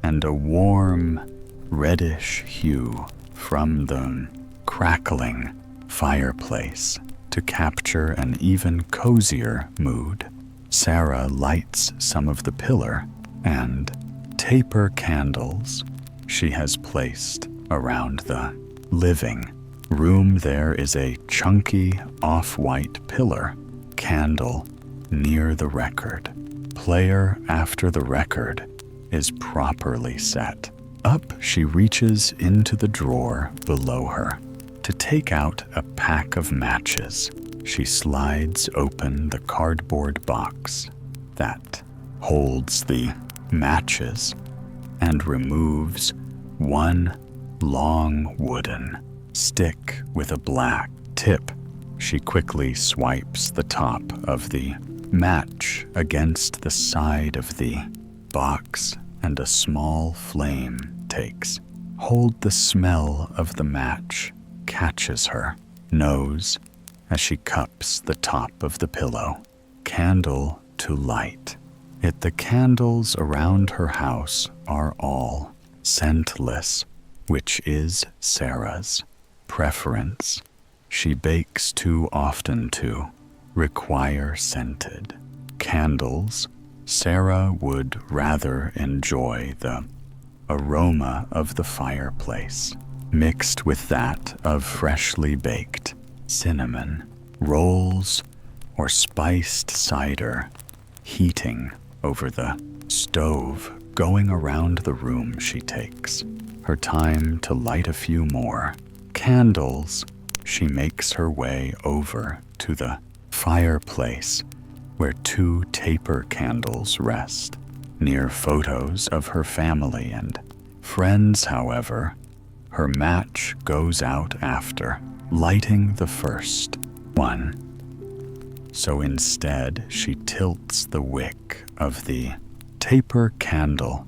and a warm reddish hue from the crackling fireplace to capture an even cozier mood. Sarah lights some of the pillar and taper candles she has placed around the living room. There is a chunky off-white pillar candle near the record player. After the record is properly set, Up she reaches into the drawer below her to take out a pack of matches. She slides open the cardboard box that holds the matches and removes one long wooden stick with a black tip. She quickly swipes the top of the match against the side of the box, and a small flame takes hold. The smell of the match catches her nose as she cups the top of the pillow. Candle to light. Yet the candles around her house are all scentless, which is Sarah's preference. She bakes too often to require scented candles. Sarah would rather enjoy the aroma of the fireplace, mixed with that of freshly baked cinnamon rolls or spiced cider, heating over the stove. Going around the room, she takes her time to light a few more candles. She makes her way over to the fireplace, where 2 taper candles rest, near photos of her family and friends. However, her match goes out after lighting the first one. So instead, she tilts the wick of the taper candle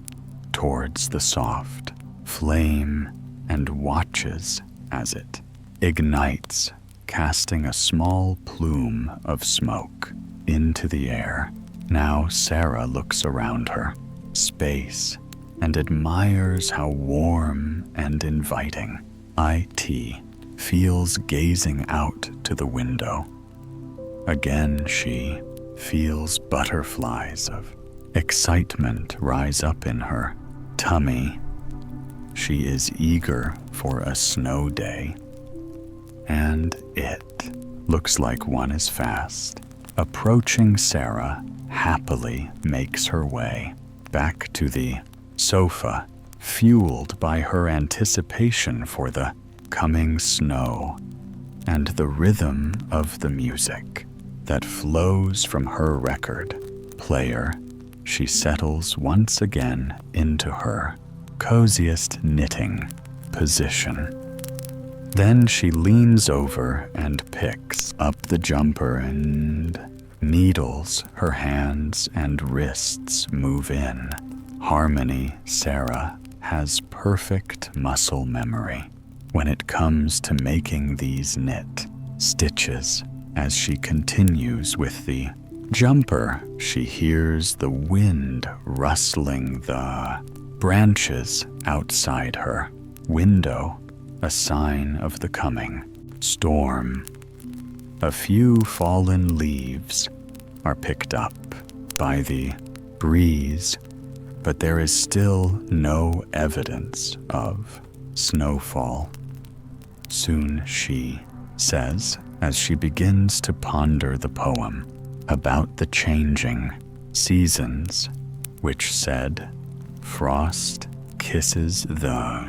towards the soft flame and watches as it ignites, casting a small plume of smoke into the air. Now Sarah looks around her space and admires how warm and inviting it feels gazing out to the window. Again, she feels butterflies of excitement rise up in her tummy. She is eager for a snow day, and it looks like one is fast approaching. Sarah happily makes her way back to the sofa, fueled by her anticipation for the coming snow and the rhythm of the music that flows from her record player. She settles once again into her coziest knitting position. Then she leans over and picks up the jumper and needles. Her hands and wrists move in harmony. Sarah has perfect muscle memory when it comes to making these knit stitches. As she continues with the jumper, she hears the wind rustling the branches outside her window, a sign of the coming storm. A few fallen leaves are picked up by the breeze, but there is still no evidence of snowfall. Soon, she says, as she begins to ponder the poem about the changing seasons, which said, "Frost kisses the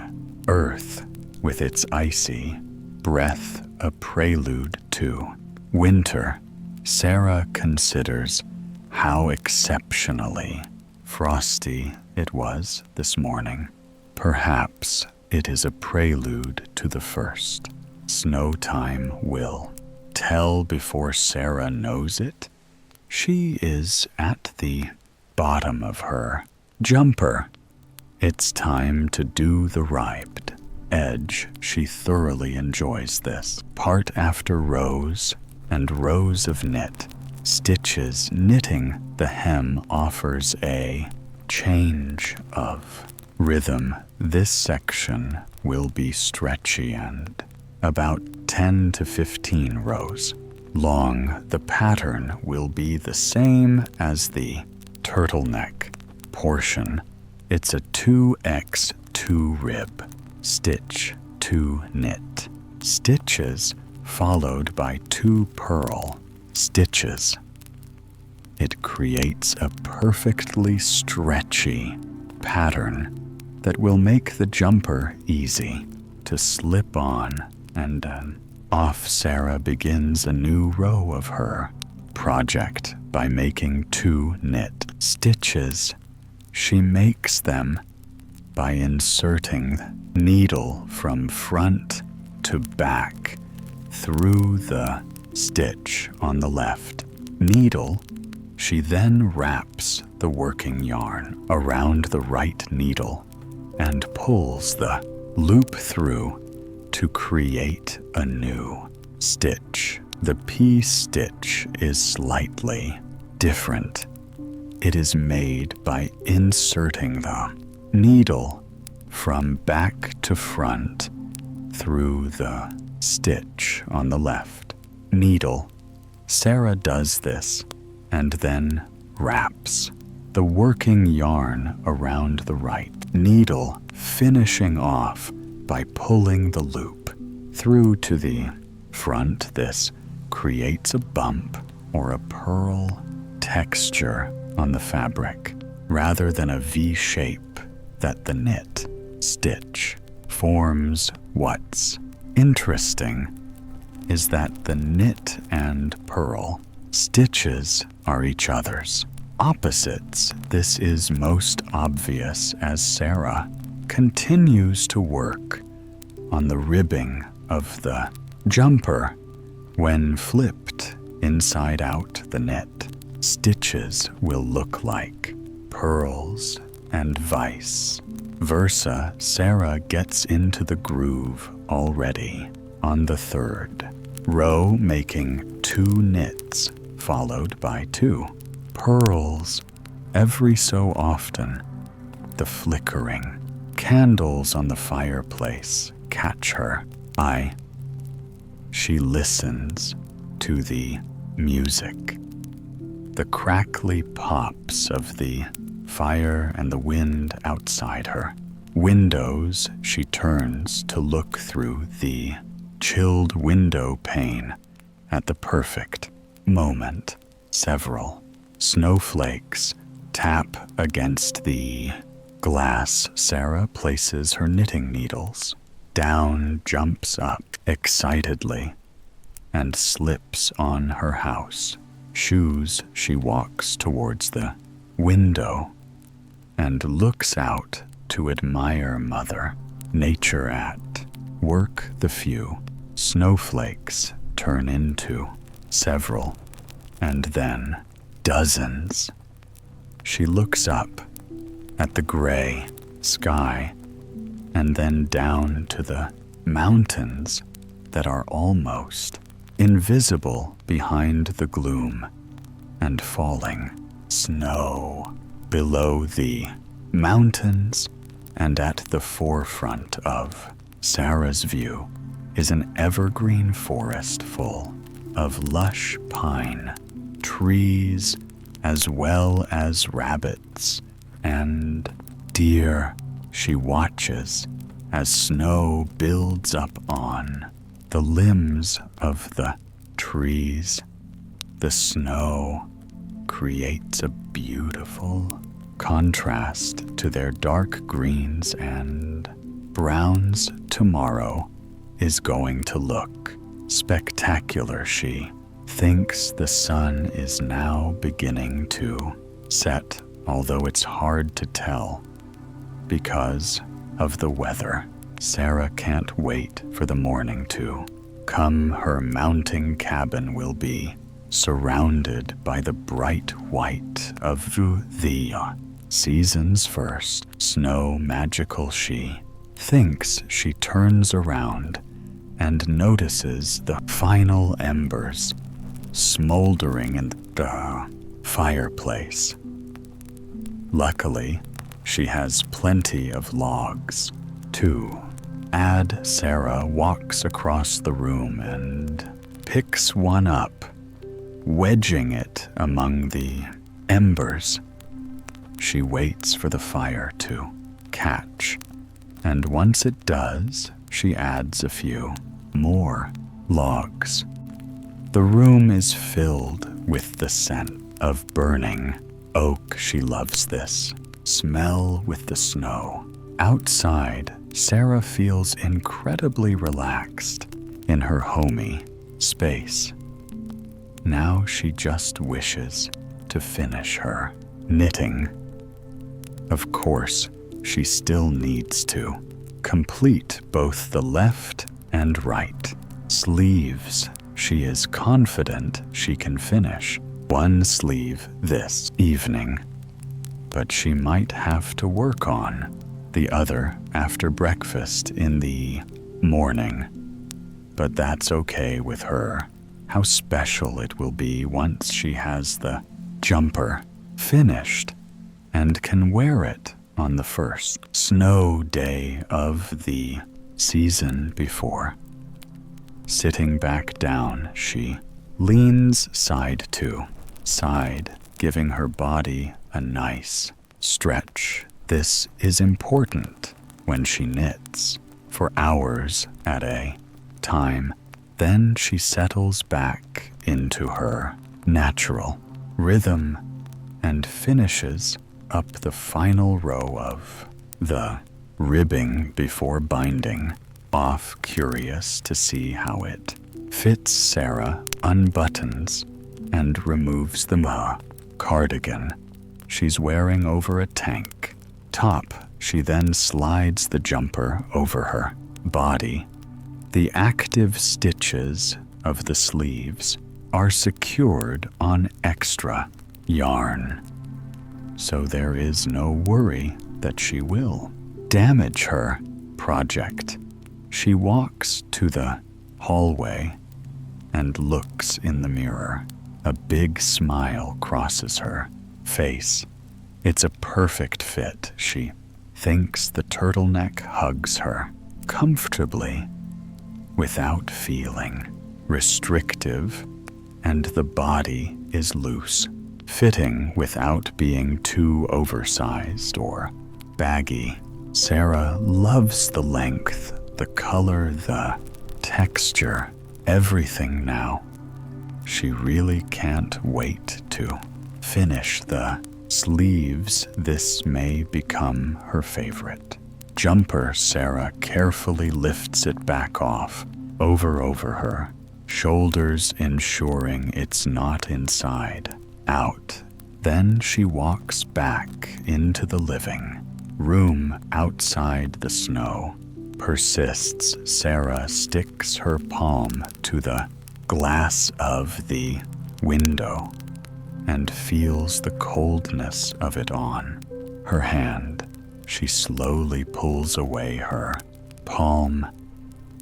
earth with its icy breath, a prelude to winter." Sarah considers how exceptionally frosty it was this morning. Perhaps it is a prelude to the first snow. Time will tell. Before Sarah knows it, she is at the bottom of her jumper. It's time to do the ribbed edge. She thoroughly enjoys this part. After rows and rows of knit stitches, knitting the hem offers a change of rhythm. This section will be stretchy and about 10 to 15 rows long. The pattern will be the same as the turtleneck portion. It's a 2x2 rib stitch, 2 knit stitches, followed by 2 purl stitches. It creates a perfectly stretchy pattern that will make the jumper easy to slip on, and off Sarah begins a new row of her project by making 2 knit stitches. She makes them by inserting needle from front to back through the stitch on the left needle. She then wraps the working yarn around the right needle and pulls the loop through to create a new stitch. The P stitch is slightly different. It is made by inserting the needle from back to front through the stitch on the left needle. Sarah does this and then wraps the working yarn around the right needle, finishing off by pulling the loop through to the front. This creates a bump or a pearl texture on the fabric rather than a V shape that the knit stitch forms. What's interesting is that the knit and purl stitches are each other's opposites. This is most obvious as Sarah continues to work on the ribbing of the jumper. When flipped inside out, the knit stitches will look like pearls, and vice versa. Sarah gets into the groove already on the 3rd row, making 2 knits followed by 2 pearls. Every so often, the flickering candles on the fireplace catch her eye. She listens to the music, the crackly pops of the fire and the wind outside her windows. She turns to look through the chilled window pane at the perfect moment. Several snowflakes tap against the glass. Sarah places her knitting needles down, jumps up excitedly, and slips on her house shoes. She walks towards the window and looks out to admire Mother Nature at work. The few snowflakes turn into several, and then dozens. She looks up at the gray sky and then down to the mountains that are almost invisible behind the gloom, and falling snow below the mountains. And at the forefront of Sarah's view is an evergreen forest full of lush pine trees, as well as rabbits and deer. She watches as snow builds up on the limbs of the trees. The snow creates a beautiful contrast to their dark greens and browns. Tomorrow is going to look spectacular. She thinks the sun is now beginning to set, although it's hard to tell because of the weather. Sarah can't wait for the morning to come. Her mounting cabin will be surrounded by the bright white of the season's first snow. Magical, she thinks. She turns around and notices the final embers smoldering in the fireplace. Luckily, she has plenty of logs to add. Sarah walks across the room and picks one up, wedging it among the embers. She waits for the fire to catch, and once it does, she adds a few more logs. The room is filled with the scent of burning oak. She loves this smell with the snow Outside, Sarah feels incredibly relaxed in her homey space. Now she just wishes to finish her knitting. Of course, she still needs to complete both the left and right sleeves. She is confident she can finish one sleeve this evening, but she might have to work on the other after breakfast in the morning. But that's okay with her. How special it will be once she has the jumper finished and can wear it on the first snow day of the season before. Sitting back down, she leans side to side, giving her body a nice stretch. This is important when she knits for hours at a time. Then she settles back into her natural rhythm and finishes up the final row of the ribbing before binding off. Curious to see how it fits, Sarah unbuttons and removes the cardigan she's wearing over a tank top. She then slides the jumper over her body. The active stitches of the sleeves are secured on extra yarn, so there is no worry that she will damage her project. She walks to the hallway and looks in the mirror. A big smile crosses her face. It's a perfect fit, she thinks. The turtleneck hugs her comfortably without feeling restrictive, and the body is loose, fitting without being too oversized or baggy. Sarah loves the length, the color, the texture, everything now. She really can't wait to finish the sleeves. This may become her favorite jumper. Sarah carefully lifts it back off, over her shoulders, ensuring it's not inside out. Then she walks back into the living room. Outside, the snow persists. Sarah sticks her palm to the glass of the window and feels the coldness of it on her hand. She slowly pulls away her palm,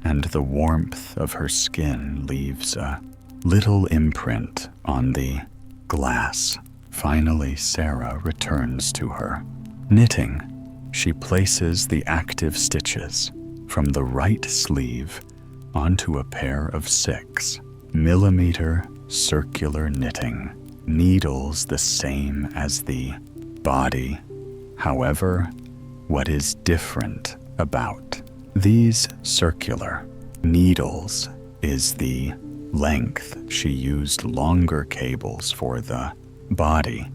and the warmth of her skin leaves a little imprint on the glass. Finally, Sarah returns to her knitting. She places the active stitches from the right sleeve onto a pair of 6mm circular knitting needles, the same as the body. However, what is different about these circular needles is the length. She used longer cables for the body,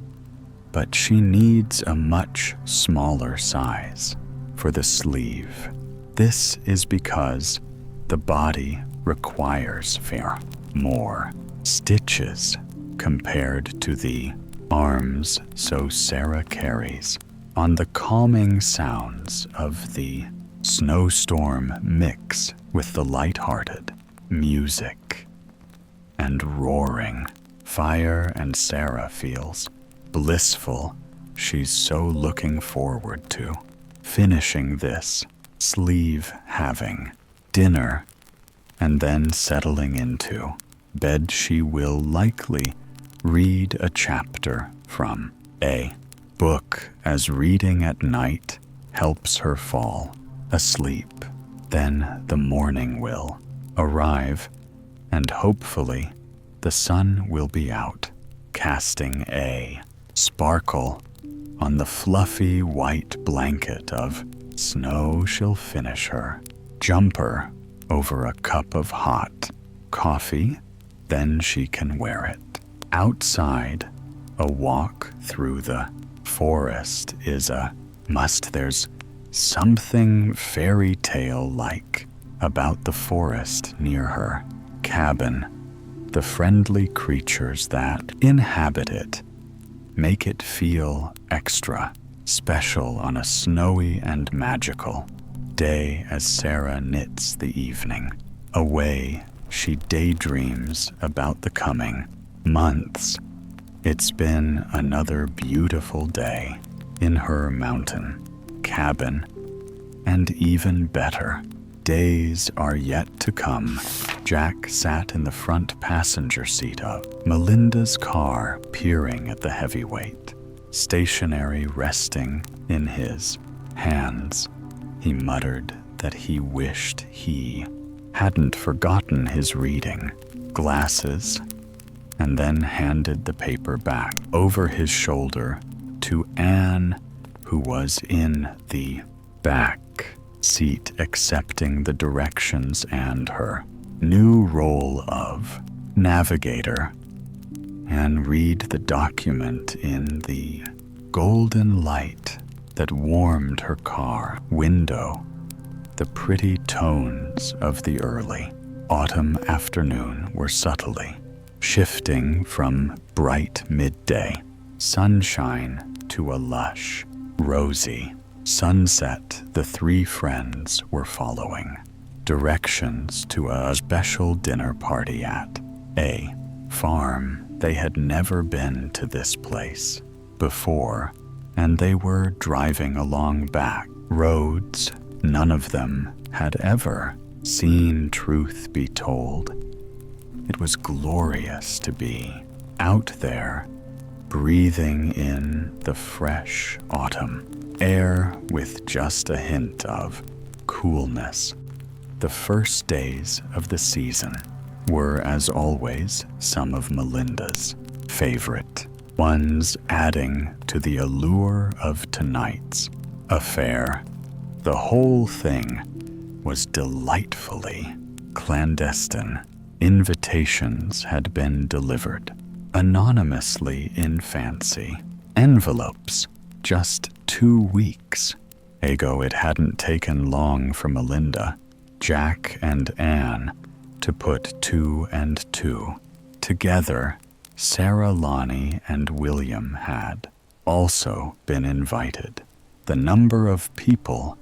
but she needs a much smaller size for the sleeve. This is because the body requires far more stitches compared to the arms, so Sarah carries on the calming sounds of the snowstorm mix with the light-hearted music and roaring fire, and Sarah feels blissful. She's so looking forward to finishing this sleeve, having dinner, and then settling into bed. She will likely read a chapter from a book, as reading at night helps her fall asleep. Then the morning will arrive, and hopefully the sun will be out, casting a sparkle on the fluffy white blanket of snow. She'll finish her jumper over a cup of hot coffee, then she can wear it. Outside, a walk through the forest is a must. There's something fairy tale-like about the forest near her cabin. The friendly creatures that inhabit it make it feel extra special on a snowy and magical day as Sarah knits the evening away. She daydreams about the coming months. It's been another beautiful day in her mountain cabin, and even better days are yet to come. Jack sat in the front passenger seat of Melinda's car, peering at the heavyweight stationery resting in his hands. He muttered that he wished he hadn't forgotten his reading glasses, and then handed the paper back over his shoulder to Anne, who was in the back seat accepting the directions and her new role of navigator, and read the document in the golden light that warmed her car window. The pretty tones of the early autumn afternoon were subtly shifting from bright midday sunshine to a lush, rosy sunset. The three friends were following directions to a special dinner party at a farm. They had never been to this place before, and they were driving along back roads none of them had ever seen. Truth be told, it was glorious to be out there, breathing in the fresh autumn air with just a hint of coolness. The first days of the season were, as always, some of Melinda's favorite ones, adding to the allure of tonight's affair. The whole thing was delightfully clandestine. Invitations had been delivered anonymously in fancy envelopes just 2 weeks ago. It hadn't taken long for Melinda, Jack, and Anne to put 2 and 2 together. Sarah, Lonnie, and William had also been invited. The number of people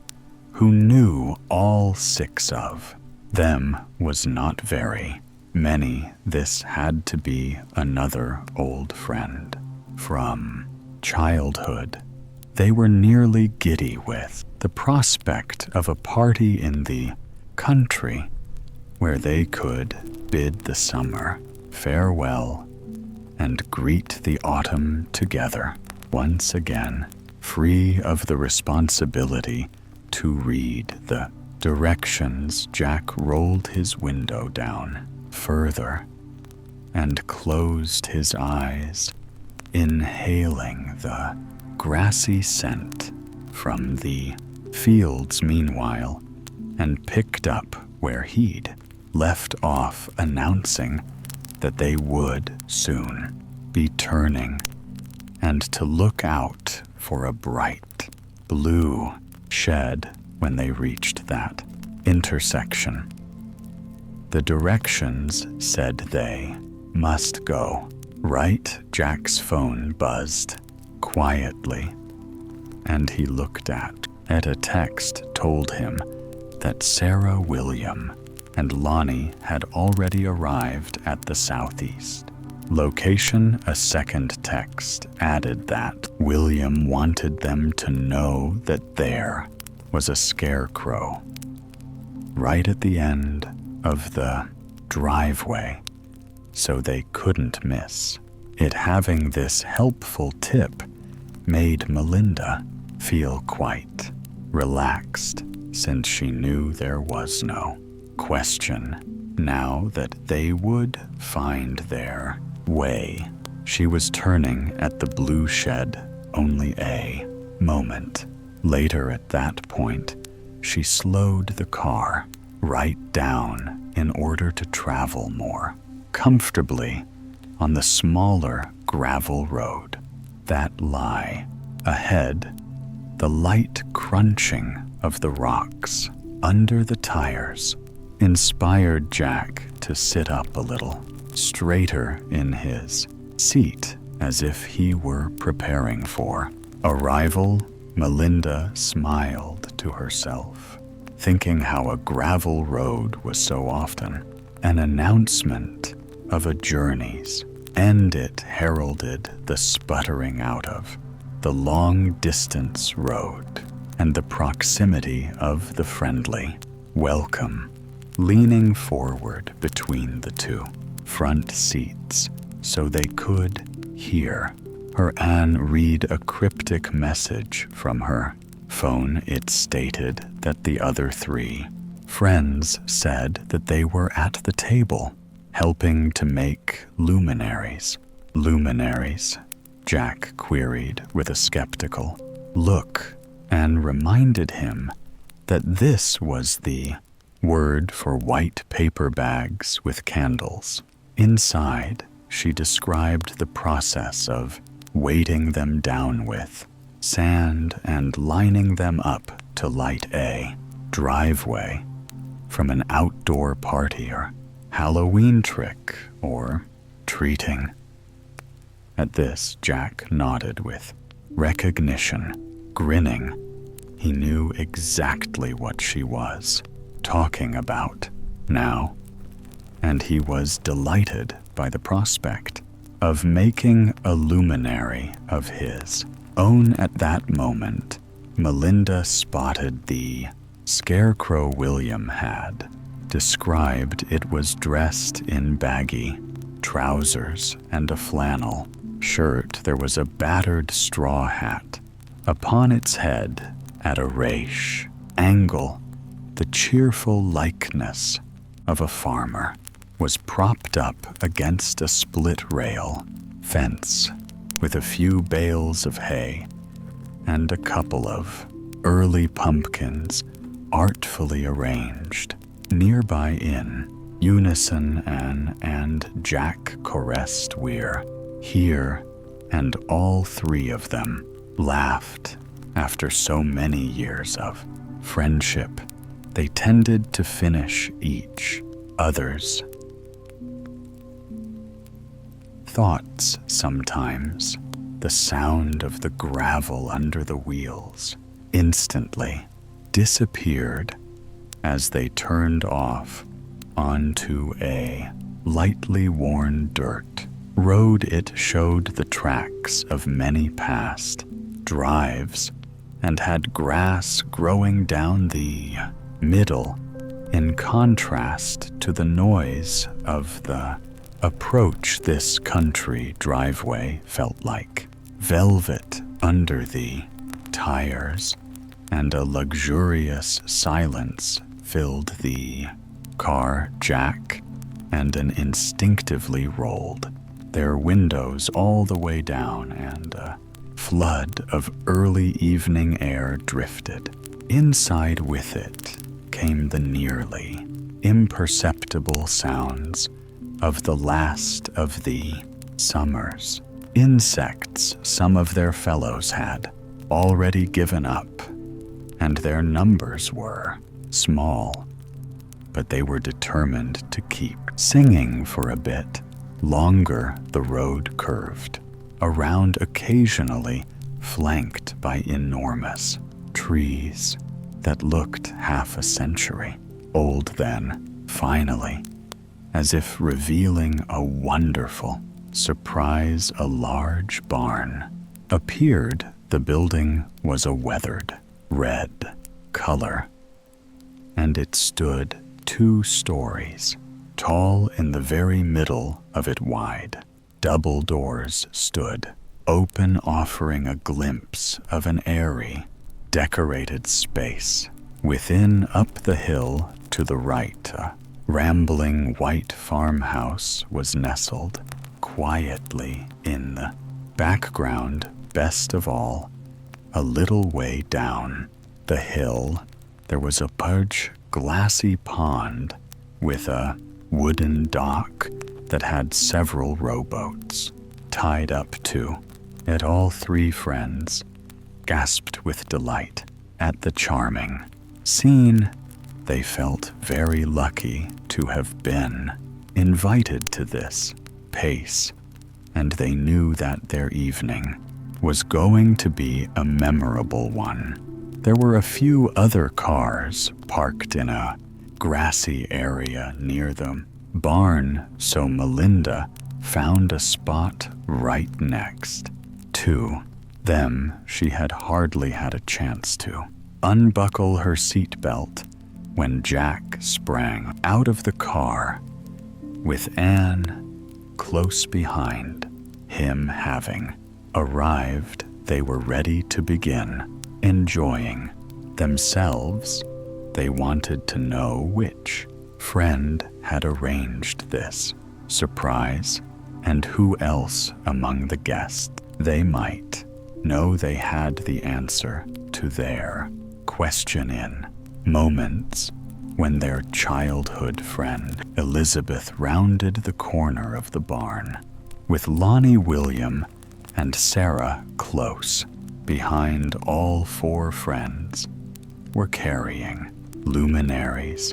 who knew all 6 of them was not very many. This had to be another old friend from childhood. They were nearly giddy with the prospect of a party in the country where they could bid the summer farewell and greet the autumn together once again, free of the responsibility to read the directions. Jack rolled his window down further and closed his eyes, inhaling the grassy scent from the fields meanwhile, and picked up where he'd left off, announcing that they would soon be turning, and to look out for a bright blue shed when they reached that intersection. The directions said they must go right. Jack's phone buzzed quietly, and he looked at a text told him that Sarah, William, and Lonnie had already arrived at the southeast location. A second text added that William wanted them to know that there was a scarecrow right at the end of the driveway, so they couldn't miss it. Having this helpful tip made Melinda feel quite relaxed, since she knew there was no question now that they would find their way. She was turning at the blue shed only a moment later. At that point, she slowed the car right down in order to travel more comfortably on the smaller gravel road that lay ahead. The light crunching of the rocks under the tires inspired Jack to sit up a little, straighter in his seat, as if he were preparing for arrival. Melinda smiled to herself, thinking how a gravel road was so often an announcement of a journey's end. It heralded the sputtering out of the long-distance road and the proximity of the friendly welcome. Leaning forward between the two front seats so they could hear her Anne read a cryptic message from her phone, it stated that the other three friends said that they were at the table helping to make luminaries. Luminaries? Jack queried with a skeptical look, and reminded him that this was the word for white paper bags with candles. Inside, she described the process of weighting them down with sand and lining them up to light a driveway from an outdoor party or Halloween trick or treating. At this, Jack nodded with recognition, grinning. He knew exactly what she was talking about now, and he was delighted by the prospect of making a luminary of his own. At that moment, Melinda spotted the scarecrow William had described. It was dressed in baggy trousers and a flannel shirt. There was a battered straw hat upon its head at a rakish angle. The cheerful likeness of a farmer was propped up against a split-rail fence with a few bales of hay and a couple of early pumpkins artfully arranged nearby. In unison, Anne and Jack caressed Weir here, and all three of them laughed. After so many years of friendship, they tended to finish each other's thoughts sometimes. The sound of the gravel under the wheels instantly disappeared as they turned off onto a lightly worn dirt road. It showed the tracks of many past drives and had grass growing down the middle, in contrast to the noise of the approach. This country driveway felt like velvet under the tires, and a luxurious silence filled the car. Jack and Anne instinctively rolled their windows all the way down, and a flood of early evening air drifted inside. With it came the nearly imperceptible sounds of the last of the summer's insects. Some of their fellows had already given up, and their numbers were small, but they were determined to keep singing for a bit longer. The road curved around, occasionally flanked by enormous trees that looked half a century old. Then, finally, as if revealing a wonderful surprise, a large barn appeared. The building was a weathered red color, and it stood 2 stories tall. In the very middle of it, wide double doors stood open, offering a glimpse of an airy, decorated space within. Up the hill to the right, a rambling white farmhouse was nestled quietly in the background. Best of all, a little way down the hill, there was a large glassy pond with a wooden dock that had several rowboats tied up to it. All 3 friends gasped with delight at the charming scene. They felt very lucky to have been invited to this pace, and they knew that their evening was going to be a memorable one. There were a few other cars parked in a grassy area near the barn, so Melinda found a spot right next to them. She had hardly had a chance to unbuckle her seatbelt when Jack sprang out of the car, with Anne close behind him. Having arrived, they were ready to begin enjoying themselves. They wanted to know which friend had arranged this surprise and who else among the guests they might know. They had the answer to their question in moments when their childhood friend Elizabeth rounded the corner of the barn, with Lonnie, William, and Sarah close behind. All four friends were carrying luminaries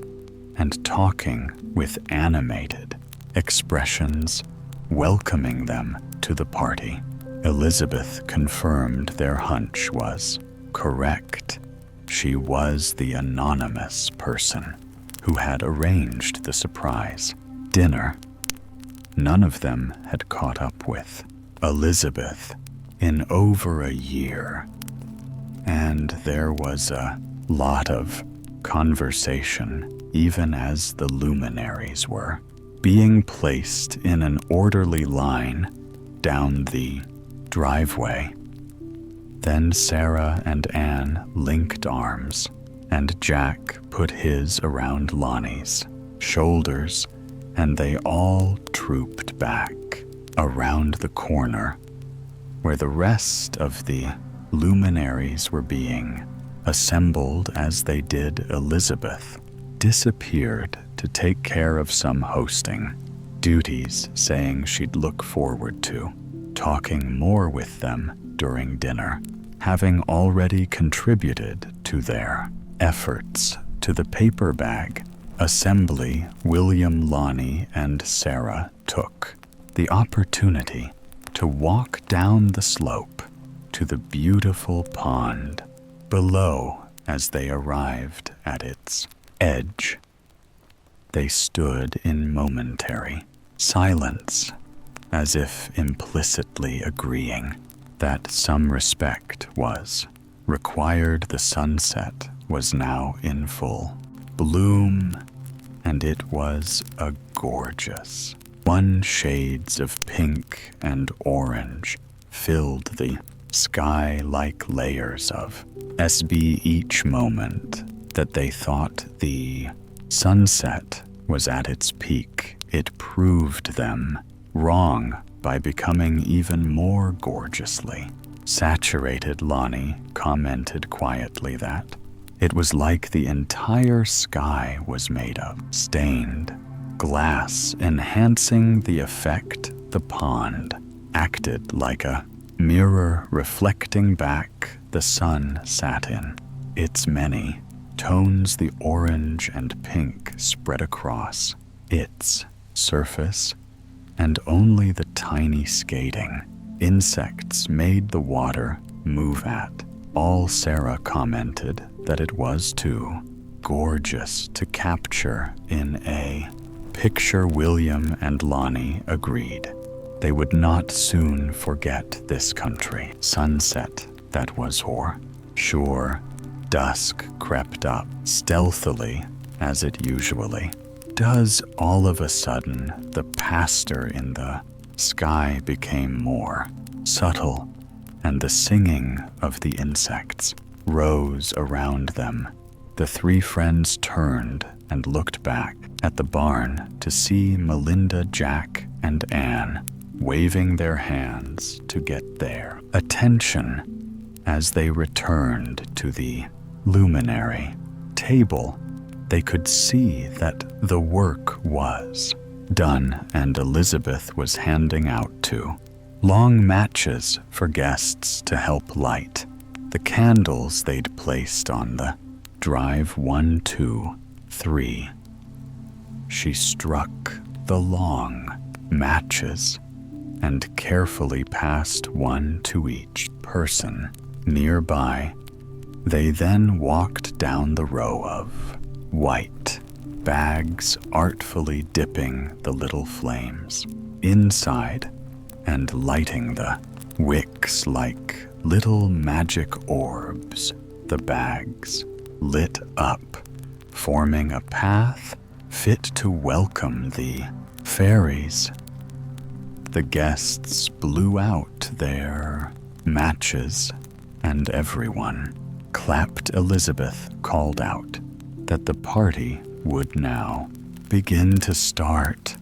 and talking with animated expressions, welcoming them to the party. Elizabeth confirmed their hunch was correct. She was the anonymous person who had arranged the surprise dinner. None of them had caught up with Elizabeth in over a year, and there was a lot of conversation even as the luminaries were being placed in an orderly line down the driveway. Then Sarah and Anne linked arms, and Jack put his around Lonnie's shoulders, and they all trooped back around the corner where the rest of the luminaries were being assembled. As they did, Elizabeth disappeared to take care of some hosting duties, saying she'd look forward to talking more with them during dinner, having already contributed to their efforts to the paper bag assembly. William, Lonnie, and Sarah took the opportunity to walk down the slope to the beautiful pond below. As they arrived at its edge, they stood in momentary silence, as if implicitly agreeing that some respect was required. The sunset was now in full bloom, and it was a gorgeous one. Shades of pink and orange filled the sky like layers of SB. Each moment that they thought the sunset was at its peak, it proved them wrong by becoming even more gorgeously saturated. Lonnie commented quietly that it was like the entire sky was made of stained glass, enhancing the effect. The pond acted like a mirror reflecting back the sun sat in its many tones. The orange and pink spread across its surface, and only the tiny skating insects made the water move at all. Sarah commented that it was too gorgeous to capture in a picture. William and Lonnie agreed they would not soon forget this country sunset that was for sure. Dusk crept up stealthily, as it usually does. All of a sudden, the pastel in the sky became more subtle, and the singing of the insects rose around them. The three friends turned and looked back at the barn to see Melinda, Jack, and Anne waving their hands to get their attention. As they returned to the luminary table, they could see that the work was done, and Elizabeth was handing out 2 long matches for guests to help light the candles they'd placed on the drive 1, 2, 3. She struck the long matches and carefully passed one to each person nearby. They then walked down the row of white bags, artfully dipping the little flames inside and lighting the wicks like little magic orbs. The bags lit up, forming a path fit to welcome the fairies. The guests blew out their matches, and everyone clapped. Elizabeth called out that the party would now begin to start.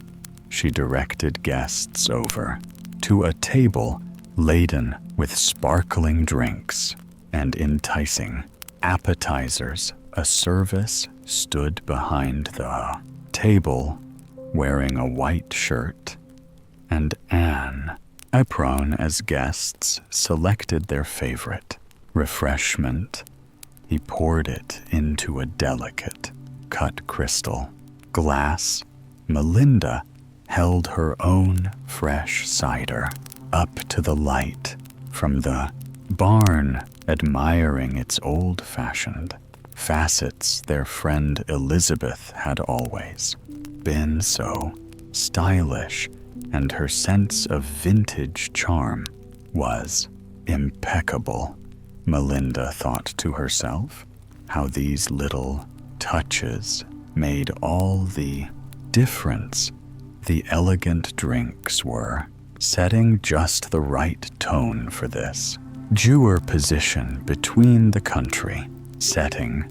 She directed guests over to a table laden with sparkling drinks and enticing appetizers. A service stood behind the table wearing a white shirt, and an apron as guests selected their favorite refreshment. He poured it into a delicate cut crystal glass. Melinda held her own fresh cider up to the light from the barn, admiring its old-fashioned facets. Their friend Elizabeth had always been so stylish, and her sense of vintage charm was impeccable. Melinda thought to herself how these little touches made all the difference. The elegant drinks were setting just the right tone for this dour position between the country setting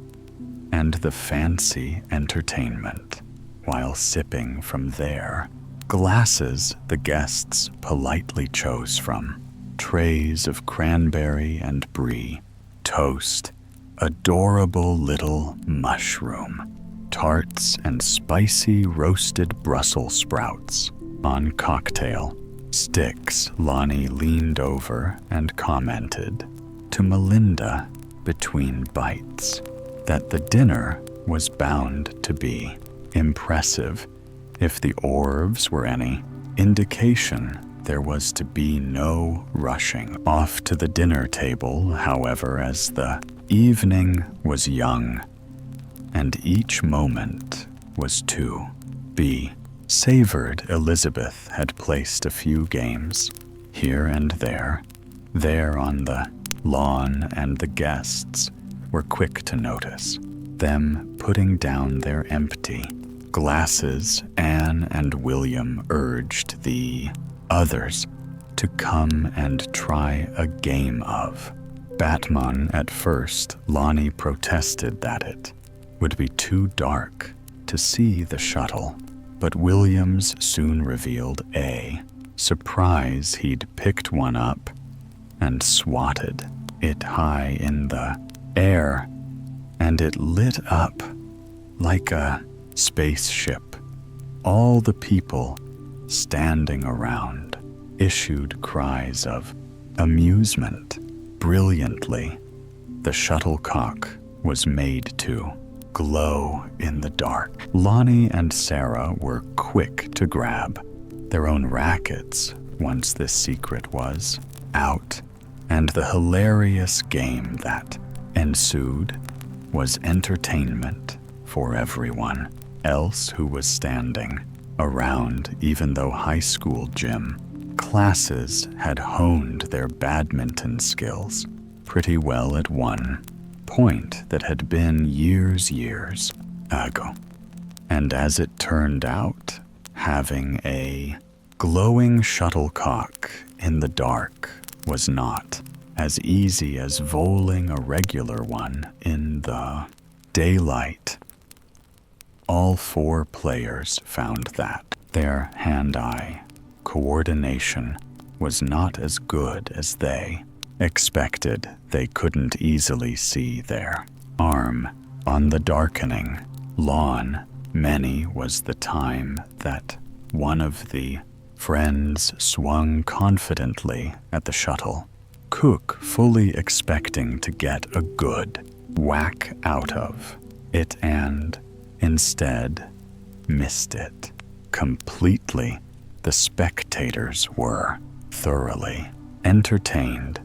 and the fancy entertainment. While sipping from their glasses, the guests politely chose from trays of cranberry and brie toast, adorable little mushroom tarts, and spicy roasted Brussels sprouts on cocktail sticks. Lonnie leaned over and commented to Melinda between bites that the dinner was bound to be impressive. If the orbs were any indication, there was to be no rushing off to the dinner table. However, as the evening was young and each moment was to be savored, Elizabeth had placed a few games here and there on the lawn, and the guests were quick to notice them putting down their empty glasses. Anne and William urged the others to come and try a game of Batman. At first, Lonnie protested that it would be too dark to see the shuttle, but Williams soon revealed a surprise. He'd picked one up and swatted it high in the air, and it lit up like a spaceship. All the people standing around issued cries of amusement. Brilliantly, the shuttlecock was made to glow in the dark. Lonnie and Sarah were quick to grab their own rackets once this secret was out, and the hilarious game that ensued was entertainment for everyone else who was standing around. Even though high school gym classes had honed their badminton skills pretty well at one point, that had been years ago. And as it turned out, having a glowing shuttlecock in the dark was not as easy as voling a regular one in the daylight. All four players found that their hand-eye coordination was not as good as they expected. They couldn't easily see their arm on the darkening lawn. Many was the time that one of the friends swung confidently at the shuttle cook fully expecting to get a good whack out of it and, instead, missed it completely. The spectators were thoroughly entertained,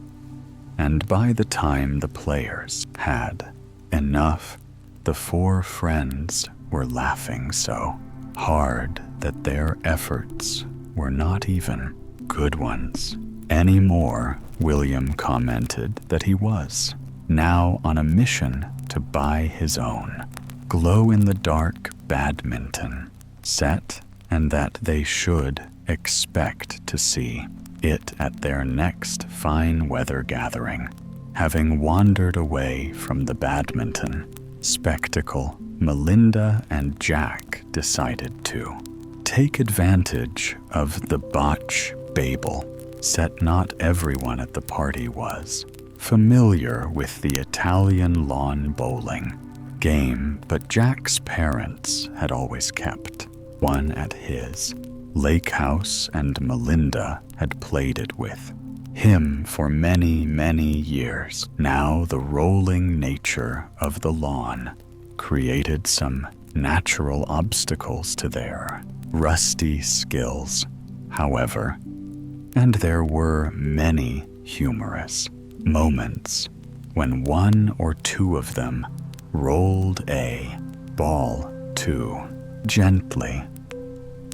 and by the time the players had enough, the four friends were laughing so hard that their efforts were not even good ones anymore. William commented that he was now on a mission to buy his own glow-in-the-dark badminton set, and that they should expect to see it at their next fine weather gathering. Having wandered away from the badminton spectacle, Melinda and Jack decided to take advantage of the botch Babel set. Not everyone at the party was familiar with the Italian lawn bowling game, but Jack's parents had always kept one at his lake house, and Melinda had played it with him for many, many years. Now the rolling nature of the lawn created some natural obstacles to their rusty skills, however, and there were many humorous moments when one or two of them rolled a ball too gently,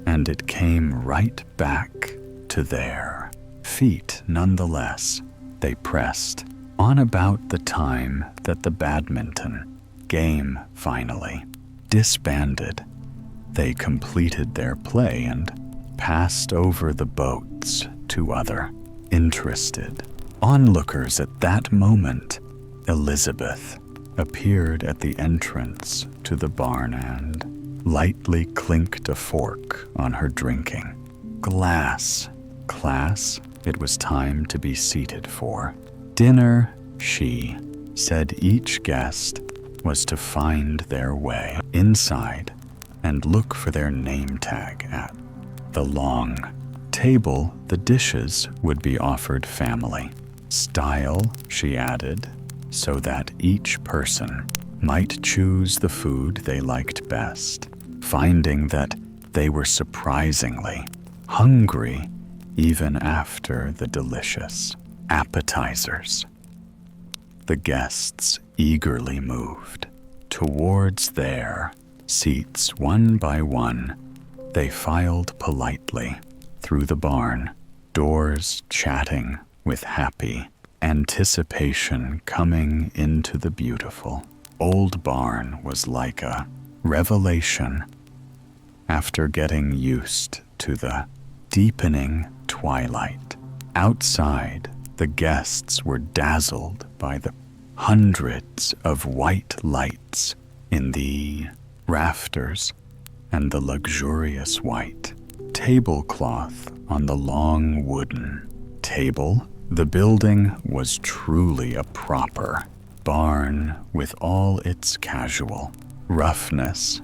and it came right back to their feet nonetheless. They pressed on. About the time that the badminton game finally disbanded, they completed their play and passed over the boats to other interested onlookers. At that moment, Elizabeth appeared at the entrance to the barn and lightly clinked a fork on her drinking glass. Class, it was time to be seated for dinner, she said. Each guest was to find their way inside and look for their name tag at the long table. The dishes would be offered family style, she added, so that each person might choose the food they liked best. Finding that they were surprisingly hungry even after the delicious appetizers, the guests eagerly moved towards their seats. One by one, they filed politely through the barn doors, chatting with happy anticipation. Coming into the beautiful old barn was like a revelation. After getting used to the deepening twilight outside, the guests were dazzled by the hundreds of white lights in the rafters and the luxurious white tablecloth on the long wooden table. The building was truly a proper barn with all its casual roughness,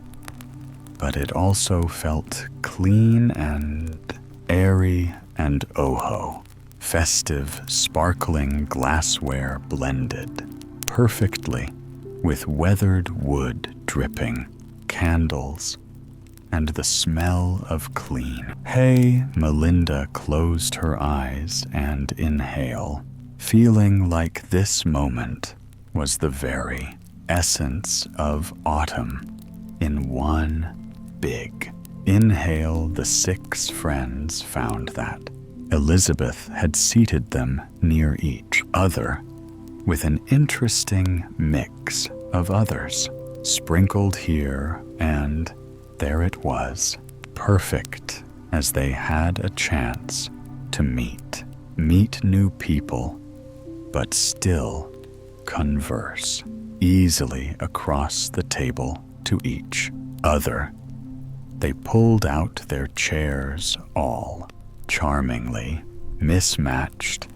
but it also felt clean and airy and festive. Sparkling glassware blended perfectly with weathered wood, dripping candles, and the smell of clean hay. Melinda closed her eyes and inhaled, feeling like this moment was the very essence of autumn in one big inhale. The six friends found that Elizabeth had seated them near each other, with an interesting mix of others sprinkled here and there. It was perfect, as they had a chance to meet new people, but still converse easily across the table to each other. They pulled out their chairs, all charmingly mismatched,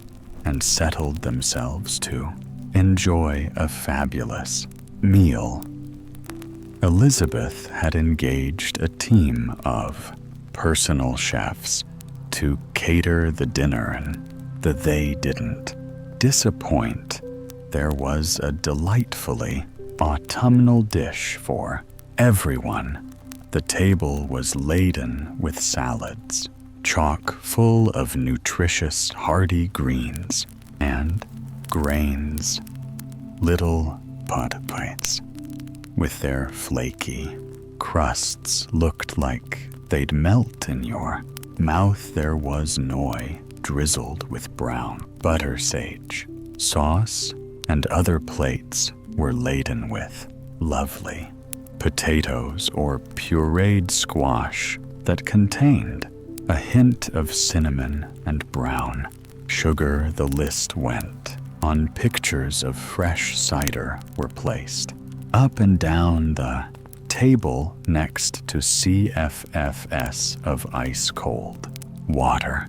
and settled themselves to enjoy a fabulous meal. Elizabeth had engaged a team of personal chefs to cater the dinner, and they didn't disappoint, there was a delightfully autumnal dish for everyone. The table was laden with salads, chock full of nutritious hardy greens and grains, little potpites with their flaky crusts looked like they'd melt in your mouth. There was noi drizzled with brown butter sage sauce, and other plates were laden with lovely potatoes or pureed squash that contained a hint of cinnamon and brown sugar. The list went on. Pictures of fresh cider were placed up and down the table next to CFFs of ice-cold water.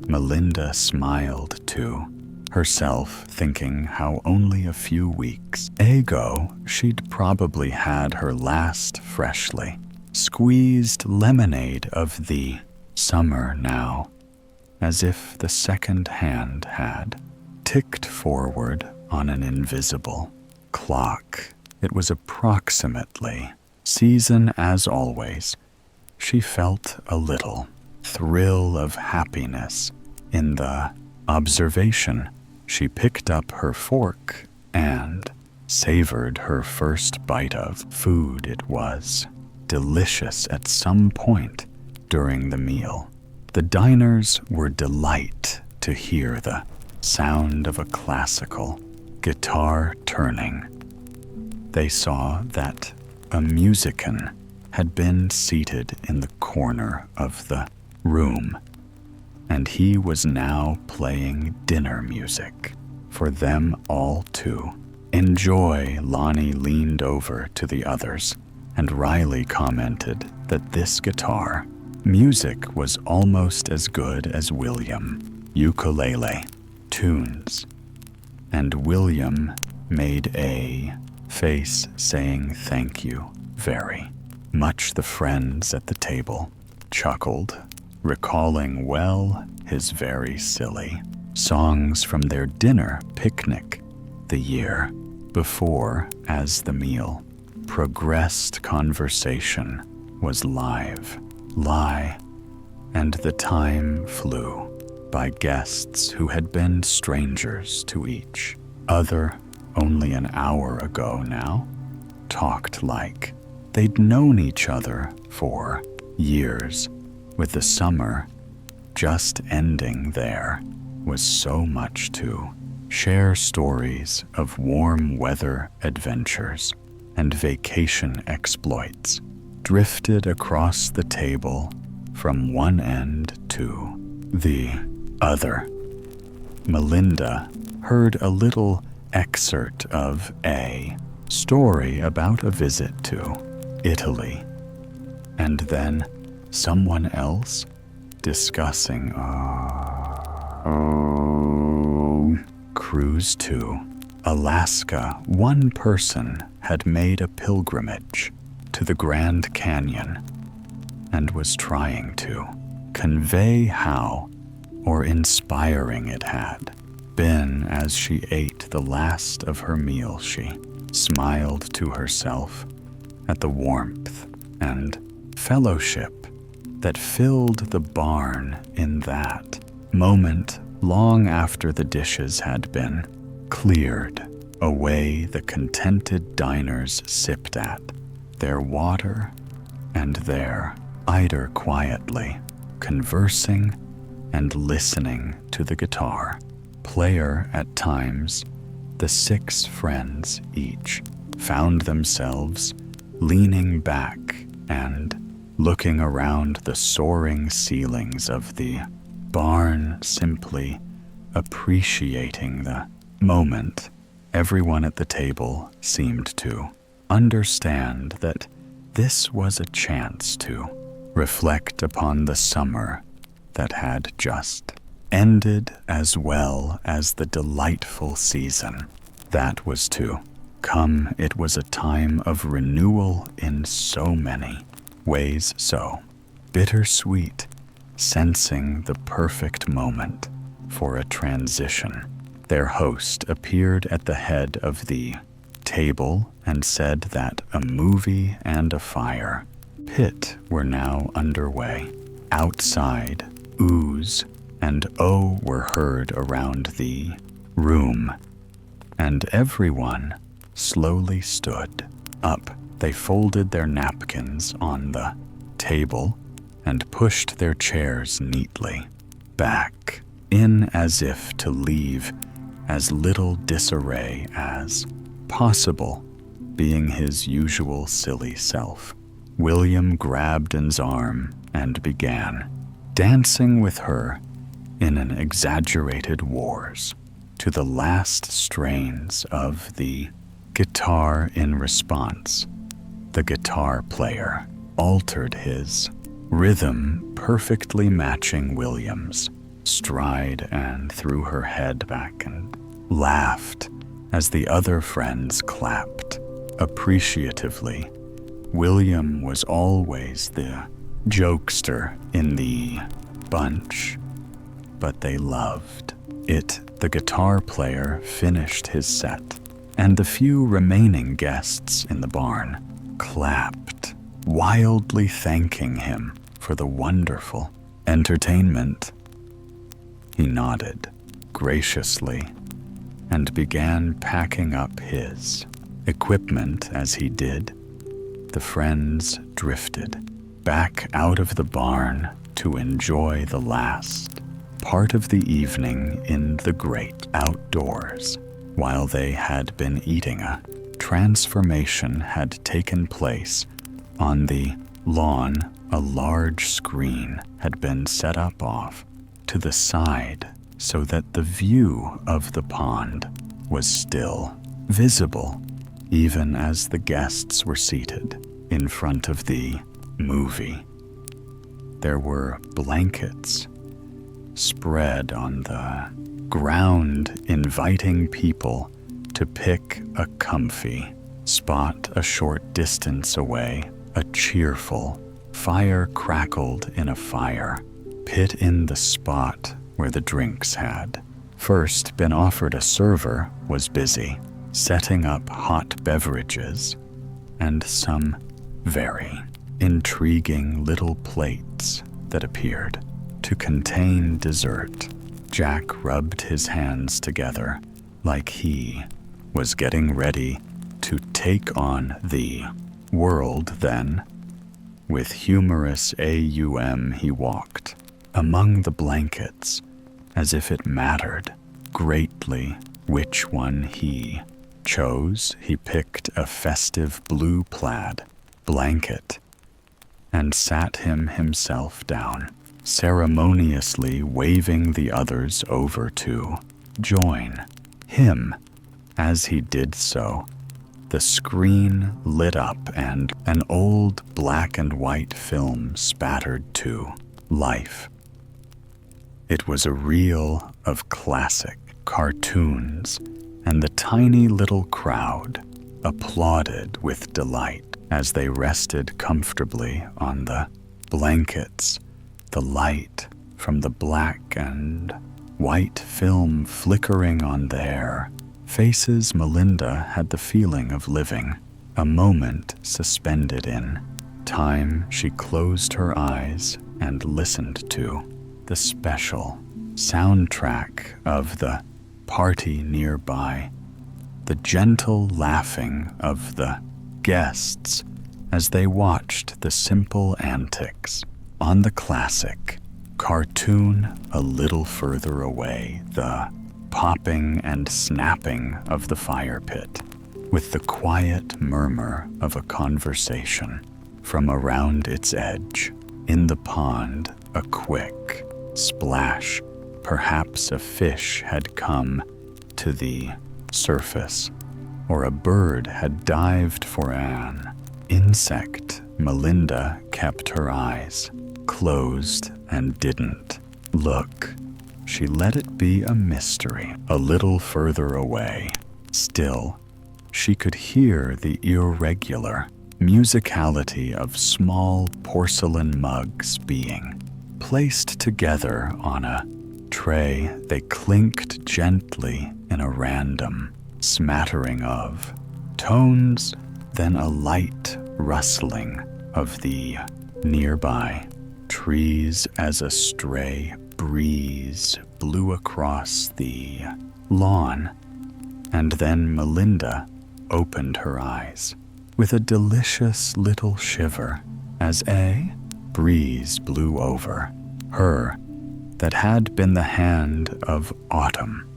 Melinda smiled to herself, thinking how only a few weeks ago she'd probably had her last freshly squeezed lemonade of the summer now, as if the second hand had ticked forward on an invisible clock. It was approximately season as always. She felt a little thrill of happiness in the observation. She picked up her fork and savored her first bite of food. It was delicious. At some point during the meal, the diners were delighted to hear the sound of a classical guitar turning. They saw that a musician had been seated in the corner of the room, and he was now playing dinner music for them all to enjoy. Lonnie leaned over to the others, and Riley commented that this guitar music was almost as good as William ukulele tunes, and William made a face saying thank you very much. The friends at the table chuckled, recalling well his very silly songs from their dinner picnic the year before. As the meal progressed, conversation was lie, and the time flew by. Guests who had been strangers to each other only an hour ago now talked like they'd known each other for years. With the summer just ending, there was so much to share. Stories of warm weather adventures and vacation exploits drifted across the table from one end to the other. Melinda heard a little excerpt of a story about a visit to Italy, and then someone else discussing a cruise to Alaska. One person had made a pilgrimage to the Grand Canyon and was trying to convey how inspiring it had been. As she ate the last of her meal, she smiled to herself at the warmth and fellowship that filled the barn in that moment. Long after the dishes had been cleared away, the contented diners sipped at their water and their cider quietly, conversing and listening to the guitar player. At times, the 6 friends each found themselves leaning back and looking around the soaring ceilings of the barn, simply appreciating the moment. Everyone at the table seemed to understand that this was a chance to reflect upon the summer that had just ended, as well as the delightful season that was to come. It was a time of renewal in so many ways, so bittersweet, sensing the perfect moment for a transition Their host appeared at the head of the table and said that a movie and a fire pit were now underway. Outside, oohs and oh were heard around the room, and everyone slowly stood up. They folded their napkins on the table and pushed their chairs neatly back in as if to leave as little disarray as possible, being his usual silly self. William grabbed Anne's arm and began dancing with her in an exaggerated wars to the last strains of the guitar. In response, the guitar player altered his rhythm, perfectly matching William's stride, and threw her head back and laughed as the other friends clapped appreciatively. William was always the jokester in the bunch, but they loved it. The guitar player finished his set, and the few remaining guests in the barn clapped, wildly thanking him for the wonderful entertainment. He nodded graciously and began packing up his equipment. As he did, the friends drifted back out of the barn to enjoy the last part of the evening in the great outdoors. While they had been eating, a transformation had taken place on the lawn. A large screen had been set up off to the side so that the view of the pond was still visible, even as the guests were seated in front of the movie. There were blankets spread on the ground, inviting people to pick a comfy spot. A short distance away, a cheerful fire crackled in a fire pit in the spot where the drinks had first been offered. A server was busy setting up hot beverages and some very intriguing little plates that appeared to contain dessert. Jack rubbed his hands together like he was getting ready to take on the world. Then, with humorous aum, he walked among the blankets as if it mattered greatly which one he chose. He picked a festive blue plaid blanket and sat himself down, ceremoniously waving the others over to join him. As he did so, the screen lit up and an old black and white film spattered to life. It was a reel of classic cartoons, and the tiny little crowd applauded with delight as they rested comfortably on the blankets, the light from the black and white film flickering on their faces. Melinda had the feeling of living a moment suspended in time. She closed her eyes and listened to the special soundtrack of the party nearby, the gentle laughing of the guests as they watched the simple antics on the classic cartoon. A little further away, the popping and snapping of the fire pit, with the quiet murmur of a conversation from around its edge. In the pond, a quick splash. Perhaps a fish had come to the surface, or a bird had dived for an insect. Melinda kept her eyes closed and didn't look. She let it be a mystery. A little further away still, she could hear the irregular musicality of small porcelain mugs being placed together on a tray, they clinked gently in a random smattering of tones, then a light rustling of the nearby trees as a stray breeze blew across the lawn. And then Melinda opened her eyes with a delicious little shiver as a breeze blew over her that had been the hand of autumn.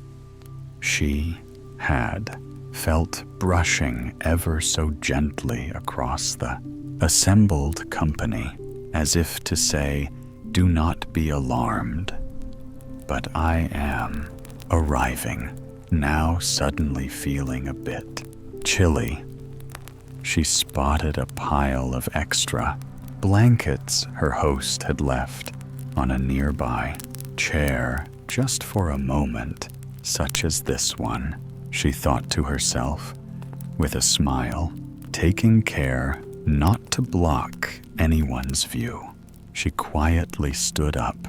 She had felt brushing ever so gently across the assembled company, as if to say, "Do not be alarmed." But I am arriving, now suddenly feeling a bit chilly. She spotted a pile of extra blankets her host had left on a nearby chair just for a moment, such as this one, she thought to herself, with a smile, taking care not to block anyone's view. She quietly stood up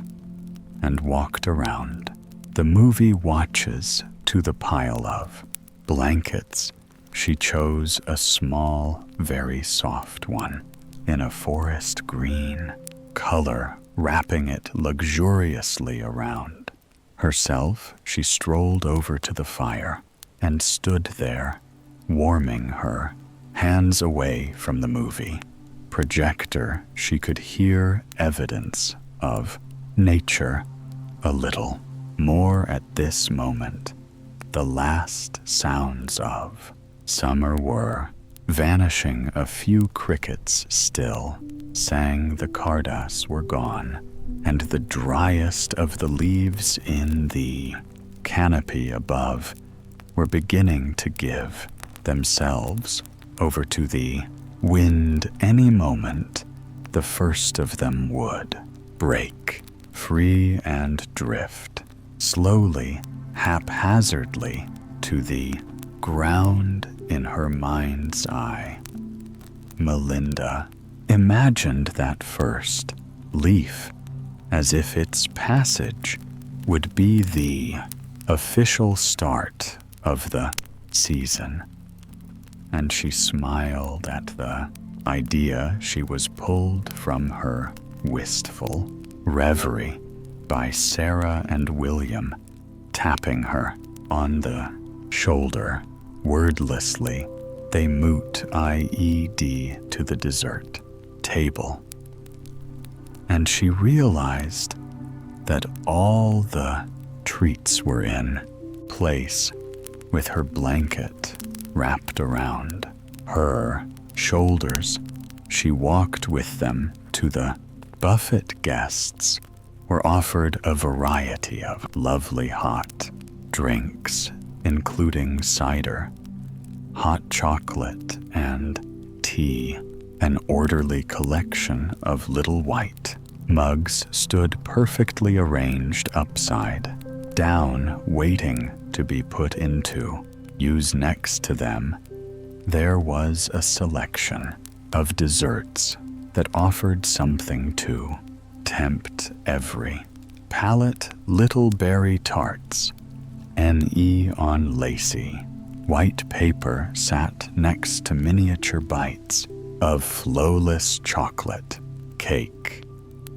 and walked around the movie watches to the pile of blankets. She chose a small, very soft one in a forest green color, wrapping it luxuriously around herself. She strolled over to the fire and stood there, warming her hands away from the movie projector. She could hear evidence of nature a little more at this moment. The last sounds of summer were vanishing. A few crickets still sang, the cardass were gone, and the driest of the leaves in the canopy above were beginning to give themselves over to the wind. Any moment, the first of them would break free and drift slowly, haphazardly to the ground. In her mind's eye, Melinda imagined that first leaf as if its passage would be the official start of the season, and she smiled at the idea. She was pulled from her wistful reverie by Sarah and William tapping her on the shoulder. Wordlessly, they moved IED to the dessert table, and she realized that all the treats were in place with her blanket wrapped around her shoulders. She walked with them to the buffet. Guests were offered a variety of lovely hot drinks, including cider, hot chocolate, and tea. An orderly collection of little white mugs stood perfectly arranged upside down, waiting to be put into use. Next to them, there was a selection of desserts that offered something to tempt every palate. Little berry tarts, on lacy white paper, sat next to miniature bites of flowless chocolate cake.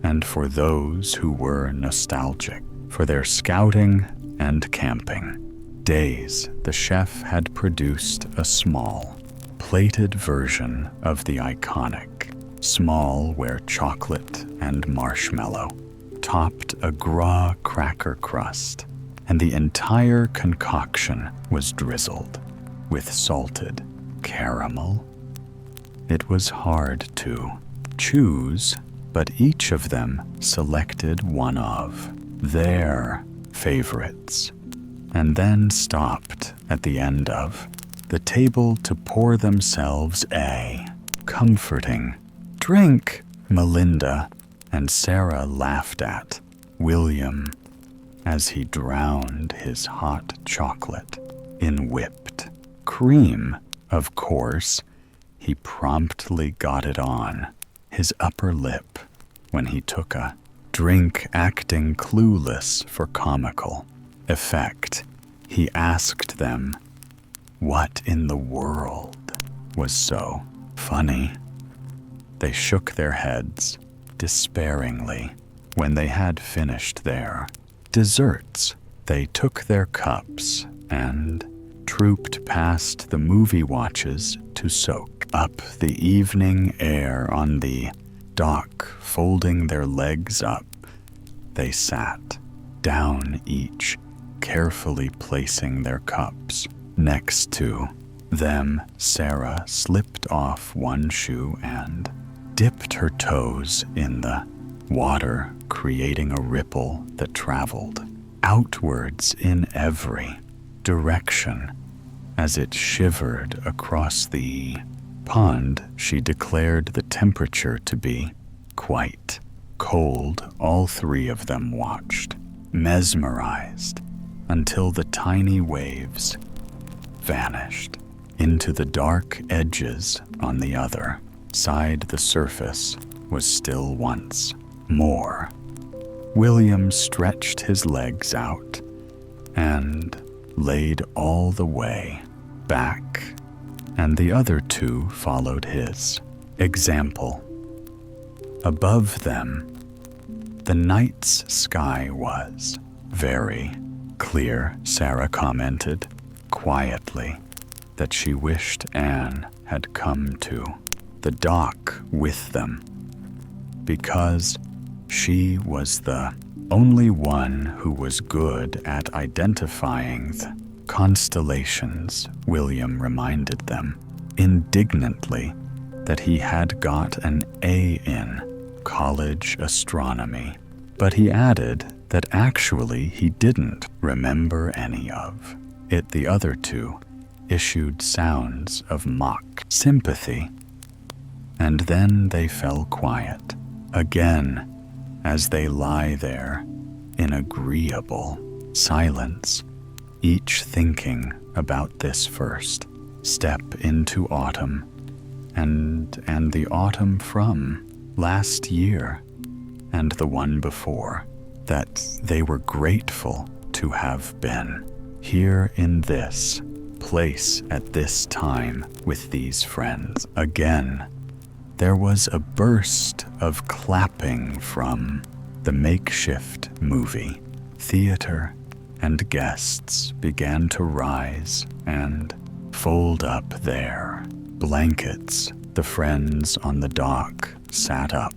And for those who were nostalgic for their scouting and camping days, the chef had produced a small, plated version of the iconic small, where chocolate and marshmallow topped a gras cracker crust, and the entire concoction was drizzled with salted caramel. It was hard to choose, but each of them selected one of their favorites, and then stopped at the end of the table to pour themselves a comforting drink. Melinda and Sarah laughed at William as he drowned his hot chocolate in whipped cream. Of course, he promptly got it on his upper lip when he took a drink acting clueless for comical effect, he asked them what in the world was so funny. They shook their heads despairingly when they had finished their desserts. They took their cups and trooped past the movie watches to soak up the evening air on the dock. Folding their legs up, they sat down, each carefully placing their cups next to them. Sarah slipped off one shoe and dipped her toes in the water, creating a ripple that traveled outwards in every direction. As it shivered across the pond, she declared the temperature to be quite cold. All three of them watched, mesmerized, until the tiny waves vanished into the dark edges on the other side. The surface was still once more. William stretched his legs out and laid all the way back, and the other two followed his example. Above them, the night's sky was very clear. Sarah commented quietly that she wished Anne had come to the dock with them, because she was the only one who was good at identifying the constellations. William reminded them indignantly that he had got an A in college astronomy, but he added that actually he didn't remember any of it. The other two issued sounds of mock sympathy, and then they fell quiet again as they lie there in agreeable silence, each thinking about this first step into autumn and the autumn from last year and the one before, that they were grateful to have been here in this place at this time with these friends. Again, there was a burst of clapping from the makeshift movie theater, and guests began to rise and fold up their blankets. The friends on the dock sat up,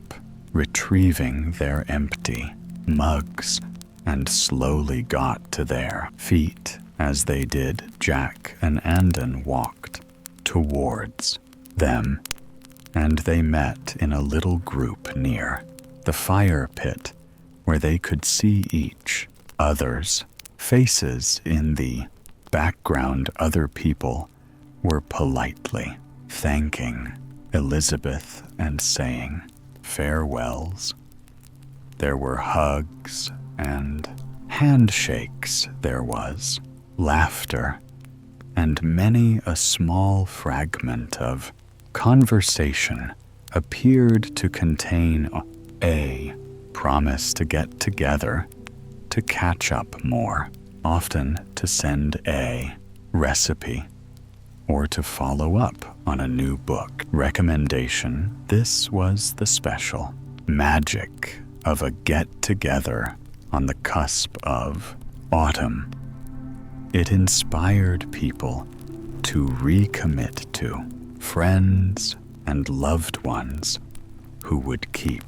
retrieving their empty mugs, and slowly got to their feet. As they did, Jack and Andon walked towards them, and they met in a little group near the fire pit where they could see each other's faces. In the background, other people were politely thanking Elizabeth and saying farewells. There were hugs and handshakes. There was laughter, and many a small fragment of conversation appeared to contain a promise to get together, to catch up more often, to send a recipe, or to follow up on a new book recommendation. This was the special magic of a get-together on the cusp of autumn. It inspired people to recommit to friends and loved ones who would keep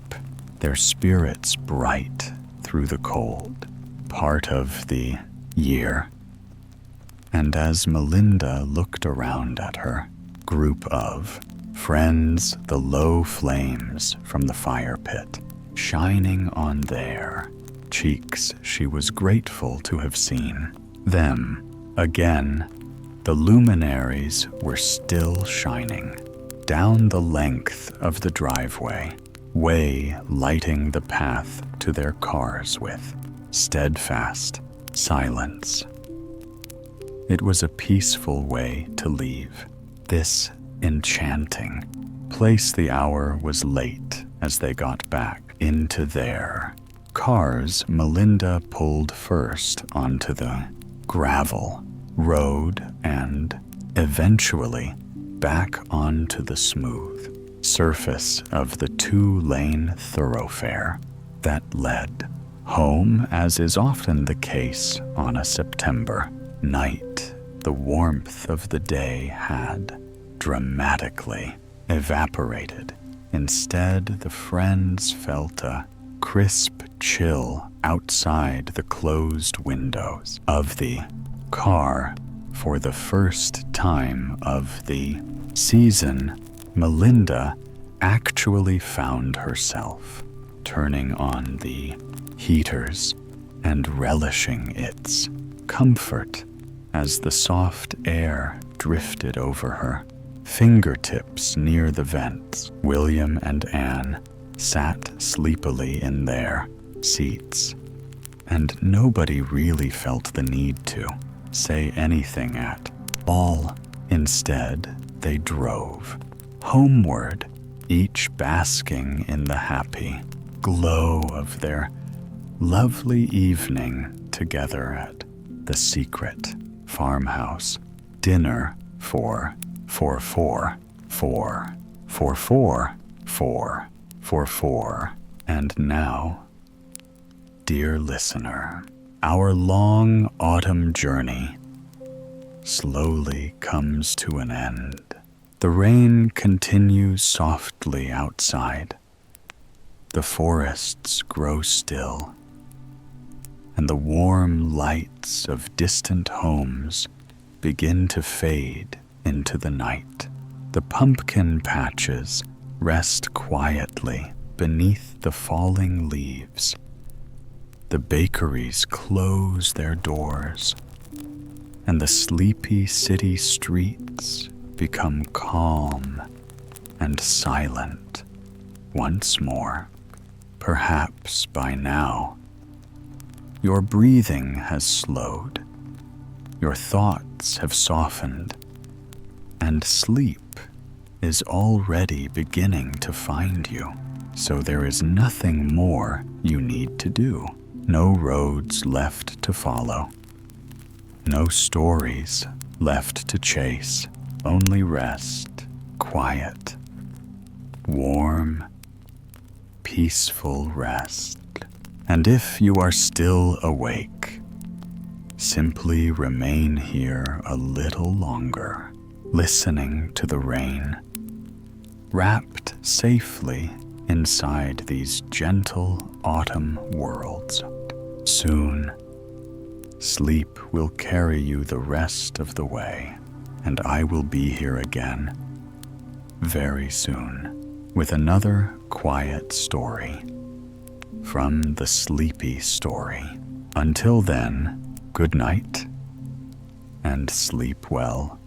their spirits bright through the cold part of the year. And as Melinda looked around at her group of friends, the low flames from the fire pit shining on their cheeks, she was grateful to have seen them again. The luminaries were still shining down the length of the driveway, lighting the path to their cars with steadfast silence. It was a peaceful way to leave this enchanting place. The hour was late as they got back into their cars Melinda pulled first onto the gravel road and eventually back onto the smooth surface of the two-lane thoroughfare that led home, as is often the case on a September night. The warmth of the day had dramatically evaporated. Instead, the friends felt a crisp chill outside the closed windows of the car. For the first time of the season, Melinda actually found herself turning on the heaters and relishing its comfort as the soft air drifted over her fingertips near the vents. William and Anne sat sleepily in their seats, and nobody really felt the need to say anything at all. Instead, they drove homeward, each basking in the happy glow of their lovely evening together at the secret farmhouse dinner for 444. And now, dear listener, our long autumn journey slowly comes to an end. The rain continues softly outside. The forests grow still, and the warm lights of distant homes begin to fade into the night. The pumpkin patches rest quietly beneath the falling leaves. The bakeries close their doors, and the sleepy city streets become calm and silent once more. Perhaps by now, your breathing has slowed, your thoughts have softened, and sleep is already beginning to find you. So there is nothing more you need to do. No roads left to follow. No stories left to chase. Only rest, quiet, warm, peaceful rest. And if you are still awake, simply remain here a little longer, listening to the rain, wrapped safely inside these gentle autumn worlds. Soon, sleep will carry you the rest of the way, and I will be here again very soon with another quiet story from the Sleepy Story. Until then, good night and sleep well.